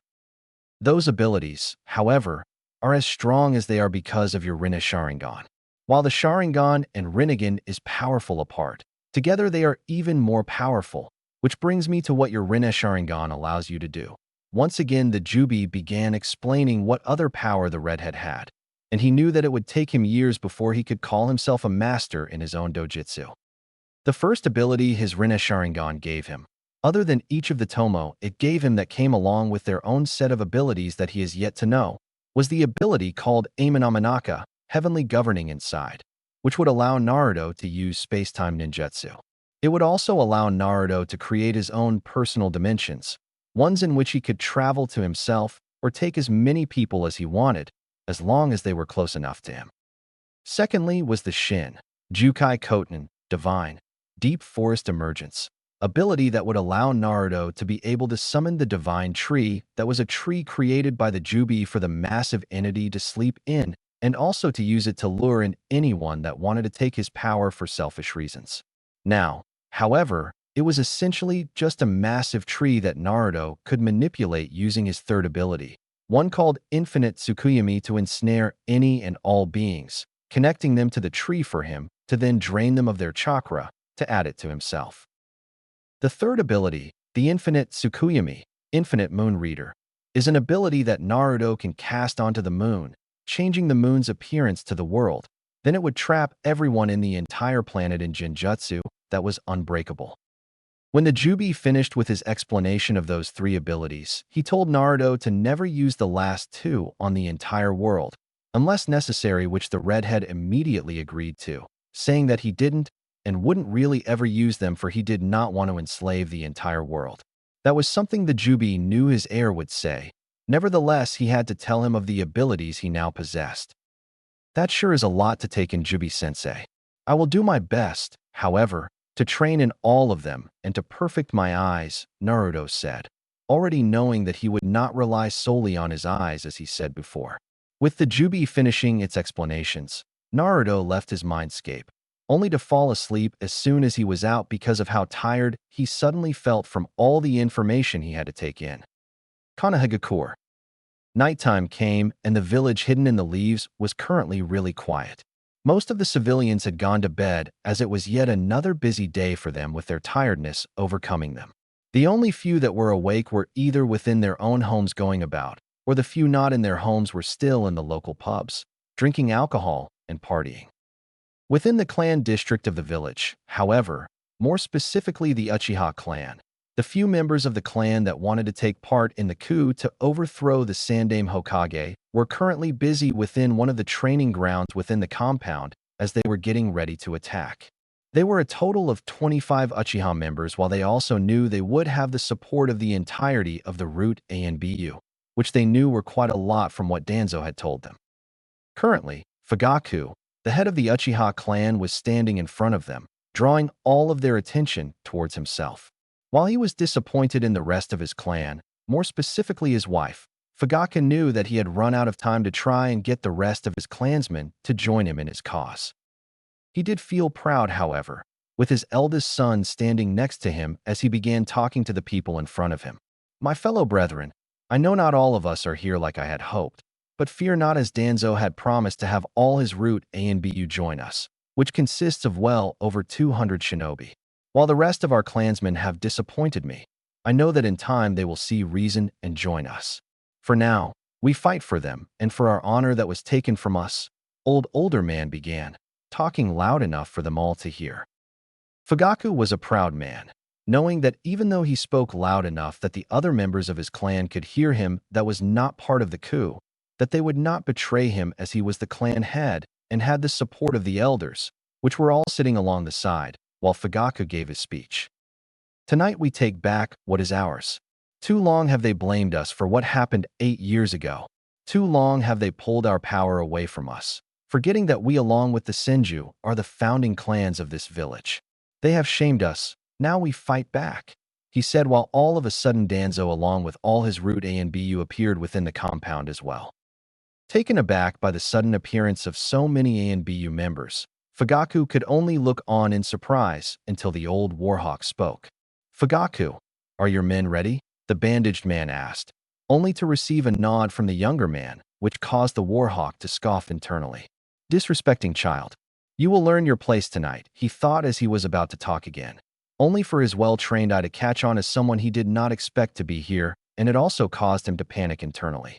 Those abilities, however, are as strong as they are because of your Rinne-Sharingan. While the Sharingan and Rinnegan is powerful apart, together they are even more powerful, which brings me to what your Rinne-Sharingan allows you to do. Once again, the Jubi began explaining what other power the redhead had, and he knew that it would take him years before he could call himself a master in his own dojutsu. The first ability his Rinne-Sharingan gave him, other than each of the Tomo it gave him that came along with their own set of abilities that he is yet to know, was the ability called Amanamanaka, Heavenly Governing Inside, which would allow Naruto to use space-time ninjutsu. It would also allow Naruto to create his own personal dimensions, ones in which he could travel to himself or take as many people as he wanted, as long as they were close enough to him. Secondly was the Shin, Jukai Koten, Divine, Deep Forest Emergence, ability that would allow Naruto to be able to summon the divine tree that was a tree created by the Jubi for the massive entity to sleep in, and also to use it to lure in anyone that wanted to take his power for selfish reasons. Now, however, it was essentially just a massive tree that Naruto could manipulate using his third ability, one called Infinite Tsukuyami, to ensnare any and all beings, connecting them to the tree for him to then drain them of their chakra to add it to himself. The third ability, the Infinite Tsukuyami, Infinite Moon Reader, is an ability that Naruto can cast onto the moon, changing the moon's appearance to the world. Then it would trap everyone in the entire planet in Jinjutsu that was unbreakable. When the Jubi finished with his explanation of those three abilities, he told Naruto to never use the last two on the entire world, unless necessary, which the redhead immediately agreed to, saying that he didn't and wouldn't really ever use them, for he did not want to enslave the entire world. That was something the Jubi knew his heir would say. Nevertheless, he had to tell him of the abilities he now possessed. That sure is a lot to take in, Jubi-sensei. I will do my best, however, to train in all of them and to perfect my eyes, Naruto said, already knowing that he would not rely solely on his eyes as he said before. With the Jubi finishing its explanations, Naruto left his mindscape, only to fall asleep as soon as he was out because of how tired he suddenly felt from all the information he had to take in. Konohagakure. Nighttime came, and the village hidden in the leaves was currently really quiet. Most of the civilians had gone to bed, as it was yet another busy day for them, with their tiredness overcoming them. The only few that were awake were either within their own homes going about, or the few not in their homes were still in the local pubs, drinking alcohol and partying. Within the clan district of the village, however, more specifically the Uchiha clan, the few members of the clan that wanted to take part in the coup to overthrow the Sandaime Hokage were currently busy within one of the training grounds within the compound as they were getting ready to attack. They were a total of 25 Uchiha members, while they also knew they would have the support of the entirety of the Root ANBU, which they knew were quite a lot from what Danzo had told them. Currently, Fugaku, The head of the Uchiha clan was standing in front of them, drawing all of their attention towards himself. While he was disappointed in the rest of his clan, more specifically his wife, Fugaka knew that he had run out of time to try and get the rest of his clansmen to join him in his cause. He did feel proud, however, with his eldest son standing next to him as he began talking to the people in front of him. My fellow brethren, I know not all of us are here like I had hoped, but fear not, as Danzo had promised to have all his root A and BU join us, which consists of well over 200 shinobi. While the rest of our clansmen have disappointed me, I know that in time they will see reason and join us. For now, we fight for them and for our honor that was taken from us. Older man began, talking loud enough for them all to hear. Fugaku was a proud man, knowing that even though he spoke loud enough that the other members of his clan could hear him that was not part of the coup, that they would not betray him as he was the clan head and had the support of the elders, which were all sitting along the side, while Fugaku gave his speech. Tonight we take back what is ours. Too long have they blamed us for what happened 8 years ago. Too long have they pulled our power away from us, forgetting that we along with the Senju are the founding clans of this village. They have shamed us, now we fight back, he said, while all of a sudden Danzo along with all his root A and BU appeared within the compound as well. Taken aback by the sudden appearance of so many A and BU members, Fugaku could only look on in surprise until the old Warhawk spoke. Fugaku, are your men ready? The bandaged man asked, only to receive a nod from the younger man, which caused the Warhawk to scoff internally. Disrespecting child. You will learn your place tonight, he thought as he was about to talk again, only for his well-trained eye to catch on as someone he did not expect to be here, and it also caused him to panic internally.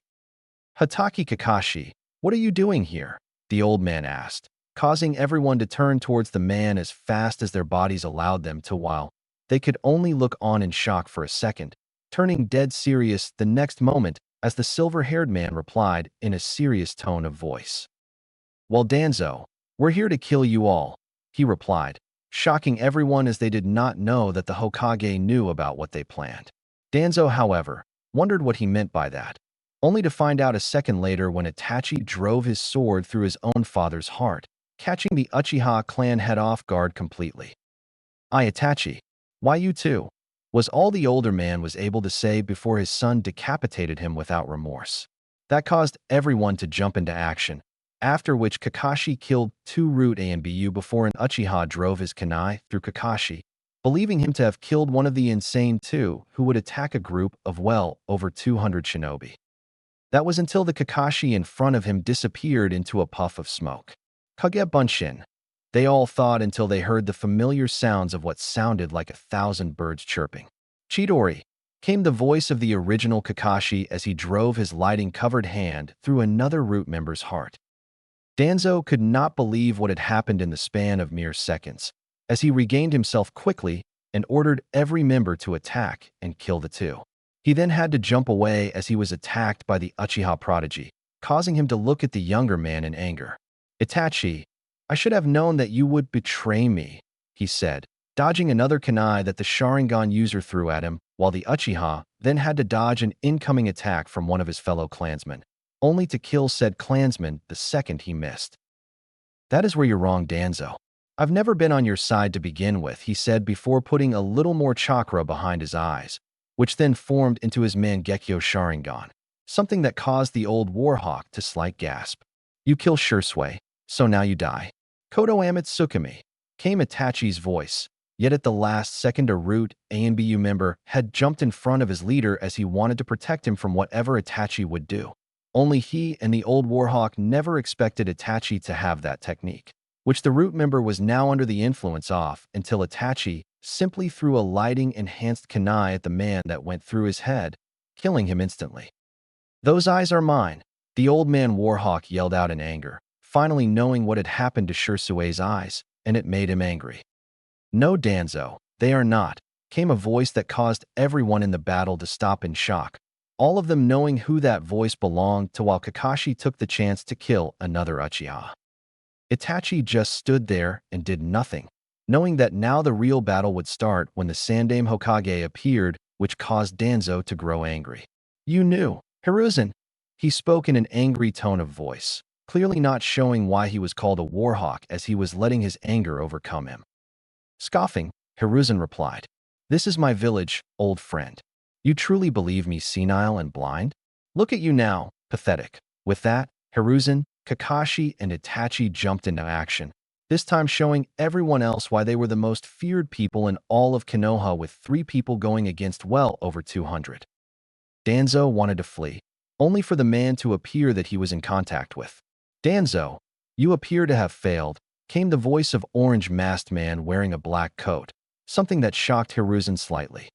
Hatake Kakashi, what are you doing here? The old man asked, causing everyone to turn towards the man as fast as their bodies allowed them to, while they could only look on in shock for a second, turning dead serious the next moment as the silver-haired man replied in a serious tone of voice. Well, Danzo, we're here to kill you all, he replied, shocking everyone as they did not know that the Hokage knew about what they planned. Danzo, however, wondered what he meant by that, only to find out a second later when Itachi drove his sword through his own father's heart, catching the Uchiha clan head off guard completely. Itachi, why you too? Was all the older man was able to say before his son decapitated him without remorse. That caused everyone to jump into action, after which Kakashi killed 2 root A and BU before an Uchiha drove his kunai through Kakashi, believing him to have killed one of the insane 2 who would attack a group of well over 200 shinobi. That was until the Kakashi in front of him disappeared into a puff of smoke. Kage Bunshin. They all thought until they heard the familiar sounds of what sounded like 1,000 birds chirping. Chidori, came the voice of the original Kakashi as he drove his lighting-covered hand through another root member's heart. Danzo could not believe what had happened in the span of mere seconds, as he regained himself quickly and ordered every member to attack and kill the 2. He then had to jump away as he was attacked by the Uchiha prodigy, causing him to look at the younger man in anger. Itachi, I should have known that you would betray me, he said, dodging another kunai that the Sharingan user threw at him, while the Uchiha then had to dodge an incoming attack from one of his fellow clansmen, only to kill said clansman the second he missed. That is where you're wrong, Danzo. I've never been on your side to begin with, he said before putting a little more chakra behind his eyes, which then formed into his Mangekyo Sharingan, something that caused the old Warhawk to slight gasp. You kill Shursui, so now you die. Kodo Amatsukami, came Itachi's voice, yet at the last second a root A and BU member had jumped in front of his leader as he wanted to protect him from whatever Itachi would do. Only he and the old Warhawk never expected Itachi to have that technique, which the root member was now under the influence of until Itachi simply threw a lighting-enhanced kunai at the man that went through his head, killing him instantly. Those eyes are mine, the old man Warhawk yelled out in anger, finally knowing what had happened to Shursue's eyes, and it made him angry. No, Danzo, they are not, came a voice that caused everyone in the battle to stop in shock, all of them knowing who that voice belonged to while Kakashi took the chance to kill another Uchiha. Itachi just stood there and did nothing, knowing that now the real battle would start when the Sandaime Hokage appeared, which caused Danzo to grow angry. You knew, Hiruzen, he spoke in an angry tone of voice, clearly not showing why he was called a warhawk as he was letting his anger overcome him. Scoffing, Hiruzen replied, "This is my village, old friend. You truly believe me senile and blind? Look at you now, pathetic." With that, Hiruzen, Kakashi, and Itachi jumped into action, this time showing everyone else why they were the most feared people in all of Konoha, with 3 people going against well over 200. Danzo wanted to flee, only for the man to appear that he was in contact with. "Danzo, you appear to have failed," came the voice of orange-masked man wearing a black coat, something that shocked Hiruzen slightly.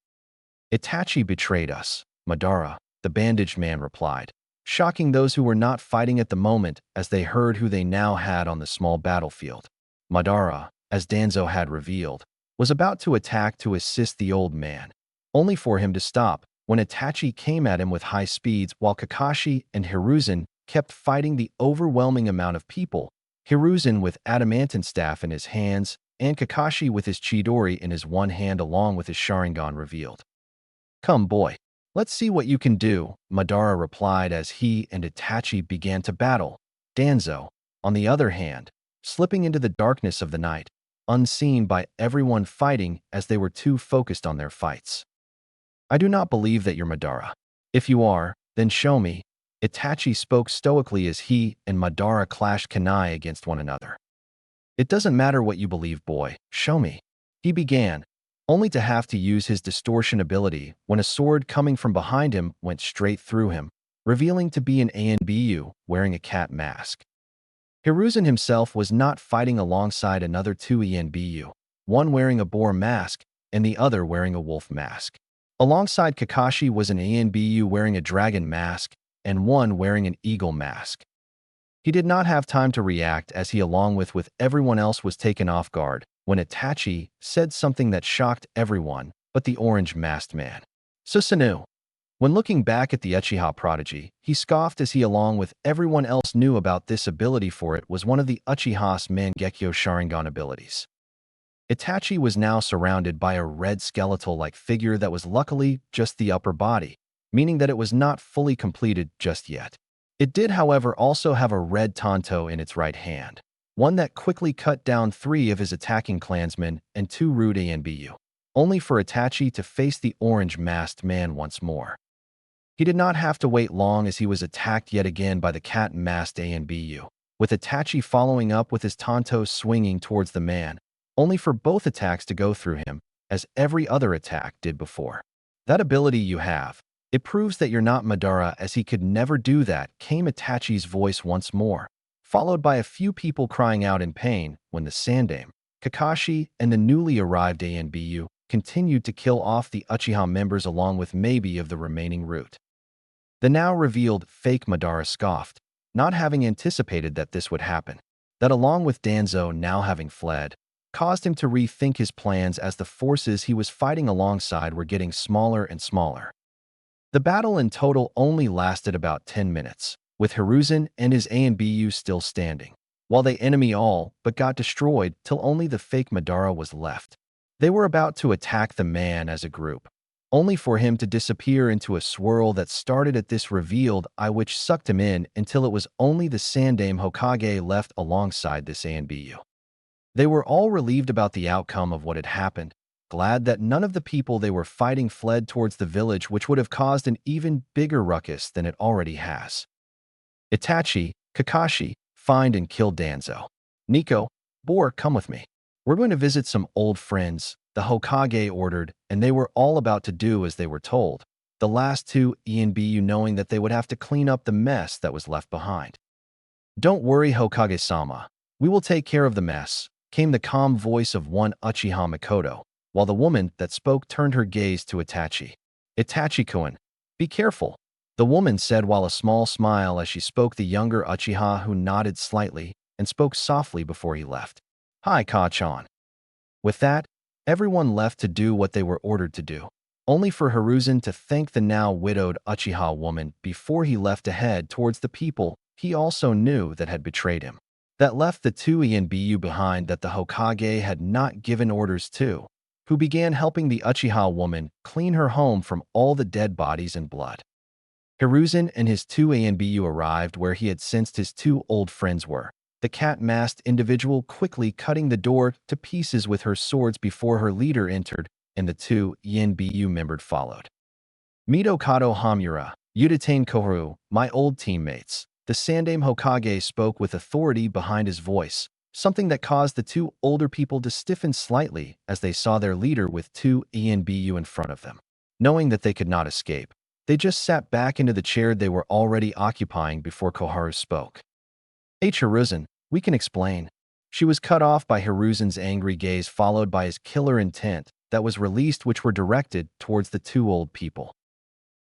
"Itachi betrayed us, Madara," the bandaged man replied, shocking those who were not fighting at the moment as they heard who they now had on the small battlefield. Madara, as Danzo had revealed, was about to attack to assist the old man, only for him to stop when Itachi came at him with high speeds while Kakashi and Hiruzen kept fighting the overwhelming amount of people, Hiruzen with adamantine staff in his hands and Kakashi with his Chidori in his one hand along with his Sharingan revealed. "Come, boy. Let's see what you can do," Madara replied as he and Itachi began to battle. Danzo, on the other hand, slipping into the darkness of the night, unseen by everyone fighting as they were too focused on their fights. "I do not believe that you're Madara. If you are, then show me." Itachi spoke stoically as he and Madara clashed kunai against one another. "It doesn't matter what you believe, boy. Show me," he began, only to have to use his distortion ability when a sword coming from behind him went straight through him, revealing to be an Anbu wearing a cat mask. Hiruzen himself was not fighting alongside another 2 Anbu, one wearing a boar mask and the other wearing a wolf mask. Alongside Kakashi was an Anbu wearing a dragon mask and one wearing an eagle mask. He did not have time to react as he along with everyone else was taken off guard when Itachi said something that shocked everyone but the orange-masked man. Susanoo. When looking back at the Uchiha prodigy, he scoffed as he along with everyone else knew about this ability, for it was one of the Uchiha's Mangekyo Sharingan abilities. Itachi was now surrounded by a red skeletal-like figure that was luckily just the upper body, meaning that it was not fully completed just yet. It did, however, also have a red tanto in its right hand, one that quickly cut down 3 of his attacking clansmen and 2 rude Anbu, only for Itachi to face the orange-masked man once more. He did not have to wait long as he was attacked yet again by the cat-masked Anbu, with Itachi following up with his tanto swinging towards the man, only for both attacks to go through him, as every other attack did before. "That ability you have, it proves that you're not Madara, as he could never do that," came Itachi's voice once more, followed by a few people crying out in pain when the Sandaime, Kakashi, and the newly arrived Anbu continued to kill off the Uchiha members along with maybe of the remaining root. The now revealed fake Madara scoffed, not having anticipated that this would happen, that along with Danzo now having fled, caused him to rethink his plans as the forces he was fighting alongside were getting smaller and smaller. The battle in total only lasted about 10 minutes, with Hiruzen and his Anbu still standing, while the enemy all but got destroyed till only the fake Madara was left. They were about to attack the man as a group, only for him to disappear into a swirl that started at this revealed eye which sucked him in until it was only the Sandaime Hokage left alongside this Anbu. They were all relieved about the outcome of what had happened, glad that none of the people they were fighting fled towards the village, which would have caused an even bigger ruckus than it already has. Itachi, Kakashi, find and kill Danzo. Nico, Boar, come with me. We're going to visit some old friends, the Hokage ordered, and they were all about to do as they were told, the last 2 Anbu knowing that they would have to clean up the mess that was left behind. "Don't worry, Hokage-sama. We will take care of the mess," came the calm voice of one Uchiha Mikoto, while the woman that spoke turned her gaze to Itachi. "Itachi-kun, be careful," the woman said while a small smile as she spoke the younger Uchiha, who nodded slightly and spoke softly before he left. "Hi, Ka-chan." With that, everyone left to do what they were ordered to do, only for Hiruzen to thank the now widowed Uchiha woman before he left to head towards the people he also knew that had betrayed him, that left the 2 Anbu behind that the Hokage had not given orders to, who began helping the Uchiha woman clean her home from all the dead bodies and blood. Hiruzen and his two ANBU arrived where he had sensed his two old friends were. The cat-masked individual quickly cutting the door to pieces with her swords before her leader entered, and the two ANBU members followed. Meet Okado Hamura, Udatain Koharu, my old teammates. The Sandaime Hokage spoke with authority behind his voice, something that caused the two older people to stiffen slightly as they saw their leader with two ANBU in front of them. Knowing that they could not escape, they just sat back into the chair they were already occupying before Koharu spoke. Hiruzen, we can explain. She was cut off by Hiruzen's angry gaze followed by his killer intent that was released which were directed towards the two old people.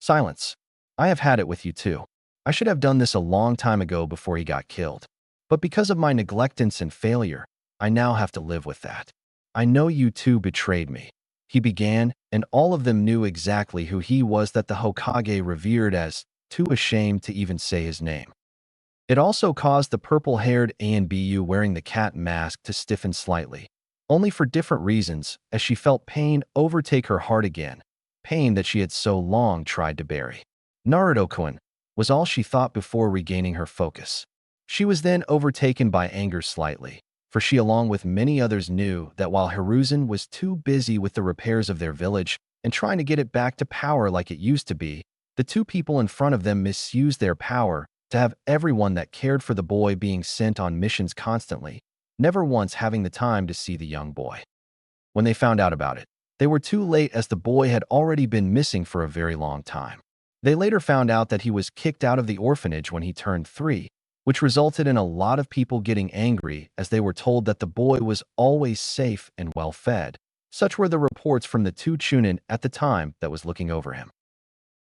Silence. I have had it with you too. I should have done this a long time ago before he got killed. But because of my neglectance and failure, I now have to live with that. I know you two betrayed me. He began, and all of them knew exactly who he was that the Hokage revered as, too ashamed to even say his name. It also caused the purple-haired ANBU wearing the cat mask to stiffen slightly, only for different reasons, as she felt pain overtake her heart again, pain that she had so long tried to bury. Naruto-kun was all she thought before regaining her focus. She was then overtaken by anger slightly, for she along with many others knew that while Hiruzen was too busy with the repairs of their village and trying to get it back to power like it used to be, the two people in front of them misused their power to have everyone that cared for the boy being sent on missions constantly, never once having the time to see the young boy. When they found out about it, they were too late as the boy had already been missing for a very long time. They later found out that he was kicked out of the orphanage when he turned 3, which resulted in a lot of people getting angry as they were told that the boy was always safe and well-fed. Such were the reports from the two Chunin at the time that was looking over him.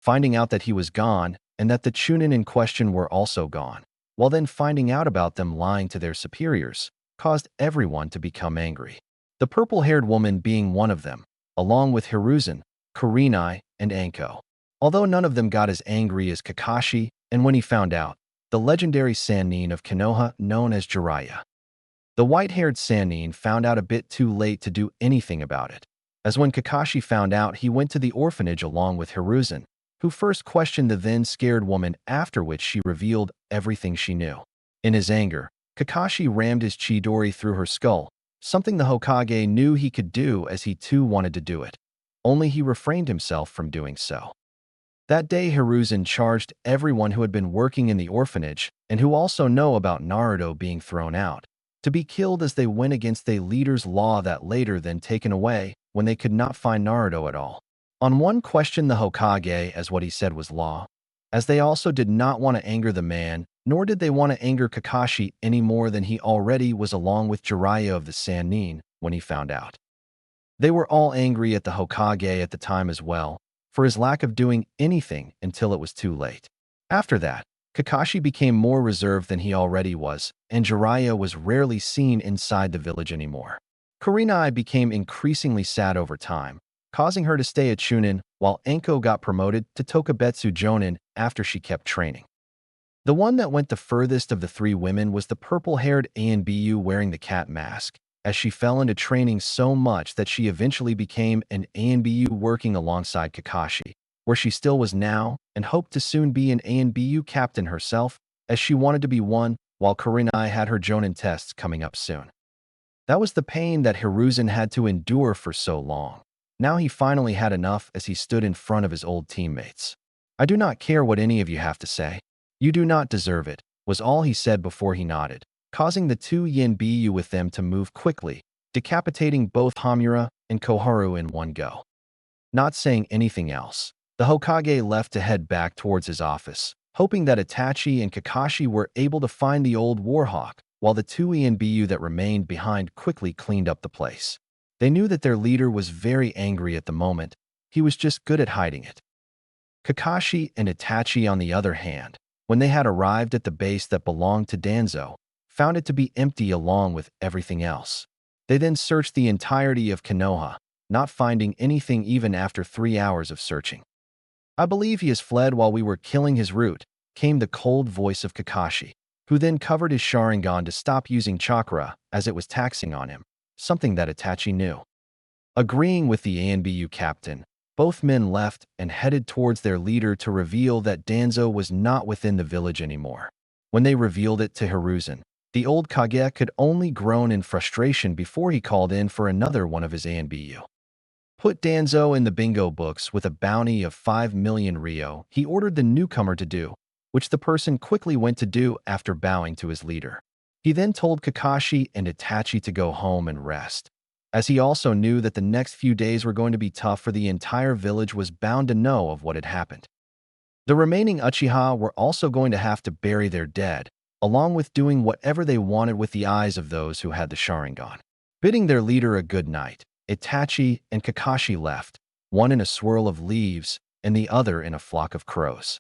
Finding out that he was gone and that the Chunin in question were also gone, while then finding out about them lying to their superiors, caused everyone to become angry. The purple-haired woman being one of them, along with Hiruzen, Kurenai, and Anko. Although none of them got as angry as Kakashi, and when he found out, the legendary Sannin of Konoha known as Jiraiya. The white-haired Sannin found out a bit too late to do anything about it, as when Kakashi found out he went to the orphanage along with Hiruzen, who first questioned the then scared woman after which she revealed everything she knew. In his anger, Kakashi rammed his Chidori through her skull, something the Hokage knew he could do as he too wanted to do it, only he refrained himself from doing so. That day Hiruzen charged everyone who had been working in the orphanage and who also know about Naruto being thrown out, to be killed as they went against their leader's law that later then taken away when they could not find Naruto at all. On one question the Hokage as what he said was law, as they also did not want to anger the man, nor did they want to anger Kakashi any more than he already was along with Jiraiya of the Sannin when he found out. They were all angry at the Hokage at the time as well, for his lack of doing anything until it was too late. After that, Kakashi became more reserved than he already was, and Jiraiya was rarely seen inside the village anymore. Kurenai became increasingly sad over time, causing her to stay at Chunin, while Anko got promoted to Tokubetsu Jonin after she kept training. The one that went the furthest of the three women was the purple-haired ANBU wearing the cat mask, as she fell into training so much that she eventually became an ANBU working alongside Kakashi, where she still was now and hoped to soon be an ANBU captain herself, as she wanted to be one, while Kurenai had her Jonin tests coming up soon. That was the pain that Hiruzen had to endure for so long. Now he finally had enough as he stood in front of his old teammates. I do not care what any of you have to say. You do not deserve it, was all he said before he nodded, causing the two ANBU with them to move quickly, decapitating both Hamura and Koharu in one go. Not saying anything else, the Hokage left to head back towards his office, hoping that Itachi and Kakashi were able to find the old Warhawk, while the two ANBU that remained behind quickly cleaned up the place. They knew that their leader was very angry at the moment. He was just good at hiding it. Kakashi and Itachi, on the other hand, when they had arrived at the base that belonged to Danzo, found it to be empty along with everything else. They then searched the entirety of Konoha, not finding anything even after 3 hours of searching. I believe he has fled while we were killing his route, came the cold voice of Kakashi, who then covered his Sharingan to stop using chakra as it was taxing on him, something that Itachi knew. Agreeing with the ANBU captain, Both men left and headed towards their leader to reveal that Danzo was not within the village anymore. When they revealed it to Hiruzen, the old Kage could only groan in frustration before he called in for another one of his ANBU. Put Danzo in the bingo books with a bounty of 5 million Ryo, he ordered the newcomer to do, which the person quickly went to do after bowing to his leader. He then told Kakashi and Itachi to go home and rest, as he also knew that the next few days were going to be tough for the entire village was bound to know of what had happened. The remaining Uchiha were also going to have to bury their dead, along with doing whatever they wanted with the eyes of those who had the Sharingan. Bidding their leader a good night, Itachi and Kakashi left, one in a swirl of leaves and the other in a flock of crows.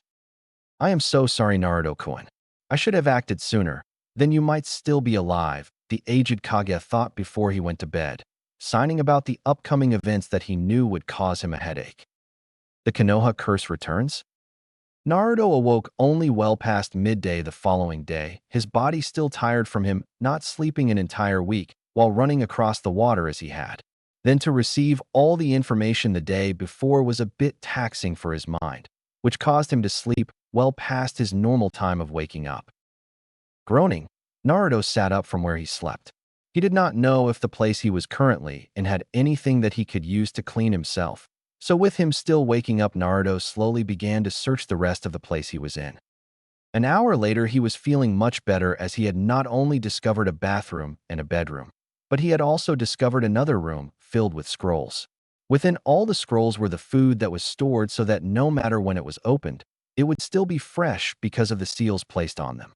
I am so sorry, Naruto-kun. I should have acted sooner. Then you might still be alive, the aged Kage thought before he went to bed, signing about the upcoming events that he knew would cause him a headache. The Konoha curse returns? Naruto awoke only well past midday the following day, his body still tired from him not sleeping an entire week while running across the water as he had. Then to receive all the information the day before was a bit taxing for his mind, which caused him to sleep well past his normal time of waking up. Groaning, Naruto sat up from where he slept. He did not know if the place he was currently in had anything that he could use to clean himself, so with him still waking up, Naruto slowly began to search the rest of the place he was in. An hour later, he was feeling much better as he had not only discovered a bathroom and a bedroom, but he had also discovered another room filled with scrolls. Within all the scrolls were the food that was stored so that no matter when it was opened, it would still be fresh because of the seals placed on them.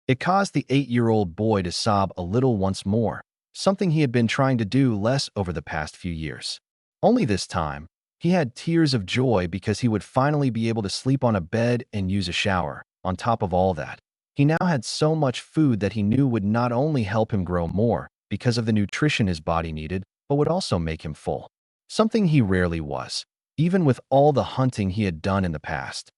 It caused the 8-year-old boy to sob a little once more, something he had been trying to do less over the past few years. Only this time, he had tears of joy because he would finally be able to sleep on a bed and use a shower. On top of all that, he now had so much food that he knew would not only help him grow more because of the nutrition his body needed, but would also make him full. Something he rarely was, even with all the hunting he had done in the past.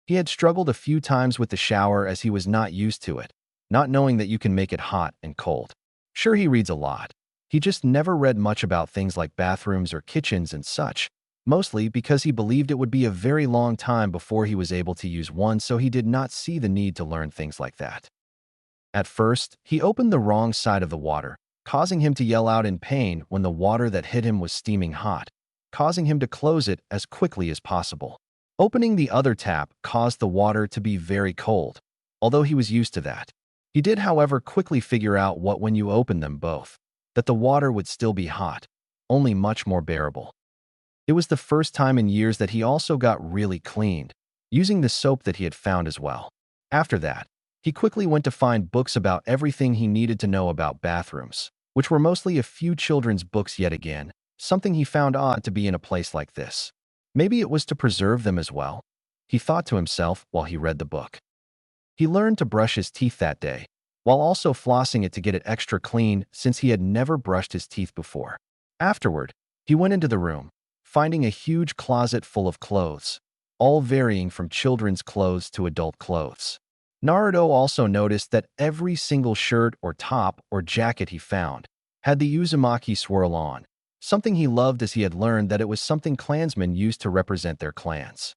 He had struggled a few times with the shower as he was not used to it, not knowing that you can make it hot and cold. Sure, he reads a lot. He just never read much about things like bathrooms or kitchens and such, mostly because he believed it would be a very long time before he was able to use one, so he did not see the need to learn things like that. At first, he opened the wrong side of the water, causing him to yell out in pain when the water that hit him was steaming hot, causing him to close it as quickly as possible. Opening the other tap caused the water to be very cold, although he was used to that. He did, however, quickly figure out when you opened them both, that the water would still be hot, only much more bearable. It was the first time in years that he also got really cleaned, using the soap that he had found as well. After that, he quickly went to find books about everything he needed to know about bathrooms, which were mostly a few children's books yet again, something he found odd to be in a place like this. Maybe it was to preserve them as well, he thought to himself while he read the book. He learned to brush his teeth that day, while also flossing it to get it extra clean since he had never brushed his teeth before. Afterward, he went into the room, finding a huge closet full of clothes, all varying from children's clothes to adult clothes. Naruto also noticed that every single shirt or top or jacket he found had the Uzumaki swirl on, something he loved as he had learned that it was something clansmen used to represent their clans.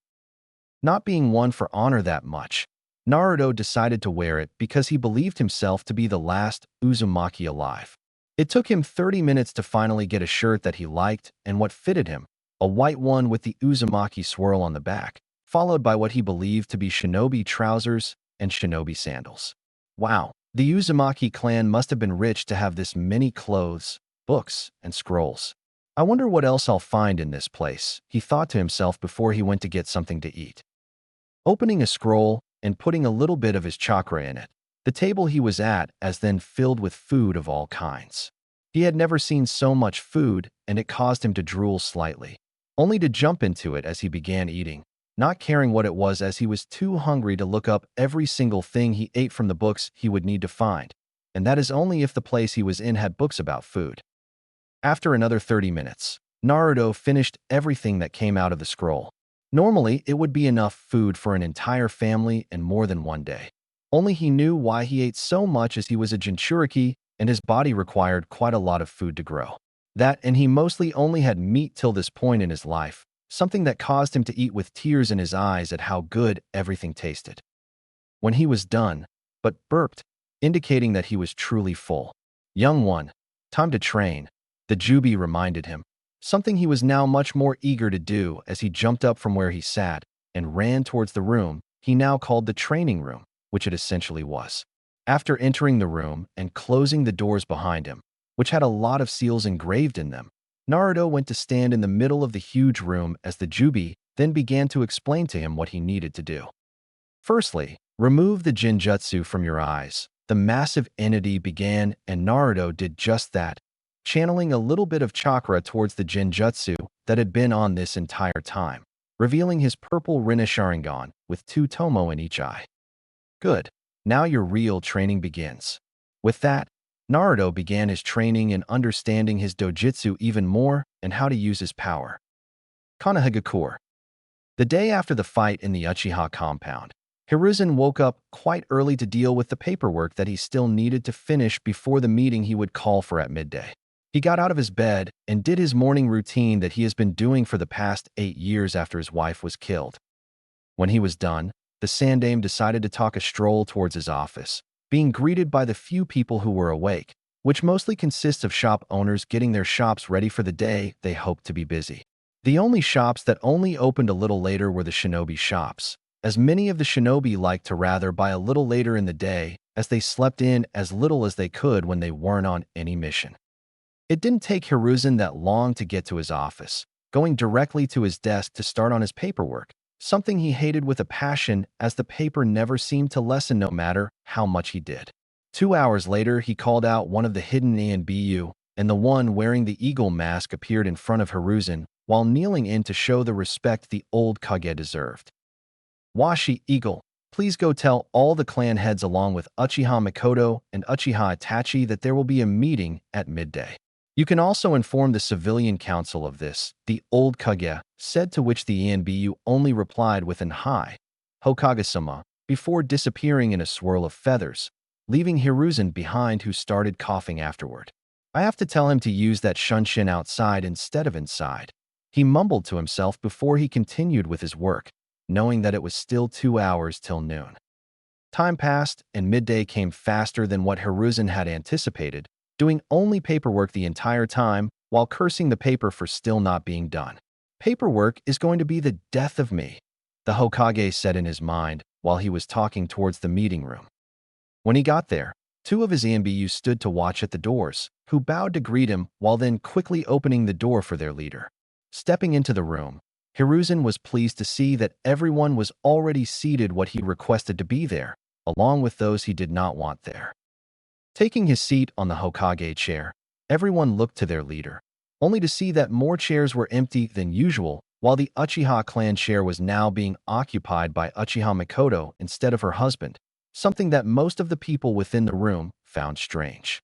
Not being one for honor that much, Naruto decided to wear it because he believed himself to be the last Uzumaki alive. It took him 30 minutes to finally get a shirt that he liked and what fitted him, a white one with the Uzumaki swirl on the back, followed by what he believed to be shinobi trousers and shinobi sandals. Wow, the Uzumaki clan must have been rich to have this many clothes, books, and scrolls. I wonder what else I'll find in this place, he thought to himself before he went to get something to eat. Opening a scroll and putting a little bit of his chakra in it, the table he was at as then filled with food of all kinds. He had never seen so much food, and it caused him to drool slightly, only to jump into it as he began eating, not caring what it was as he was too hungry to look up every single thing he ate from the books he would need to find, and that is only if the place he was in had books about food. After another 30 minutes, Naruto finished everything that came out of the scroll. Normally, it would be enough food for an entire family and more than one day. Only he knew why he ate so much as he was a Jinchuriki and his body required quite a lot of food to grow. That and he mostly only had meat till this point in his life, something that caused him to eat with tears in his eyes at how good everything tasted. When he was done, but burped, indicating that he was truly full. Young one, time to train, the Jubi reminded him, something he was now much more eager to do as he jumped up from where he sat and ran towards the room he now called the training room, which it essentially was. After entering the room and closing the doors behind him, which had a lot of seals engraved in them, Naruto went to stand in the middle of the huge room as the Jubi then began to explain to him what he needed to do. Firstly, remove the Jinjutsu from your eyes. The massive entity began, and Naruto did just that, channeling a little bit of chakra towards the Jinjutsu that had been on this entire time, revealing his purple Rinne-Sharingan with 2 tomo in each eye. Good. Now your real training begins. With that, Naruto began his training in understanding his dojutsu even more and how to use his power. Konohagakure. The day after the fight in the Uchiha compound, Hiruzen woke up quite early to deal with the paperwork that he still needed to finish before the meeting he would call for at midday. He got out of his bed and did his morning routine that he has been doing for the past 8 years after his wife was killed. When he was done, the Sandaime decided to take a stroll towards his office, being greeted by the few people who were awake, which mostly consists of shop owners getting their shops ready for the day they hoped to be busy. The only shops that only opened a little later were the shinobi shops, as many of the shinobi liked to rather buy a little later in the day as they slept in as little as they could when they weren't on any mission. It didn't take Hiruzen that long to get to his office, going directly to his desk to start on his paperwork, something he hated with a passion as the paper never seemed to lessen no matter how much he did. 2 hours later, he called out one of the hidden ANBU, and the one wearing the eagle mask appeared in front of Hiruzen while kneeling in to show the respect the old Kage deserved. Washi Eagle, please go tell all the clan heads along with Uchiha Mikoto and Uchiha Itachi that there will be a meeting at midday. You can also inform the civilian council of this, the old Kage said, to which the ENBU only replied with an "Hi, Hokage-sama," before disappearing in a swirl of feathers, leaving Hiruzen behind, who started coughing afterward. I have to tell him to use that shunshin outside instead of inside, he mumbled to himself before he continued with his work, knowing that it was still 2 hours till noon. Time passed, and midday came faster than what Hiruzen had anticipated, doing only paperwork the entire time while cursing the paper for still not being done. Paperwork is going to be the death of me, the Hokage said in his mind while he was talking towards the meeting room. When he got there, 2 of his ANBU stood to watch at the doors, who bowed to greet him while then quickly opening the door for their leader. Stepping into the room, Hiruzen was pleased to see that everyone was already seated what he requested to be there, along with those he did not want there. Taking his seat on the Hokage chair, everyone looked to their leader, only to see that more chairs were empty than usual, while the Uchiha clan chair was now being occupied by Uchiha Mikoto instead of her husband, something that most of the people within the room found strange.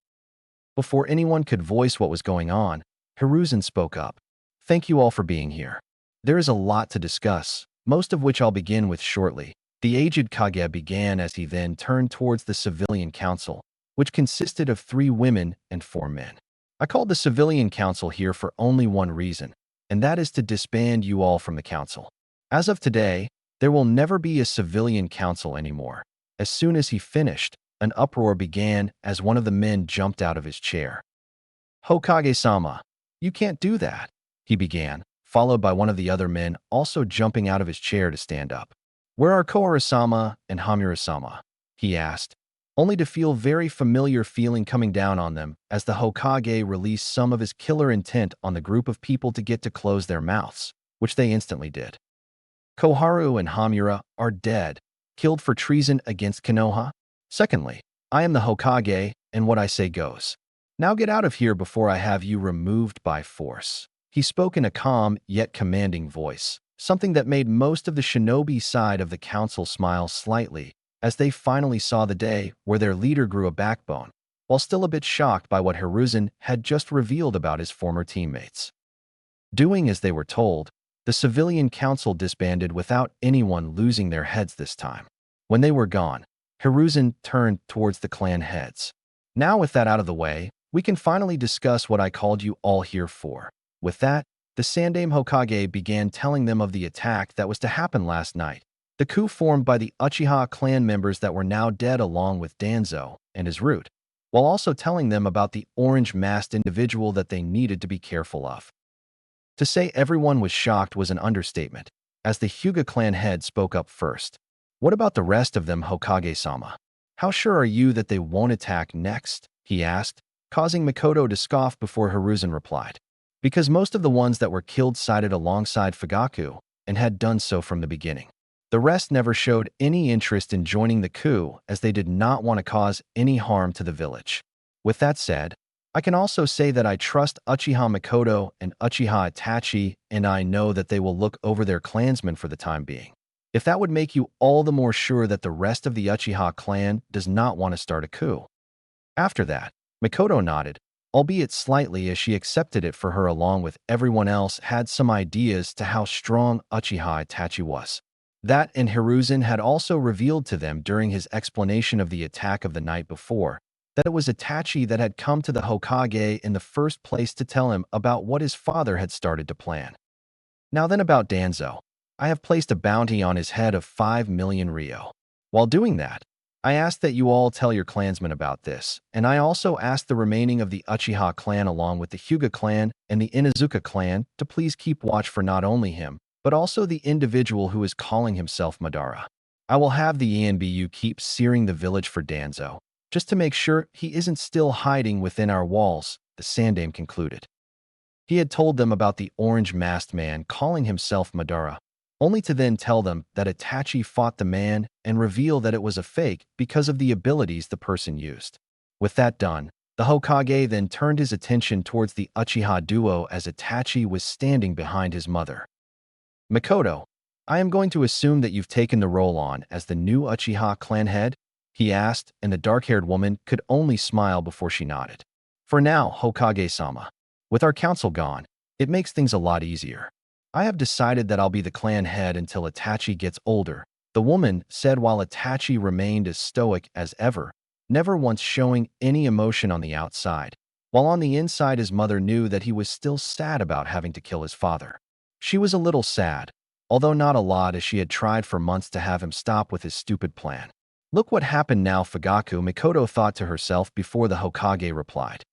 Before anyone could voice what was going on, Hiruzen spoke up. Thank you all for being here. There is a lot to discuss, most of which I'll begin with shortly. The aged Kage began as he then turned towards the civilian council, which consisted of 3 women and 4 men. I called the civilian council here for only one reason, and that is to disband you all from the council. As of today, there will never be a civilian council anymore. As soon as he finished, an uproar began as one of the men jumped out of his chair. Hokage-sama, you can't do that, he began, followed by one of the other men also jumping out of his chair to stand up. Where are Kohara-sama and Hamura-sama? He asked, only to feel very familiar feeling coming down on them as the Hokage released some of his killer intent on the group of people to get to close their mouths, which they instantly did. Koharu and Hamura are dead, killed for treason against Konoha. Secondly, I am the Hokage, and what I say goes. Now get out of here before I have you removed by force. He spoke in a calm yet commanding voice, something that made most of the shinobi side of the council smile slightly as they finally saw the day where their leader grew a backbone, while still a bit shocked by what Hiruzen had just revealed about his former teammates. Doing as they were told, the civilian council disbanded without anyone losing their heads this time. When they were gone, Hiruzen turned towards the clan heads. Now with that out of the way, we can finally discuss what I called you all here for. With that, the Sandaime Hokage began telling them of the attack that was to happen last night, the coup formed by the Uchiha clan members that were now dead along with Danzo and his root, while also telling them about the orange-masked individual that they needed to be careful of. To say everyone was shocked was an understatement, as the Hyuga clan head spoke up first. What about the rest of them, Hokage-sama? How sure are you that they won't attack next? He asked, causing Mikoto to scoff before Hiruzen replied. Because most of the ones that were killed sided alongside Fugaku and had done so from the beginning. The rest never showed any interest in joining the coup as they did not want to cause any harm to the village. With that said, I can also say that I trust Uchiha Mikoto and Uchiha Itachi, and I know that they will look over their clansmen for the time being. If that would make you all the more sure that the rest of the Uchiha clan does not want to start a coup. After that, Mikoto nodded, albeit slightly as she accepted it for her along with everyone else had some ideas to how strong Uchiha Itachi was. That and Hiruzen had also revealed to them during his explanation of the attack of the night before, that it was Itachi that had come to the Hokage in the first place to tell him about what his father had started to plan. Now then about Danzo. I have placed a bounty on his head of 5 million ryo. While doing that, I asked that you all tell your clansmen about this, and I also asked the remaining of the Uchiha clan along with the Hyuga clan and the Inuzuka clan to please keep watch for not only him, but also the individual who is calling himself Madara. I will have the ENBU keep searing the village for Danzo, just to make sure he isn't still hiding within our walls, the Sandaime concluded. He had told them about the orange-masked man calling himself Madara, only to then tell them that Itachi fought the man and reveal that it was a fake because of the abilities the person used. With that done, the Hokage then turned his attention towards the Uchiha duo as Itachi was standing behind his mother. Mikoto, I am going to assume that you've taken the role on as the new Uchiha clan head? He asked, and the dark-haired woman could only smile before she nodded. For now, Hokage-sama, with our council gone, it makes things a lot easier. I have decided that I'll be the clan head until Itachi gets older, the woman said while Itachi remained as stoic as ever, never once showing any emotion on the outside, while on the inside his mother knew that he was still sad about having to kill his father. She was a little sad, although not a lot as she had tried for months to have him stop with his stupid plan. Look what happened now, Fugaku, Mikoto thought to herself before the Hokage replied.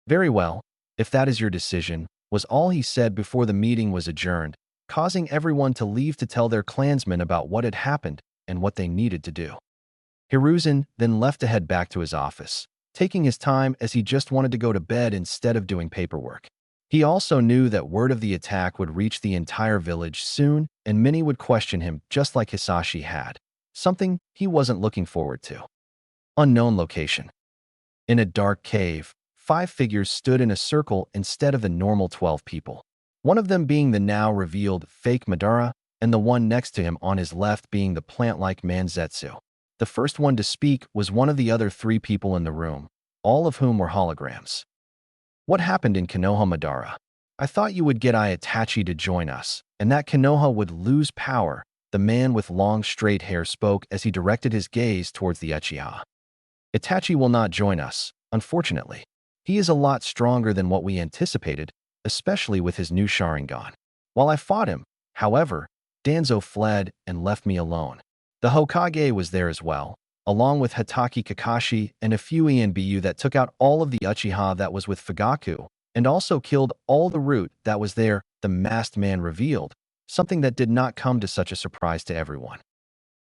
Very well, if that is your decision, was all he said before the meeting was adjourned, causing everyone to leave to tell their clansmen about what had happened and what they needed to do. Hiruzen then left to head back to his office, taking his time as he just wanted to go to bed instead of doing paperwork. He also knew that word of the attack would reach the entire village soon, and many would question him just like Hisashi had, something he wasn't looking forward to. Unknown location. In a dark cave, 5 figures stood in a circle instead of the normal 12 people. One of them being the now revealed fake Madara, and the one next to him on his left being the plant-like man Zetsu. The first one to speak was one of the other 3 people in the room, all of whom were holograms. What happened in Konoha, Madara? I thought you would get Itachi to join us, and that Konoha would lose power, the man with long straight hair spoke as he directed his gaze towards the Uchiha. Itachi will not join us, unfortunately. He is a lot stronger than what we anticipated, especially with his new Sharingan. While I fought him, however, Danzo fled and left me alone. The Hokage was there as well, along with Hatake Kakashi and a few ENBU that took out all of the Uchiha that was with Fugaku, and also killed all the root that was there, the masked man revealed, something that did not come to such a surprise to everyone.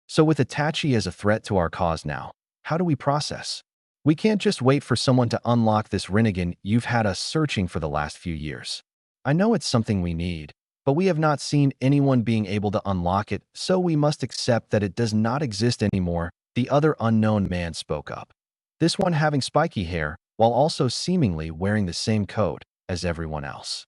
So with Itachi as a threat to our cause now, how do we process? We can't just wait for someone to unlock this Rinnegan you've had us searching for the last few years. I know it's something we need, but we have not seen anyone being able to unlock it, so we must accept that it does not exist anymore, the other unknown man spoke up. This one having spiky hair, while also seemingly wearing the same coat as everyone else.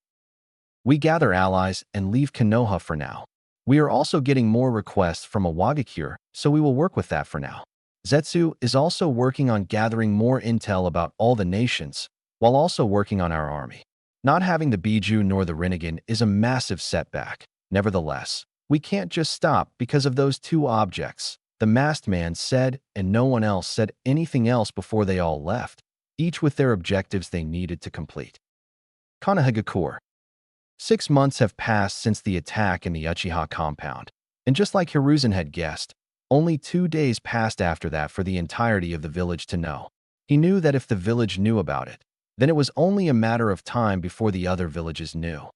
We gather allies and leave Konoha for now. We are also getting more requests from a Wagakure, so we will work with that for now. Zetsu is also working on gathering more intel about all the nations, while also working on our army. Not having the Biju nor the Rinnegan is a massive setback. Nevertheless, we can't just stop because of those 2 objects, the masked man said, and no one else said anything else before they all left, each with their objectives they needed to complete. Konohagakure. 6 months have passed since the attack in the Uchiha compound, and just like Hiruzen had guessed, only 2 days passed after that for the entirety of the village to know. He knew that if the village knew about it, then it was only a matter of time before the other villages knew.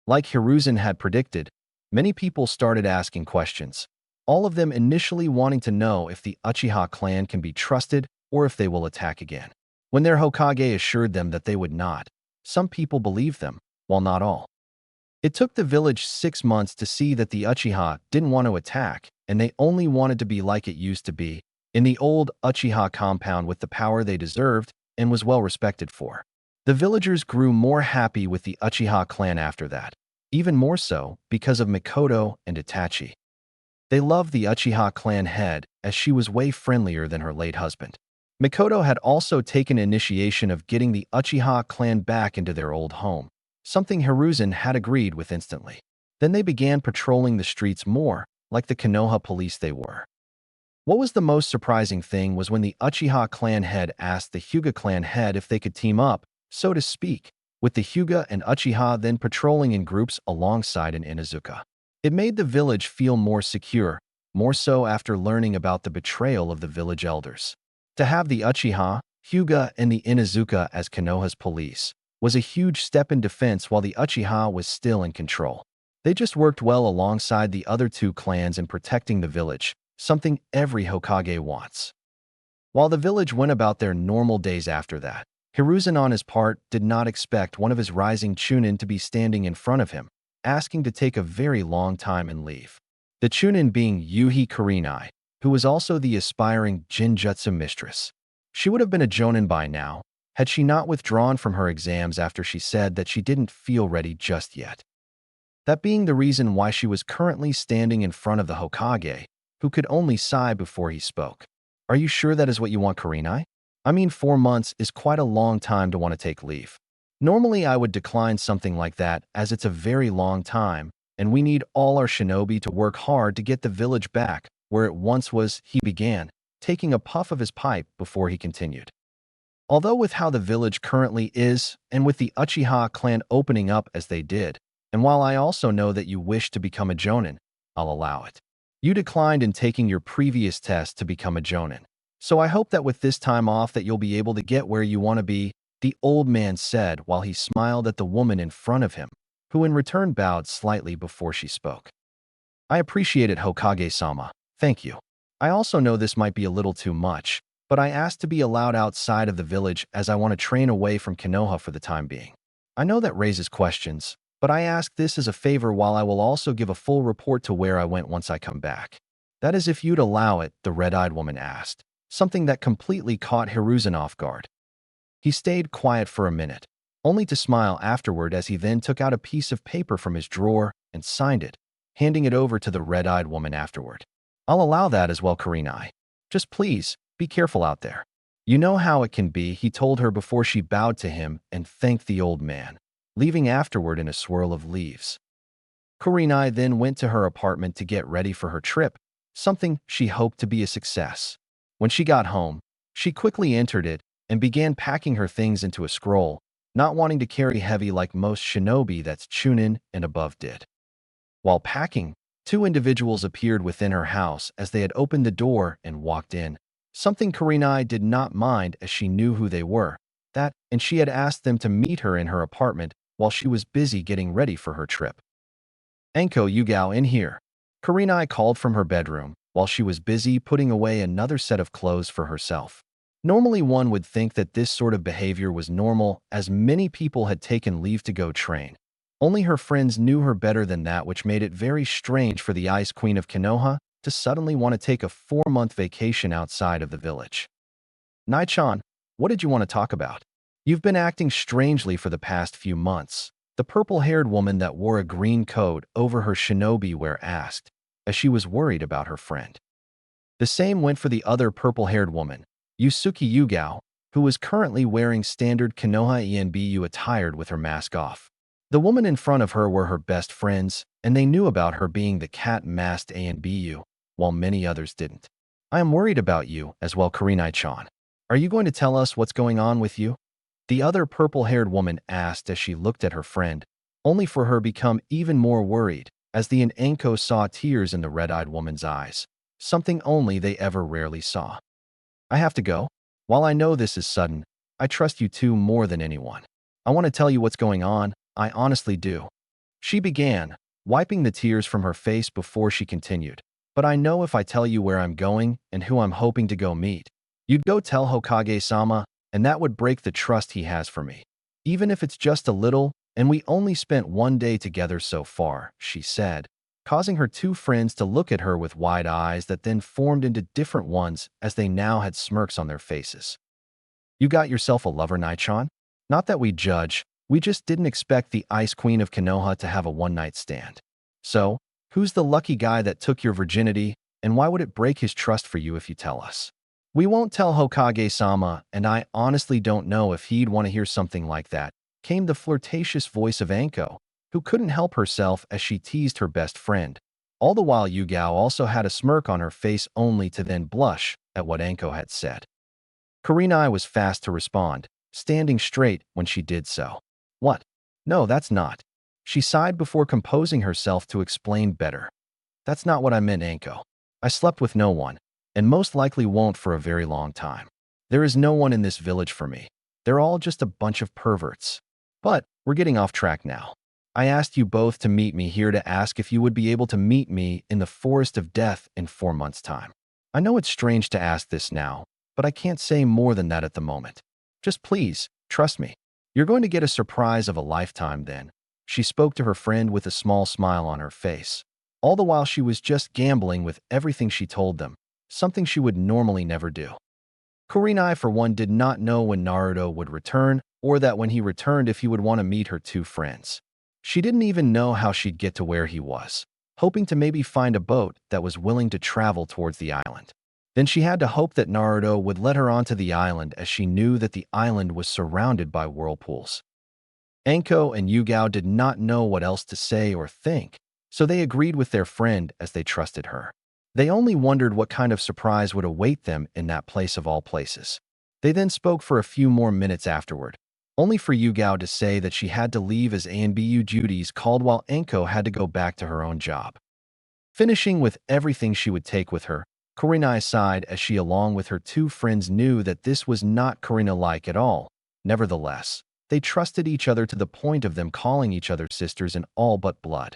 Like Hiruzen had predicted, many people started asking questions, all of them initially wanting to know if the Uchiha clan can be trusted or if they will attack again. When their Hokage assured them that they would not, some people believed them, while not all. It took the village 6 months to see that the Uchiha didn't want to attack, and they only wanted to be like it used to be, in the old Uchiha compound with the power they deserved and was well respected for. The villagers grew more happy with the Uchiha clan after that, even more so because of Mikoto and Itachi. They loved the Uchiha clan head as she was way friendlier than her late husband. Mikoto had also taken initiation of getting the Uchiha clan back into their old home, something Hiruzen had agreed with instantly. Then they began patrolling the streets more, like the Konoha police they were. What was the most surprising thing was when the Uchiha clan head asked the Hyuga clan head if they could team up, so to speak, with the Hyuga and Uchiha then patrolling in groups alongside an Inuzuka. It made the village feel more secure, more so after learning about the betrayal of the village elders. To have the Uchiha, Hyuga, and the Inuzuka as Konoha's police was a huge step in defense while the Uchiha was still in control. They just worked well alongside the other two clans in protecting the village, something every Hokage wants. While the village went about their normal days after that, Hiruzen on his part did not expect one of his rising Chunin to be standing in front of him, asking to take a very long time and leave. The Chunin being Yuhi Kurenai, who was also the aspiring Jinjutsu mistress. She would have been a Jonin by now, had she not withdrawn from her exams after she said that she didn't feel ready just yet. That being the reason why she was currently standing in front of the Hokage, who could only sigh before he spoke. Are you sure that is what you want, Kurenai? I mean, 4 months is quite a long time to want to take leave. Normally I would decline something like that as it's a very long time, and we need all our shinobi to work hard to get the village back where it once was, he began, taking a puff of his pipe before he continued. Although with how the village currently is, and with the Uchiha clan opening up as they did, and while I also know that you wish to become a Jonin, I'll allow it. You declined in taking your previous test to become a Jonin. So I hope that with this time off that you'll be able to get where you want to be, the old man said while he smiled at the woman in front of him, who in return bowed slightly before she spoke. I appreciate it, Hokage-sama. Thank you. I also know this might be a little too much, but I asked to be allowed outside of the village as I want to train away from Konoha for the time being. I know that raises questions, but I ask this as a favor while I will also give a full report to where I went once I come back. That is if you'd allow it, the red-eyed woman asked, something that completely caught Hiruzen off guard. He stayed quiet for a minute, only to smile afterward as he then took out a piece of paper from his drawer and signed it, handing it over to the red-eyed woman afterward. I'll allow that as well, Kurenai. Just please, be careful out there. You know how it can be, he told her before she bowed to him and thanked the old man, leaving afterward in a swirl of leaves. Kurenai then went to her apartment to get ready for her trip, something she hoped to be a success. When she got home, she quickly entered it and began packing her things into a scroll, not wanting to carry heavy like most shinobi that's Chunin and above did. While packing, 2 individuals appeared within her house as they had opened the door and walked in, something Kurenai did not mind as she knew who they were, and she had asked them to meet her in her apartment while she was busy getting ready for her trip. Anko Yugao in here. Kurenai called from her bedroom while she was busy putting away another set of clothes for herself. Normally one would think that this sort of behavior was normal as many people had taken leave to go train. Only her friends knew her better than that, which made it very strange for the Ice Queen of Konoha to suddenly want to take a 4-month vacation outside of the village. Nai-chan, what did you want to talk about? You've been acting strangely for the past few months, the purple-haired woman that wore a green coat over her shinobi wear asked, as she was worried about her friend. The same went for the other purple-haired woman, Yusuke Yugao, who was currently wearing standard Konoha ENBU attire with her mask off. The woman in front of her were her best friends, and they knew about her being the cat-masked ANBU, while many others didn't. I am worried about you as well, Kurenai-chan. Are you going to tell us what's going on with you? The other purple-haired woman asked as she looked at her friend, only for her become even more worried as the Anko saw tears in the red-eyed woman's eyes, something only they ever rarely saw. I have to go. While I know this is sudden, I trust you two more than anyone. I want to tell you what's going on, I honestly do. She began, wiping the tears from her face before she continued. But I know if I tell you where I'm going and who I'm hoping to go meet, you'd go tell Hokage-sama, and that would break the trust he has for me. Even if it's just a little, and we only spent one day together so far, she said, causing her two friends to look at her with wide eyes that then formed into different ones as they now had smirks on their faces. You got yourself a lover, Nichon? Not that we judge, we just didn't expect the Ice Queen of Konoha to have a one-night stand. So, who's the lucky guy that took your virginity, and why would it break his trust for you if you tell us? We won't tell Hokage-sama, and I honestly don't know if he'd want to hear something like that, came the flirtatious voice of Anko, who couldn't help herself as she teased her best friend. All the while Yugao also had a smirk on her face only to then blush at what Anko had said. Kurenai was fast to respond, standing straight when she did so. What? No, that's not. She sighed before composing herself to explain better. That's not what I meant, Anko. I slept with no one, and most likely won't for a very long time. There is no one in this village for me. They're all just a bunch of perverts. But we're getting off track now. I asked you both to meet me here to ask if you would be able to meet me in the Forest of Death in 4 months' time. I know it's strange to ask this now, but I can't say more than that at the moment. Just please, trust me. You're going to get a surprise of a lifetime then. She spoke to her friend with a small smile on her face. All the while she was just gambling with everything she told them, something she would normally never do. Kurenai, for one, did not know when Naruto would return, or that when he returned if he would want to meet her two friends. She didn't even know how she'd get to where he was, hoping to maybe find a boat that was willing to travel towards the island. Then she had to hope that Naruto would let her onto the island as she knew that the island was surrounded by whirlpools. Anko and Yugao did not know what else to say or think, so they agreed with their friend as they trusted her. They only wondered what kind of surprise would await them in that place of all places. They then spoke for a few more minutes afterward, only for Yugao to say that she had to leave as A&BU duties called while Anko had to go back to her own job. Finishing with everything she would take with her, Kurenai sighed as she along with her two friends knew that this was not Kurina-like at all. Nevertheless, they trusted each other to the point of them calling each other sisters in all but blood.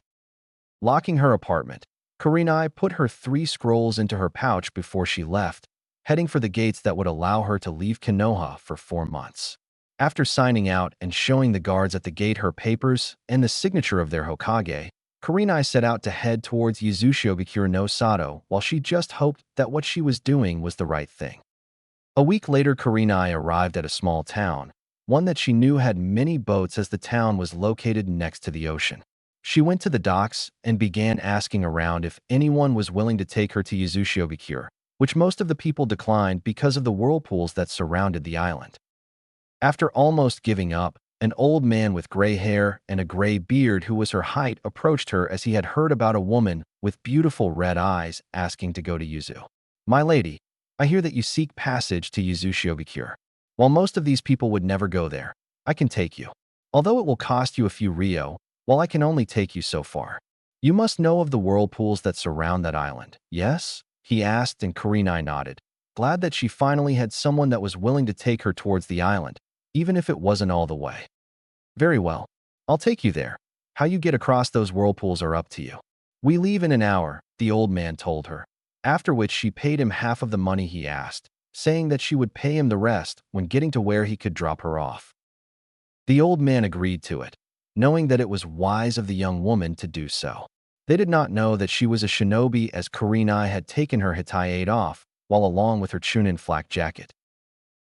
Locking her apartment, Kurenai put her 3 scrolls into her pouch before she left, heading for the gates that would allow her to leave Konoha for 4 months. After signing out and showing the guards at the gate her papers and the signature of their Hokage, Kurenai set out to head towards Yuzushiogakure no Sato while she just hoped that what she was doing was the right thing. A week later, Kurenai arrived at a small town, one that she knew had many boats as the town was located next to the ocean. She went to the docks and began asking around if anyone was willing to take her to Yuzushiogakure, which most of the people declined because of the whirlpools that surrounded the island. After almost giving up, an old man with gray hair and a gray beard who was her height approached her as he had heard about a woman with beautiful red eyes asking to go to Yuzu. My lady, I hear that you seek passage to Yuzushiogakure. While most of these people would never go there, I can take you. Although it will cost you a few ryo, while I can only take you so far. You must know of the whirlpools that surround that island, yes? He asked and Kurenai nodded, glad that she finally had someone that was willing to take her towards the island, even if it wasn't all the way. Very well. I'll take you there. How you get across those whirlpools are up to you. We leave in an hour, the old man told her, after which she paid him half of the money he asked, saying that she would pay him the rest when getting to where he could drop her off. The old man agreed to it, knowing that it was wise of the young woman to do so. They did not know that she was a shinobi as Kurenai had taken her hitaide off, while along with her chunin flak jacket.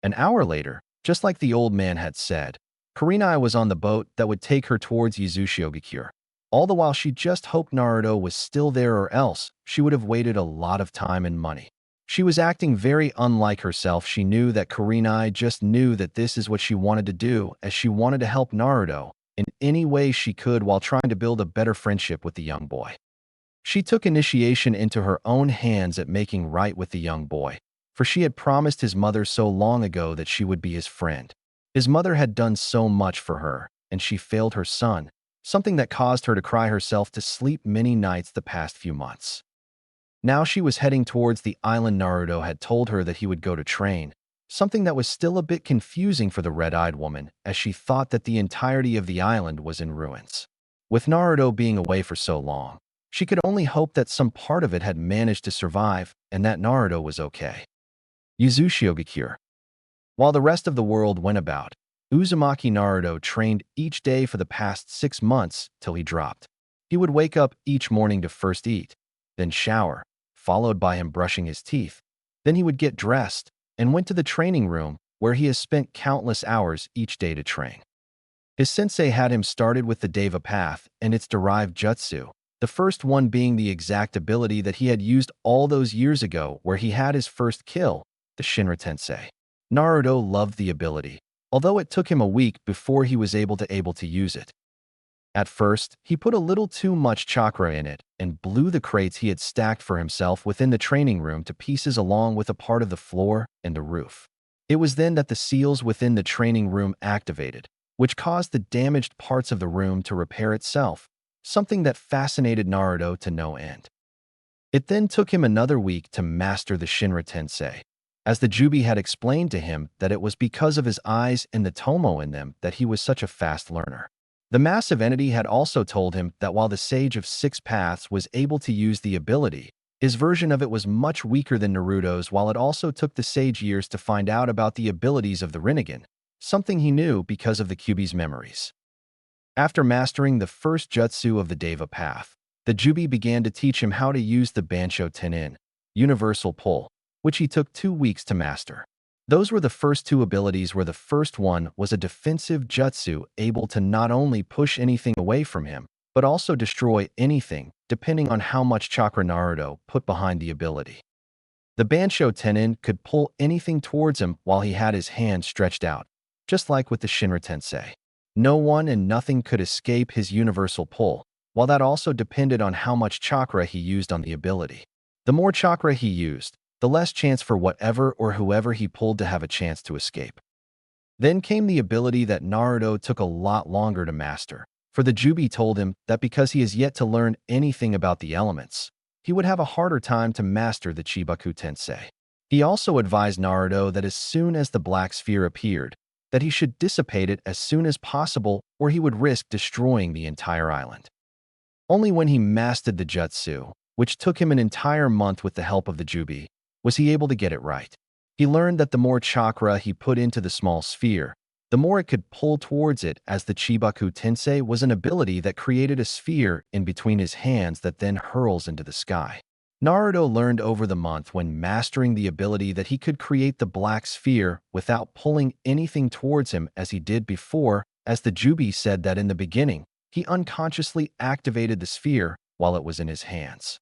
An hour later, just like the old man had said, Kurenai was on the boat that would take her towards Yuzushiogakure. All the while she just hoped Naruto was still there or else she would have waited a lot of time and money. She was acting very unlike herself. She knew that Kurenai just knew that this is what she wanted to do as she wanted to help Naruto in any way she could while trying to build a better friendship with the young boy. She took initiation into her own hands at making right with the young boy, for she had promised his mother so long ago that she would be his friend. His mother had done so much for her, and she failed her son, something that caused her to cry herself to sleep many nights the past few months. Now she was heading towards the island Naruto had told her that he would go to train, something that was still a bit confusing for the red-eyed woman, as she thought that the entirety of the island was in ruins. With Naruto being away for so long, she could only hope that some part of it had managed to survive and that Naruto was okay. Uzushiogakure. While the rest of the world went about, Uzumaki Naruto trained each day for the past 6 months till he dropped. He would wake up each morning to first eat, then shower, followed by him brushing his teeth. Then he would get dressed and went to the training room where he has spent countless hours each day to train. His sensei had him started with the Deva path and its derived jutsu, the first one being the exact ability that he had used all those years ago where he had his first kill, the Shinra Tensei. Naruto loved the ability, although it took him a week before he was able to use it. At first, he put a little too much chakra in it and blew the crates he had stacked for himself within the training room to pieces along with a part of the floor and the roof. It was then that the seals within the training room activated, which caused the damaged parts of the room to repair itself, something that fascinated Naruto to no end. It then took him another week to master the Shinra Tensei, as the Jubi had explained to him that it was because of his eyes and the tomo in them that he was such a fast learner. The massive entity had also told him that while the Sage of Six Paths was able to use the ability, his version of it was much weaker than Naruto's, while it also took the Sage years to find out about the abilities of the Rinnegan, something he knew because of the Kyuubi's memories. After mastering the first jutsu of the Deva path, the Jubi began to teach him how to use the Bansho Tenin, Universal Pull, which he took 2 weeks to master. Those were the first 2 abilities, where the first one was a defensive jutsu able to not only push anything away from him, but also destroy anything, depending on how much chakra Naruto put behind the ability. The Bansho Tenin could pull anything towards him while he had his hand stretched out, just like with the Shinra Tensei. No one and nothing could escape his universal pull, while that also depended on how much chakra he used on the ability. The more chakra he used, the less chance for whatever or whoever he pulled to have a chance to escape. Then came the ability that Naruto took a lot longer to master, for the Jubi told him that because he has yet to learn anything about the elements, he would have a harder time to master the Chibaku Tensei. He also advised Naruto that as soon as the black sphere appeared, that he should dissipate it as soon as possible or he would risk destroying the entire island. Only when he mastered the jutsu, which took him an entire month with the help of the Jubi, was he able to get it right. He learned that the more chakra he put into the small sphere, the more it could pull towards it, as the Chibaku Tensei was an ability that created a sphere in between his hands that then hurls into the sky. Naruto learned over the month when mastering the ability that he could create the black sphere without pulling anything towards him as he did before, as the Jubi said that in the beginning, he unconsciously activated the sphere while it was in his hands.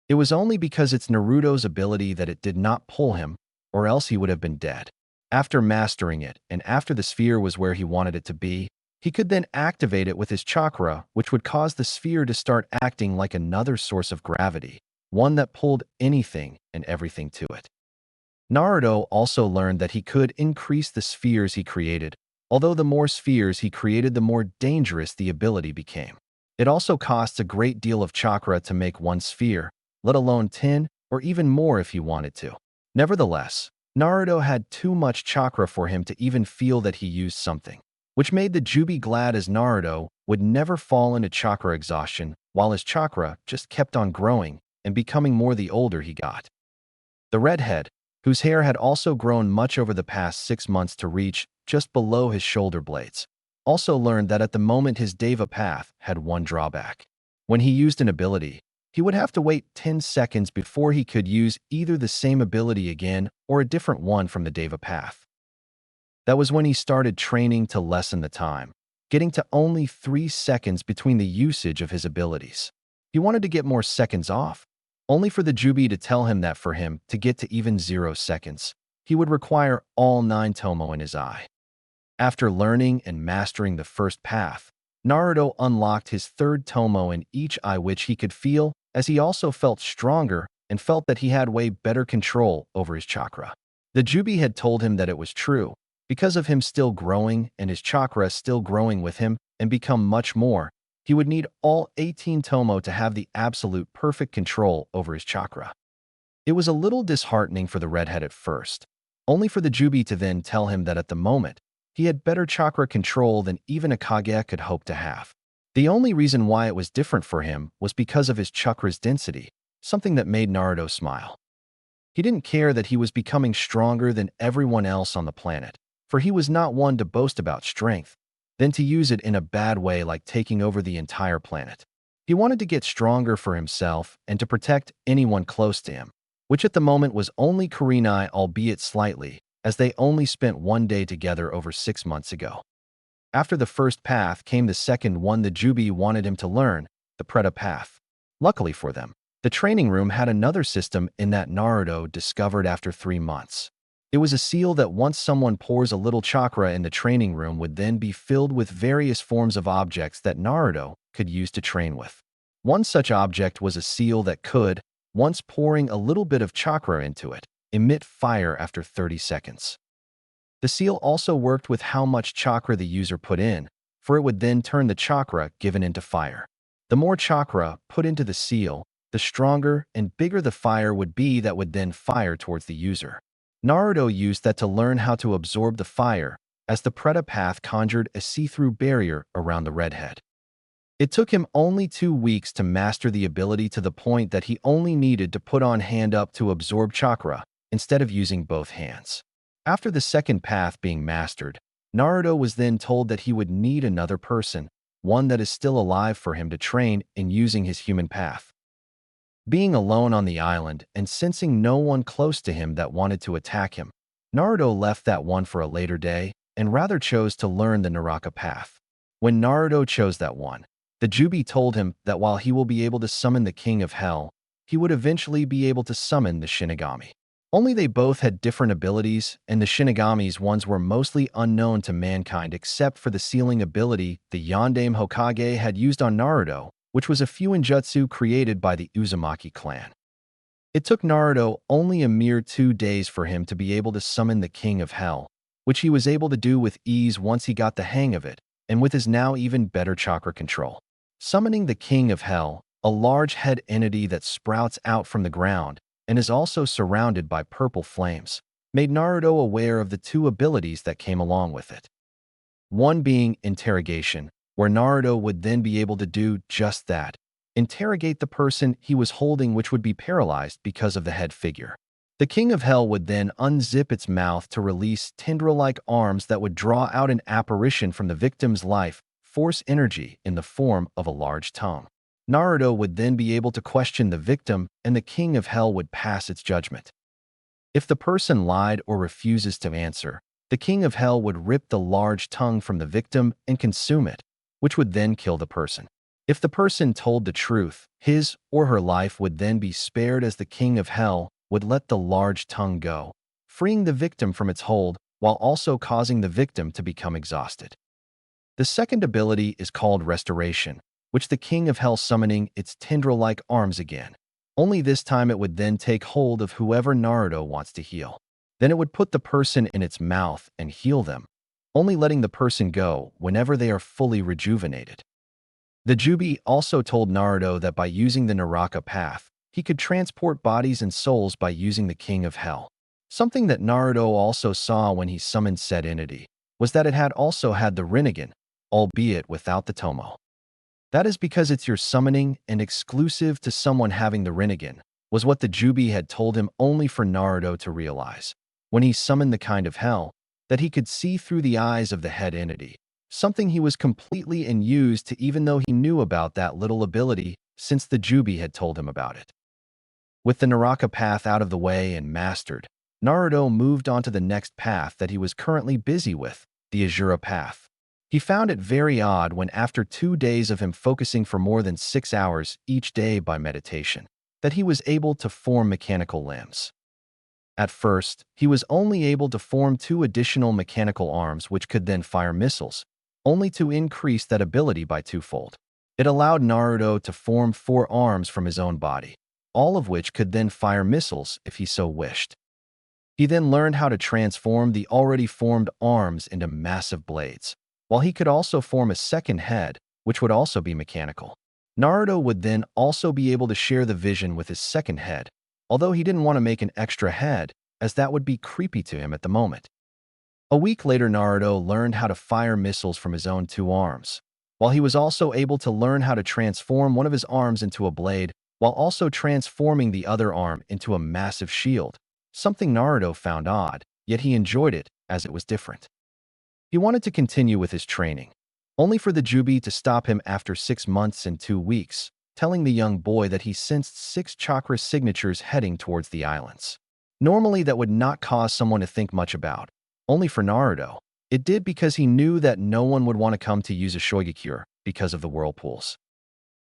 It was only because it's Naruto's ability that it did not pull him, or else he would have been dead. After mastering it, and after the sphere was where he wanted it to be, he could then activate it with his chakra, which would cause the sphere to start acting like another source of gravity, one that pulled anything and everything to it. Naruto also learned that he could increase the spheres he created, although the more spheres he created, the more dangerous the ability became. It also costs a great deal of chakra to make one sphere, let alone 10 or even more if he wanted to. Nevertheless, Naruto had too much chakra for him to even feel that he used something, which made the Jubi glad, as Naruto would never fall into chakra exhaustion, while his chakra just kept on growing and becoming more the older he got. The redhead, whose hair had also grown much over the past 6 months to reach just below his shoulder blades, also learned that at the moment his Deva path had one drawback. When he used an ability, he would have to wait 10 seconds before he could use either the same ability again or a different one from the Deva path. That was when he started training to lessen the time, getting to only 3 seconds between the usage of his abilities. He wanted to get more seconds off, only for the Jubi to tell him that for him to get to even 0 seconds, he would require all 9 tomo in his eye. After learning and mastering the first path, Naruto unlocked his 3rd tomo in each eye, which he could feel, as he also felt stronger and felt that he had way better control over his chakra. The Jubi had told him that it was true, because of him still growing and his chakra still growing with him and become much more, he would need all 18 Tomo to have the absolute perfect control over his chakra. It was a little disheartening for the redhead at first, only for the Jubi to then tell him that at the moment, he had better chakra control than even a Kage could hope to have. The only reason why it was different for him was because of his chakra's density, something that made Naruto smile. He didn't care that he was becoming stronger than everyone else on the planet, for he was not one to boast about strength, then to use it in a bad way like taking over the entire planet. He wanted to get stronger for himself and to protect anyone close to him, which at the moment was only Kurenai, albeit slightly, as they only spent one day together over 6 months ago. After the first path came the second one the Jubi wanted him to learn, the Preta path. Luckily for them, the training room had another system in that Naruto discovered after 3 months. It was a seal that once someone pours a little chakra in the training room would then be filled with various forms of objects that Naruto could use to train with. One such object was a seal that could, once pouring a little bit of chakra into it, emit fire after 30 seconds. The seal also worked with how much chakra the user put in, for it would then turn the chakra given into fire. The more chakra put into the seal, the stronger and bigger the fire would be that would then fire towards the user. Naruto used that to learn how to absorb the fire, as the Preta path conjured a see-through barrier around the redhead. It took him only 2 weeks to master the ability to the point that he only needed to put on hand up to absorb chakra, instead of using both hands. After the second path being mastered, Naruto was then told that he would need another person, one that is still alive for him to train in using his human path. Being alone on the island and sensing no one close to him that wanted to attack him, Naruto left that one for a later day and rather chose to learn the Naraka path. When Naruto chose that one, the Jubi told him that while he will be able to summon the King of Hell, he would eventually be able to summon the Shinigami. Only they both had different abilities, and the Shinigami's ones were mostly unknown to mankind except for the sealing ability the Yondaime Hokage had used on Naruto, which was a Fuinjutsu created by the Uzumaki clan. It took Naruto only a mere 2 days for him to be able to summon the King of Hell, which he was able to do with ease once he got the hang of it, and with his now even better chakra control. Summoning the King of Hell, a large head entity that sprouts out from the ground and is also surrounded by purple flames, made Naruto aware of the 2 abilities that came along with it. One being interrogation, where Naruto would then be able to do just that, interrogate the person he was holding, which would be paralyzed because of the head figure. The King of Hell would then unzip its mouth to release tendril-like arms that would draw out an apparition from the victim's life force energy in the form of a large tongue. Naruto would then be able to question the victim, and the King of Hell would pass its judgment. If the person lied or refuses to answer, the King of Hell would rip the large tongue from the victim and consume it, which would then kill the person. If the person told the truth, his or her life would then be spared, as the King of Hell would let the large tongue go, freeing the victim from its hold while also causing the victim to become exhausted. The second ability is called Restoration, which the King of Hell summoning its tendril-like arms again. Only this time it would then take hold of whoever Naruto wants to heal. Then it would put the person in its mouth and heal them, only letting the person go whenever they are fully rejuvenated. The Jubi also told Naruto that by using the Naraka path, he could transport bodies and souls by using the King of Hell. Something that Naruto also saw when he summoned said entity was that it had also had the Rinnegan, albeit without the Tomo. That is because it's your summoning and exclusive to someone having the Rinnegan, was what the Jubi had told him, only for Naruto to realize, when he summoned the Kind of Hell, that he could see through the eyes of the head entity, something he was completely unused to even though he knew about that little ability since the Jubi had told him about it. With the Naraka path out of the way and mastered, Naruto moved on to the next path that he was currently busy with, the Azura path. He found it very odd when, after 2 days of him focusing for more than 6 hours each day by meditation, that he was able to form mechanical limbs. At first, he was only able to form 2 additional mechanical arms which could then fire missiles, only to increase that ability by 2-fold. It allowed Naruto to form 4 arms from his own body, all of which could then fire missiles if he so wished. He then learned how to transform the already formed arms into massive blades, while he could also form a second head, which would also be mechanical. Naruto would then also be able to share the vision with his second head, although he didn't want to make an extra head, as that would be creepy to him at the moment. A week later, Naruto learned how to fire missiles from his own two arms, while he was also able to learn how to transform one of his arms into a blade, while also transforming the other arm into a massive shield, something Naruto found odd, yet he enjoyed it as it was different. He wanted to continue with his training, only for the Jubi to stop him after 6 months and 2 weeks, telling the young boy that he sensed 6 chakra signatures heading towards the islands. Normally, that would not cause someone to think much about. Only for Naruto, it did, because he knew that no one would want to come to use a Shoigakure because of the whirlpools.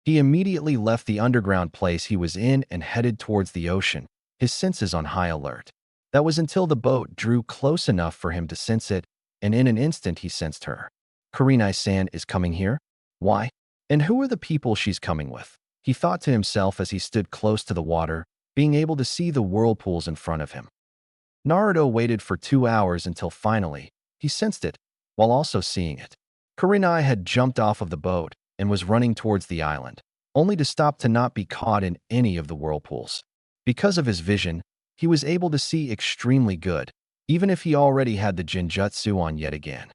He immediately left the underground place he was in and headed towards the ocean, his senses on high alert. That was until the boat drew close enough for him to sense it, and in an instant he sensed her. Kurenai-san is coming here? Why? And who are the people she's coming with? He thought to himself as he stood close to the water, being able to see the whirlpools in front of him. Naruto waited for 2 hours until finally, he sensed it, while also seeing it. Kurenai had jumped off of the boat and was running towards the island, only to stop to not be caught in any of the whirlpools. Because of his vision, he was able to see extremely good, even if he already had the Jinjutsu on yet again.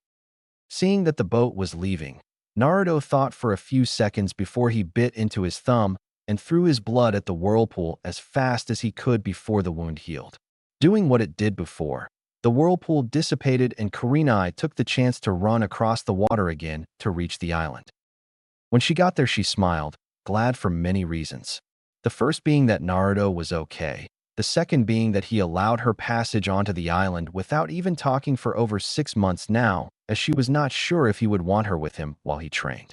Seeing that the boat was leaving, Naruto thought for a few seconds before he bit into his thumb and threw his blood at the whirlpool as fast as he could before the wound healed. Doing what it did before, the whirlpool dissipated and Kurenai took the chance to run across the water again to reach the island. When she got there, she smiled, glad for many reasons. The first being that Naruto was okay. The second being that he allowed her passage onto the island without even talking for over 6 months now, as she was not sure if he would want her with him while he trained.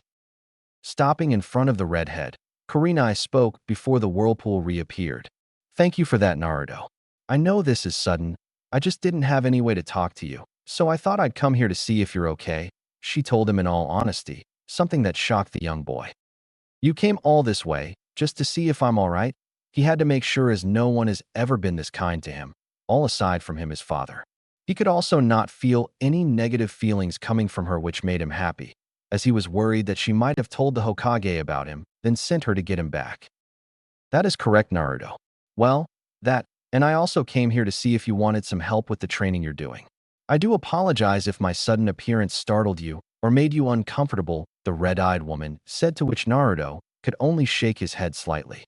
Stopping in front of the redhead, Kurenai spoke before the whirlpool reappeared. Thank you for that, Naruto. I know this is sudden. I just didn't have any way to talk to you, so I thought I'd come here to see if you're okay, she told him in all honesty, something that shocked the young boy. You came all this way, just to see if I'm all right? He had to make sure, as no one has ever been this kind to him, all aside from him, his father. He could also not feel any negative feelings coming from her, which made him happy, as he was worried that she might have told the Hokage about him, then sent her to get him back. That is correct, Naruto. Well, and I also came here to see if you wanted some help with the training you're doing. I do apologize if my sudden appearance startled you or made you uncomfortable, the red-eyed woman said, to which Naruto could only shake his head slightly.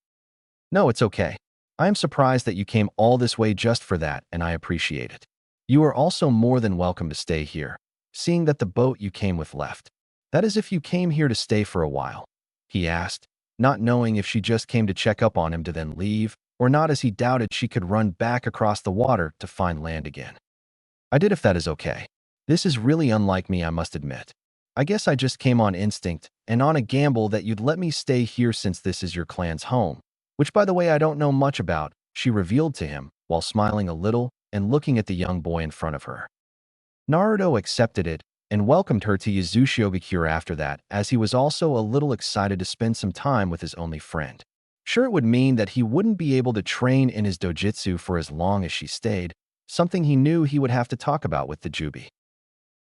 No, it's okay. I am surprised that you came all this way just for that, and I appreciate it. You are also more than welcome to stay here, seeing that the boat you came with left. That is, if you came here to stay for a while, he asked, not knowing if she just came to check up on him to then leave, or not, as he doubted she could run back across the water to find land again. I did, if that is okay. This is really unlike me, I must admit. I guess I just came on instinct and on a gamble that you'd let me stay here since this is your clan's home, which, by the way, I don't know much about, she revealed to him, while smiling a little and looking at the young boy in front of her. Naruto accepted it and welcomed her to Yuzushiogakure after that, as he was also a little excited to spend some time with his only friend. Sure, it would mean that he wouldn't be able to train in his dojutsu for as long as she stayed, something he knew he would have to talk about with the Jubi.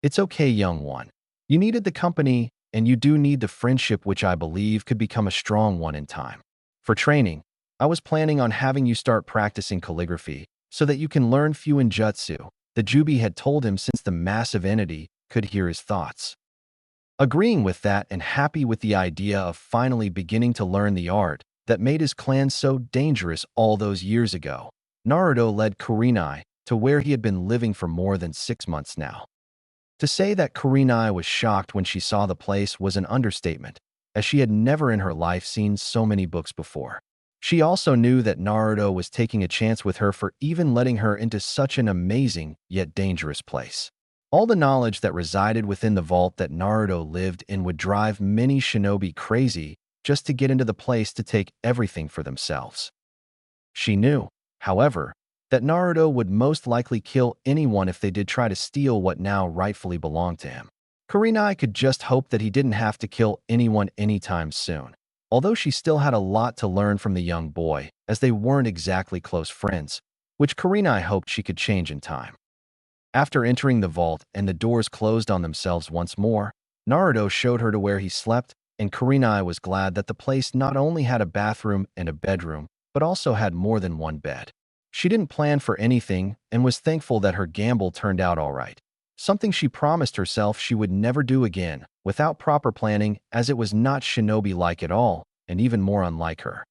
It's okay, young one. You needed the company, and you do need the friendship, which I believe could become a strong one in time. For training, I was planning on having you start practicing calligraphy so that you can learn Fuinjutsu, the Jubi had told him, since the massive entity could hear his thoughts. Agreeing with that and happy with the idea of finally beginning to learn the art that made his clan so dangerous all those years ago, Naruto led Kurenai to where he had been living for more than 6 months now. To say that Kurenai was shocked when she saw the place was an understatement, as she had never in her life seen so many books before. She also knew that Naruto was taking a chance with her for even letting her into such an amazing yet dangerous place. All the knowledge that resided within the vault that Naruto lived in would drive many shinobi crazy just to get into the place to take everything for themselves. She knew, however, that Naruto would most likely kill anyone if they did try to steal what now rightfully belonged to him. Kurenai could just hope that he didn't have to kill anyone anytime soon, although she still had a lot to learn from the young boy, as they weren't exactly close friends, which Kurenai hoped she could change in time. After entering the vault and the doors closed on themselves once more, Naruto showed her to where he slept and Kurenai was glad that the place not only had a bathroom and a bedroom, but also had more than one bed. She didn't plan for anything and was thankful that her gamble turned out all right. Something she promised herself she would never do again, without proper planning, as it was not shinobi-like at all, and even more unlike her.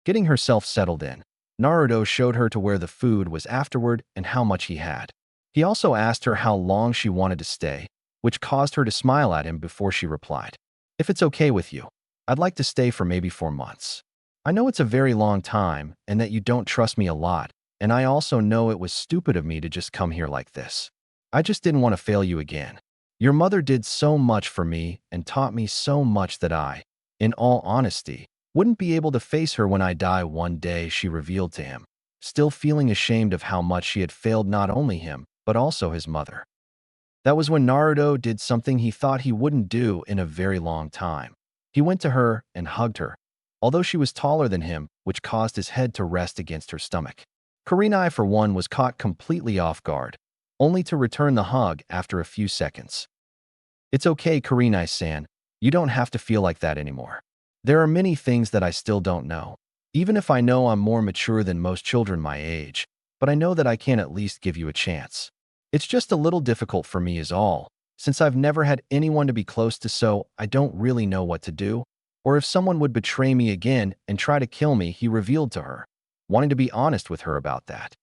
Getting herself settled in, Naruto showed her to where the food was afterward and how much he had. He also asked her how long she wanted to stay, which caused her to smile at him before she replied, "If it's okay with you, I'd like to stay for maybe 4 months. I know it's a very long time and that you don't trust me a lot, and I also know it was stupid of me to just come here like this. I just didn't want to fail you again. Your mother did so much for me and taught me so much that I, in all honesty, wouldn't be able to face her when I die one day," she revealed to him, still feeling ashamed of how much she had failed not only him, but also his mother. That was when Naruto did something he thought he wouldn't do in a very long time. He went to her and hugged her, although she was taller than him, which caused his head to rest against her stomach. Kurenai, for one, was caught completely off guard, only to return the hug after a few seconds. "It's okay, Kurenai-san. You don't have to feel like that anymore. There are many things that I still don't know, even if I know I'm more mature than most children my age, but I know that I can at least give you a chance. It's just a little difficult for me is all, since I've never had anyone to be close to, so I don't really know what to do, or if someone would betray me again and try to kill me," he revealed to her, wanting to be honest with her about that.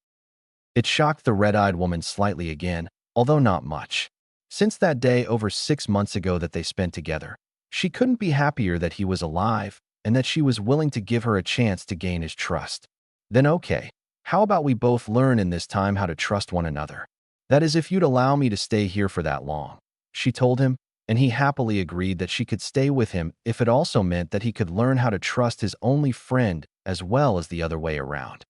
It shocked the red-eyed woman slightly again, although not much. Since that day over 6 months ago that they spent together, she couldn't be happier that he was alive and that she was willing to give her a chance to gain his trust. "Then okay, how about we both learn in this time how to trust one another? That is, if you'd allow me to stay here for that long," she told him, and he happily agreed that she could stay with him if it also meant that he could learn how to trust his only friend as well as the other way around.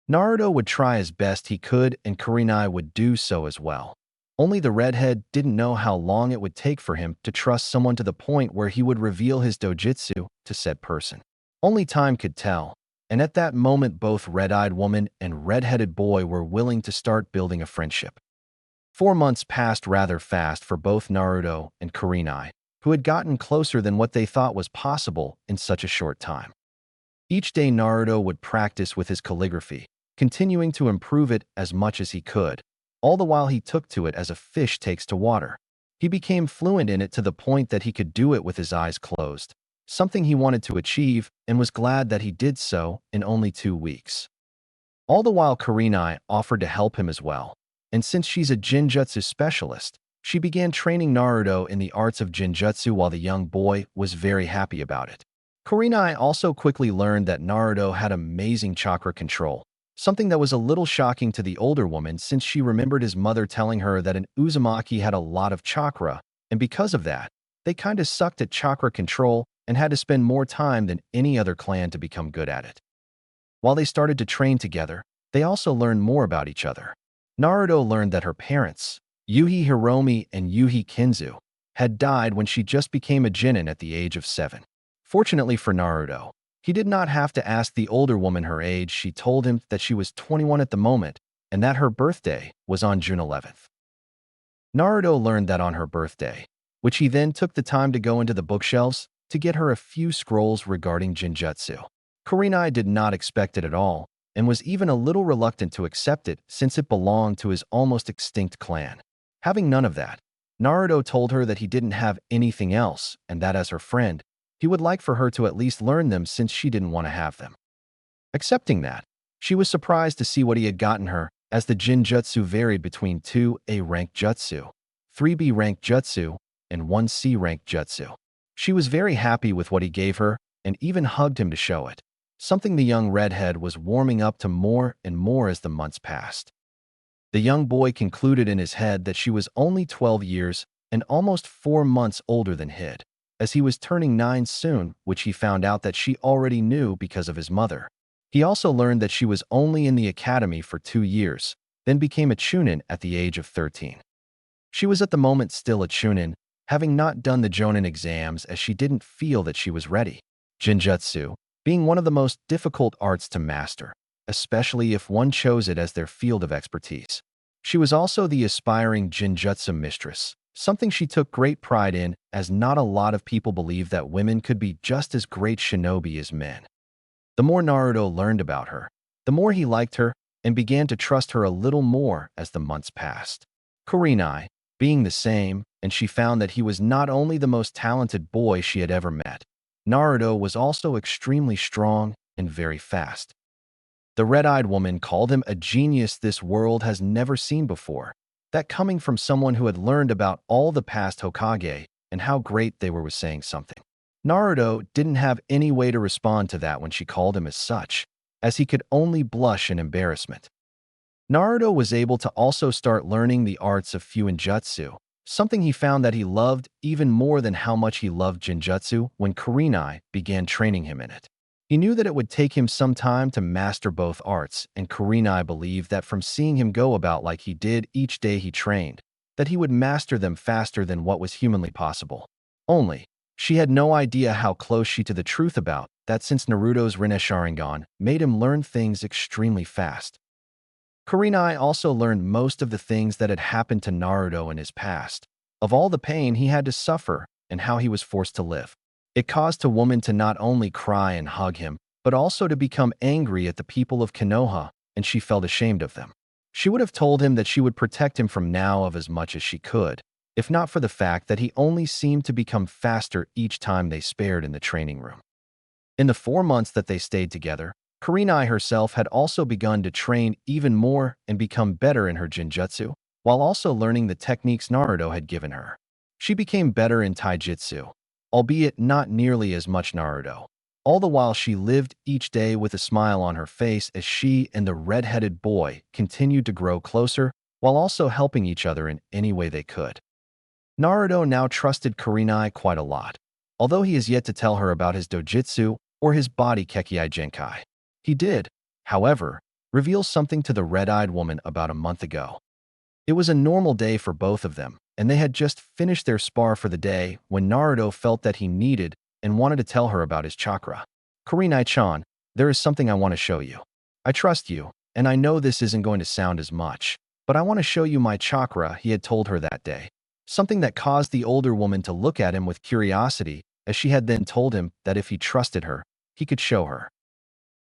Naruto would try as best he could, and Kurenai would do so as well. Only the redhead didn't know how long it would take for him to trust someone to the point where he would reveal his dojutsu to said person. Only time could tell, and at that moment both red-eyed woman and red-headed boy were willing to start building a friendship. 4 months passed rather fast for both Naruto and Kurenai, who had gotten closer than what they thought was possible in such a short time. Each day Naruto would practice with his calligraphy, continuing to improve it as much as he could. All the while he took to it as a fish takes to water. He became fluent in it to the point that he could do it with his eyes closed, something he wanted to achieve and was glad that he did so in only 2 weeks. All the while Kurenai offered to help him as well, and since she's a Jinjutsu specialist, she began training Naruto in the arts of Jinjutsu while the young boy was very happy about it. Kurenai also quickly learned that Naruto had amazing chakra control, something that was a little shocking to the older woman since she remembered his mother telling her that an Uzumaki had a lot of chakra, and because of that, they kinda sucked at chakra control and had to spend more time than any other clan to become good at it. While they started to train together, they also learned more about each other. Naruto learned that her parents, Yuhi Hiromi and Yuhi Kinzu, had died when she just became a Genin at the age of 7. Fortunately for Naruto, he did not have to ask the older woman her age. She told him that she was 21 at the moment and that her birthday was on June 11th. Naruto learned that on her birthday, which he then took the time to go into the bookshelves to get her a few scrolls regarding Jinjutsu. Kurenai did not expect it at all and was even a little reluctant to accept it since it belonged to his almost extinct clan. Having none of that, Naruto told her that he didn't have anything else and that as her friend, he would like for her to at least learn them since she didn't want to have them. Accepting that, she was surprised to see what he had gotten her, as the Jinjutsu varied between 2A rank jutsu, 3B rank jutsu, and 1C rank jutsu. She was very happy with what he gave her and even hugged him to show it, something the young redhead was warming up to more and more as the months passed. The young boy concluded in his head that she was only 12 years and almost 4 months older than Hid, as he was turning 9 soon, which he found out that she already knew because of his mother. He also learned that she was only in the academy for 2 years, then became a Chunin at the age of 13. She was at the moment still a Chunin, having not done the Jonin exams as she didn't feel that she was ready. Jinjutsu, being one of the most difficult arts to master, especially if one chose it as their field of expertise. She was also the aspiring Jinjutsu mistress, something she took great pride in, as not a lot of people believe that women could be just as great shinobi as men. The more Naruto learned about her, the more he liked her and began to trust her a little more as the months passed. Kurenai, being the same, and she found that he was not only the most talented boy she had ever met, Naruto was also extremely strong and very fast. The red-eyed woman called him a genius this world has never seen before, that coming from someone who had learned about all the past Hokage and how great they were was saying something. Naruto didn't have any way to respond to that when she called him as such, as he could only blush in embarrassment. Naruto was able to also start learning the arts of Fuinjutsu, something he found that he loved even more than how much he loved Jinjutsu when Kurenai began training him in it. He knew that it would take him some time to master both arts, and Kurenai believed that from seeing him go about like he did each day he trained, that he would master them faster than what was humanly possible. Only, she had no idea how close she to the truth about that since Naruto's Rinne-Sharingan made him learn things extremely fast. Kurenai also learned most of the things that had happened to Naruto in his past, of all the pain he had to suffer and how he was forced to live. It caused a woman to not only cry and hug him, but also to become angry at the people of Konoha, and she felt ashamed of them. She would have told him that she would protect him from now of as much as she could, if not for the fact that he only seemed to become faster each time they spared in the training room. In the 4 months that they stayed together, Kurenai herself had also begun to train even more and become better in her Jinjutsu, while also learning the techniques Naruto had given her. She became better in Taijutsu, albeit not nearly as much Naruto. All the while she lived each day with a smile on her face as she and the red-headed boy continued to grow closer while also helping each other in any way they could. Naruto now trusted Kurenai quite a lot, although he is yet to tell her about his dojutsu or his body Kekkei Genkai. He did, however, reveal something to the red-eyed woman about a month ago. It was a normal day for both of them, and they had just finished their spar for the day when Naruto felt that he needed and wanted to tell her about his chakra. Kurenai-chan, there is something I want to show you. I trust you, and I know this isn't going to sound as much, but I want to show you my chakra, he had told her that day. Something that caused the older woman to look at him with curiosity, as she had then told him that if he trusted her, he could show her.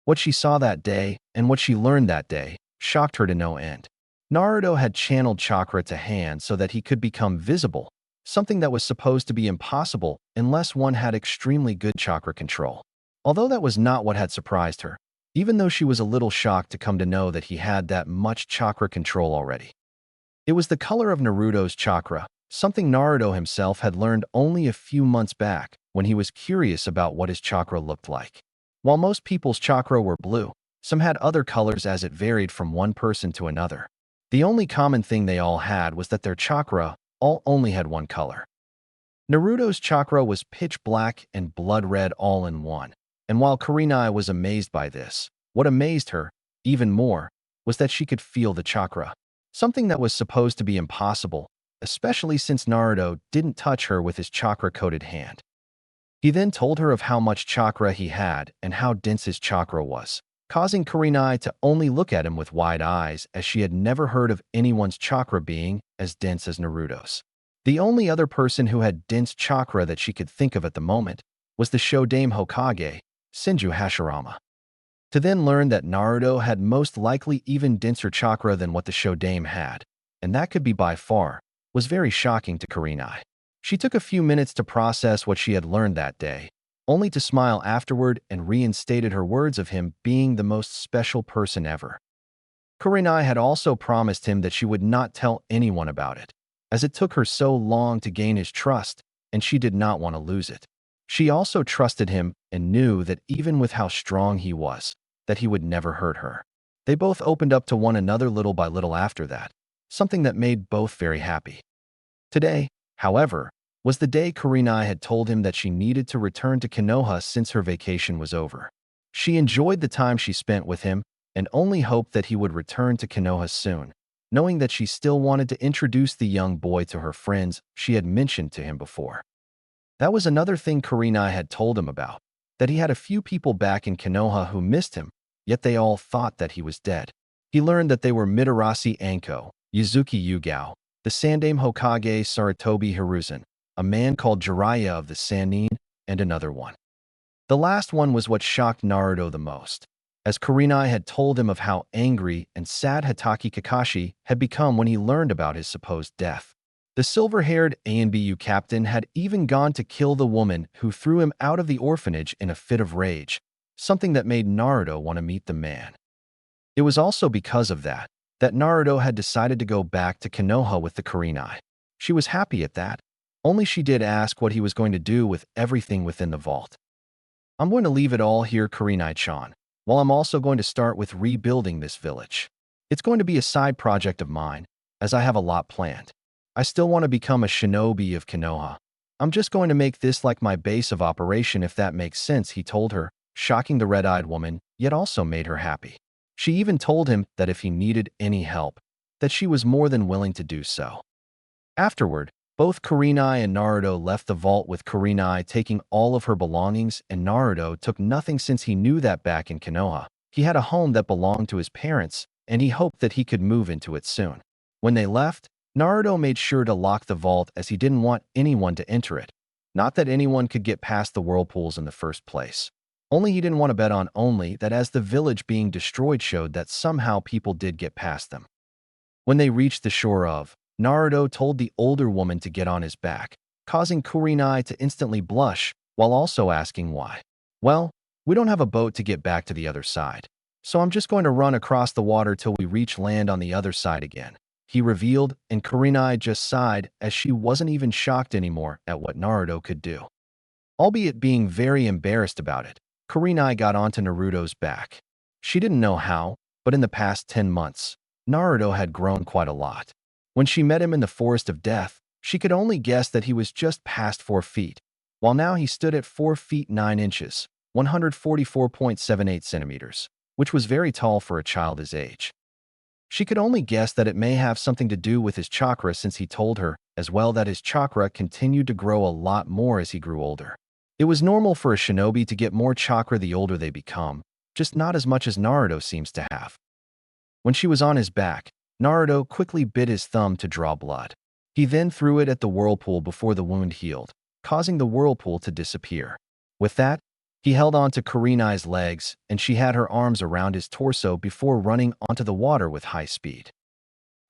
What she saw that day, and what she learned that day, shocked her to no end. Naruto had channeled chakra to hand so that he could become visible, something that was supposed to be impossible unless one had extremely good chakra control. Although that was not what had surprised her, even though she was a little shocked to come to know that he had that much chakra control already. It was the color of Naruto's chakra, something Naruto himself had learned only a few months back when he was curious about what his chakra looked like. While most people's chakra were blue, some had other colors as it varied from one person to another. The only common thing they all had was that their chakra all only had one color. Naruto's chakra was pitch black and blood red all in one, and while Kurenai was amazed by this, what amazed her, even more, was that she could feel the chakra, something that was supposed to be impossible, especially since Naruto didn't touch her with his chakra-coated hand. He then told her of how much chakra he had and how dense his chakra was, causing Kurenai to only look at him with wide eyes as she had never heard of anyone's chakra being as dense as Naruto's. The only other person who had dense chakra that she could think of at the moment was the Shodaime Hokage, Senju Hashirama. To then learn that Naruto had most likely even denser chakra than what the Shodaime had, and that could be by far, was very shocking to Kurenai. She took a few minutes to process what she had learned that day, only to smile afterward and reinstated her words of him being the most special person ever. Kurenai had also promised him that she would not tell anyone about it, as it took her so long to gain his trust, and she did not want to lose it. She also trusted him and knew that even with how strong he was, that he would never hurt her. They both opened up to one another little by little after that, something that made both very happy. Today, however, was the day Kurenai had told him that she needed to return to Konoha since her vacation was over. She enjoyed the time she spent with him and only hoped that he would return to Konoha soon, knowing that she still wanted to introduce the young boy to her friends she had mentioned to him before. That was another thing Kurenai had told him about, that he had a few people back in Konoha who missed him, yet they all thought that he was dead. He learned that they were Midorasi Anko, Yuzuki Yugao, the Sandaime Hokage Sarutobi Hiruzen, a man called Jiraiya of the Sannin, and another one. The last one was what shocked Naruto the most, as Kurenai had told him of how angry and sad Hatake Kakashi had become when he learned about his supposed death. The silver-haired ANBU captain had even gone to kill the woman who threw him out of the orphanage in a fit of rage, something that made Naruto want to meet the man. It was also because of that Naruto had decided to go back to Konoha with the Kurenai. She was happy at that, only she did ask what he was going to do with everything within the vault. I'm going to leave it all here, Kurenai-chan, while I'm also going to start with rebuilding this village. It's going to be a side project of mine, as I have a lot planned. I still want to become a shinobi of Konoha. I'm just going to make this like my base of operation if that makes sense, he told her, shocking the red-eyed woman, yet also made her happy. She even told him that if he needed any help, that she was more than willing to do so. Afterward, both Kurenai and Naruto left the vault with Kurenai taking all of her belongings, and Naruto took nothing since he knew that back in Konoha, he had a home that belonged to his parents, and he hoped that he could move into it soon. When they left, Naruto made sure to lock the vault as he didn't want anyone to enter it. Not that anyone could get past the whirlpools in the first place. Only he didn't want to bet on that as the village being destroyed showed that somehow people did get past them. When they reached the shore of, Naruto told the older woman to get on his back, causing Kurenai to instantly blush, while also asking why. Well, we don't have a boat to get back to the other side, so I'm just going to run across the water till we reach land on the other side again, he revealed, and Kurenai just sighed as she wasn't even shocked anymore at what Naruto could do. Albeit being very embarrassed about it, Kurenai got onto Naruto's back. She didn't know how, but in the past 10 months, Naruto had grown quite a lot. When she met him in the Forest of Death, she could only guess that he was just past 4 feet, while now he stood at 4 feet 9 inches, 144.78 centimeters, which was very tall for a child his age. She could only guess that it may have something to do with his chakra since he told her as well that his chakra continued to grow a lot more as he grew older. It was normal for a shinobi to get more chakra the older they become, just not as much as Naruto seems to have. When she was on his back, Naruto quickly bit his thumb to draw blood. He then threw it at the whirlpool before the wound healed, causing the whirlpool to disappear. With that, he held on to Kurenai's legs, and she had her arms around his torso before running onto the water with high speed.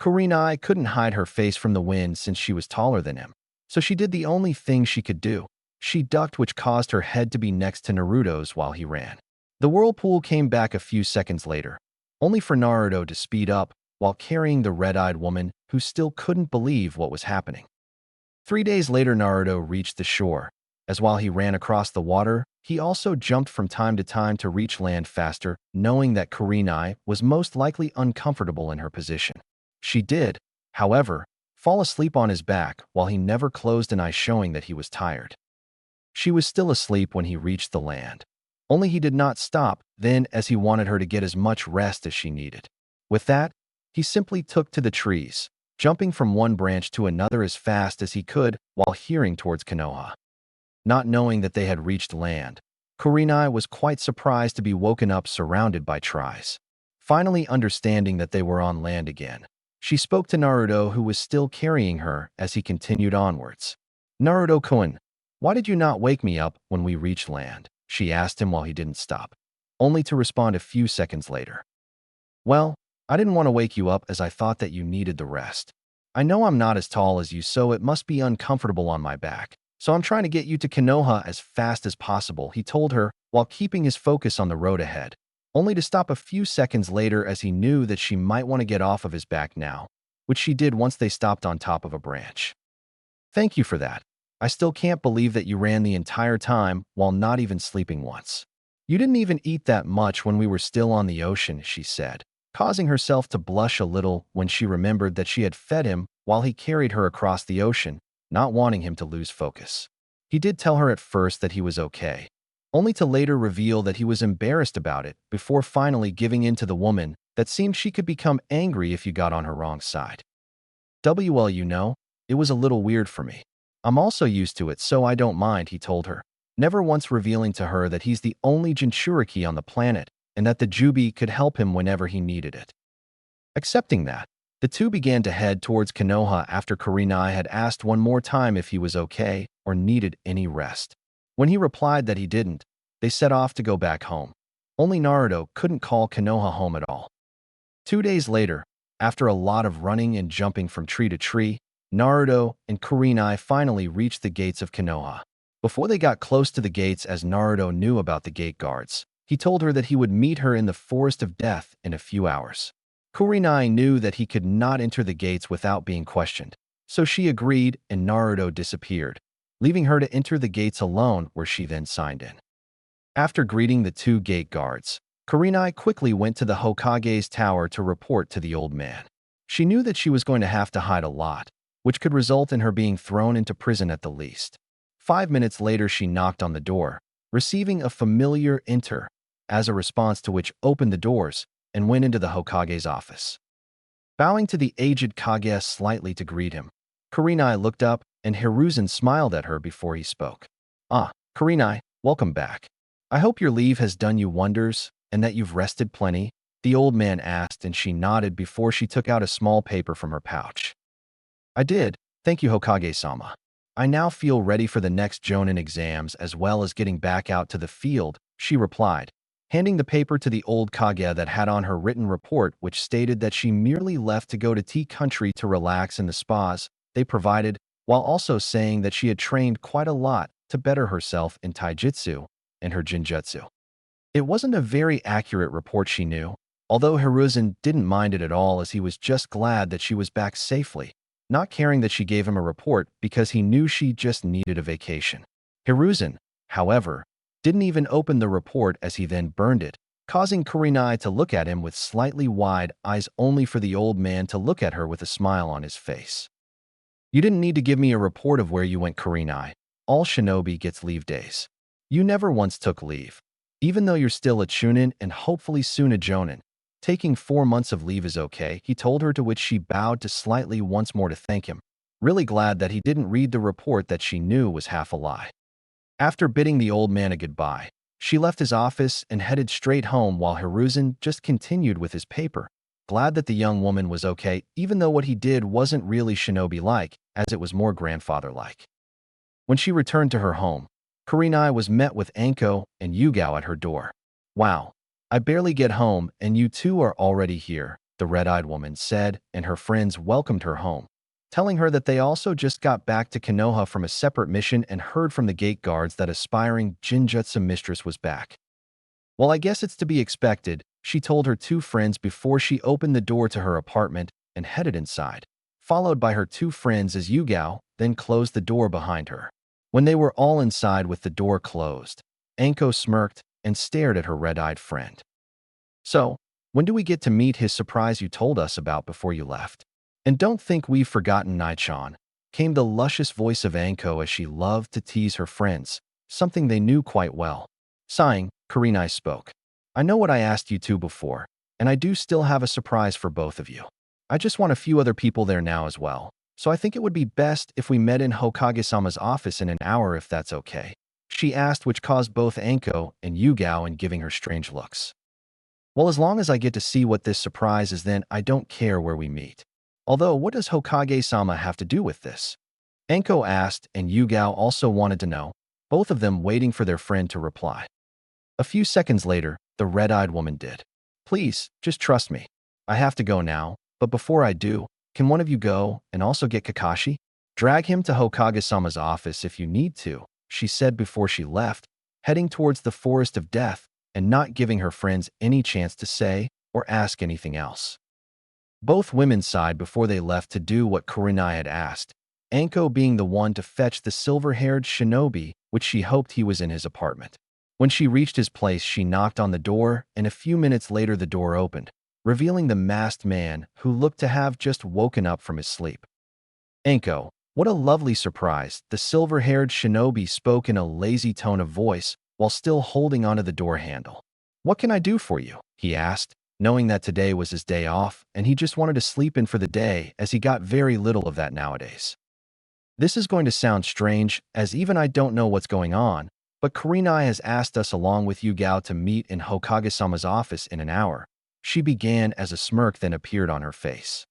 Kurenai couldn't hide her face from the wind since she was taller than him, so she did the only thing she could do. She ducked, which caused her head to be next to Naruto's while he ran. The whirlpool came back a few seconds later, only for Naruto to speed up while carrying the red-eyed woman who still couldn't believe what was happening. 3 days later, Naruto reached the shore, as while he ran across the water, he also jumped from time to time to reach land faster, knowing that Kurenai was most likely uncomfortable in her position. She did, however, fall asleep on his back while he never closed an eye, showing that he was tired. She was still asleep when he reached the land. Only he did not stop then, as he wanted her to get as much rest as she needed. With that, he simply took to the trees, jumping from one branch to another as fast as he could while heading towards Konoha. Not knowing that they had reached land, Kurenai was quite surprised to be woken up surrounded by tries. Finally understanding that they were on land again, she spoke to Naruto, who was still carrying her as he continued onwards. "Naruto-kun, why did you not wake me up when we reached land?" she asked him while he didn't stop, only to respond a few seconds later. "Well, I didn't want to wake you up as I thought that you needed the rest. I know I'm not as tall as you, so it must be uncomfortable on my back. So I'm trying to get you to Konoha as fast as possible," he told her while keeping his focus on the road ahead, only to stop a few seconds later as he knew that she might want to get off of his back now, which she did once they stopped on top of a branch. "Thank you for that. I still can't believe that you ran the entire time while not even sleeping once. You didn't even eat that much when we were still on the ocean," she said, causing herself to blush a little when she remembered that she had fed him while he carried her across the ocean, not wanting him to lose focus. He did tell her at first that he was okay, only to later reveal that he was embarrassed about it before finally giving in to the woman that seemed she could become angry if you got on her wrong side. "Well, it was a little weird for me. I'm also used to it, so I don't mind," he told her, never once revealing to her that he's the only Jinchuriki on the planet and that the Jubi could help him whenever he needed it. Accepting that, The two began to head towards Konoha after Kurenai had asked one more time if he was okay or needed any rest. When he replied that he didn't, they set off to go back home. Only Naruto couldn't call Konoha home at all. 2 days later, after a lot of running and jumping from tree to tree, Naruto and Kurenai finally reached the gates of Konoha. Before they got close to the gates, as Naruto knew about the gate guards, he told her that he would meet her in the Forest of Death in a few hours. Kurenai knew that he could not enter the gates without being questioned, so she agreed and Naruto disappeared, leaving her to enter the gates alone, where she then signed in. After greeting the two gate guards, Kurenai quickly went to the Hokage's tower to report to the old man. She knew that she was going to have to hide a lot, which could result in her being thrown into prison at the least. 5 minutes later, she knocked on the door, receiving a familiar enter, as a response to which opened the doors and went into the Hokage's office. Bowing to the aged Kage slightly to greet him, Kurenai looked up and Hiruzen smiled at her before he spoke. "Ah, Kurenai, welcome back. I hope your leave has done you wonders and that you've rested plenty," the old man asked, and she nodded before she took out a small paper from her pouch. "I did, thank you, Hokage-sama. I now feel ready for the next Jonin exams as well as getting back out to the field," she replied, handing the paper to the old Kage that had on her written report, which stated that she merely left to go to tea country to relax in the spas they provided, while also saying that she had trained quite a lot to better herself in taijutsu and her jinjutsu. It wasn't a very accurate report, she knew, although Hiruzen didn't mind it at all, as he was just glad that she was back safely, not caring that she gave him a report because he knew she just needed a vacation. Hiruzen, however, didn't even open the report, as he then burned it, causing Kurenai to look at him with slightly wide eyes, only for the old man to look at her with a smile on his face. "You didn't need to give me a report of where you went, Kurenai. All shinobi gets leave days. You never once took leave. Even though you're still a Chunin and hopefully soon a Jonin, taking 4 months of leave is okay," he told her, to which she bowed to slightly once more to thank him, really glad that he didn't read the report that she knew was half a lie. After bidding the old man a goodbye, she left his office and headed straight home, while Hiruzen just continued with his paper, glad that the young woman was okay, even though what he did wasn't really shinobi-like, as it was more grandfather-like. When she returned to her home, Kurenai was met with Anko and Yugao at her door. "Wow, I barely get home and you two are already here," the red-eyed woman said, and her friends welcomed her home, telling her that they also just got back to Konoha from a separate mission and heard from the gate guards that aspiring Jinjutsu mistress was back. "Well, I guess it's to be expected," she told her two friends before she opened the door to her apartment and headed inside, followed by her two friends, as Yugao then closed the door behind her. When they were all inside with the door closed, Anko smirked and stared at her red-eyed friend. "So, when do we get to meet his surprise you told us about before you left? And don't think we've forgotten Nai-chan," came the luscious voice of Anko, as she loved to tease her friends, something they knew quite well. Sighing, Kurenai spoke. "I know what I asked you two before, and I do still have a surprise for both of you. I just want a few other people there now as well, so I think it would be best if we met in Hokage-sama's office in an hour, if that's okay," she asked, which caused both Anko and Yugao in giving her strange looks. "Well, as long as I get to see what this surprise is, then I don't care where we meet. Although, what does Hokage-sama have to do with this?" Anko asked, and Yugao also wanted to know, both of them waiting for their friend to reply. A few seconds later, the red-eyed woman did. "Please, just trust me. I have to go now, but before I do, can one of you go and also get Kakashi? Drag him to Hokage-sama's office if you need to," she said before she left, heading towards the Forest of Death and not giving her friends any chance to say or ask anything else. Both women sighed before they left to do what Kurenai had asked, Anko being the one to fetch the silver-haired shinobi, which she hoped he was in his apartment. When she reached his place, she knocked on the door, and a few minutes later the door opened, revealing the masked man who looked to have just woken up from his sleep. "Anko, what a lovely surprise," the silver-haired shinobi spoke in a lazy tone of voice while still holding onto the door handle. "What can I do for you?" he asked, knowing that today was his day off and he just wanted to sleep in for the day, as he got very little of that nowadays. This is going to sound strange, as even I don't know what's going on, but Kurenai has asked us along with Yugao to meet in Hokage-sama's office in an hour. She began as a smirk then appeared on her face.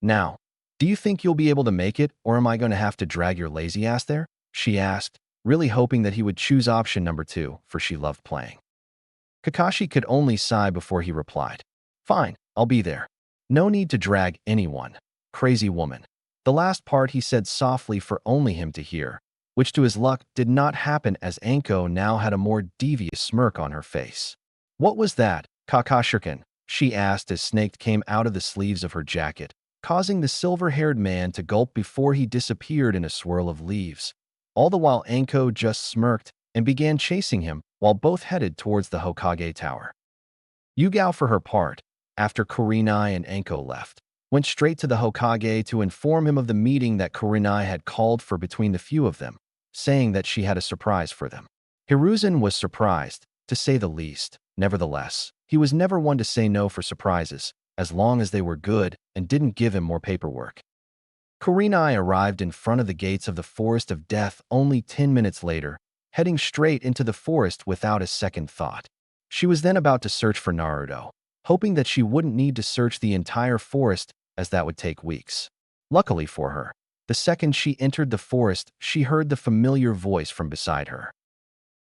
Now, do you think you'll be able to make it, or am I going to have to drag your lazy ass there? She asked, really hoping that he would choose option number 2, for she loved playing. Kakashi could only sigh before he replied, "Fine, I'll be there. No need to drag anyone. Crazy woman." The last part he said softly for only him to hear, which to his luck did not happen as Anko now had a more devious smirk on her face. "What was that, Kakashirkin?" she asked as Snake came out of the sleeves of her jacket, causing the silver-haired man to gulp before he disappeared in a swirl of leaves. All the while Anko just smirked and began chasing him while both headed towards the Hokage Tower. Yugao, for her part, after Kurenai and Anko left, went straight to the Hokage to inform him of the meeting that Kurenai had called for between the few of them, saying that she had a surprise for them. Hiruzen was surprised, to say the least. Nevertheless, he was never one to say no for surprises, as long as they were good and didn't give him more paperwork. Kurenai arrived in front of the gates of the Forest of Death only 10 minutes later, heading straight into the forest without a second thought. She was then about to search for Naruto, hoping that she wouldn't need to search the entire forest, as that would take weeks. Luckily for her, the second she entered the forest, she heard the familiar voice from beside her.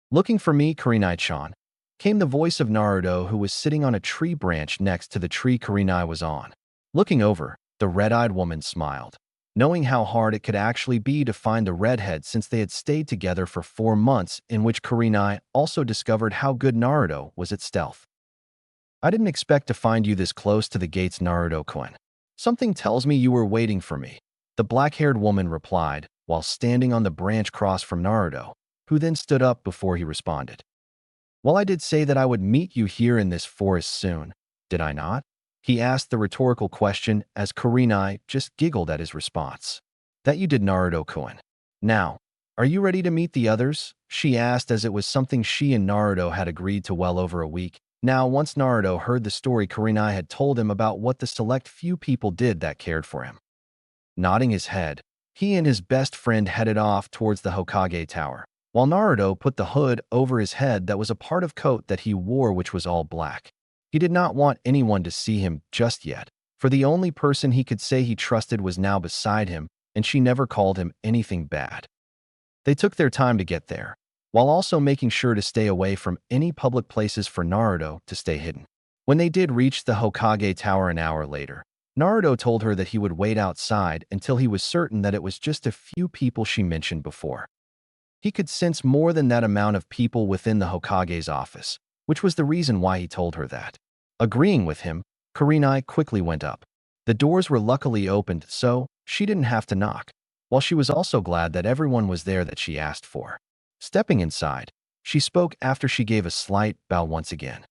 "Looking for me, Kurenai-chan?" came the voice of Naruto, who was sitting on a tree branch next to the tree Kurenai was on. Looking over, the red-eyed woman smiled, knowing how hard it could actually be to find the redhead since they had stayed together for 4 months, in which Kurenai also discovered how good Naruto was at stealth. "I didn't expect to find you this close to the gates, Naruto-kun. Something tells me you were waiting for me," the black-haired woman replied, while standing on the branch across from Naruto, who then stood up before he responded. "Well, I did say that I would meet you here in this forest soon, did I not?" He asked the rhetorical question as Kurenai just giggled at his response. "That you did, Naruto-kun. Now, are you ready to meet the others?" she asked, as it was something she and Naruto had agreed to well over a week. Now, once Naruto heard the story Kurenai had told him about what the select few people did that cared for him. Nodding his head, he and his best friend headed off towards the Hokage Tower, while Naruto put the hood over his head that was a part of coat that he wore, which was all black. He did not want anyone to see him just yet, for the only person he could say he trusted was now beside him, and she never called him anything bad. They took their time to get there, while also making sure to stay away from any public places for Naruto to stay hidden. When they did reach the Hokage Tower an hour later, Naruto told her that he would wait outside until he was certain that it was just a few people she mentioned before. He could sense more than that amount of people within the Hokage's office, which was the reason why he told her that. Agreeing with him, Kurenai quickly went up. The doors were luckily opened, so she didn't have to knock, while she was also glad that everyone was there that she asked for. Stepping inside, she spoke after she gave a slight bow once again.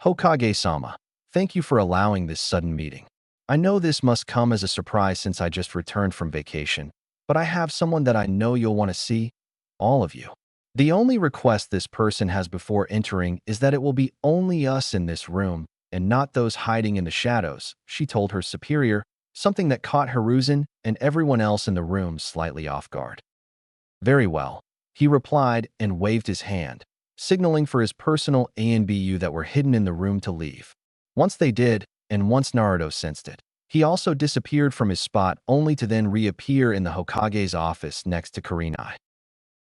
"Hokage-sama, thank you for allowing this sudden meeting. I know this must come as a surprise since I just returned from vacation, but I have someone that I know you'll want to see, all of you. The only request this person has before entering is that it will be only us in this room and not those hiding in the shadows," she told her superior, something that caught Hiruzen and everyone else in the room slightly off guard. "Very well," he replied and waved his hand, signaling for his personal ANBU that were hidden in the room to leave. Once they did, and once Naruto sensed it, he also disappeared from his spot only to then reappear in the Hokage's office next to Kurenai.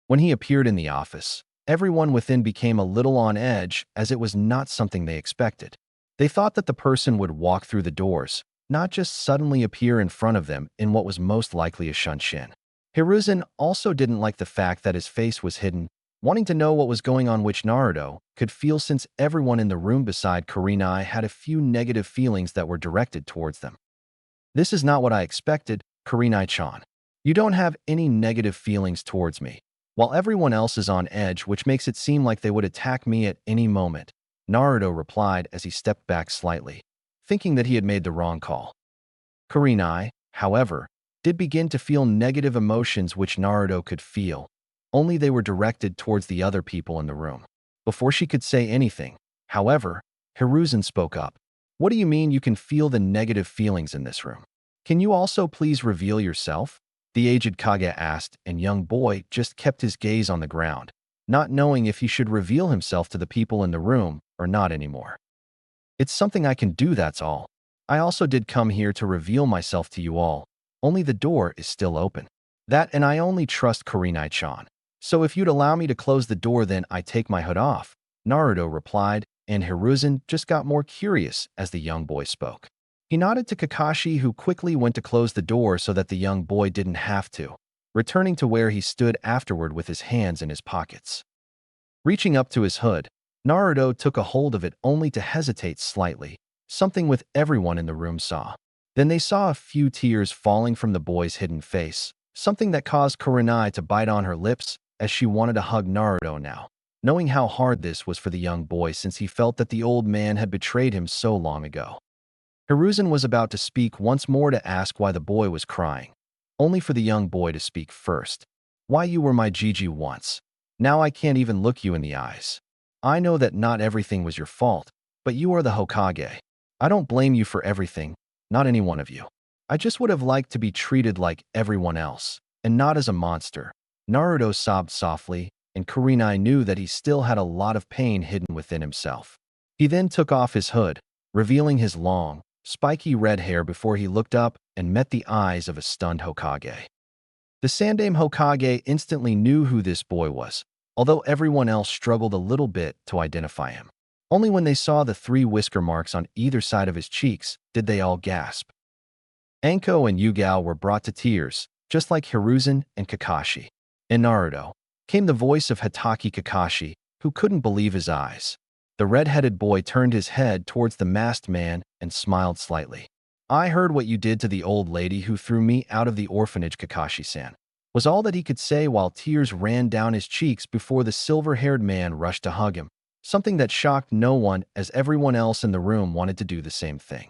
When he appeared in the office, everyone within became a little on edge as it was not something they expected. They thought that the person would walk through the doors, not just suddenly appear in front of them in what was most likely a shunshin. Hiruzen also didn't like the fact that his face was hidden, wanting to know what was going on, which Naruto could feel since everyone in the room beside Kurenai had a few negative feelings that were directed towards them. "This is not what I expected, Kurenai-chan. You don't have any negative feelings towards me, while everyone else is on edge, which makes it seem like they would attack me at any moment," Naruto replied as he stepped back slightly, thinking that he had made the wrong call. Kurenai, however, did begin to feel negative emotions which Naruto could feel, only they were directed towards the other people in the room. Before she could say anything, however, Hiruzen spoke up. "What do you mean you can feel the negative feelings in this room? Can you also please reveal yourself?" the aged Kage asked, and young boy just kept his gaze on the ground, not knowing if he should reveal himself to the people in the room or not anymore. "It's something I can do, that's all. I also did come here to reveal myself to you all, only the door is still open. That and I only trust Kurenai-chan. So if you'd allow me to close the door then I take my hood off, Naruto replied, and Hiruzen just got more curious as the young boy spoke. He nodded to Kakashi who quickly went to close the door so that the young boy didn't have to, returning to where he stood afterward with his hands in his pockets. Reaching up to his hood, Naruto took a hold of it only to hesitate slightly, something with everyone in the room saw. Then they saw a few tears falling from the boy's hidden face, something that caused Kurenai to bite on her lips as she wanted to hug Naruto now, knowing how hard this was for the young boy since he felt that the old man had betrayed him so long ago. Hiruzen was about to speak once more to ask why the boy was crying, only for the young boy to speak first. Why you were my Gigi once. Now I can't even look you in the eyes. I know that not everything was your fault, but you are the Hokage. I don't blame you for everything, not any one of you. I just would have liked to be treated like everyone else, and not as a monster. Naruto sobbed softly, and Kurenai knew that he still had a lot of pain hidden within himself. He then took off his hood, revealing his long, spiky red hair before he looked up and met the eyes of a stunned Hokage. The Sandaime Hokage instantly knew who this boy was, although everyone else struggled a little bit to identify him. Only when they saw the 3 whisker marks on either side of his cheeks did they all gasp. Anko and Yugao were brought to tears, just like Hiruzen and Kakashi. In Naruto came the voice of Hatake Kakashi, who couldn't believe his eyes. The red-headed boy turned his head towards the masked man and smiled slightly. I heard what you did to the old lady who threw me out of the orphanage, Kakashi-san, was all that he could say while tears ran down his cheeks before the silver-haired man rushed to hug him, something that shocked no one as everyone else in the room wanted to do the same thing.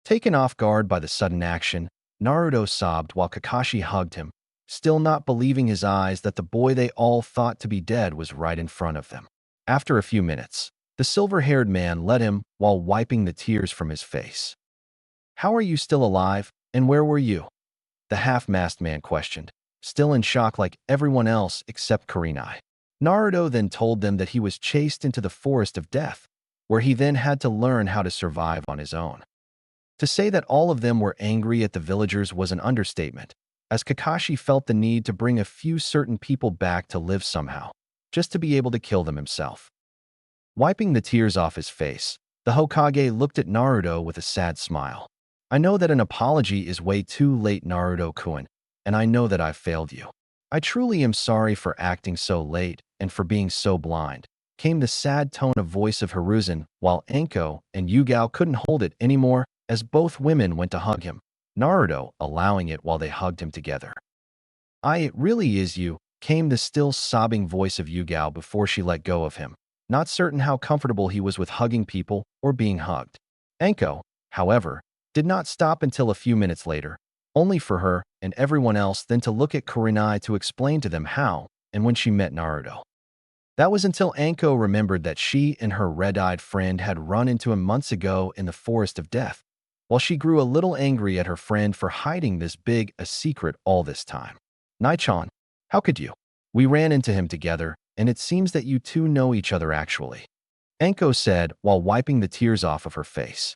Taken off guard by the sudden action, Naruto sobbed while Kakashi hugged him, still not believing his eyes that the boy they all thought to be dead was right in front of them. After a few minutes, the silver-haired man led him while wiping the tears from his face. How are you still alive, and where were you? The half-masked man questioned, still in shock like everyone else except Kurenai. Naruto then told them that he was chased into the forest of death, where he then had to learn how to survive on his own. To say that all of them were angry at the villagers was an understatement, as Kakashi felt the need to bring a few certain people back to live somehow, just to be able to kill them himself. Wiping the tears off his face, the Hokage looked at Naruto with a sad smile. I know that an apology is way too late, Naruto-kun, and I know that I've failed you. I truly am sorry for acting so late and for being so blind, came the sad tone of voice of Hiruzen, while Anko and Yugao couldn't hold it anymore as both women went to hug him, Naruto allowing it while they hugged him together. It really is you, came the still sobbing voice of Yugao before she let go of him, not certain how comfortable he was with hugging people or being hugged. Anko, however, did not stop until a few minutes later, only for her and everyone else then to look at Kurenai to explain to them how and when she met Naruto. That was until Anko remembered that she and her red-eyed friend had run into him months ago in the Forest of Death, while she grew a little angry at her friend for hiding this big a secret all this time. Nai-chan, how could you? We ran into him together, and it seems that you two know each other actually, Anko said while wiping the tears off of her face.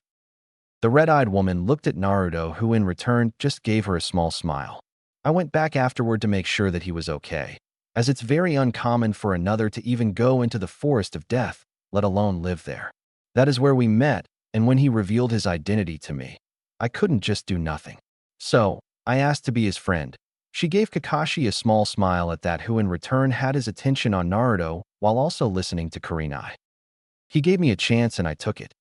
The red-eyed woman looked at Naruto, who in return just gave her a small smile. I went back afterward to make sure that he was okay, as it's very uncommon for another to even go into the Forest of Death, let alone live there. That is where we met, and when he revealed his identity to me, I couldn't just do nothing. So, I asked to be his friend. She gave Kakashi a small smile at that, who in return had his attention on Naruto while also listening to Kurenai. He gave me a chance and I took it.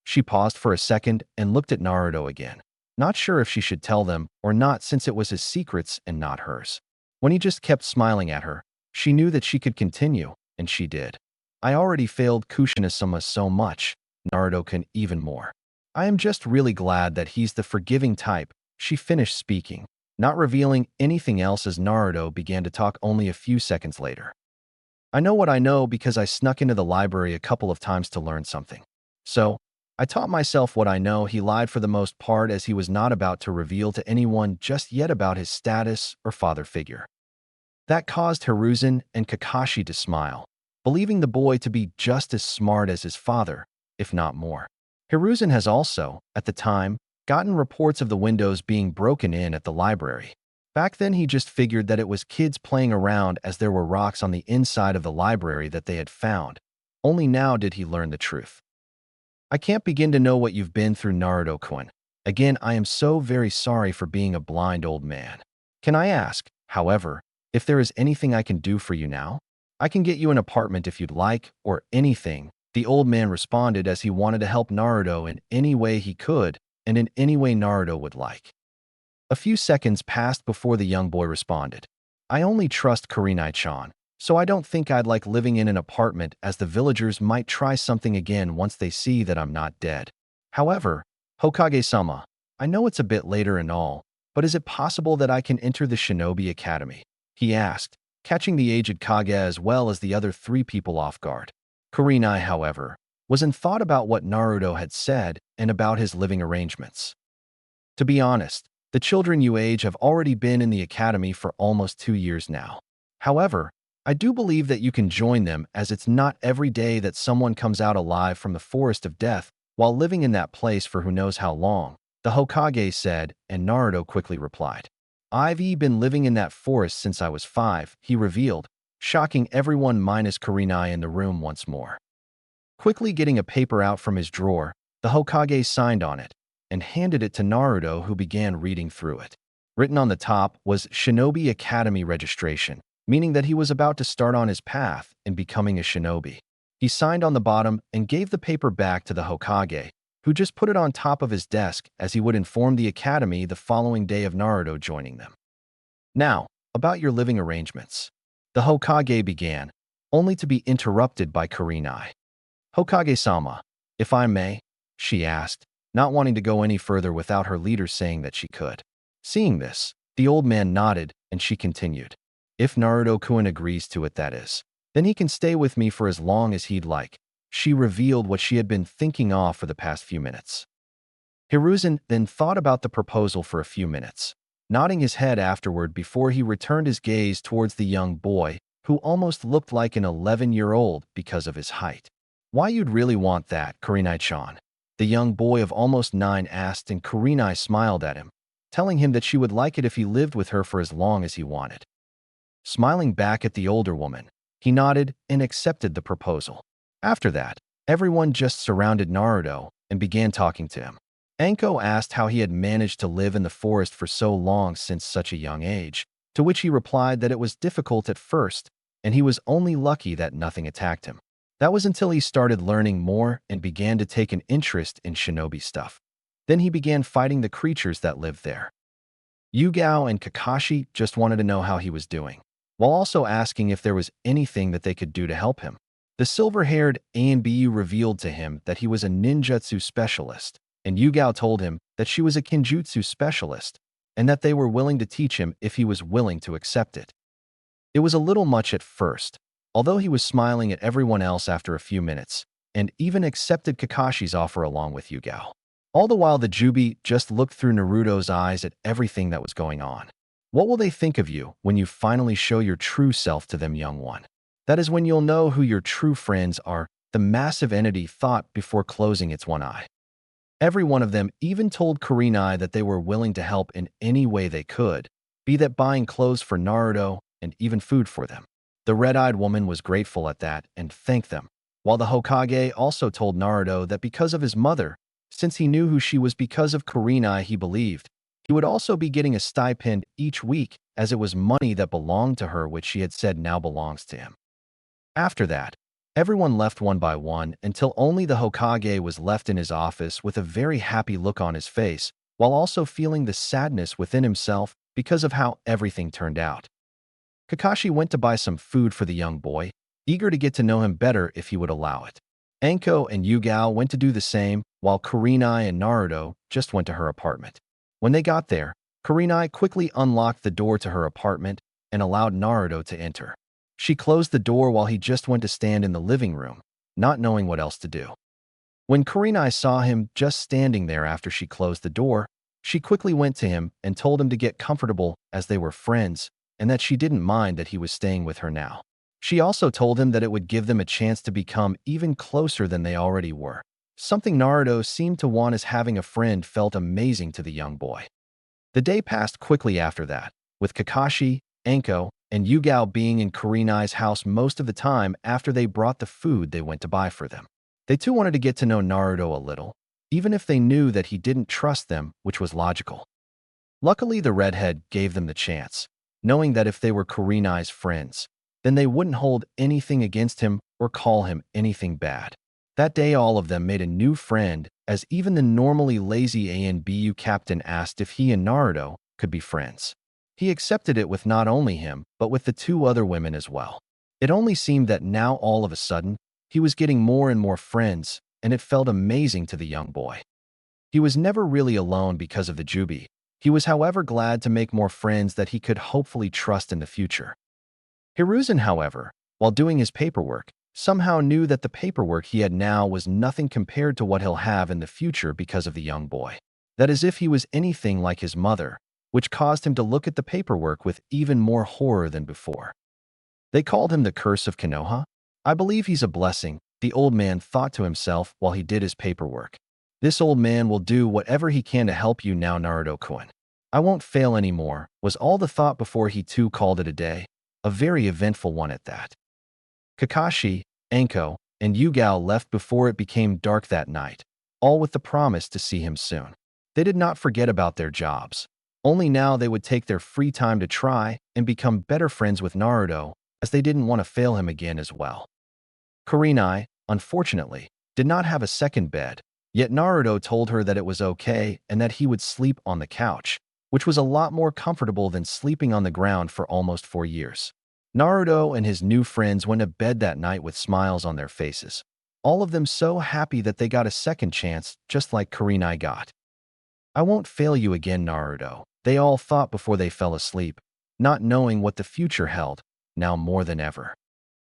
She paused for a second and looked at Naruto again, not sure if she should tell them or not since it was his secrets and not hers. When he just kept smiling at her, she knew that she could continue, and she did. I already failed Kushina-sama so much, Naruto can even more. I am just really glad that he's the forgiving type, she finished speaking, not revealing anything else as Naruto began to talk only a few seconds later. I know what I know because I snuck into the library a couple of times to learn something. So, I taught myself what I know. He lied for the most part as he was not about to reveal to anyone just yet about his status or father figure. That caused Hiruzen and Kakashi to smile, believing the boy to be just as smart as his father, if not more. Hiruzen has also, at the time, gotten reports of the windows being broken in at the library. Back then he just figured that it was kids playing around as there were rocks on the inside of the library that they had found. Only now did he learn the truth. I can't begin to know what you've been through, Naruto-kun. Again, I am so very sorry for being a blind old man. Can I ask, however, if there is anything I can do for you now? I can get you an apartment if you'd like, or anything, the old man responded as he wanted to help Naruto in any way he could and in any way Naruto would like. A few seconds passed before the young boy responded. I only trust Kurenai-chan, so I don't think I'd like living in an apartment, as the villagers might try something again once they see that I'm not dead. However, Hokage-sama, I know it's a bit later and all, but is it possible that I can enter the Shinobi Academy? He asked, catching the aged Kage as well as the other three people off guard. Kurenai, however, was in thought about what Naruto had said and about his living arrangements. To be honest, the children you age have already been in the academy for almost 2 years now. However, I do believe that you can join them, as it's not every day that someone comes out alive from the forest of death while living in that place for who knows how long, the Hokage said, and Naruto quickly replied. I've been living in that forest since I was 5, he revealed, shocking everyone minus Kurenai in the room once more. Quickly getting a paper out from his drawer, the Hokage signed on it and handed it to Naruto, who began reading through it. Written on the top was Shinobi Academy registration, meaning that he was about to start on his path in becoming a shinobi. He signed on the bottom and gave the paper back to the Hokage, who just put it on top of his desk as he would inform the academy the following day of Naruto joining them. Now, about your living arrangements. The Hokage began, only to be interrupted by Kurenai. Hokage-sama, if I may, she asked, not wanting to go any further without her leader saying that she could. Seeing this, the old man nodded and she continued. If Naruto-kun agrees to it, that is, then he can stay with me for as long as he'd like. She revealed what she had been thinking of for the past few minutes. Hiruzen then thought about the proposal for a few minutes, nodding his head afterward before he returned his gaze towards the young boy, who almost looked like an 11-year-old because of his height. Why you'd really want that, Kurenai-chan? The young boy of almost 9 asked, and Kurenai smiled at him, telling him that she would like it if he lived with her for as long as he wanted. Smiling back at the older woman, he nodded and accepted the proposal. After that, everyone just surrounded Naruto and began talking to him. Anko asked how he had managed to live in the forest for so long since such a young age, to which he replied that it was difficult at first, and he was only lucky that nothing attacked him. That was until he started learning more and began to take an interest in shinobi stuff. Then he began fighting the creatures that lived there. Yugao and Kakashi just wanted to know how he was doing, while also asking if there was anything that they could do to help him. The silver-haired Anbu revealed to him that he was a ninjutsu specialist, and Yugao told him that she was a kinjutsu specialist, and that they were willing to teach him if he was willing to accept it. It was a little much at first, although he was smiling at everyone else after a few minutes, and even accepted Kakashi's offer along with Yugao. All the while the Jubi just looked through Naruto's eyes at everything that was going on. What will they think of you when you finally show your true self to them, young one? That is when you'll know who your true friends are, the massive entity thought before closing its one eye. Every one of them even told Kurenai that they were willing to help in any way they could, be that buying clothes for Naruto and even food for them. The red-eyed woman was grateful at that and thanked them, while the Hokage also told Naruto that because of his mother, since he knew who she was because of Kurenai, he believed he would also be getting a stipend each week, as it was money that belonged to her, which she had said now belongs to him. After that, everyone left one by one until only the Hokage was left in his office with a very happy look on his face, while also feeling the sadness within himself because of how everything turned out. Kakashi went to buy some food for the young boy, eager to get to know him better if he would allow it. Anko and Yugao went to do the same, while Kurenai and Naruto just went to her apartment. When they got there, Kurenai quickly unlocked the door to her apartment and allowed Naruto to enter. She closed the door while he just went to stand in the living room, not knowing what else to do. When Kurenai saw him just standing there after she closed the door, she quickly went to him and told him to get comfortable as they were friends and that she didn't mind that he was staying with her now. She also told him that it would give them a chance to become even closer than they already were, Something Naruto seemed to want as having a friend felt amazing to the young boy. The day passed quickly after that, with Kakashi, Anko, and Yugao being in Kurenai's house most of the time after they brought the food they went to buy for them. They too wanted to get to know Naruto a little, even if they knew that he didn't trust them, which was logical. Luckily, the redhead gave them the chance, knowing that if they were Kurenai's friends, then they wouldn't hold anything against him or call him anything bad. That day, all of them made a new friend, as even the normally lazy ANBU captain asked if he and Naruto could be friends. He accepted it with not only him, but with the two other women as well. It only seemed that now all of a sudden, he was getting more and more friends, and it felt amazing to the young boy. He was never really alone because of the Jubi. He was, however, glad to make more friends that he could hopefully trust in the future. Hiruzen, however, while doing his paperwork, somehow knew that the paperwork he had now was nothing compared to what he'll have in the future because of the young boy. That is, if he was anything like his mother, which caused him to look at the paperwork with even more horror than before. They called him the Curse of Konoha. I believe he's a blessing, the old man thought to himself while he did his paperwork. This old man will do whatever he can to help you now, Naruto-kun. I won't fail anymore, was all the thought before he too called it a day, a very eventful one at that. Kakashi, Anko, and Yugao left before it became dark that night, all with the promise to see him soon. They did not forget about their jobs. Only now they would take their free time to try and become better friends with Naruto, as they didn't want to fail him again as well. Kurenai, unfortunately, did not have a second bed, yet Naruto told her that it was okay and that he would sleep on the couch, which was a lot more comfortable than sleeping on the ground for almost 4 years. Naruto and his new friends went to bed that night with smiles on their faces, all of them so happy that they got a second chance just like Kurenai got. I won't fail you again, Naruto, they all thought before they fell asleep, not knowing what the future held, now more than ever.